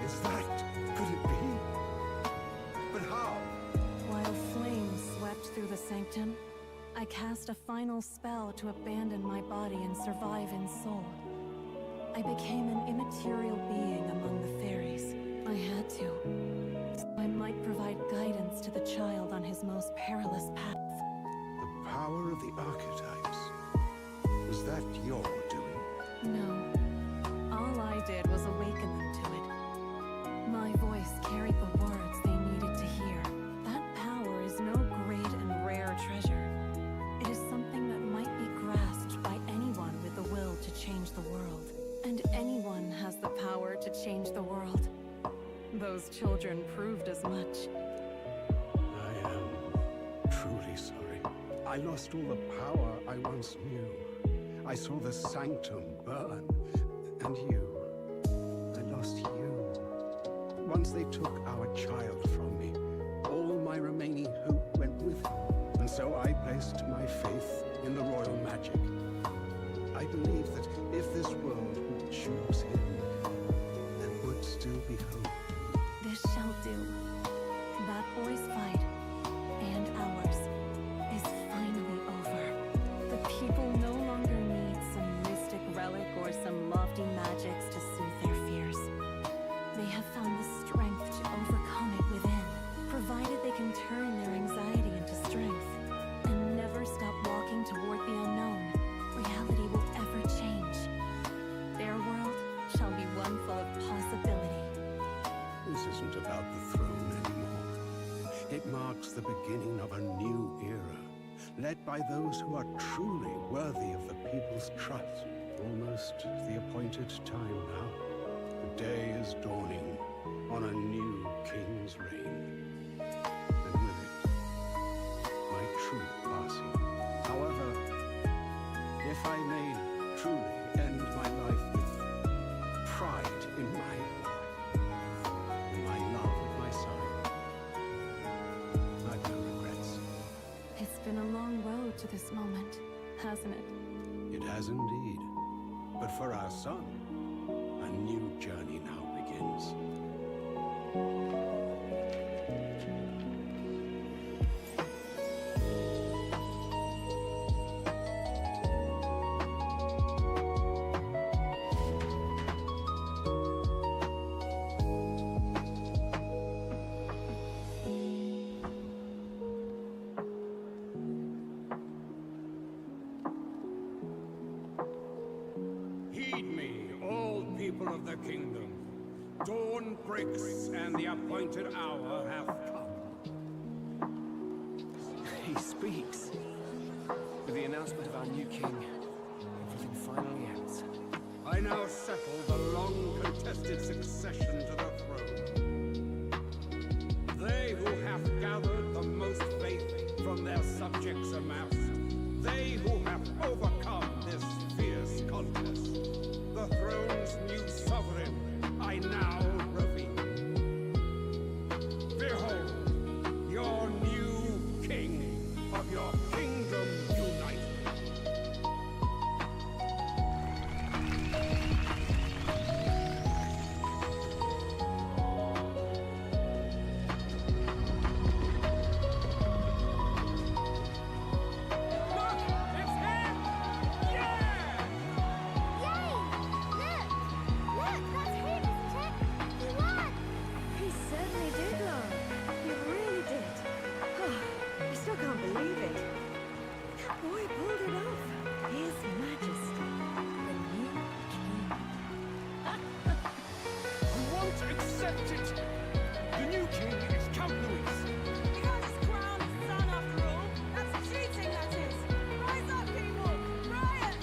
Is that? Could it be? But how? While flames swept through the sanctum, I cast a final spell to abandon my body and survive in soul. I became an immaterial being among the fairies. I had to, so I might provide guidance to the child on his most perilous path. The power of the archetypes. Was that your doing? No. All I did was awaken them to it. My voice carried the words they needed to hear. That power is no great and rare treasure. It is something that might be grasped by anyone with the will to change the world. And anyone has the power to change the world. Those children proved as much. I am truly sorry. I lost all the power I once knew. I saw the sanctum burn. And you. I lost you. Once they took our child from me, all my remaining hope went with him. And so I placed my faith in the royal magic. I believe that if this world would choose him, there would still be hope. This shall do. That boy's fight, and ours, is finally over. The people no longer need some mystic relic or some lofty magics to soothe their fears. They have found the strength to overcome it within, provided they can turn their anxiety into strength, and never stop walking toward the unknown. Reality will ever change. Their world shall be one full of possibility. This isn't about the throne anymore. It marks the beginning of a new era, led by those who are truly worthy of the people's trust. Almost the appointed time now. The day is dawning on a new king's reign. to this moment, hasn't it? It has indeed. But for our son, a new journey now begins. Heed me, all people of the kingdom. Dawn breaks, and the appointed hour hath come. He speaks. With the announcement of our new king, everything finally ends. I now settle the long-contested succession to the throne. They who have gathered the most faith from their subjects amassed, they who have overcome this fierce contest, the throne's new sovereign, I now reveal. Behold, your new king of your kingdom united. He certainly did, Laura. He really did. I still can't believe it. That boy pulled it off. His Majesty, the new king. I won't accept it! The new king is Count Louis. You can't just crown his son after all. That's cheating, that is. Rise up, people! Riot!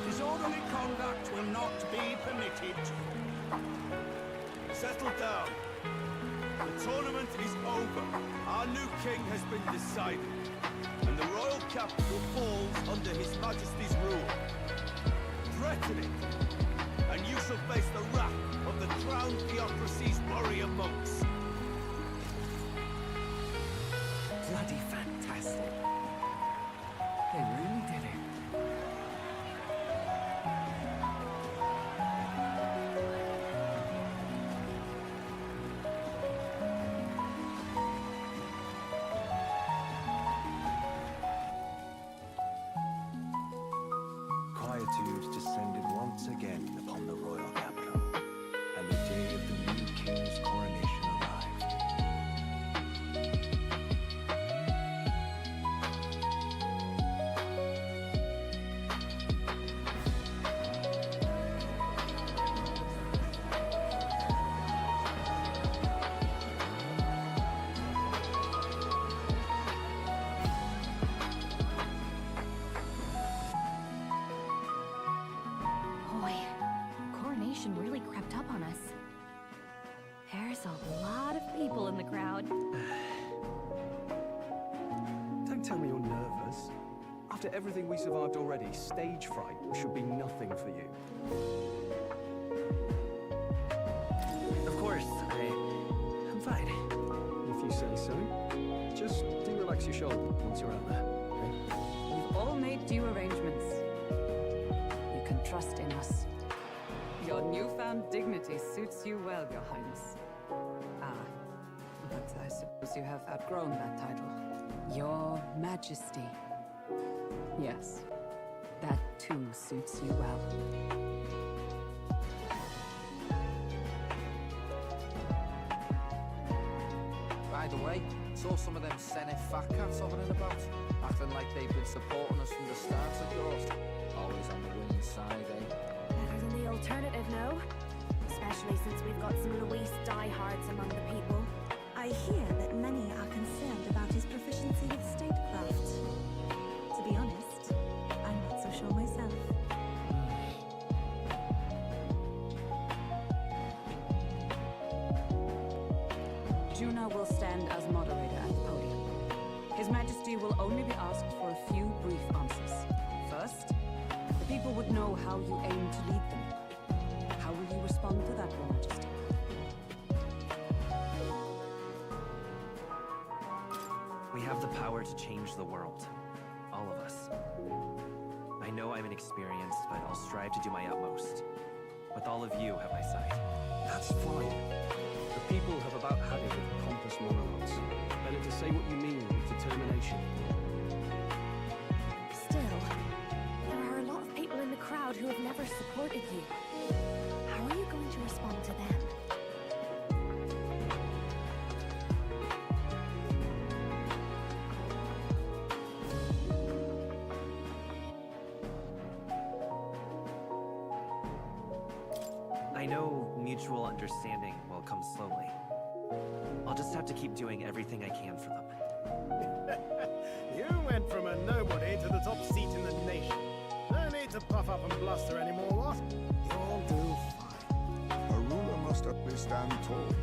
Disorderly conduct will not be permitted. Settle down. The tournament is over. Our new king has been decided, and the royal capital falls under His Majesty's rule. Threaten it, and you shall face the wrath of the crowned theocracy's warrior monks. Bloody fantastic. They really did it. Quietude descended once again upon the royal capital, and the day of the new king's coronation arrived. Boy, coronation really crept up on us. There's a lot of people in the crowd. Don't tell me you're nervous. After everything we survived already, stage fright should be nothing for you. Of course, I'm fine. If you say so. Just do relax your shoulder once you're out there, okay? We've all made due arrangements. You can trust in us. Your newfound dignity suits you well, Your Highness. But I suppose you have outgrown that title. Your Majesty. Yes, that too suits you well. By the way, saw some of them Senate fat cats over and about, acting like they've been supporting us from the start, of course. Always on the winning side, eh? Better than the alternative, no? Especially since we've got some Luis diehards among the people. I hear that many are concerned about his proficiency with statecraft. To be honest, I'm not so sure myself. Juna will stand as moderator at the podium. His Majesty will only be asked for a few brief answers. First, the people would know how you aim to lead them. How will you respond to that, Your Majesty? We have the power to change the world. All of us. I know I'm inexperienced, but I'll strive to do my utmost. With all of you at my side. That's fine. The people have about had it with pompous monarchs. Better to say what you mean with determination. Still, there are a lot of people in the crowd who have never supported you. How are you going to respond to them? I know mutual understanding will come slowly. I'll just have to keep doing everything I can for them. You went from a nobody to the top seat in the nation. No need to puff up and bluster anymore, what? You'll do fine. A ruler must always stand tall.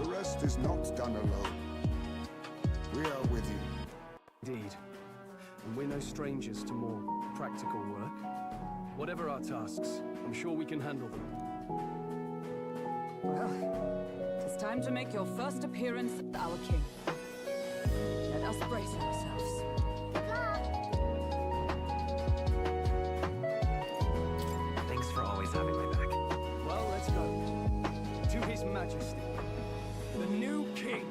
The rest is not done alone. We are with you. Indeed. And we're no strangers to more practical work. Whatever our tasks, I'm sure we can handle them. Well, it's time to make your first appearance as our king. Let us brace ourselves. Thanks for always having my back. Well, let's go. To His Majesty, the new king.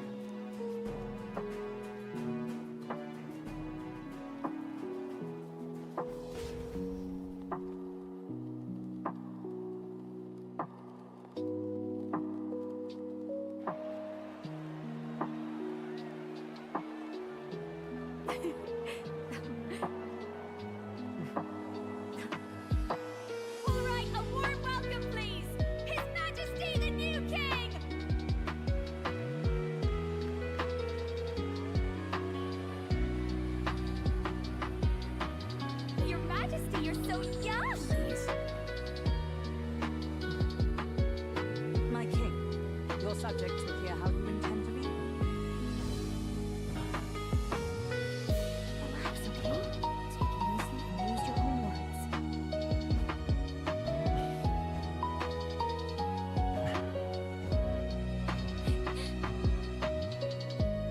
Alright, a warm welcome, please! His Majesty the new king! Your Majesty, you're so young! My king, your subjects will hear how you intend to be. Relax, okay? Take it easy and use your own words.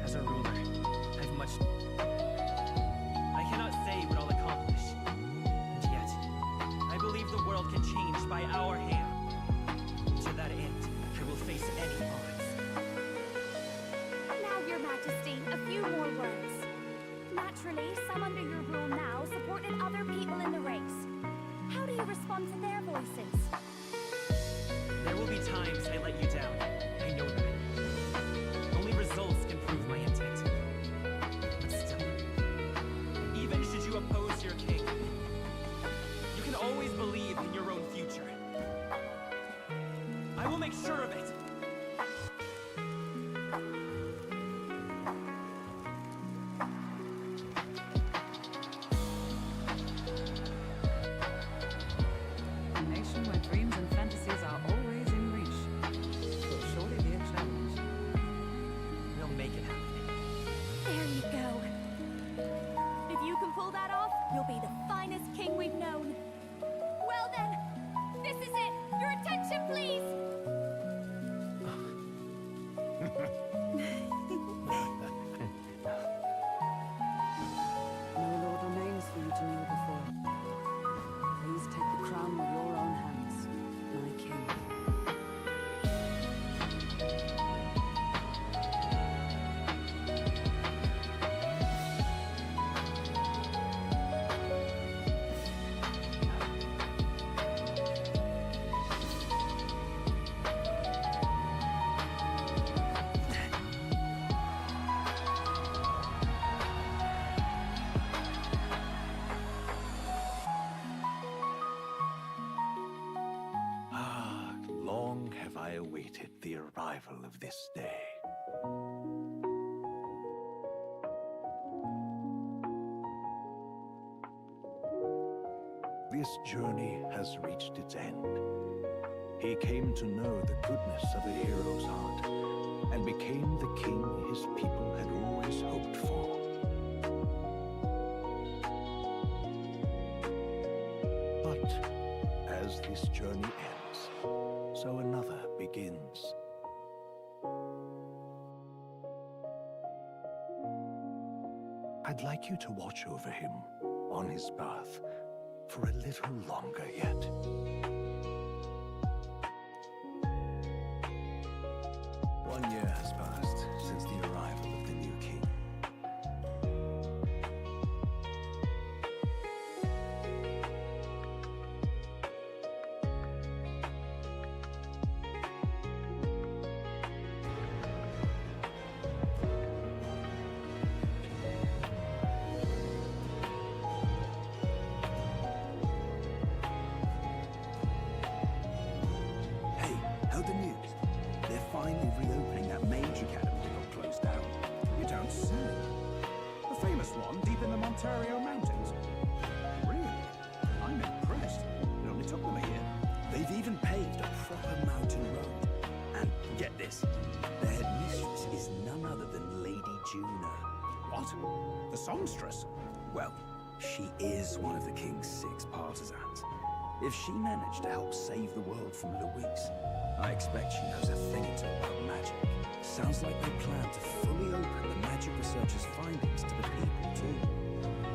As a ruler, I've much... I cannot say what I'll accomplish. And yet, I believe the world can change by our hand. To that end, I will face any odds. Now, Your Majesty, a few more words. Naturally, some under your rule now supported other people in the race. How do you respond to their voices? There will be times I let you down. I know that. Only results can prove my intent. But still, even should you oppose your king, you can always believe in your own future. I will make sure of it. A nation where dreams and fantasies are always in reach. Will surely be a challenge. We'll make it happen. There you go. If you can pull that off, you'll be the finest king we've known. Well then, this is it. Your attention, please. No lord remains for you to kneel before. Please take the crown with your own hands, my king. Long have I awaited the arrival of this day. This journey has reached its end. He came to know the goodness of a hero's heart and became the king his people had always hoped for. But as this journey ends, so another begins. I'd like you to watch over him on his path for a little longer yet. One year has passed since the arrival of the new king. Hey, heard the news? They're finally reopening that mage academy that got closed down. You don't say. The famous one deep in the Montario Mountains. Really? I'm impressed. It only took them a year. They've even paved a proper mountain road. And get this, the headmistress is none other than Lady Juna. What? The songstress? Well, she is one of the king's 6 partisans. If she managed to help save the world from Louise, I expect she knows a thing or two about magic. Sounds like they plan to fully open the magic researchers' findings to the people, too.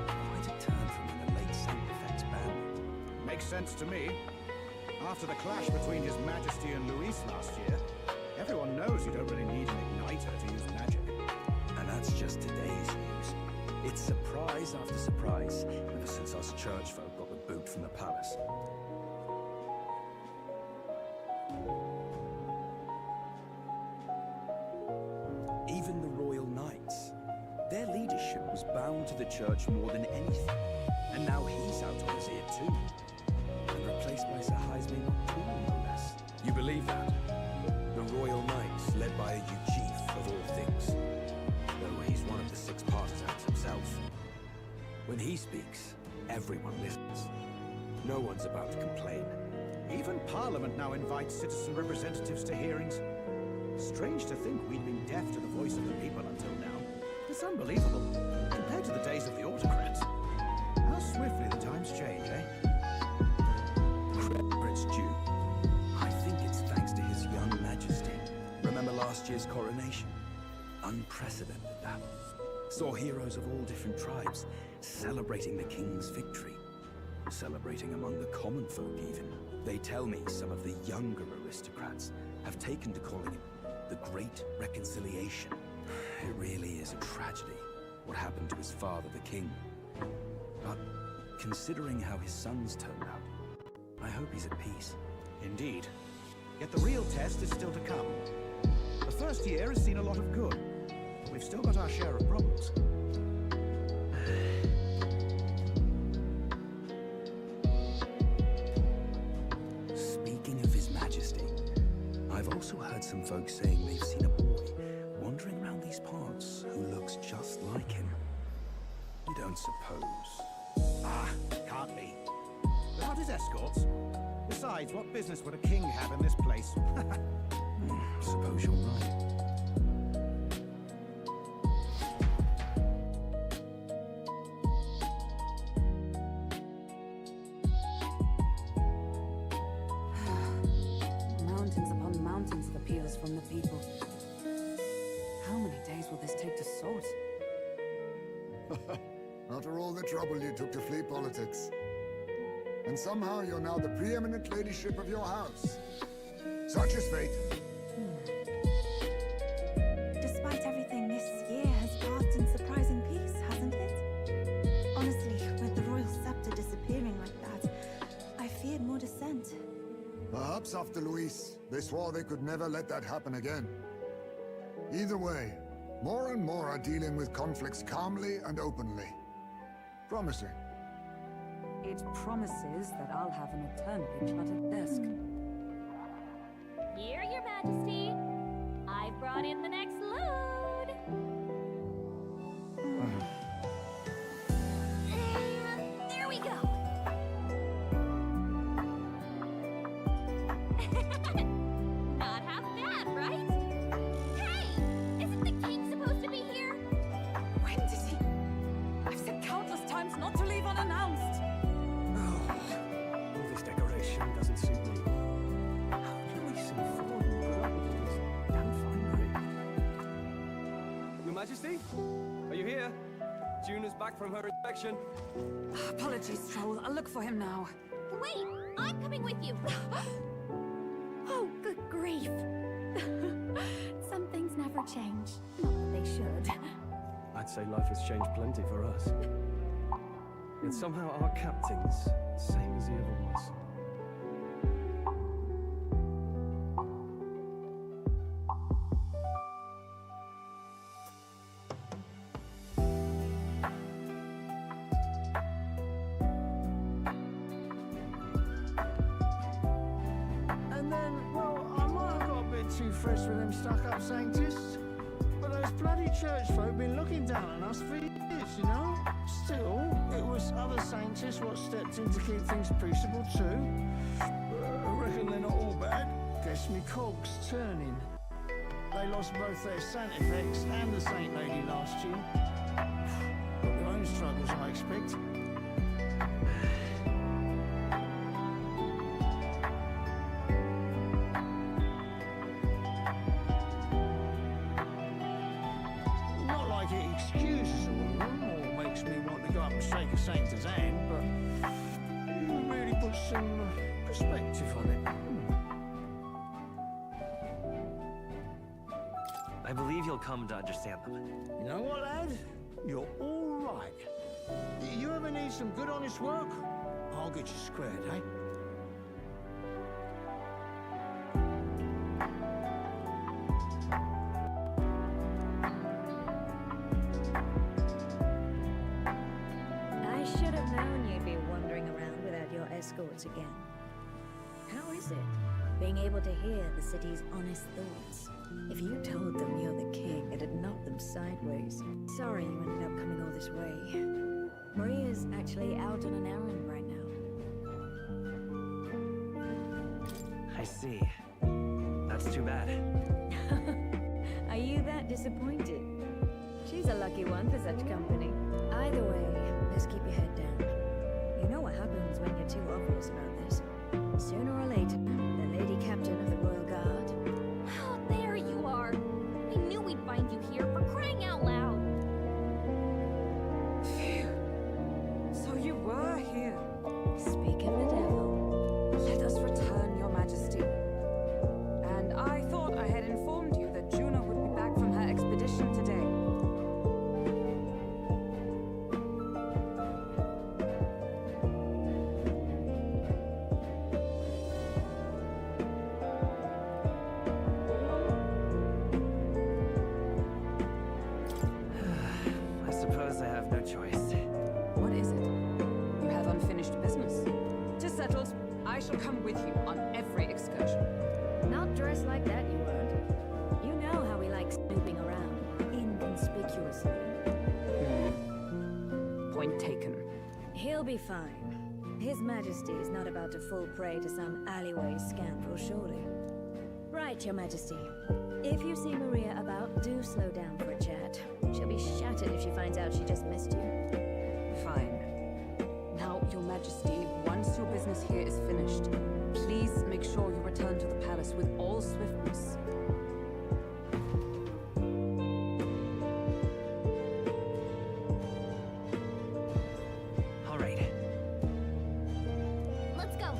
Quite a turn from when the late Saint Effects banned. Makes sense to me. After the clash between His Majesty and Luis last year, everyone knows you don't really need an igniter to use magic. And that's just today's news. It's surprise after surprise ever since us church folk got the boot from the palace. Even the royal knights. Their leadership was bound to the church more than anything. And now he's out on his ear too. And replaced by Sir Heisman Poole, no less. You believe that? The royal knights, led by a Chief of all things. Though he's one of the 6 partisans himself. When he speaks, everyone listens. No one's about to complain. Even Parliament now invites citizen representatives to hearings. Strange to think we'd been deaf to the voice of the people until now. It's unbelievable, compared to the days of the autocrats. How swiftly the times change, eh? Credit's due. I think it's thanks to His young majesty. Remember last year's coronation? Unprecedented, that. Saw heroes of all different tribes celebrating the king's victory. Celebrating among the common folk, even. They tell me some of the younger aristocrats have taken to calling it the Great Reconciliation. It really is a tragedy, what happened to his father, the king. But considering how his sons turned out, I hope he's at peace. Indeed. Yet the real test is still to come. The first year has seen a lot of good. We've still got our share of problems. Speaking of His Majesty, I've also heard some folks saying they've seen a boy wandering around these parts who looks just like him. You don't suppose? Ah, can't be. Without his escorts? Besides, what business would a king have in this place? Suppose you're right. Mountains upon mountains of appeals from the people. How many days will this take to sort? After all the trouble you took to flee politics. And somehow you're now the preeminent ladyship of your house. Such is fate. Despite everything, this year has passed in surprising peace, hasn't it? Honestly, with the royal scepter disappearing like that, I feared more dissent. Perhaps after Luis, they swore they could never let that happen again. Either way, more and more are dealing with conflicts calmly and openly. Promising. It promises that I'll have an eternally cluttered desk. Here, Your Majesty. I brought in the next load. There we go. Not half bad, right? Hey, isn't the king supposed to be here? When did he? I've said countless times not to leave unannounced. All this decoration doesn't suit me. How can we see forward and put up with all this damn finery? Your Majesty? Are you here? Juna's back from her inspection. Apologies, Troll. I'll look for him now. Wait! I'm coming with you! Oh, good grief. Some things never change. Not that they should. I'd say life has changed plenty for us. Yet somehow our captain's same as he ever was. And then, well, I might have got a bit too fresh with them stuck-up scientists. But those bloody church folk been looking down on us for years, you know? Still, it was other scientists what stepped in to keep things peaceable too. I reckon they're not all bad. Guess me cog's turning. They lost both their Saint effects and the Saint Lady last year. Got their own struggles, I expect. Not like it excuses all of them or makes me want to go up and shake a saint's hand, but it really puts some perspective on it. I believe you'll come to understand them. You know what, lad? You're all right. You ever need some good, honest work? I'll get you squared, eh? I should have known you'd be wandering around without your escorts again. How is it, being able to hear the city's honest thoughts? If you told them you're the king, it'd knock them sideways. Sorry you ended up coming all this way. Maria's actually out on an errand right now. I see. That's too bad. Are you that disappointed? She's a lucky one for such company. Either way, just keep your head down. You know what happens when you're too obvious about this. Sooner or later, the Lady Captain of the Royal Guard. Oh, there you are! We knew we'd find you here, for crying out loud! Phew. So you were here. Speak of the devil. Let us return, Your Majesty. And I thought I had informed you that Juno would be back from her expedition today. I suppose I have no choice. What is it? You have unfinished business. 'Tis settled. I shall come with you on every excursion. Not dressed like that, you won't. You know how he likes snooping around, inconspicuously. Point taken. He'll be fine. His Majesty is not about to fall prey to some alleyway scoundrel, surely. Right, Your Majesty. If you see Maria about, do slow down for a chat. She'll be shattered if she finds out she just missed you. Fine. Now, Your Majesty, once your business here is finished, please make sure you return to the palace with all swiftness. All right. Let's go!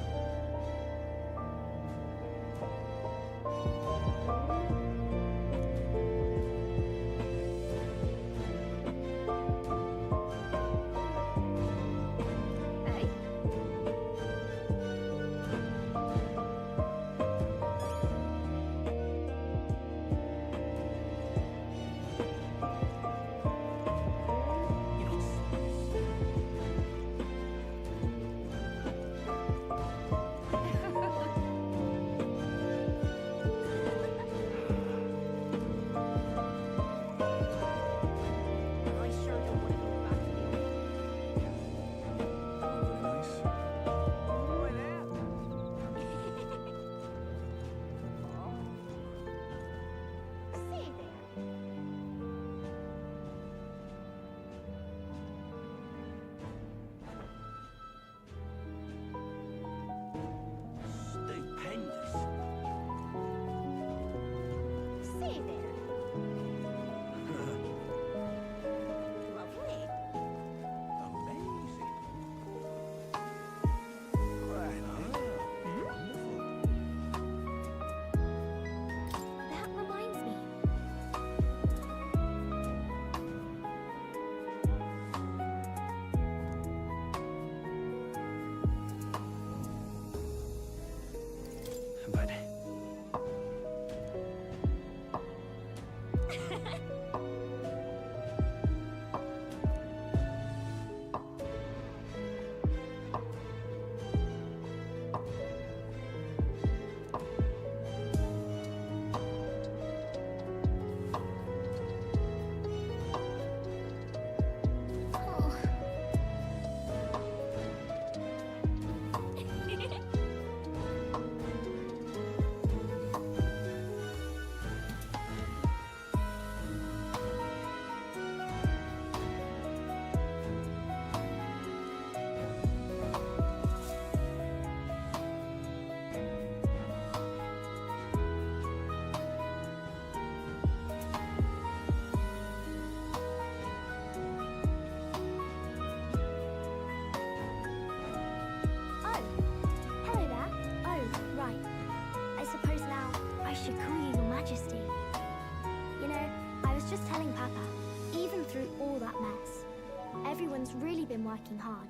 been working hard.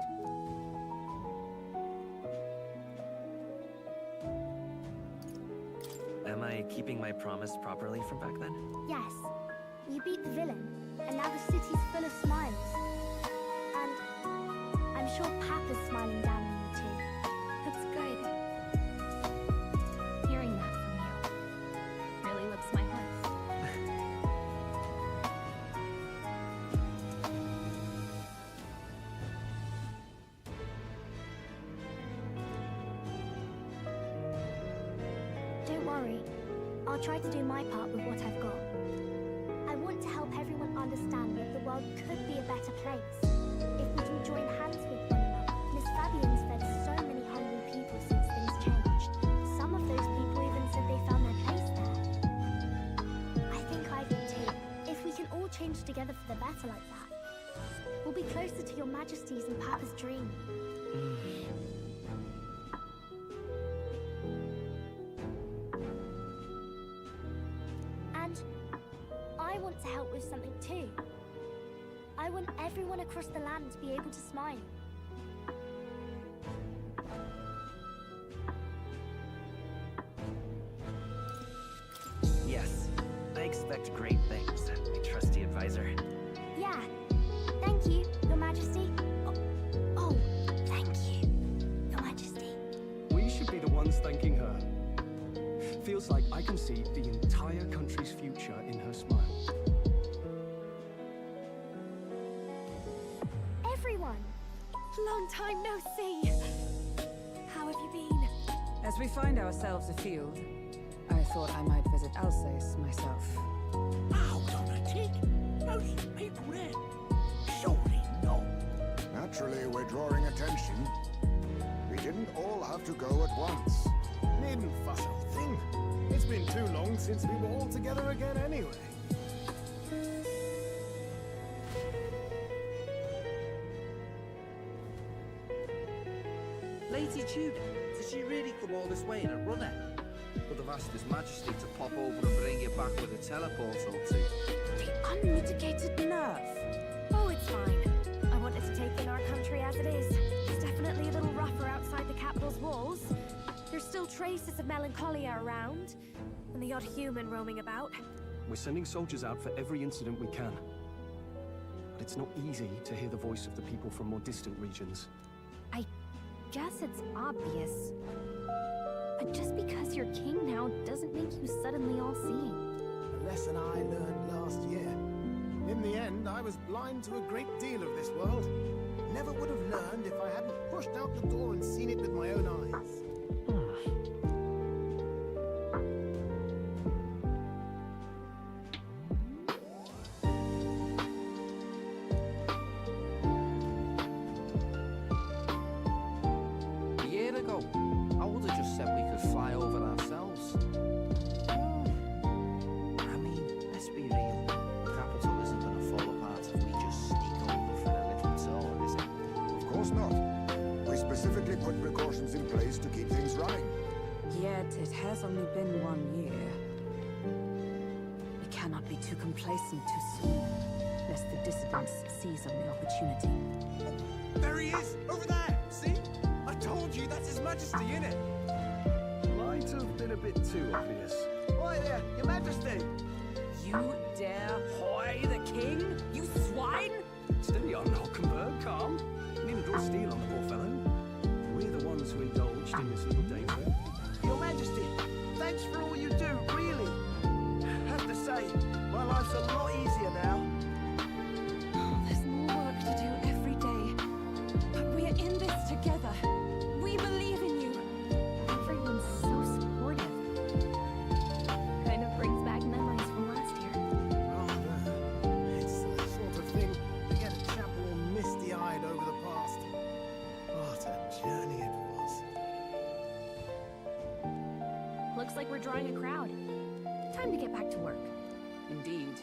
Am I keeping my promise properly from back then? Yes, you beat the villain, and now the city's full of smiles. And I'm sure Papa's smiling down on you too. That's good. Hearing that from you really lifts my heart. Don't worry, I'll try to do my part with what I've got. I want to help everyone understand that the world could be a better place if we can join hands with one another. Miss Fabian's fed so many hungry people since things changed. Some of those people even said they found their place there. I think I do too. If we can all change together for the better like that, we'll be closer to your Majesty's and Papa's dream. And I want to help with something too. I want everyone across the land to be able to smile. Yes, I expect great things, my trusty advisor. Yeah. Thank you, Your Majesty. Oh, thank you, Your Majesty. We should be the ones thanking her. Feels like I can see the entire country's future in her smile. Everyone! Long time no see. How have you been? As we find ourselves afield, I thought I might visit Alsace myself. Hold on a tick. Those people there. Surely not. Naturally, we're drawing attention. We didn't all have to go at once. Needn't fuss, old thing. It's been too long since we were all together again anyway. Lady Tudor, did she really come all this way in a runner? Would have asked His Majesty to pop over and bring you back with a teleport or two. The unmitigated nerve. Oh, it's fine. I wanted to take in our country as it is. It's definitely a little rougher outside the capital's walls. There's still traces of melancholia around, and the odd human roaming about. We're sending soldiers out for every incident we can. But it's not easy to hear the voice of the people from more distant regions. I guess it's obvious. But just because you're king now doesn't make you suddenly all-seeing. A lesson I learned last year. In the end, I was blind to a great deal of this world. Never would have learned if I hadn't pushed out the door and seen it with my own eyes. A year ago, I would have just said we could fly over ourselves. I mean, let's be real. The capital isn't going to fall apart if we just sneak over for a little tour, is it? Of course not. We specifically put precautions in place to keep things running. Yet it has only been 1 year. We cannot be too complacent too soon, lest the dissidents seize on the opportunity. There he is! Over there! See? I told you, that's His Majesty, innit? Might have been a bit too obvious. Oi there, Your Majesty! You dare hoy the king? You swine! Steady on, Hockenberg, calm. You needn't draw steel on the poor fellow. We're the ones who indulged in this little danger. Your Majesty, thanks for all you do, really. Have to say, my life's a lot easier now. There's more work to do every day. But we're in this together. We believe in you. Everyone's so supportive. Kind of brings back memories from last year. It's the sort of thing to get a chap all misty-eyed over the past. What a journey it was. Looks like we're drawing a crowd. Time to get back to work. Indeed.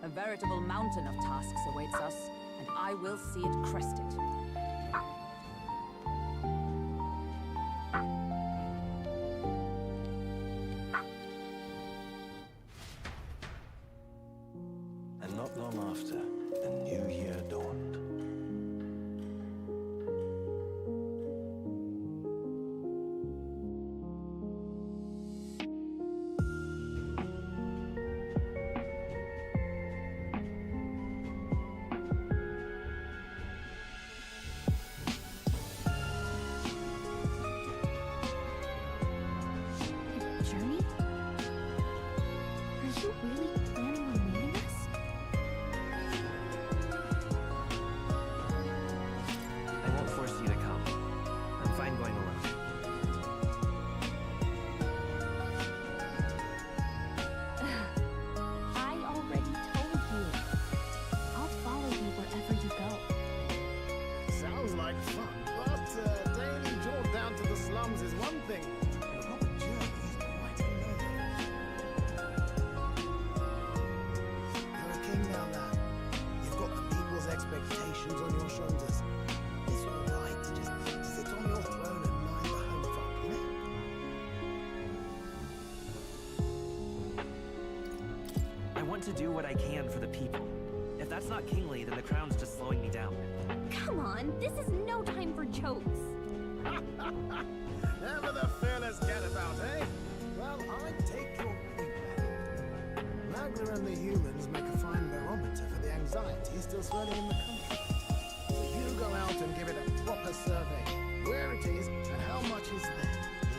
A veritable mountain of tasks awaits us, and I will see it crested. And not long after, a new year dawned. Are you really planning on leaving us? I won't force you to come. I'm fine going alone. I already told you. I'll follow you wherever you go. Sounds like fun, but daily jaunt down to the slums is one thing. The proper journey is quite another. You're a king now, lad. You've got the people's expectations on your shoulders. It's all right to just sit on your throne and mind the home front, you know? I want to do what I can for the people. If that's not kingly, then the crown's just slowing me down. Come on, this is no time for jokes. Ever the fearless gadabout, eh? Well, I take your point back. Magla and the humans make a fine barometer for the anxiety still swirling in the country. So you go out and give it a proper survey. Where it is and how much is there.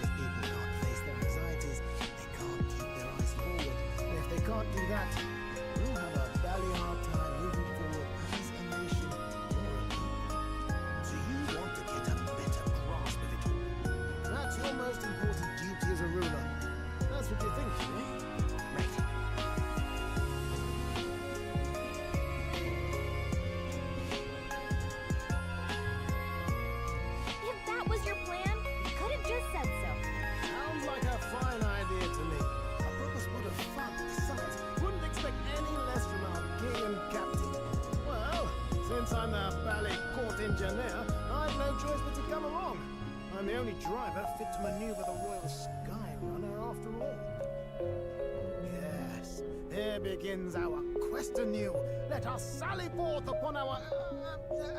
If people can't face their anxieties, they can't keep their eyes forward. And if they can't do that, we'll have a bally hard time moving forward as a nation or a people. So you want to get a better grasp of it all. That's your most important duty as a ruler. That's what you think, eh? Right. If that was your plan, you could have just said so. Sounds like a fine idea to me. A proper spot of fun. Besides, wouldn't expect any less from our king and captain. Well, since I'm the ballet court engineer, I've no choice but to come along. I'm the only driver fit to maneuver the Royal Sky Runner after all. Yes, here begins our quest anew. Let us sally forth upon our...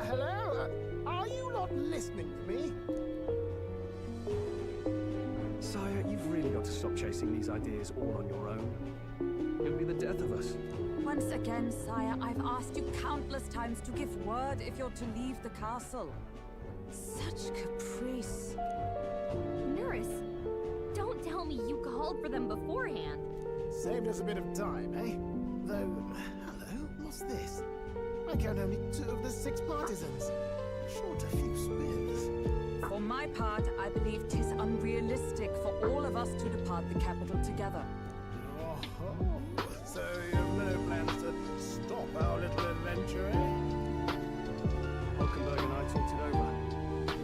hello? Are you not listening to me? Sire, you've really got to stop chasing these ideas all on your own. It'll be the death of us. Once again, sire, I've asked you countless times to give word if you're to leave the castle. Such caprice. Nurse, don't tell me you called for them beforehand. Saved us a bit of time, eh? Though, hello, what's this? I count only 2 of the 6 partisans. Short a few spears. For my part, I believe 'tis unrealistic for all of us to depart the capital together. Oh, so you have no plans to stop our little adventure, eh? Hulkenberg and I talked it over.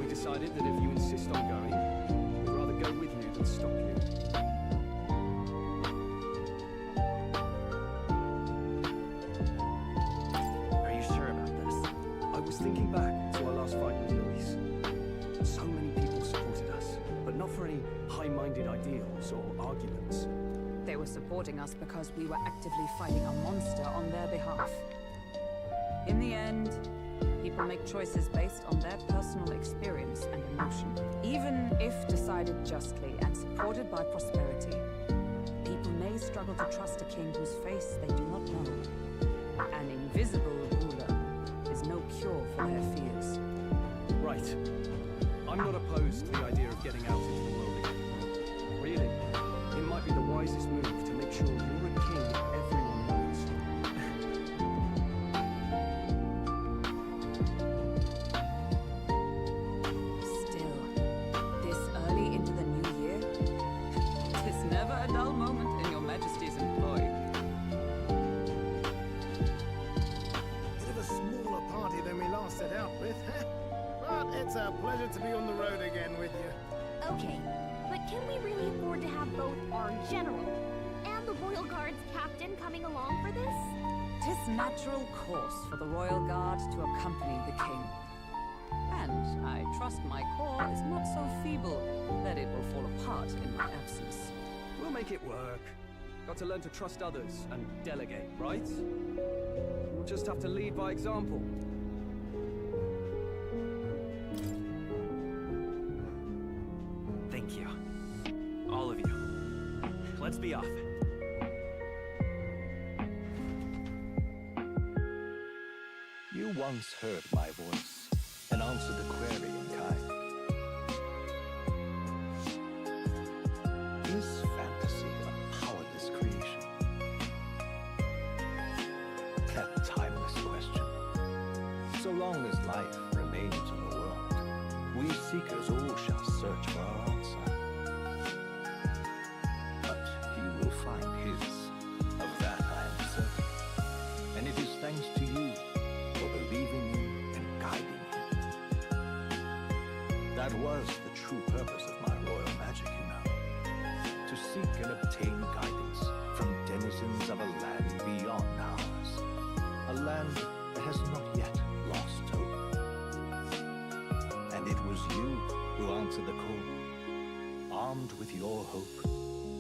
We decided that if you insist on going, we'd rather go with you than stop you. Are you sure about this? I was thinking back to our last fight with Luis. So many people supported us, but not for any high-minded ideals or arguments. They were supporting us because we were actively fighting a monster on their behalf. In the end, people make choices based on their personal experience and emotion. Even if decided justly and supported by prosperity, people may struggle to trust a king whose face they do not know. An invisible ruler is no cure for their fears. Right. I'm not opposed to the idea of getting out into the world again. Really, it might be the wisest move to make sure you're a king everyone knows. Still, this early into the new year, tis never a dull moment in your Majesty's employ. Bit of a smaller party than we last set out with, huh? But it's a pleasure to be on the road again with you. Okay, but can we really afford to have both our general and the Royal Guard's captain coming along for this? 'Tis natural course for the Royal Guard to accompany the king. And I trust my corps is not so feeble that it will fall apart in my absence. We'll make it work. Got to learn to trust others and delegate, right? We'll just have to lead by example. Thank you. All of you. Let's be off. You once heard my voice and answered the query in kind. Is fantasy a powerless creation? long as life remains in the world, we seekers all shall search for our answer. But he will find his, of that I am certain. And it is thanks to you for believing in and guiding him. That was the true purpose of my royal magic, you know. To seek and obtain guidance from denizens of a land beyond ours. A land that has not yet lost hope. And it was you who answered the call. Armed with your hope,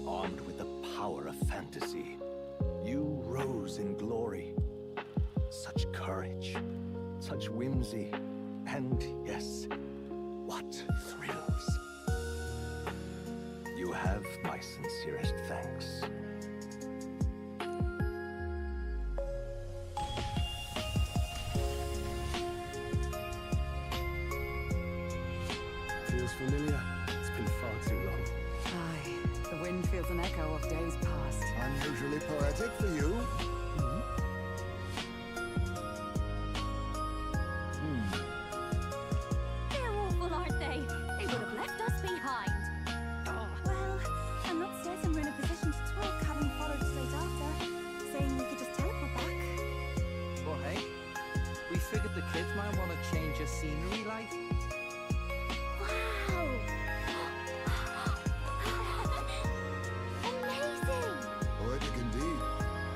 armed with the power of fantasy, you rose in glory. Such courage, such whimsy, and yes, what thrills. You have my sincerest thanks. Feels familiar. It's been far too long. Aye, the wind feels an echo of days past. Unusually poetic for you. They're awful, aren't they? They would have left us behind. Well, I'm not certain we're in a position to talk, having followed straight after, saying we could just teleport back. Well, hey, we figured the kids might want to change your scenery, like. Poetic indeed.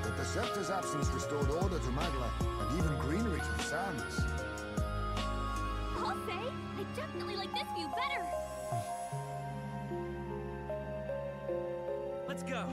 But the scepter's absence restored order to Magla, and even greenery to the sands. I'll say, I definitely like this view better. Let's go.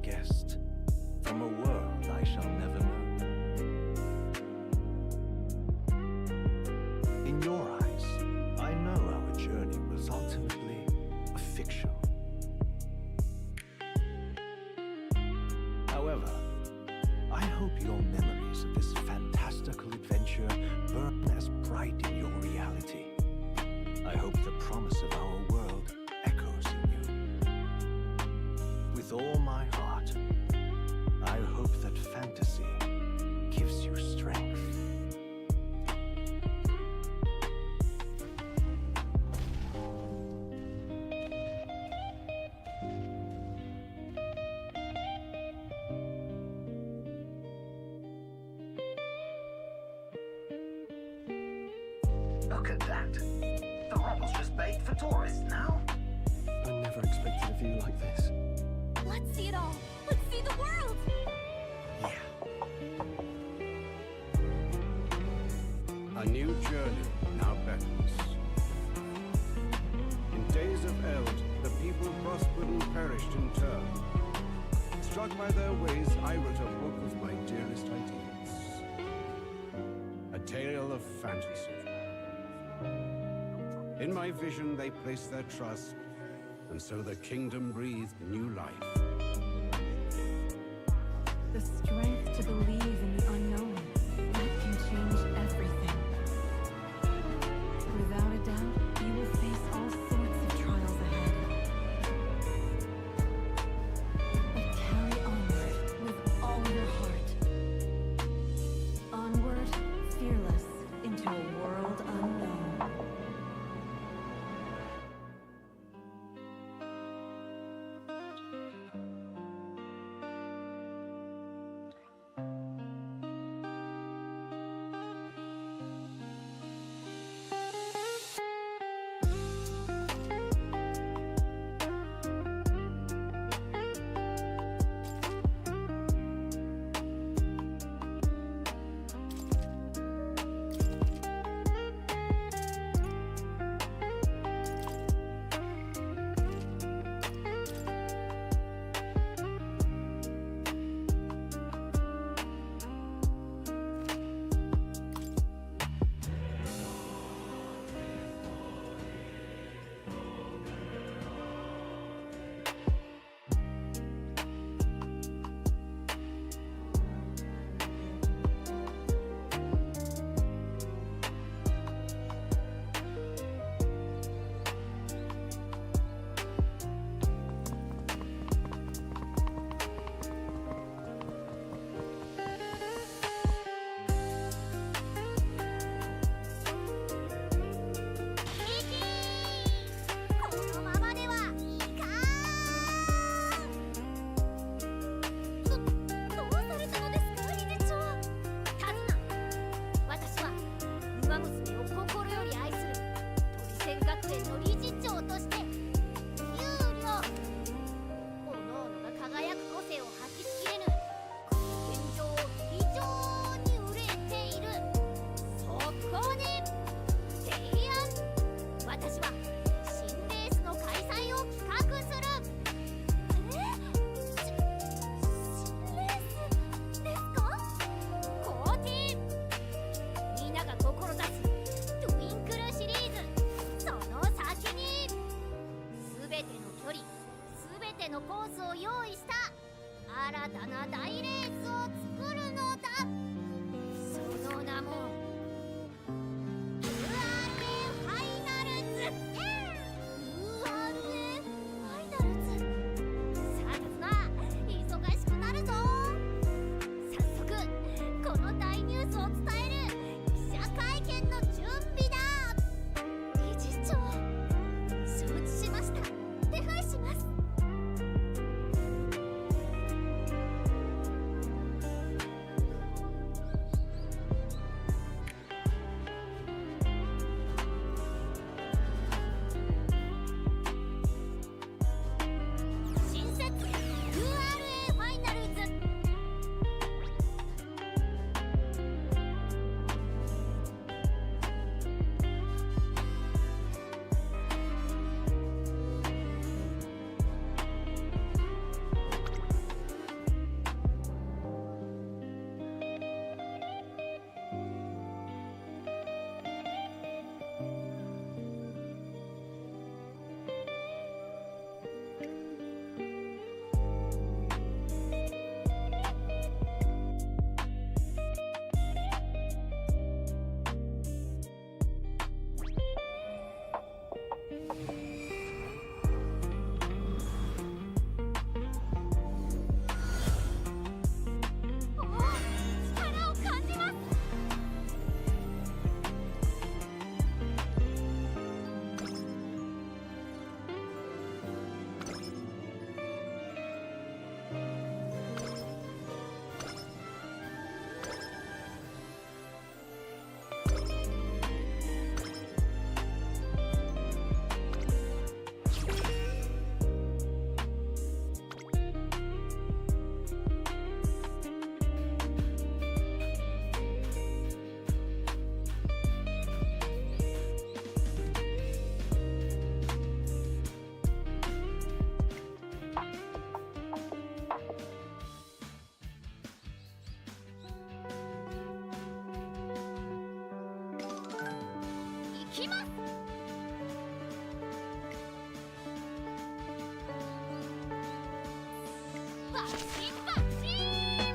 guest from a world I shall never know. In your eyes, I know our journey was ultimately a fiction. However, I hope your memories of this fantastical adventure burn as bright in your reality. I hope the promise of our world echoes in you. With all my heart, I hope that fantasy gives you strength. Look at that. The rubble's just bait for tourists now. I never expected a view like this. Let's see it all. Let's see the world. A new journey now beckons. In days of eld, the people prospered and perished in turn. Struck by their ways, I wrote a book of my dearest ideals. A tale of fantasy. In my vision, they placed their trust, and so the kingdom breathed new life. The strength to believe in the unknown. That can change everything. Without a doubt, you will face all sorts of trials ahead. But carry onward with all your heart. Onward, fearless, into a world unknown. きます。バシンバシン。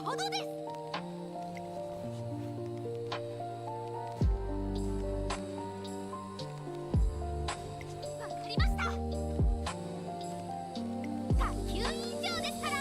ほどです。わかりました。卓球委員長ですから。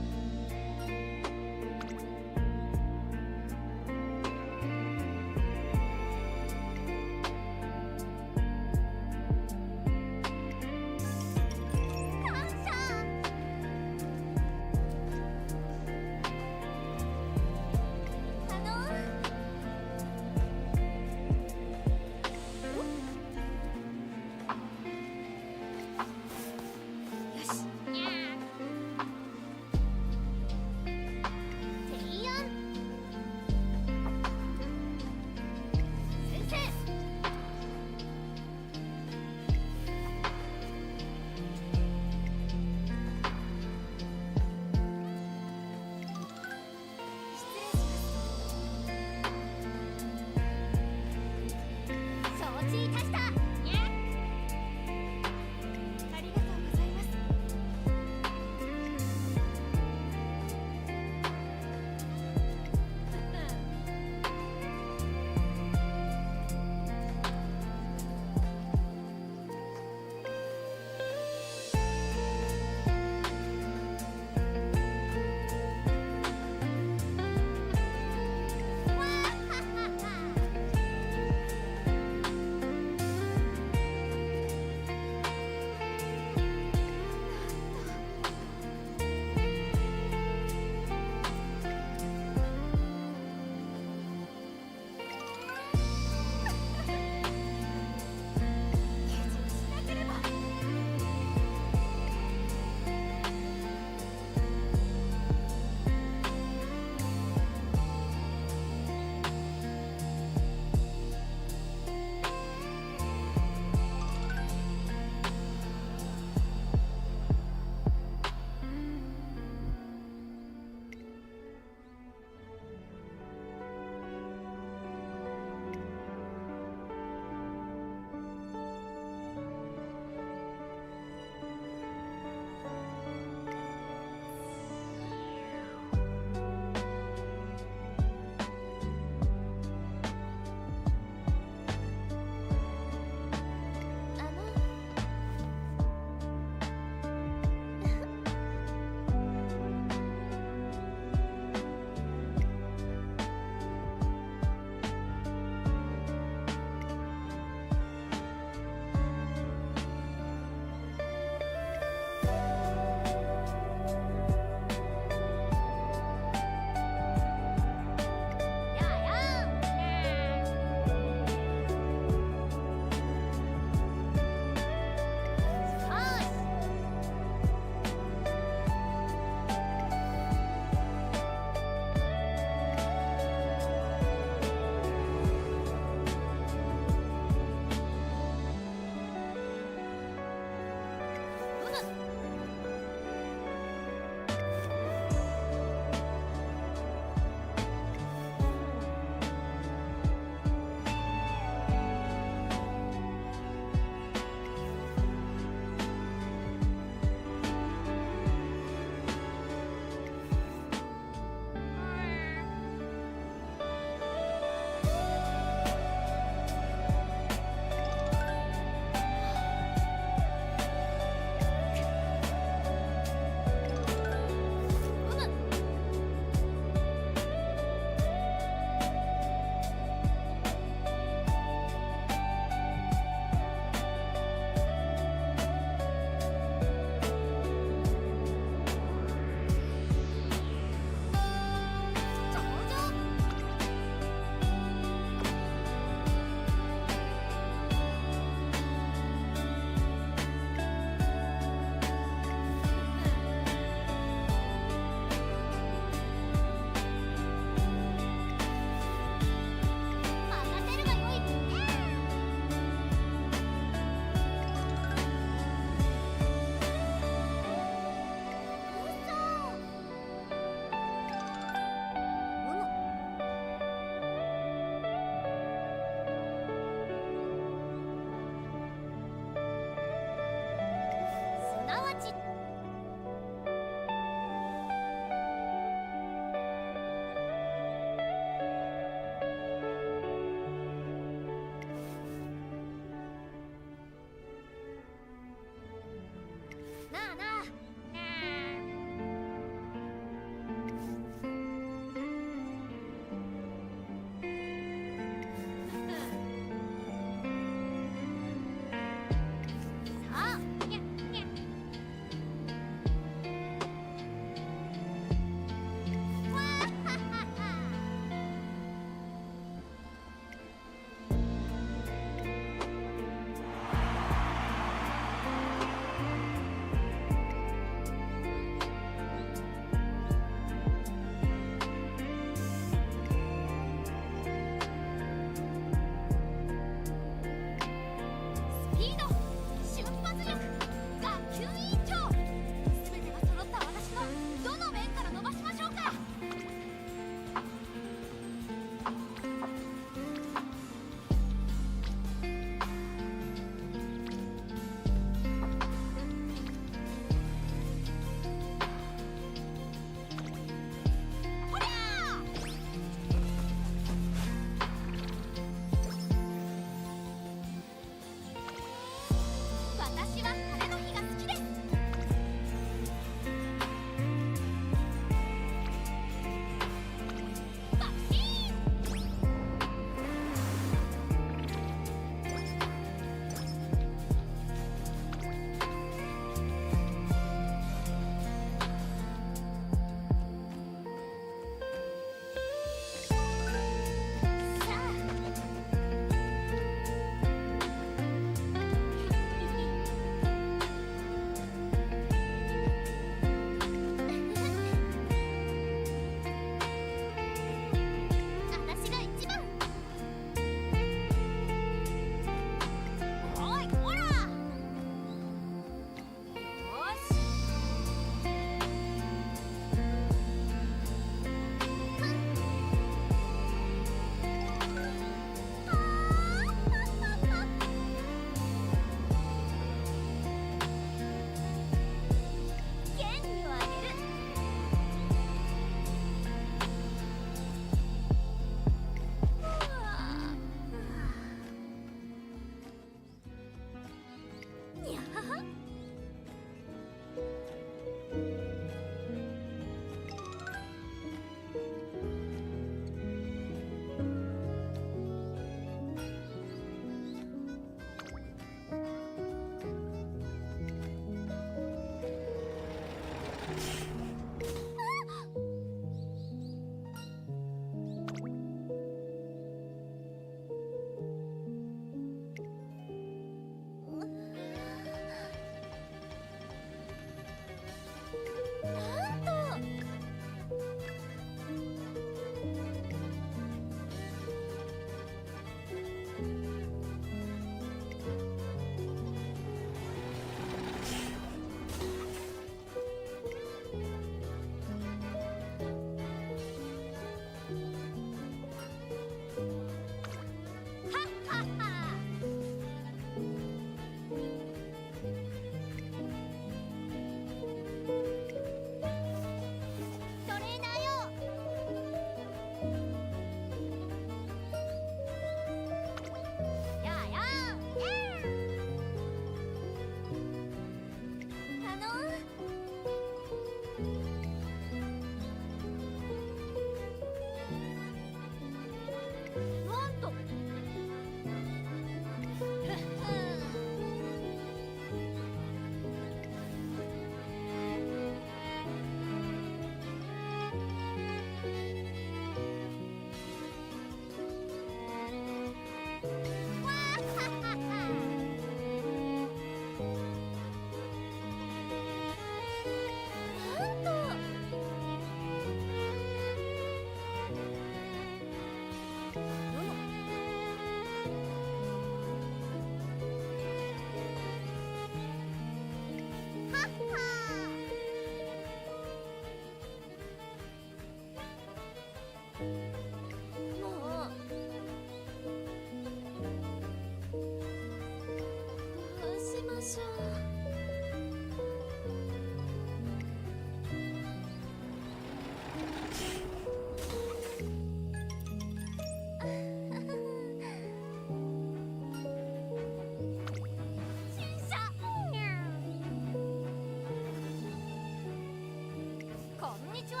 こんにちは。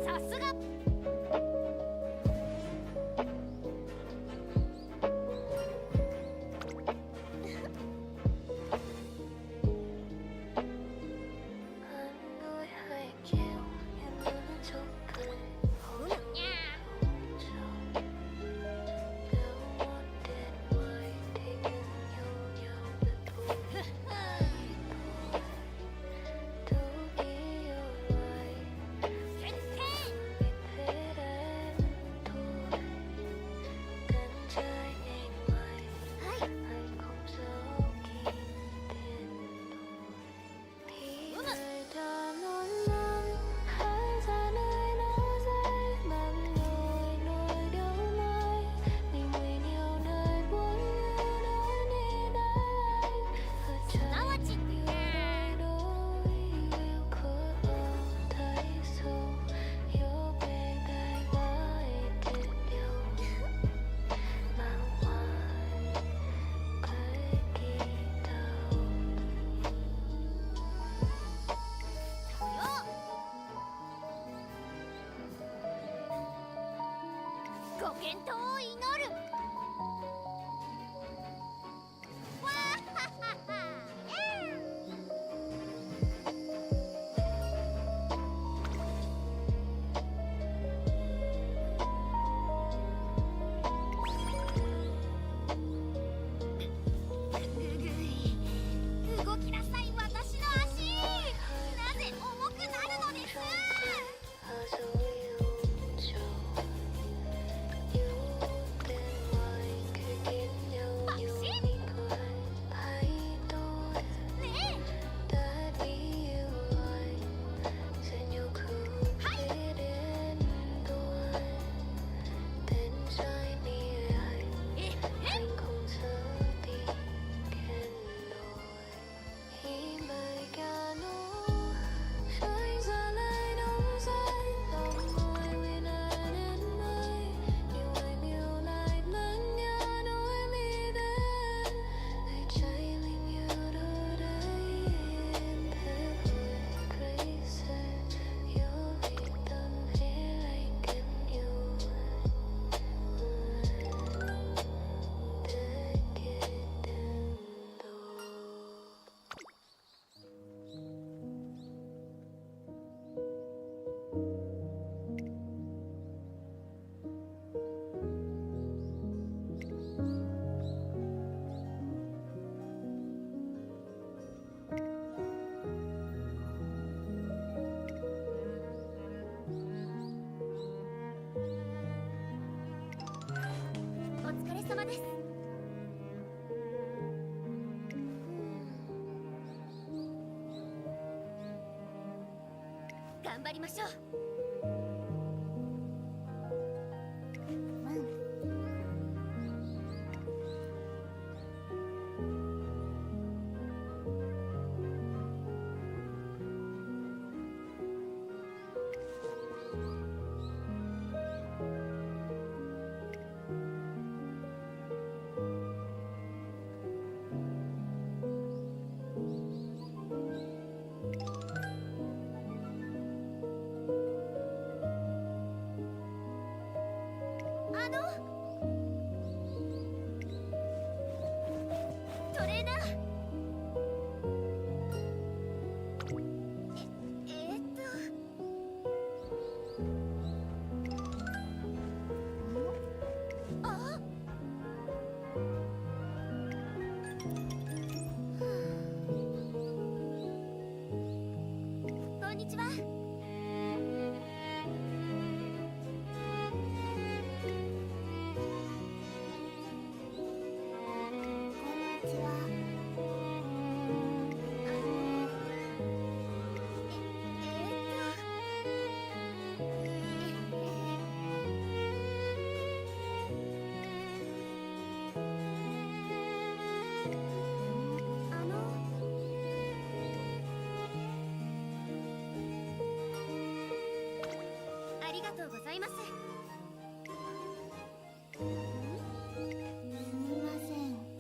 さすが。ご健闘を祈る。わーははは。動きなさい、私の足。なぜ重くなるのです。お疲れ様です。頑張りましょう。トレーナー。あ。こんにちは。こんにちは。とうございます。すみません。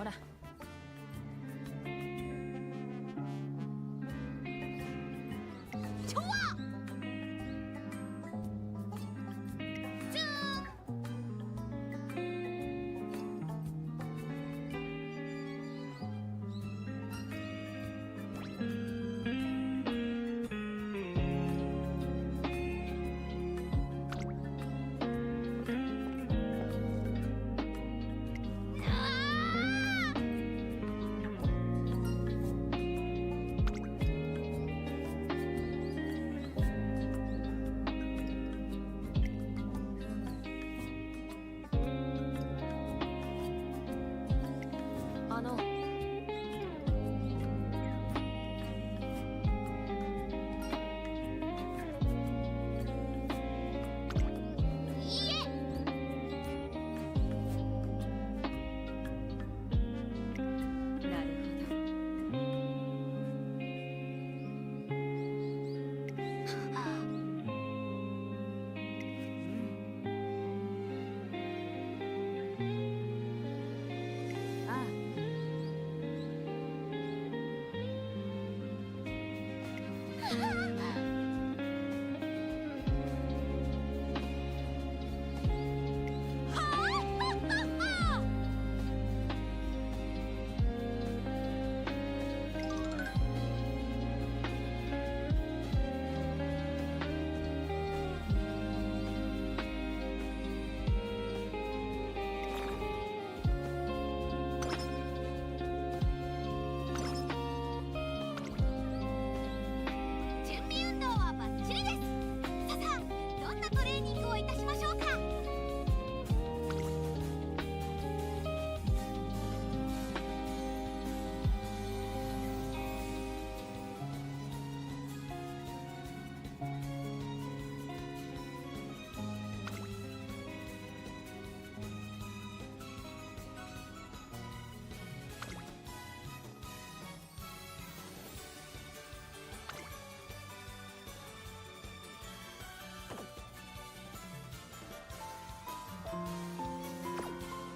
ほら。ちょわチュ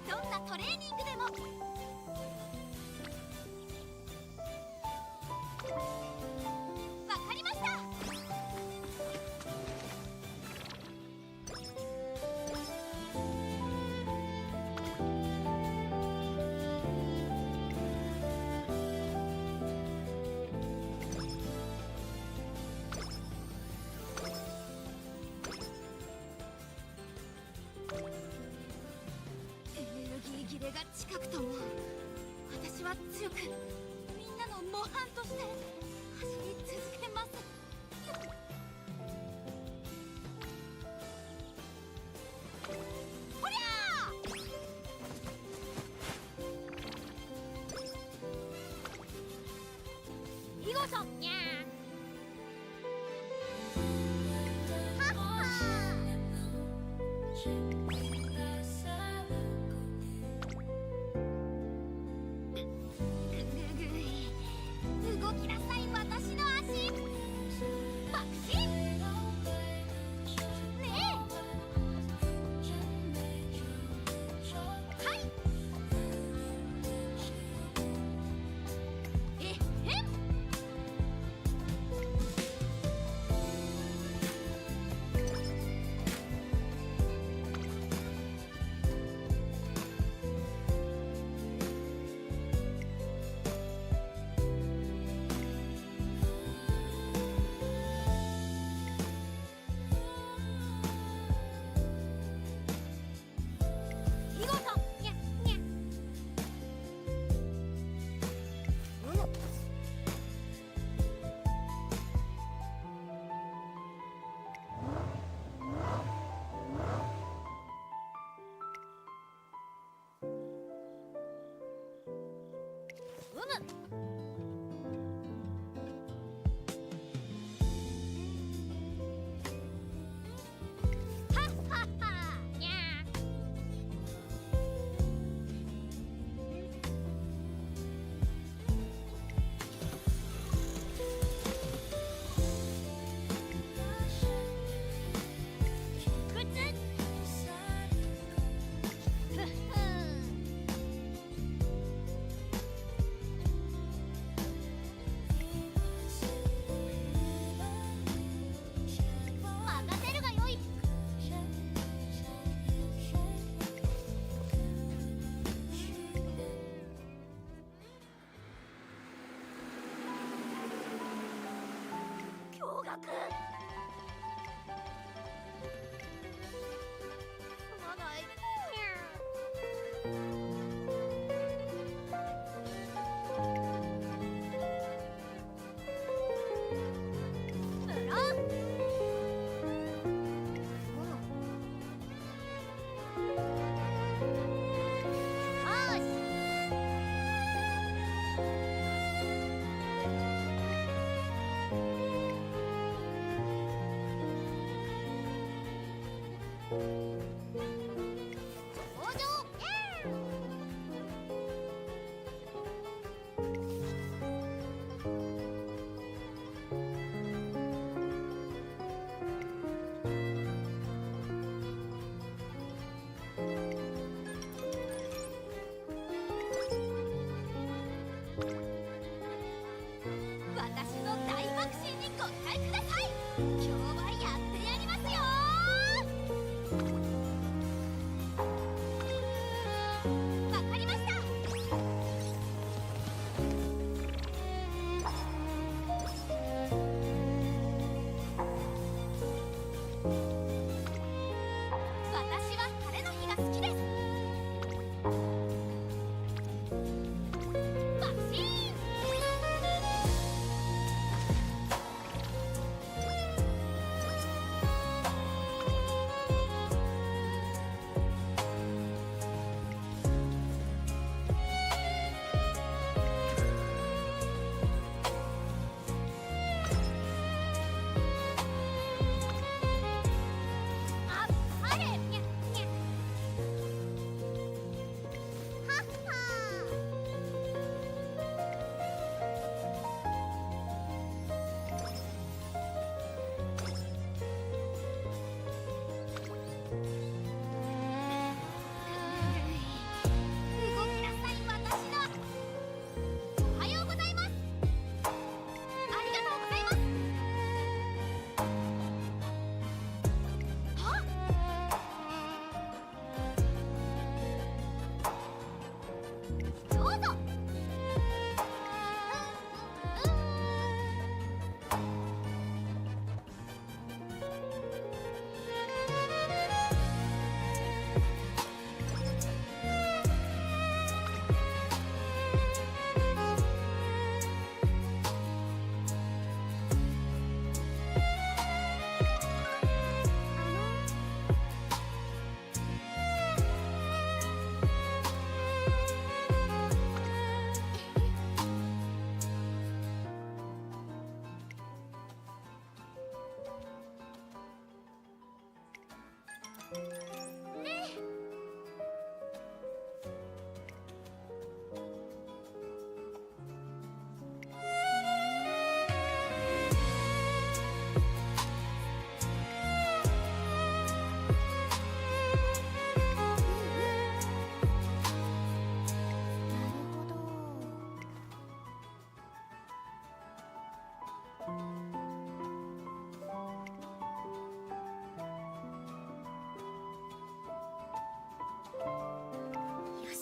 どんなトレーニングでもわかりました。エネルギー切れが近くとも私は強くみんなの模範として走り続けます。ほりゃー見事にゃーはっは動きなさい私の足爆心ねえはいえっへん見事にゃにゃうむはっはっはにゃくつふっふん好きです。バシーン。あっぱれ。にゃにゃ。はっは動きなさい私の。おはようございます。ありがとうございます。はどうぞ。ねえ。よし。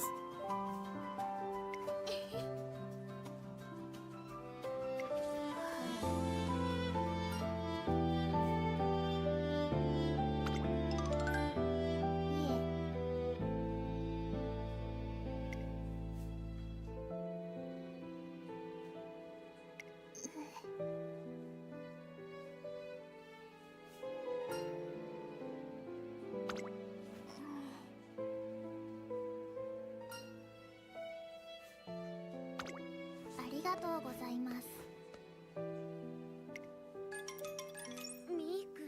ありがとうございます。ミーク。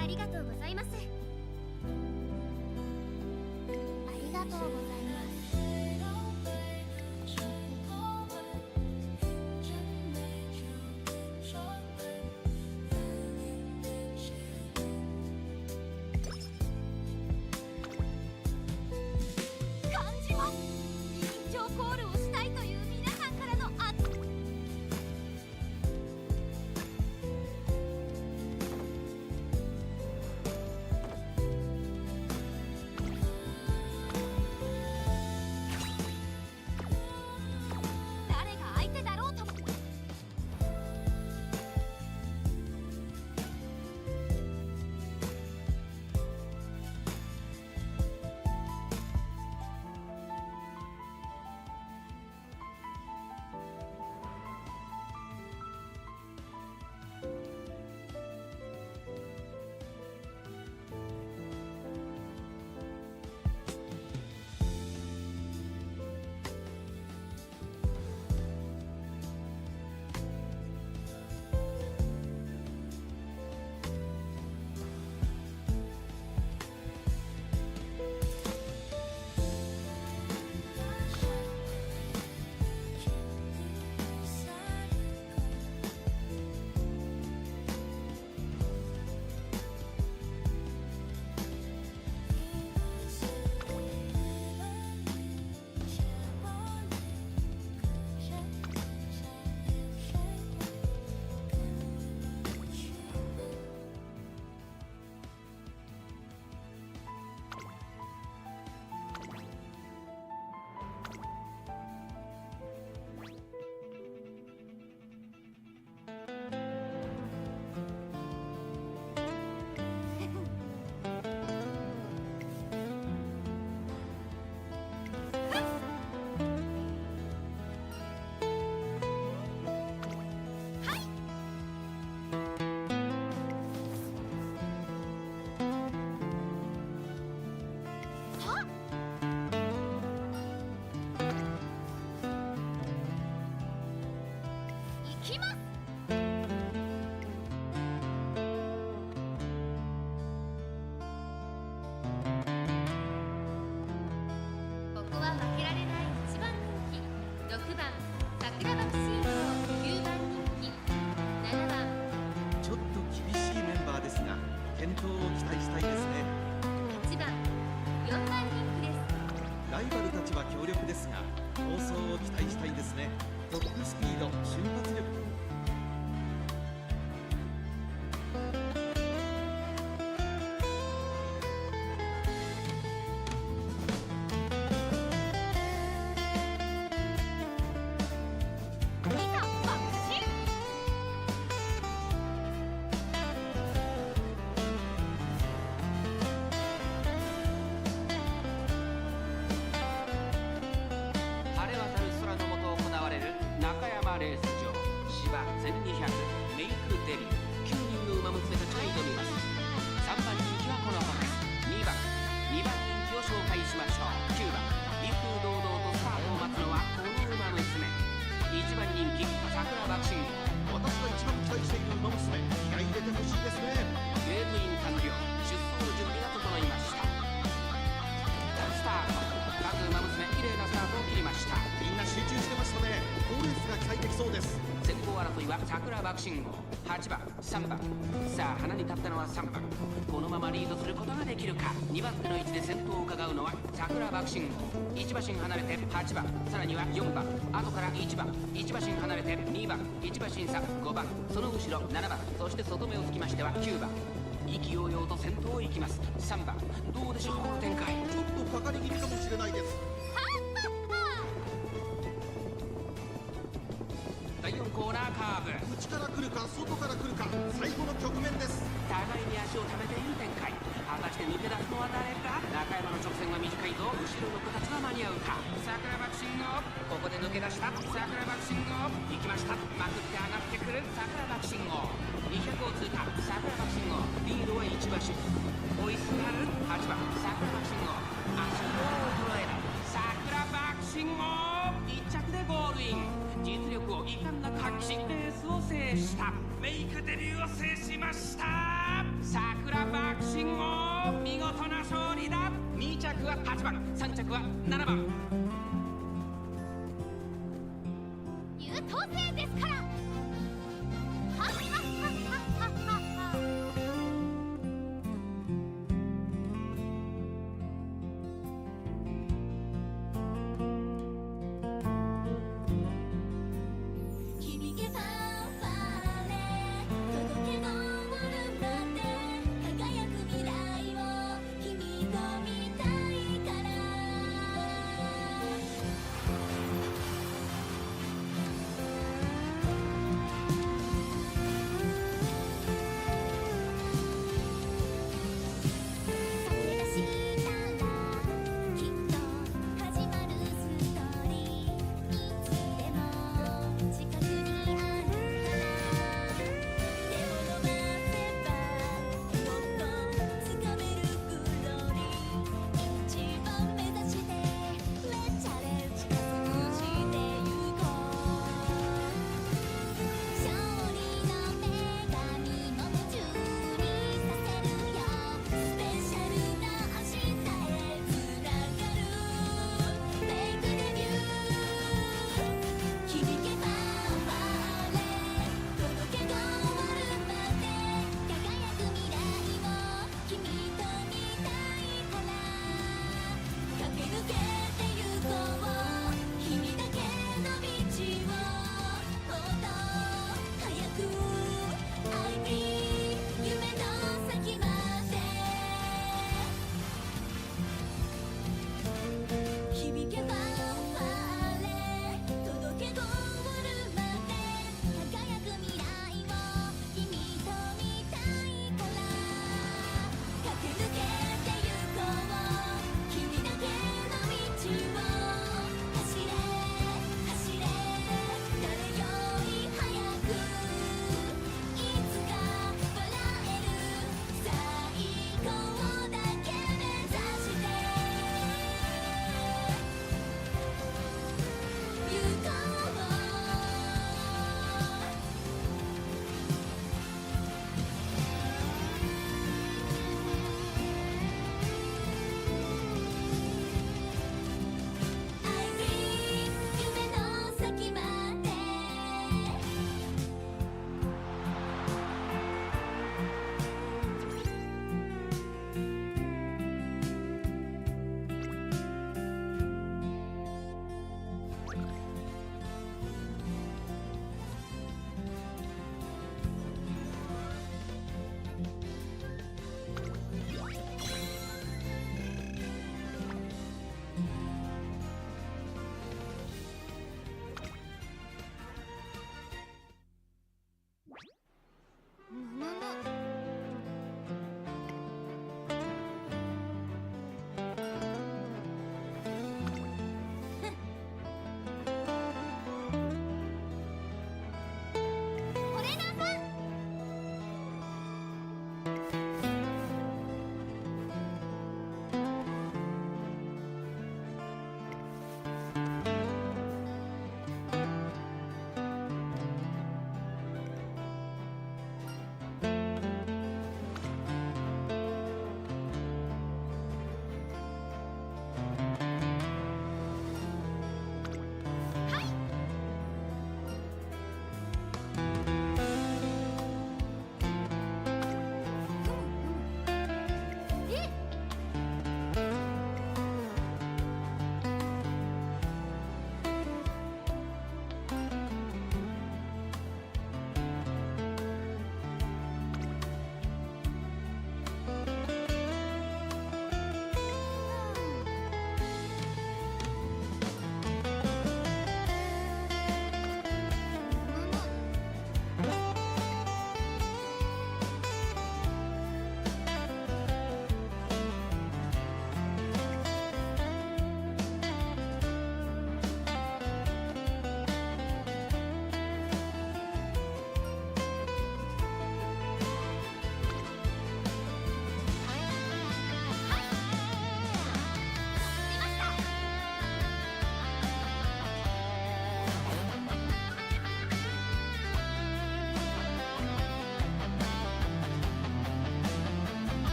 ありがとうございます。ありがとうございます。感じます。緊張コールをしたいという皆さんからのですが放送を期待したいですね。トップスピード、瞬発力。晴れ渡る空の下行われる中山レース場芝1200メイクデビュー9人の馬娘たちが挑みます。3番人気はこの子です。2番人気を紹介しましょう。9番威風堂々とスタートを待つのはこの馬娘。1番人気桜爆心号。私が一番期待している馬娘、気合い入れてほしいですね。ゲートイン完了。出走の準備が整いました。スタート。各馬娘綺麗なスタートを切りました。みんな集中してましたね。好レースが期待できそうです。先行争いは桜爆心号。8番3番。さあ花に立ったのは3番。このままリードすることができるか。2番手の位置で先頭を伺うのは桜爆心号。1馬身離れて8番、さらには4番、後から1番、1馬身離れて2番、1馬身差5番、その後ろ7番、そして外目をつきましては9番。意気揚々と先頭を行きます。3番どうでしょう、この展開。ちょっとかかり気味かもしれないです。第4コーナーカーブ。内から来るか外から来るか、最後の局面です。互いに足を溜めている展開。果たして抜け出すのは誰か。中山の直線は短いぞ。後ろの子たちは間に合うか。桜爆心号、ここで抜け出した。桜爆心号行きました。まくって上がってくる桜爆心号。200を通過。桜爆心号リードは1馬身。追いすがる8番桜爆心号。足を衰える桜爆心号。1着でゴールイン。実力を遺憾なく発揮しレースを制した。メイクデビューを制しました。桜爆心号見事な勝利だ。2着は8番、3着は7番。優等生ですから。はっはっはっはっはっは。響けファンファーレ届けゴールまで輝く未来を君と見たいから。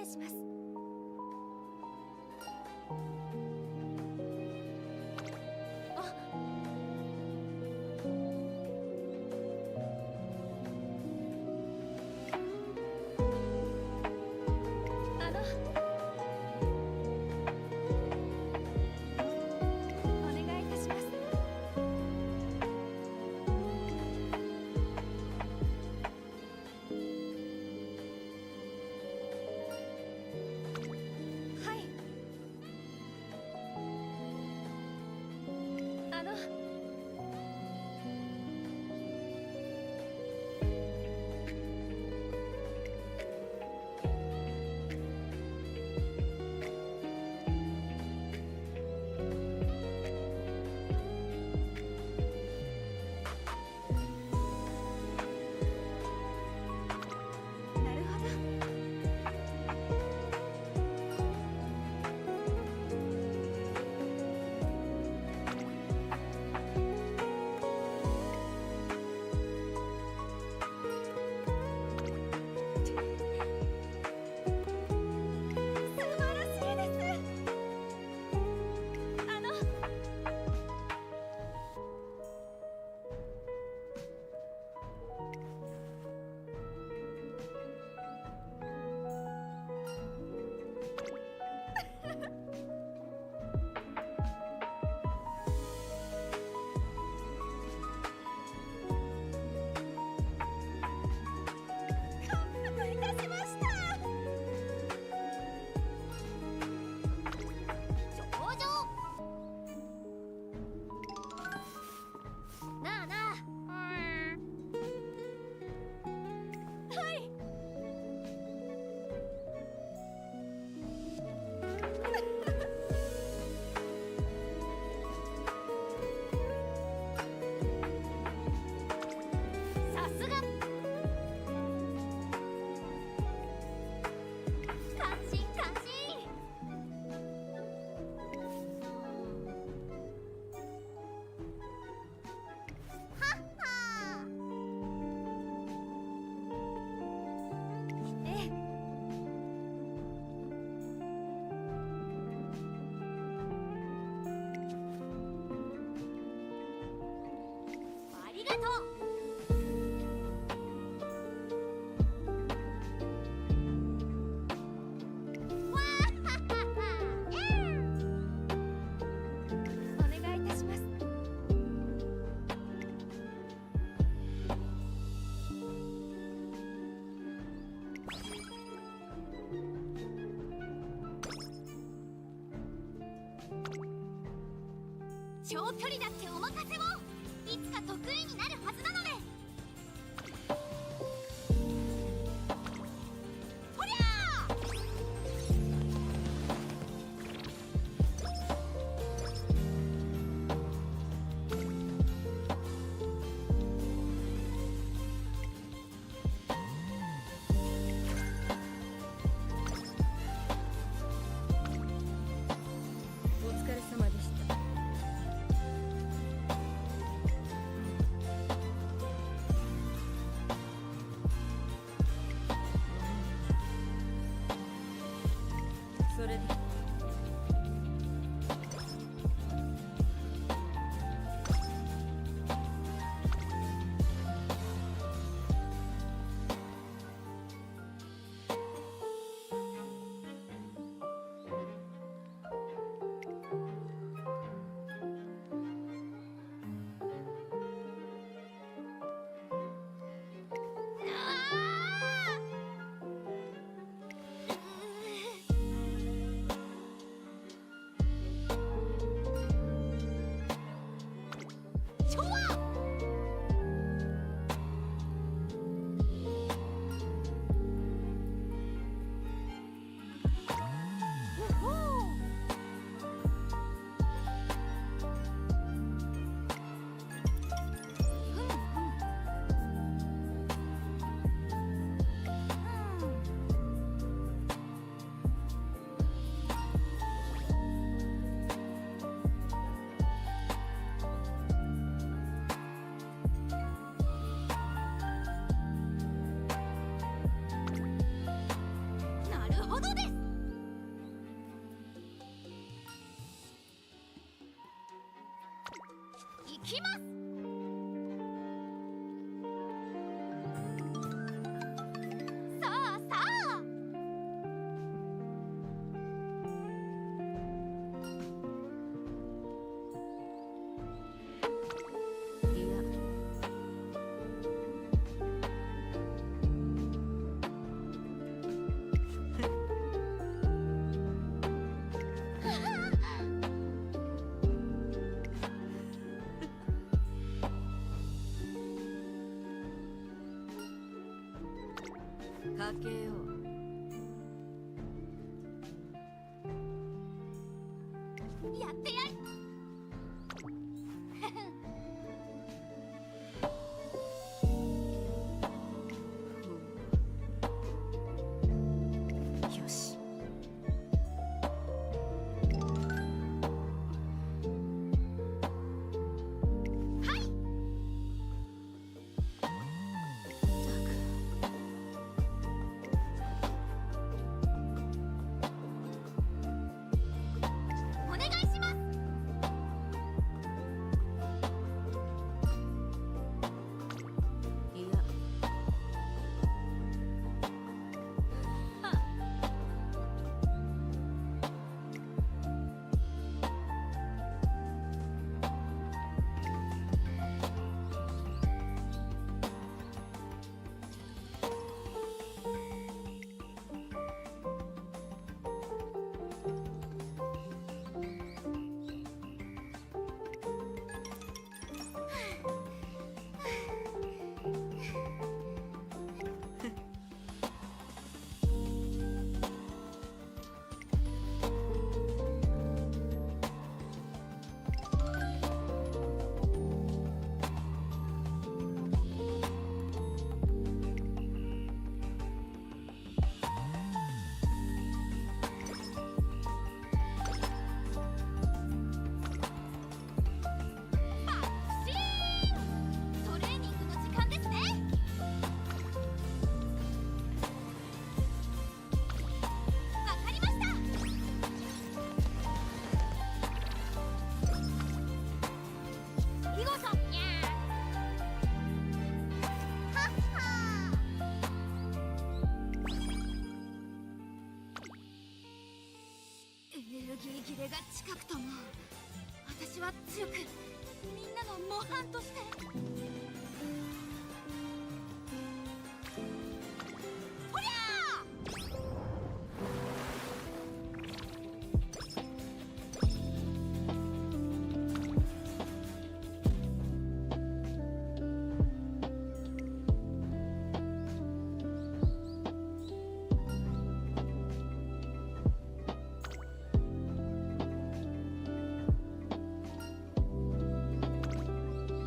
します。長距離だってお任せを。いつか得意になるはずなので。ほりゃあ！お疲れ様でした。行きます。さあさあ。かけよう。やってやる。よし。お願いします。いや。トレーニングの時間ですね。わかりました。見事。にゃー。はっはー。エネルギー切れが近くとも私は強くみんなの模範としてほりゃ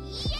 いいえ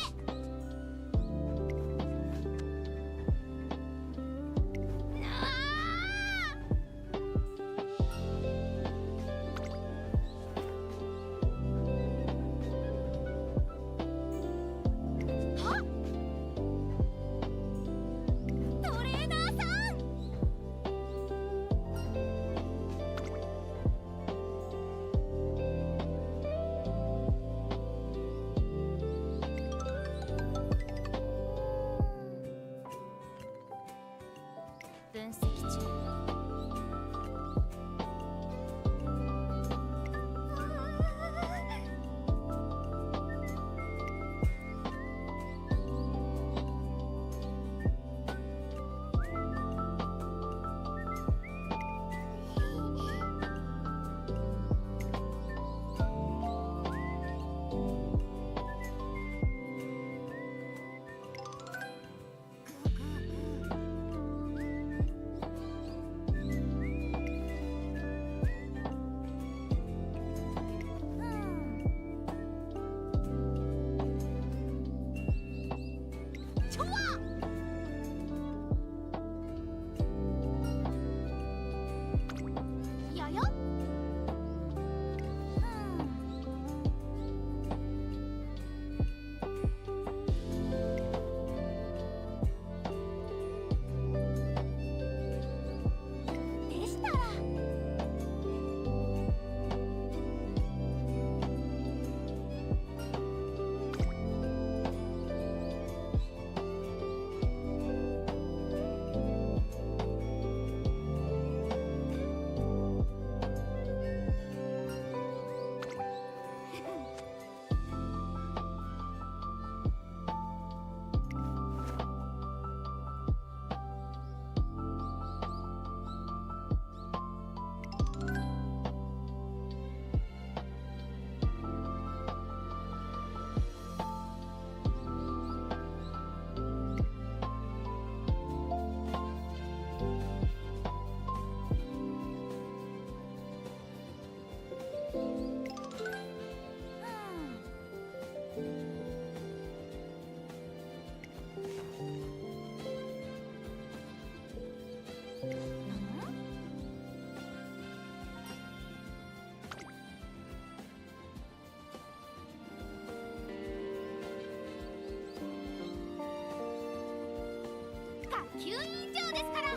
下級委員長ですから。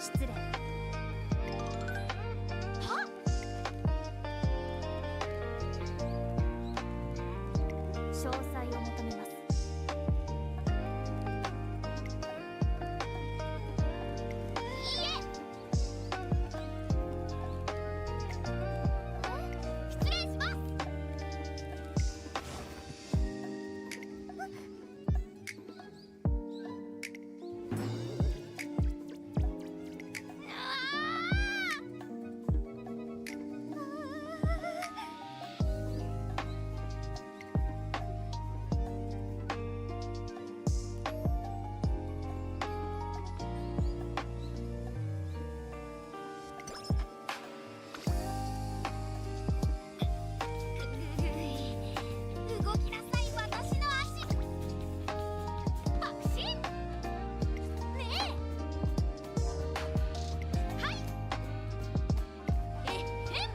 失礼。はっ。詳細を求めます。いいえ。失礼します。動きなさい、私の足。爆心。ねえ。はい。えへん。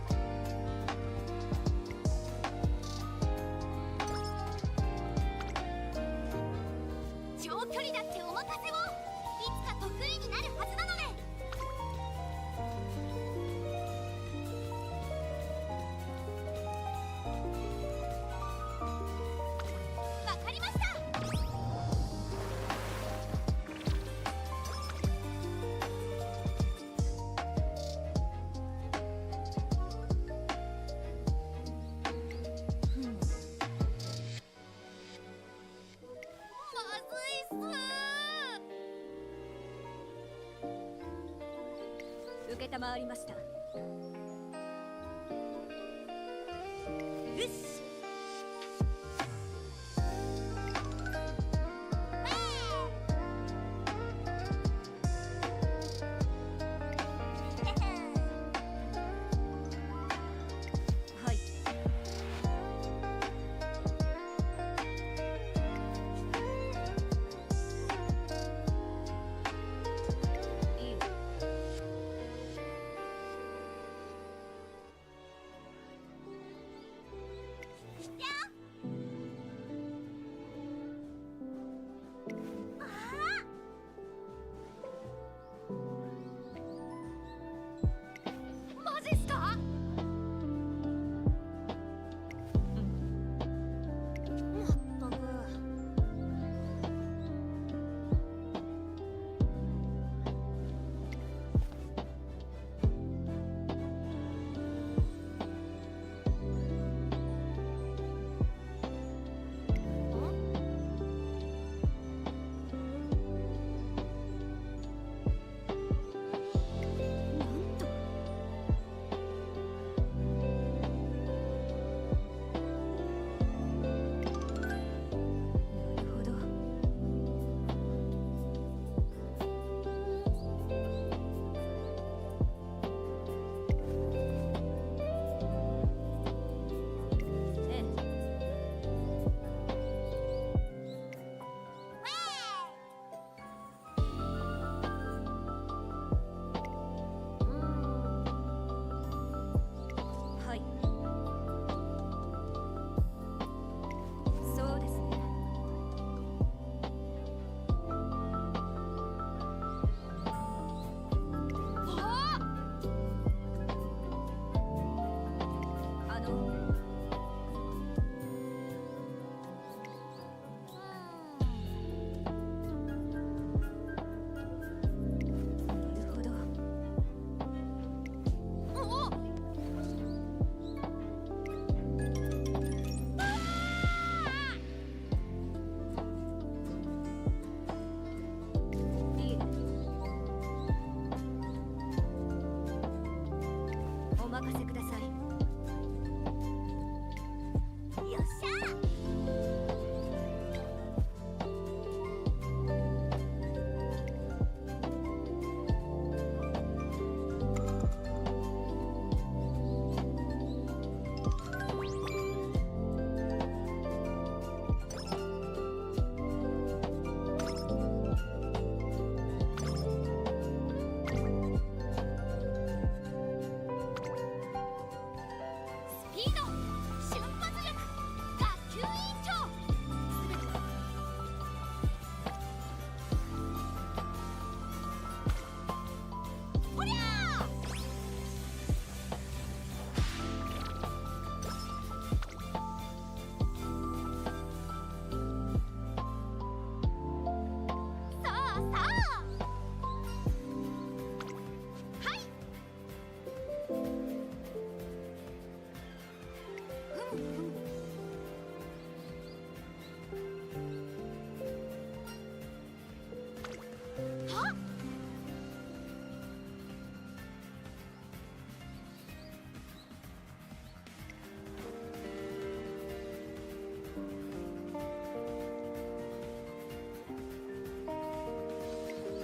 長距離だってお任せを。いつか得意になるはずなので。わかりました。まずいっす。承りました。よし。はい。いい。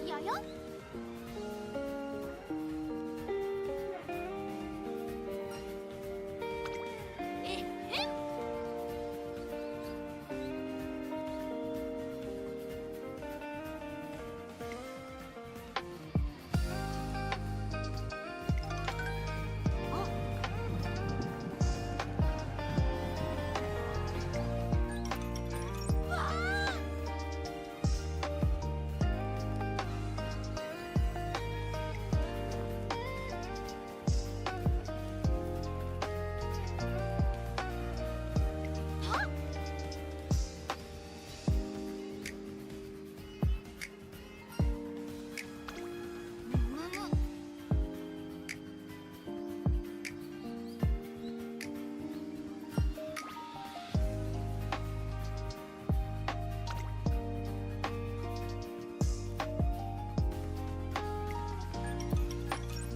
ややえへん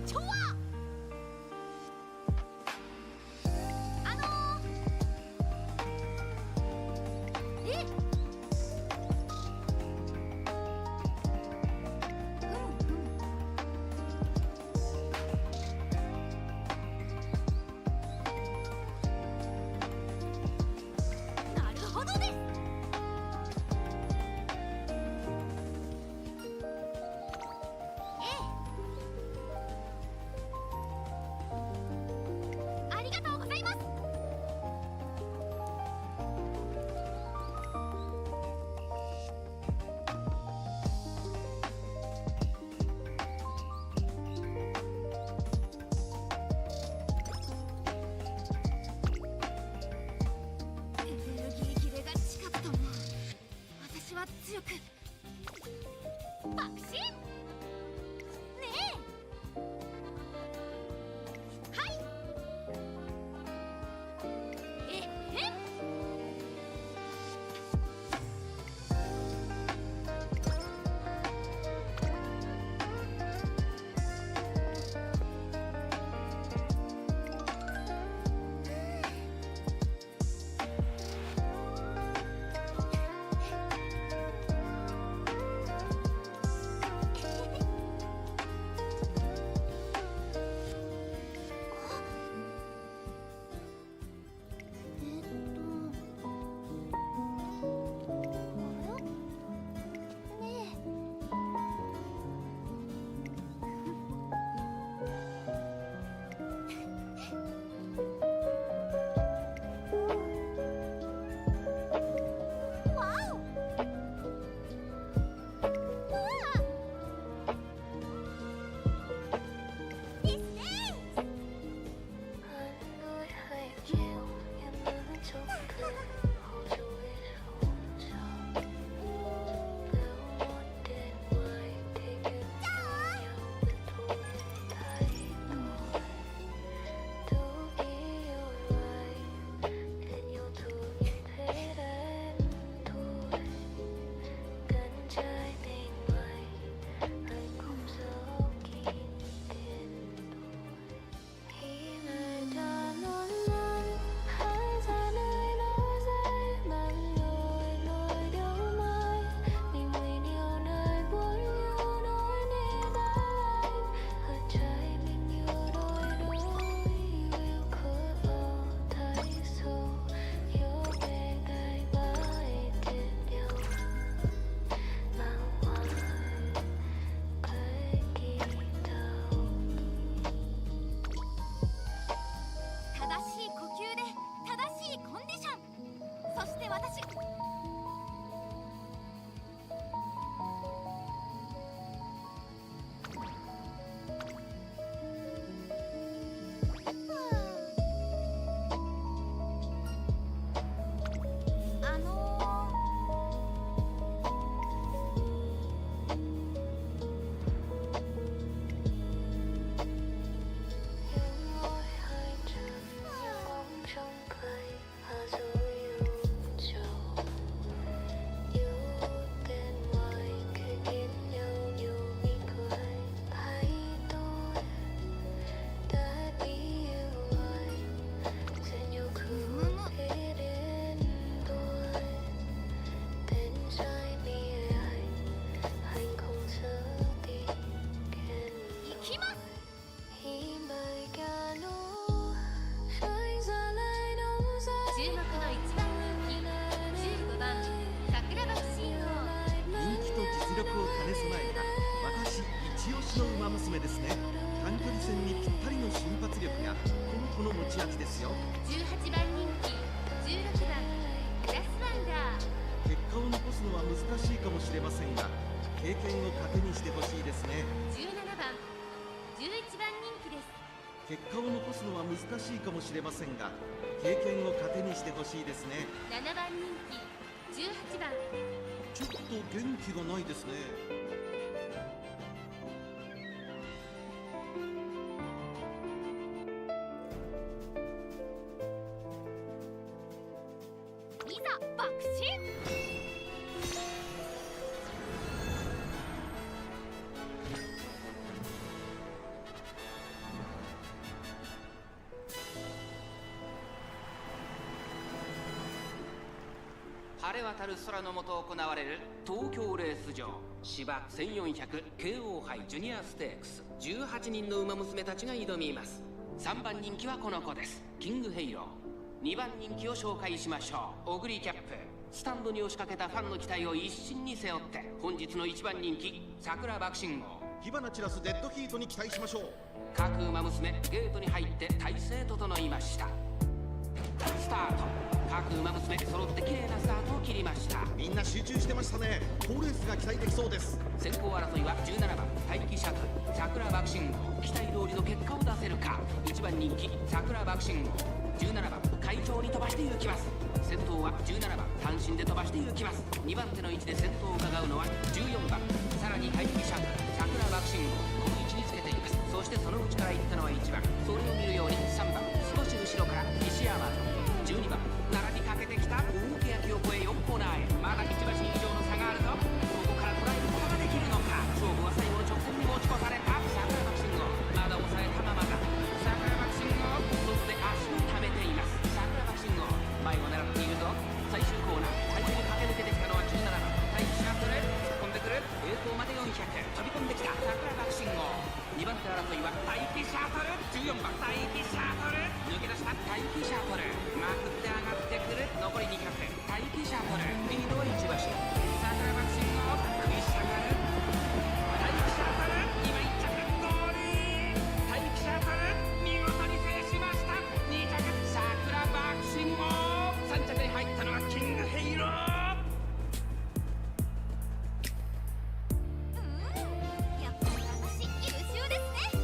ちょわえなるほどですありがとうございますエネルギー切れが近くとも私は強く爆心ねえはいえへん番人気15番桜爆心王。人気と実力を兼ね備えた私一押しの馬娘ですね。短距離戦にぴったりの瞬発力がこの子の持ち味ですよ。18番人気16番グラスワンダー。結果を残すのは難しいかもしれませんが、経験を糧にしてほしいですね。17番11番人気です。結果を残すのは難しいかもしれませんが、経験を糧にしてほしいですね。7番人気18番。ちょっと元気がないですね。いざ爆心。晴れ渡る空の下行われる東京レース場芝 1400KO 杯ジュニアステークス、18人の馬娘たちが挑みます。3番人気はこの子です、キングヘイロー。2番人気を紹介しましょう。オグリキャップ。スタンドに押しかけたファンの期待を一身に背負って本日の1番人気桜爆心号。火花散らすデッドヒートに期待しましょう。各馬娘ゲートに入って体勢整いました。スタート。各馬娘揃って綺麗なスタートを切りました。みんな集中してましたね。好レースが期待できそうです。先行争いは17番待機シャトル桜爆心号。期待通りの結果を出せるか。1番人気桜爆心号。17番快調に飛ばして行きます。先頭は17番単身で飛ばして行きます。2番手の位置で先頭を伺うのは14番、さらに待機シャトル桜爆心号。この位置につけています。そしてその内から行ったのは1番、それを見るように3番、少し後ろから西山と12番並びかけてきた大欅を越え4コーナーへ。まだ1馬身以上の差があるぞ。ここから捉えることができるのか。勝負は最後の直線に持ち越された桜爆心号。まだ抑えたままだ。桜爆心号外で足を溜めています。桜爆心号前を狙っているぞ。最終コーナー最初に駆け抜けてきたのは17番待機シャトル。突っ込んでくる。栄光まで400飛び込んできた桜爆心号。2番手争いは待機シャトル14番待機シャトル抜け出した待機シャトル。まくって上がってくる。残り200待機シャトル。リードは1馬身。桜爆心号食い下がる。待機シャトル今1着ゴール。待機シャトル見事に制しました。2着桜爆心号。3着に入ったのはキングヘイロー。やっぱり私優秀ですね。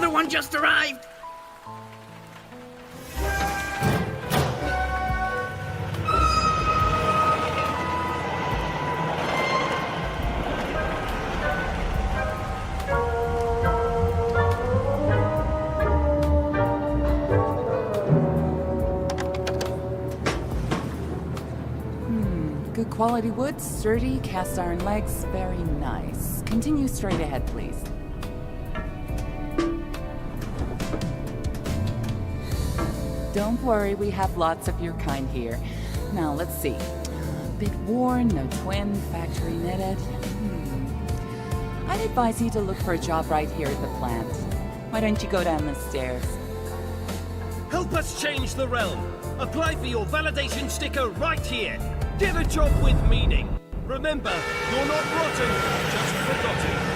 Another one just arrived! Good quality wood, sturdy, cast iron legs, very nice. Continue straight ahead, please. Don't worry, we have lots of your kind here. Now, let's see. A bit worn, no twin, factory knitted. I'd advise you to look for a job right here at the plant. Why don't you go down the stairs? Help us change the realm. Apply for your validation sticker right here. Get a job with meaning. Remember, you're not rotten, just forgotten.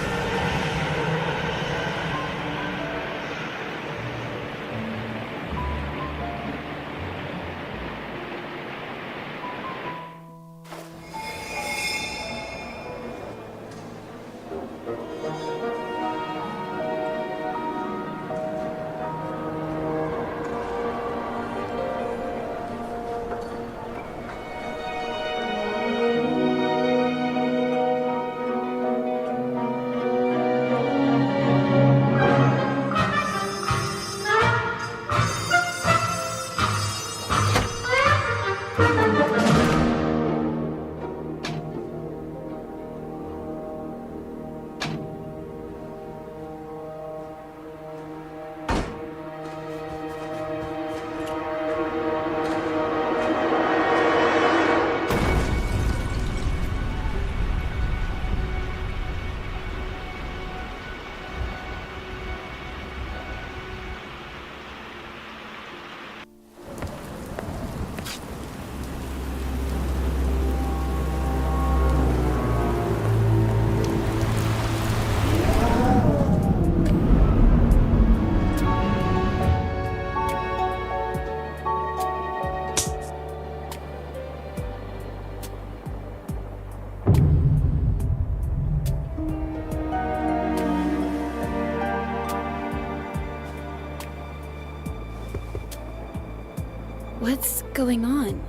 What's going on?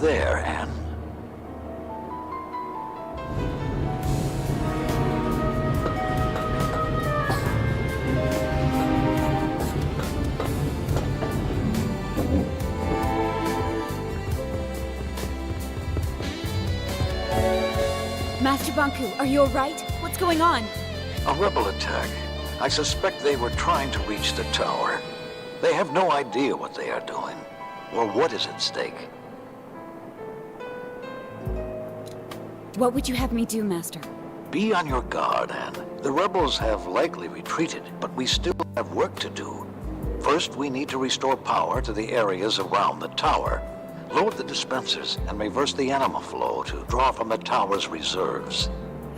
there, Anne. Master Banku, are you alright? What's going on? A rebel attack. I suspect they were trying to reach the tower. They have no idea what they are doing, or what is at stake. What would you have me do, Master? Be on your guard, Anne. The rebels have likely retreated, but we still have work to do. First, we need to restore power to the areas around the tower. Load the dispensers and reverse the anima flow to draw from the tower's reserves.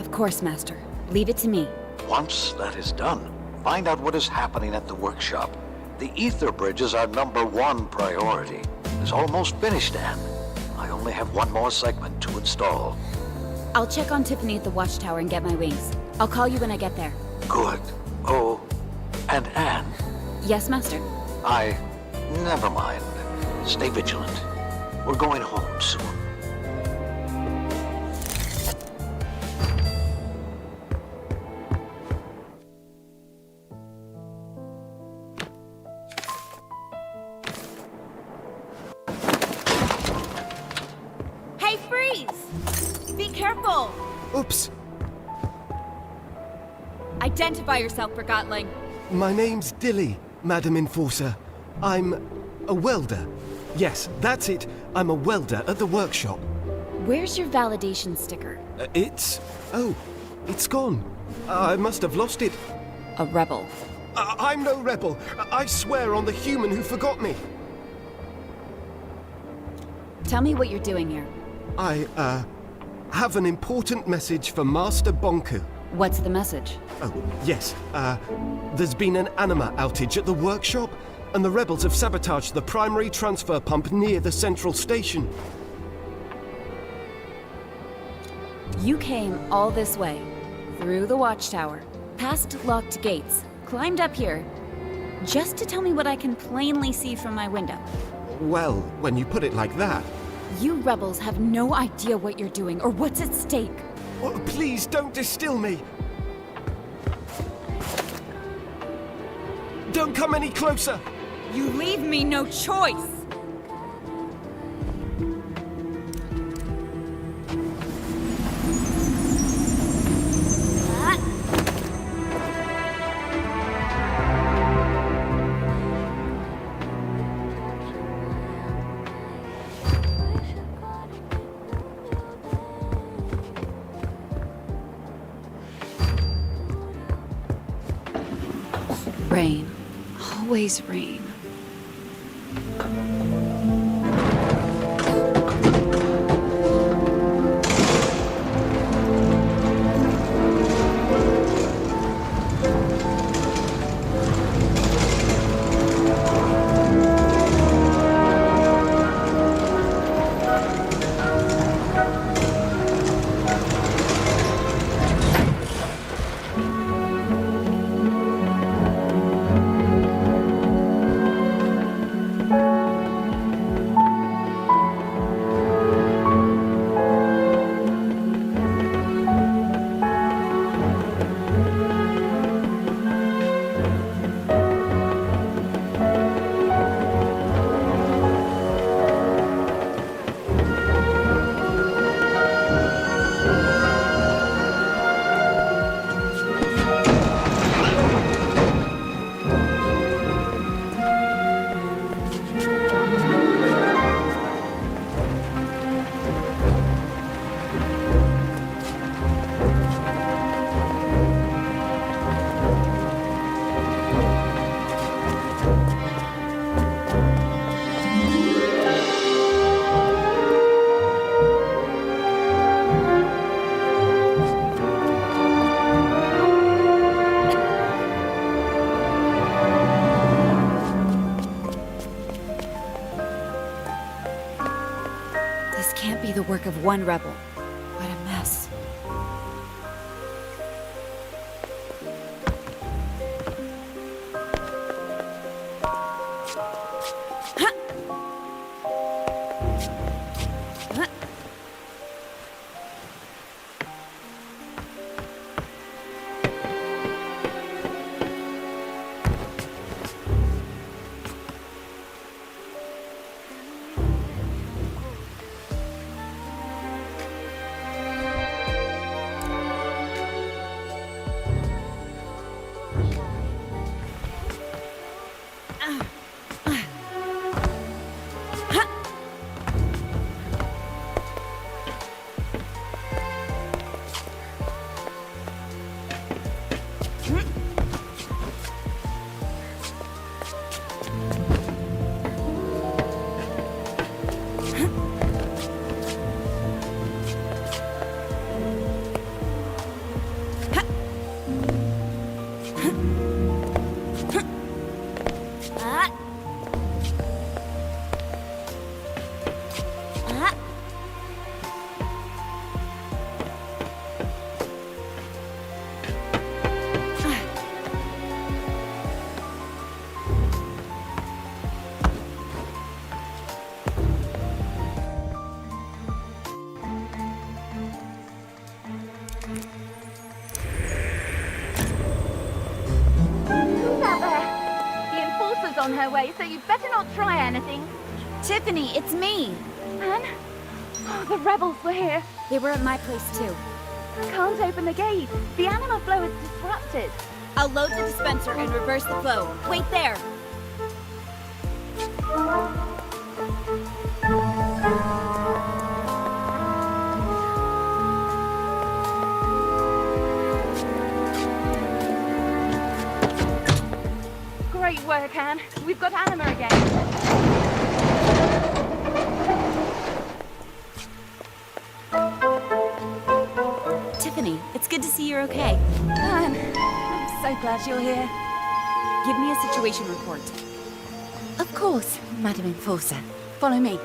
Of course, Master. Leave it to me. Once that is done, find out what is happening at the workshop. The ether bridge is our #1 priority. It's almost finished, Anne. I only have one more segment to install. I'll check on Tiffany at the watchtower and get my wings. I'll call you when I get there. Good. Oh, and Anne. Yes, Master? Never mind. Stay vigilant. We're going home soon. Hey, freeze! Be careful! Oops. Identify yourself, Forgotling. My name's Dilly, Madam Enforcer. I'm a welder. Yes, that's it. I'm a welder at the workshop. Where's your validation sticker? Oh, it's gone. I must have lost it. A rebel. I'm no rebel. I swear on the human who forgot me. Tell me what you're doing here. I, have an important message for Master Bonku. What's the message? Oh, yes. There's been an anima outage at the workshop, and the rebels have sabotaged the primary transfer pump near the central station. You came all this way, through the watchtower, past locked gates, climbed up here, just to tell me what I can plainly see from my window. Well, when you put it like that... You rebels have no idea what you're doing or what's at stake. Oh, please don't distill me. Don't come any closer. You leave me no choice. Rain. Always rain. This can't be the work of one rebel. What a mess. on her way, so you'd better not try anything. Tiffany, it's me! Anne? Oh, the rebels were here. They were at my place too. I can't open the gate. The anima flow is disrupted. I'll load the dispenser and reverse the flow. Wait there! Great work, Anne. We've got anima again. Tiffany, it's good to see you're okay. Anne, I'm so glad you're here. Give me a situation report. Of course, Madam Enforcer. Follow me.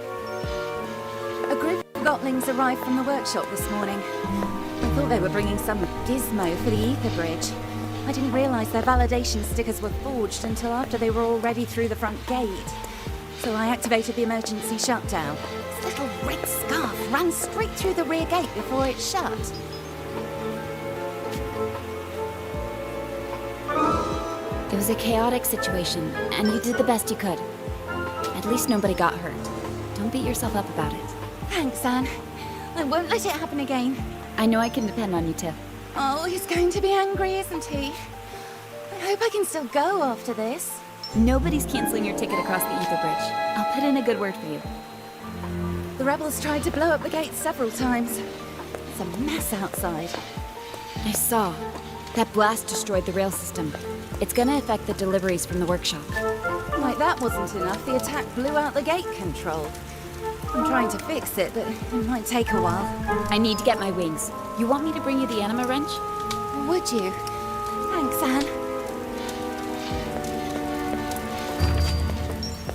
A group of Gotlings arrived from the workshop this morning. I thought they were bringing some gizmo for the ether bridge. I didn't realize their validation stickers were forged until after they were already through the front gate. So I activated the emergency shutdown. This little red scarf ran straight through the rear gate before it shut. It was a chaotic situation, and you did the best you could. At least nobody got hurt. Don't beat yourself up about it. Thanks, Anne. I won't let it happen again. I know I can depend on you, Tiff. Oh, he's going to be angry, isn't he? I hope I can still go after this. Nobody's canceling your ticket across the ether bridge. I'll put in a good word for you. The rebels tried to blow up the gate several times. It's a mess outside. I saw. That blast destroyed the rail system. It's gonna affect the deliveries from the workshop. Like that wasn't enough, the attack blew out the gate control. I'm trying to fix it, but it might take a while. I need to get my wings. You want me to bring you the anima wrench? Would you? Thanks, Anne.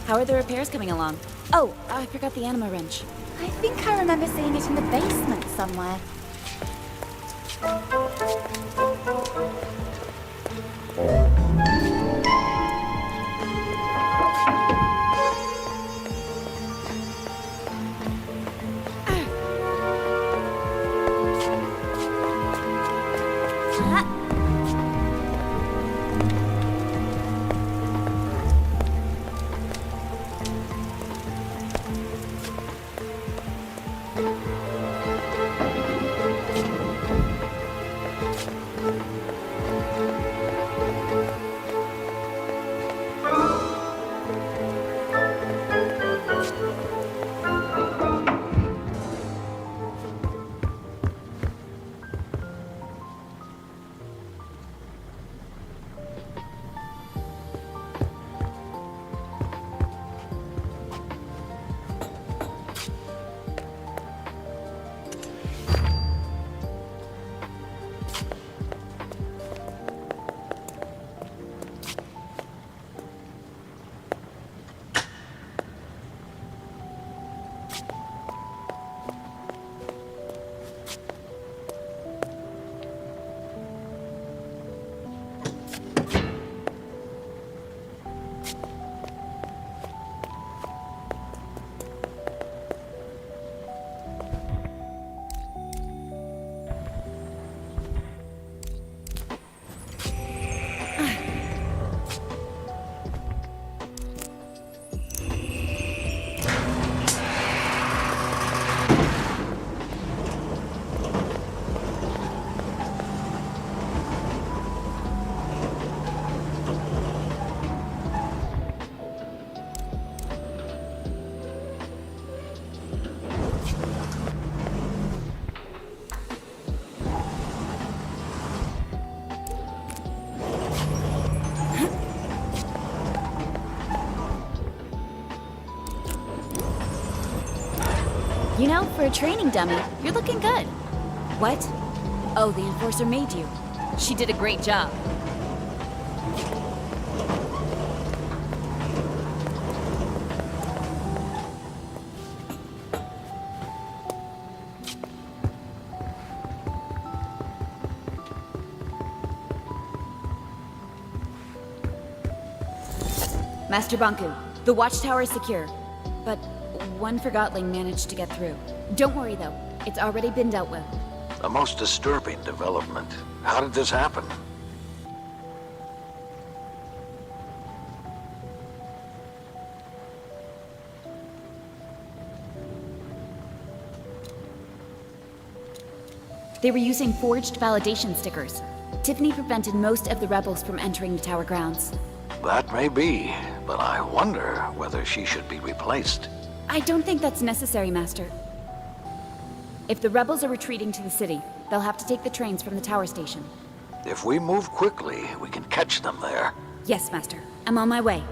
How are the repairs coming along? Oh, I forgot the anima wrench. I think I remember seeing it in the basement somewhere. You know, for a training dummy, you're looking good. What? Oh, the Enforcer made you. She did a great job. Master Banku, the watchtower is secure, but one Forgotling managed to get through. Don't worry though, it's already been dealt with. A most disturbing development. How did this happen? They were using forged validation stickers. Tiffany prevented most of the rebels from entering the tower grounds. That may be, but I wonder whether she should be replaced. I don't think that's necessary, Master. If the rebels are retreating to the city, they'll have to take the trains from the tower station. If we move quickly, we can catch them there. Yes, Master. I'm on my way.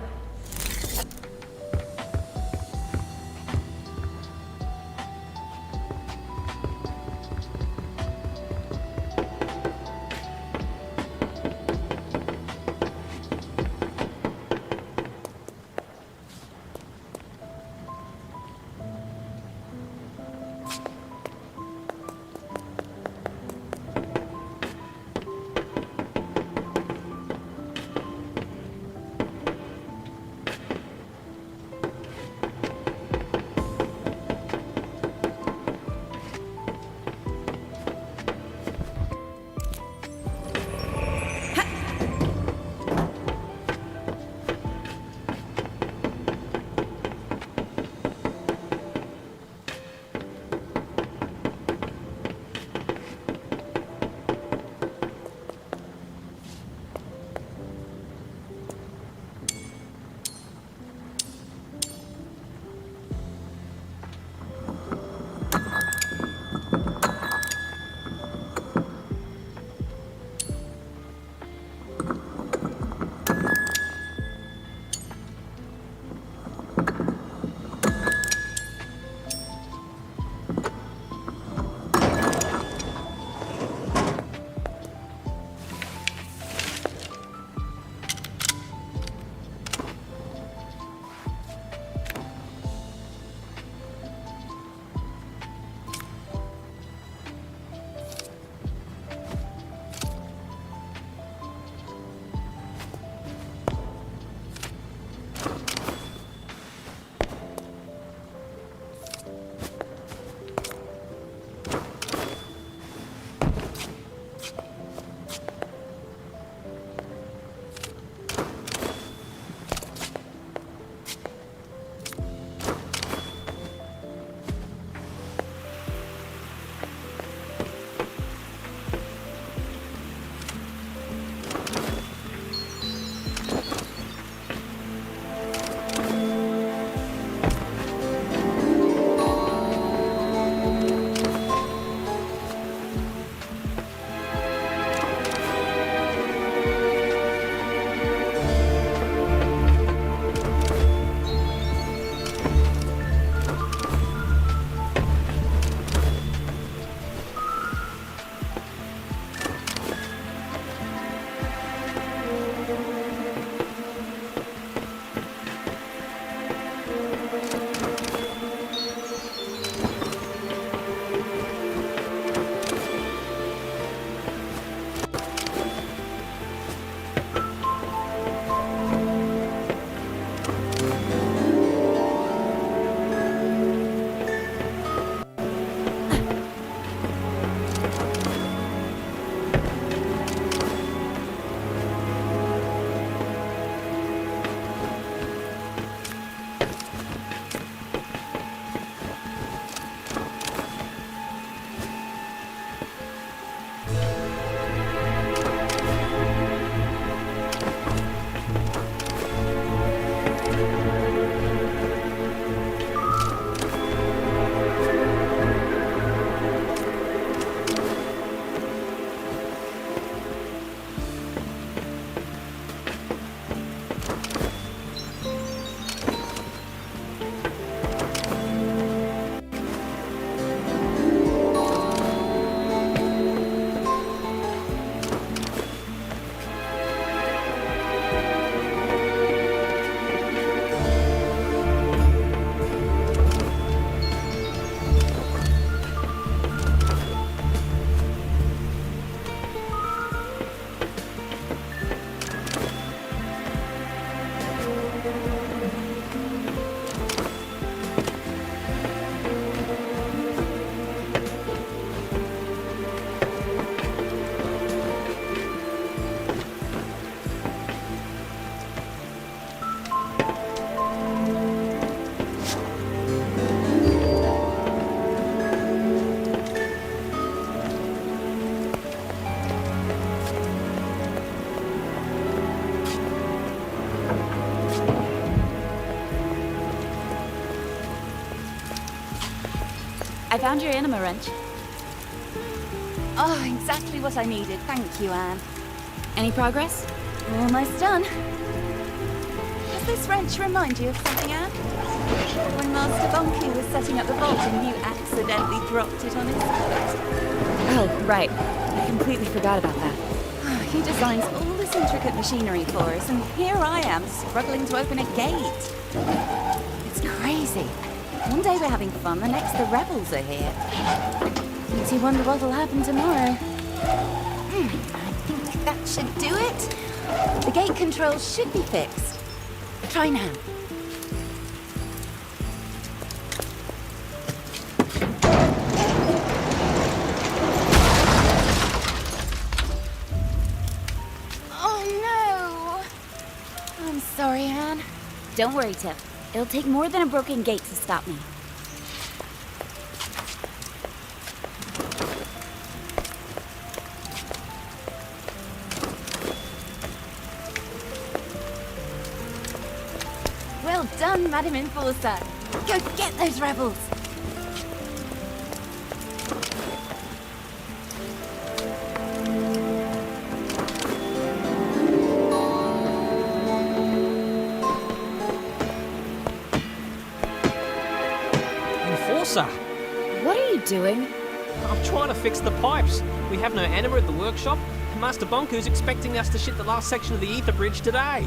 I found your anima wrench. Oh, exactly what I needed. Thank you, Anne. Any progress? Almost done. Does this wrench remind you of something, Anne? When Master Bonky was setting up the vault and you accidentally dropped it on his foot. Oh, right. I completely forgot about that. He designs all this intricate machinery for us, and here I am, struggling to open a gate. It's crazy. One day we're having fun, the next the rebels are here. Makes you wonder what'll happen tomorrow. I think that should do it. The gate controls should be fixed. Try now. Sorry, Anne. Don't worry, Tip. It'll take more than a broken gate to stop me. Well done, Madam Enforcer. Go get those rebels. What are you doing? I'm trying to fix the pipes. We have no anima at the workshop, and Master Bonku's expecting us to ship the last section of the ether bridge today.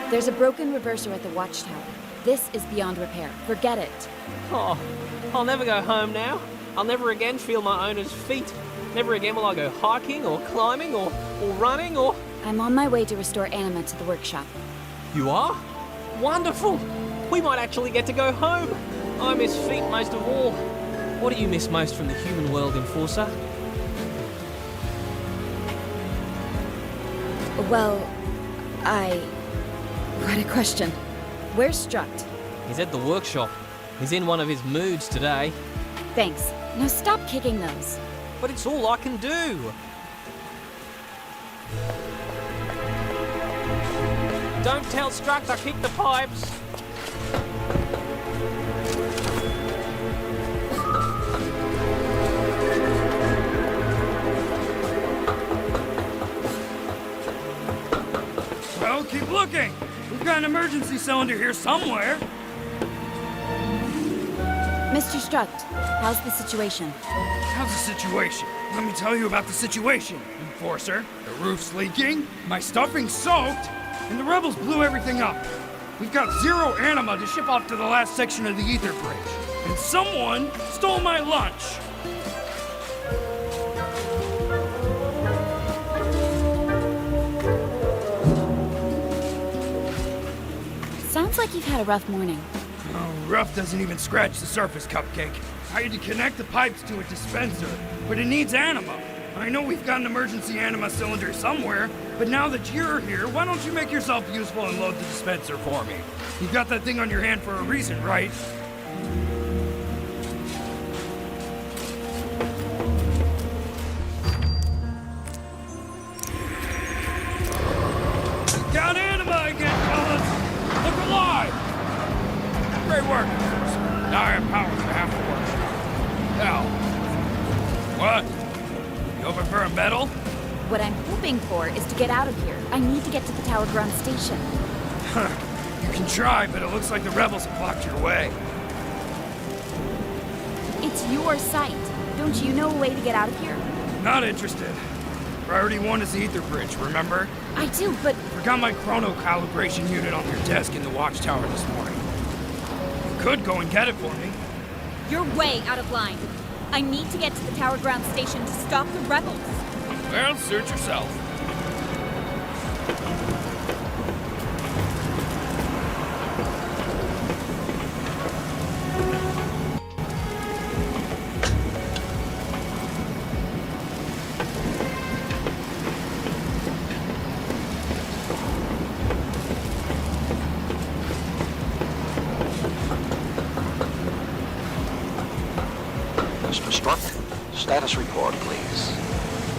There's a broken reverser at the watchtower. This is beyond repair. Forget it. Oh, I'll never go home now. I'll never again feel my owner's feet. Never again will I go hiking or climbing or running or... I'm on my way to restore anima to the workshop. You are? Wonderful! We might actually get to go home! I miss feet most of all. What do you miss most from the human world, Enforcer? Well, What a question. Where's Struct? He's at the workshop. He's in one of his moods today. Thanks. Now stop kicking those. But it's all I can do! Don't tell Struct I kicked the pipes! Well, keep looking! We've got an emergency cylinder here somewhere! Mr. Struct, how's the situation? How's the situation? Let me tell you about the situation, Enforcer. The roof's leaking, my stuffing's soaked, and the rebels blew everything up. We've got 0 anima to ship off to the last section of the ether bridge. And someone stole my lunch! Sounds like you've had a rough morning. Oh, rough doesn't even scratch the surface, Cupcake. I had to connect the pipes to a dispenser, but it needs anima. I know we've got an emergency anima cylinder somewhere, but now that you're here, why don't you make yourself useful and load the dispenser for me? You've got that thing on your hand for a reason, right? We've got anima again, fellas! Look alive! Great work, now I have powers to half the workshop. Now, what? You open for a medal? What I'm hoping for is to get out of here. I need to get to the Tower Ground Station. You can try, but it looks like the rebels have blocked your way. It's your site. Don't you know a way to get out of here? Not interested. Priority 1 is the ether bridge, remember? I do, but... Forgot my chrono calibration unit on your desk in the watchtower this morning. You could go and get it for me. You're way out of line. I need to get to the Tower Ground Station to stop the rebels. Well, suit yourself. Mr. Struct, status report, please.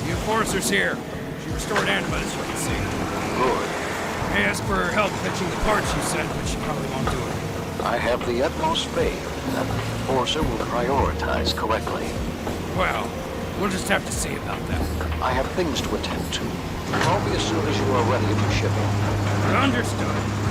The Enforcer's here. She restored anima, as you can see. Good. I asked for her help fetching the parts she sent, but she probably won't do it. I have the utmost faith that Forza will prioritize correctly. Well, we'll just have to see about that. I have things to attend to. Call me as soon as you are ready for shipping. Understood.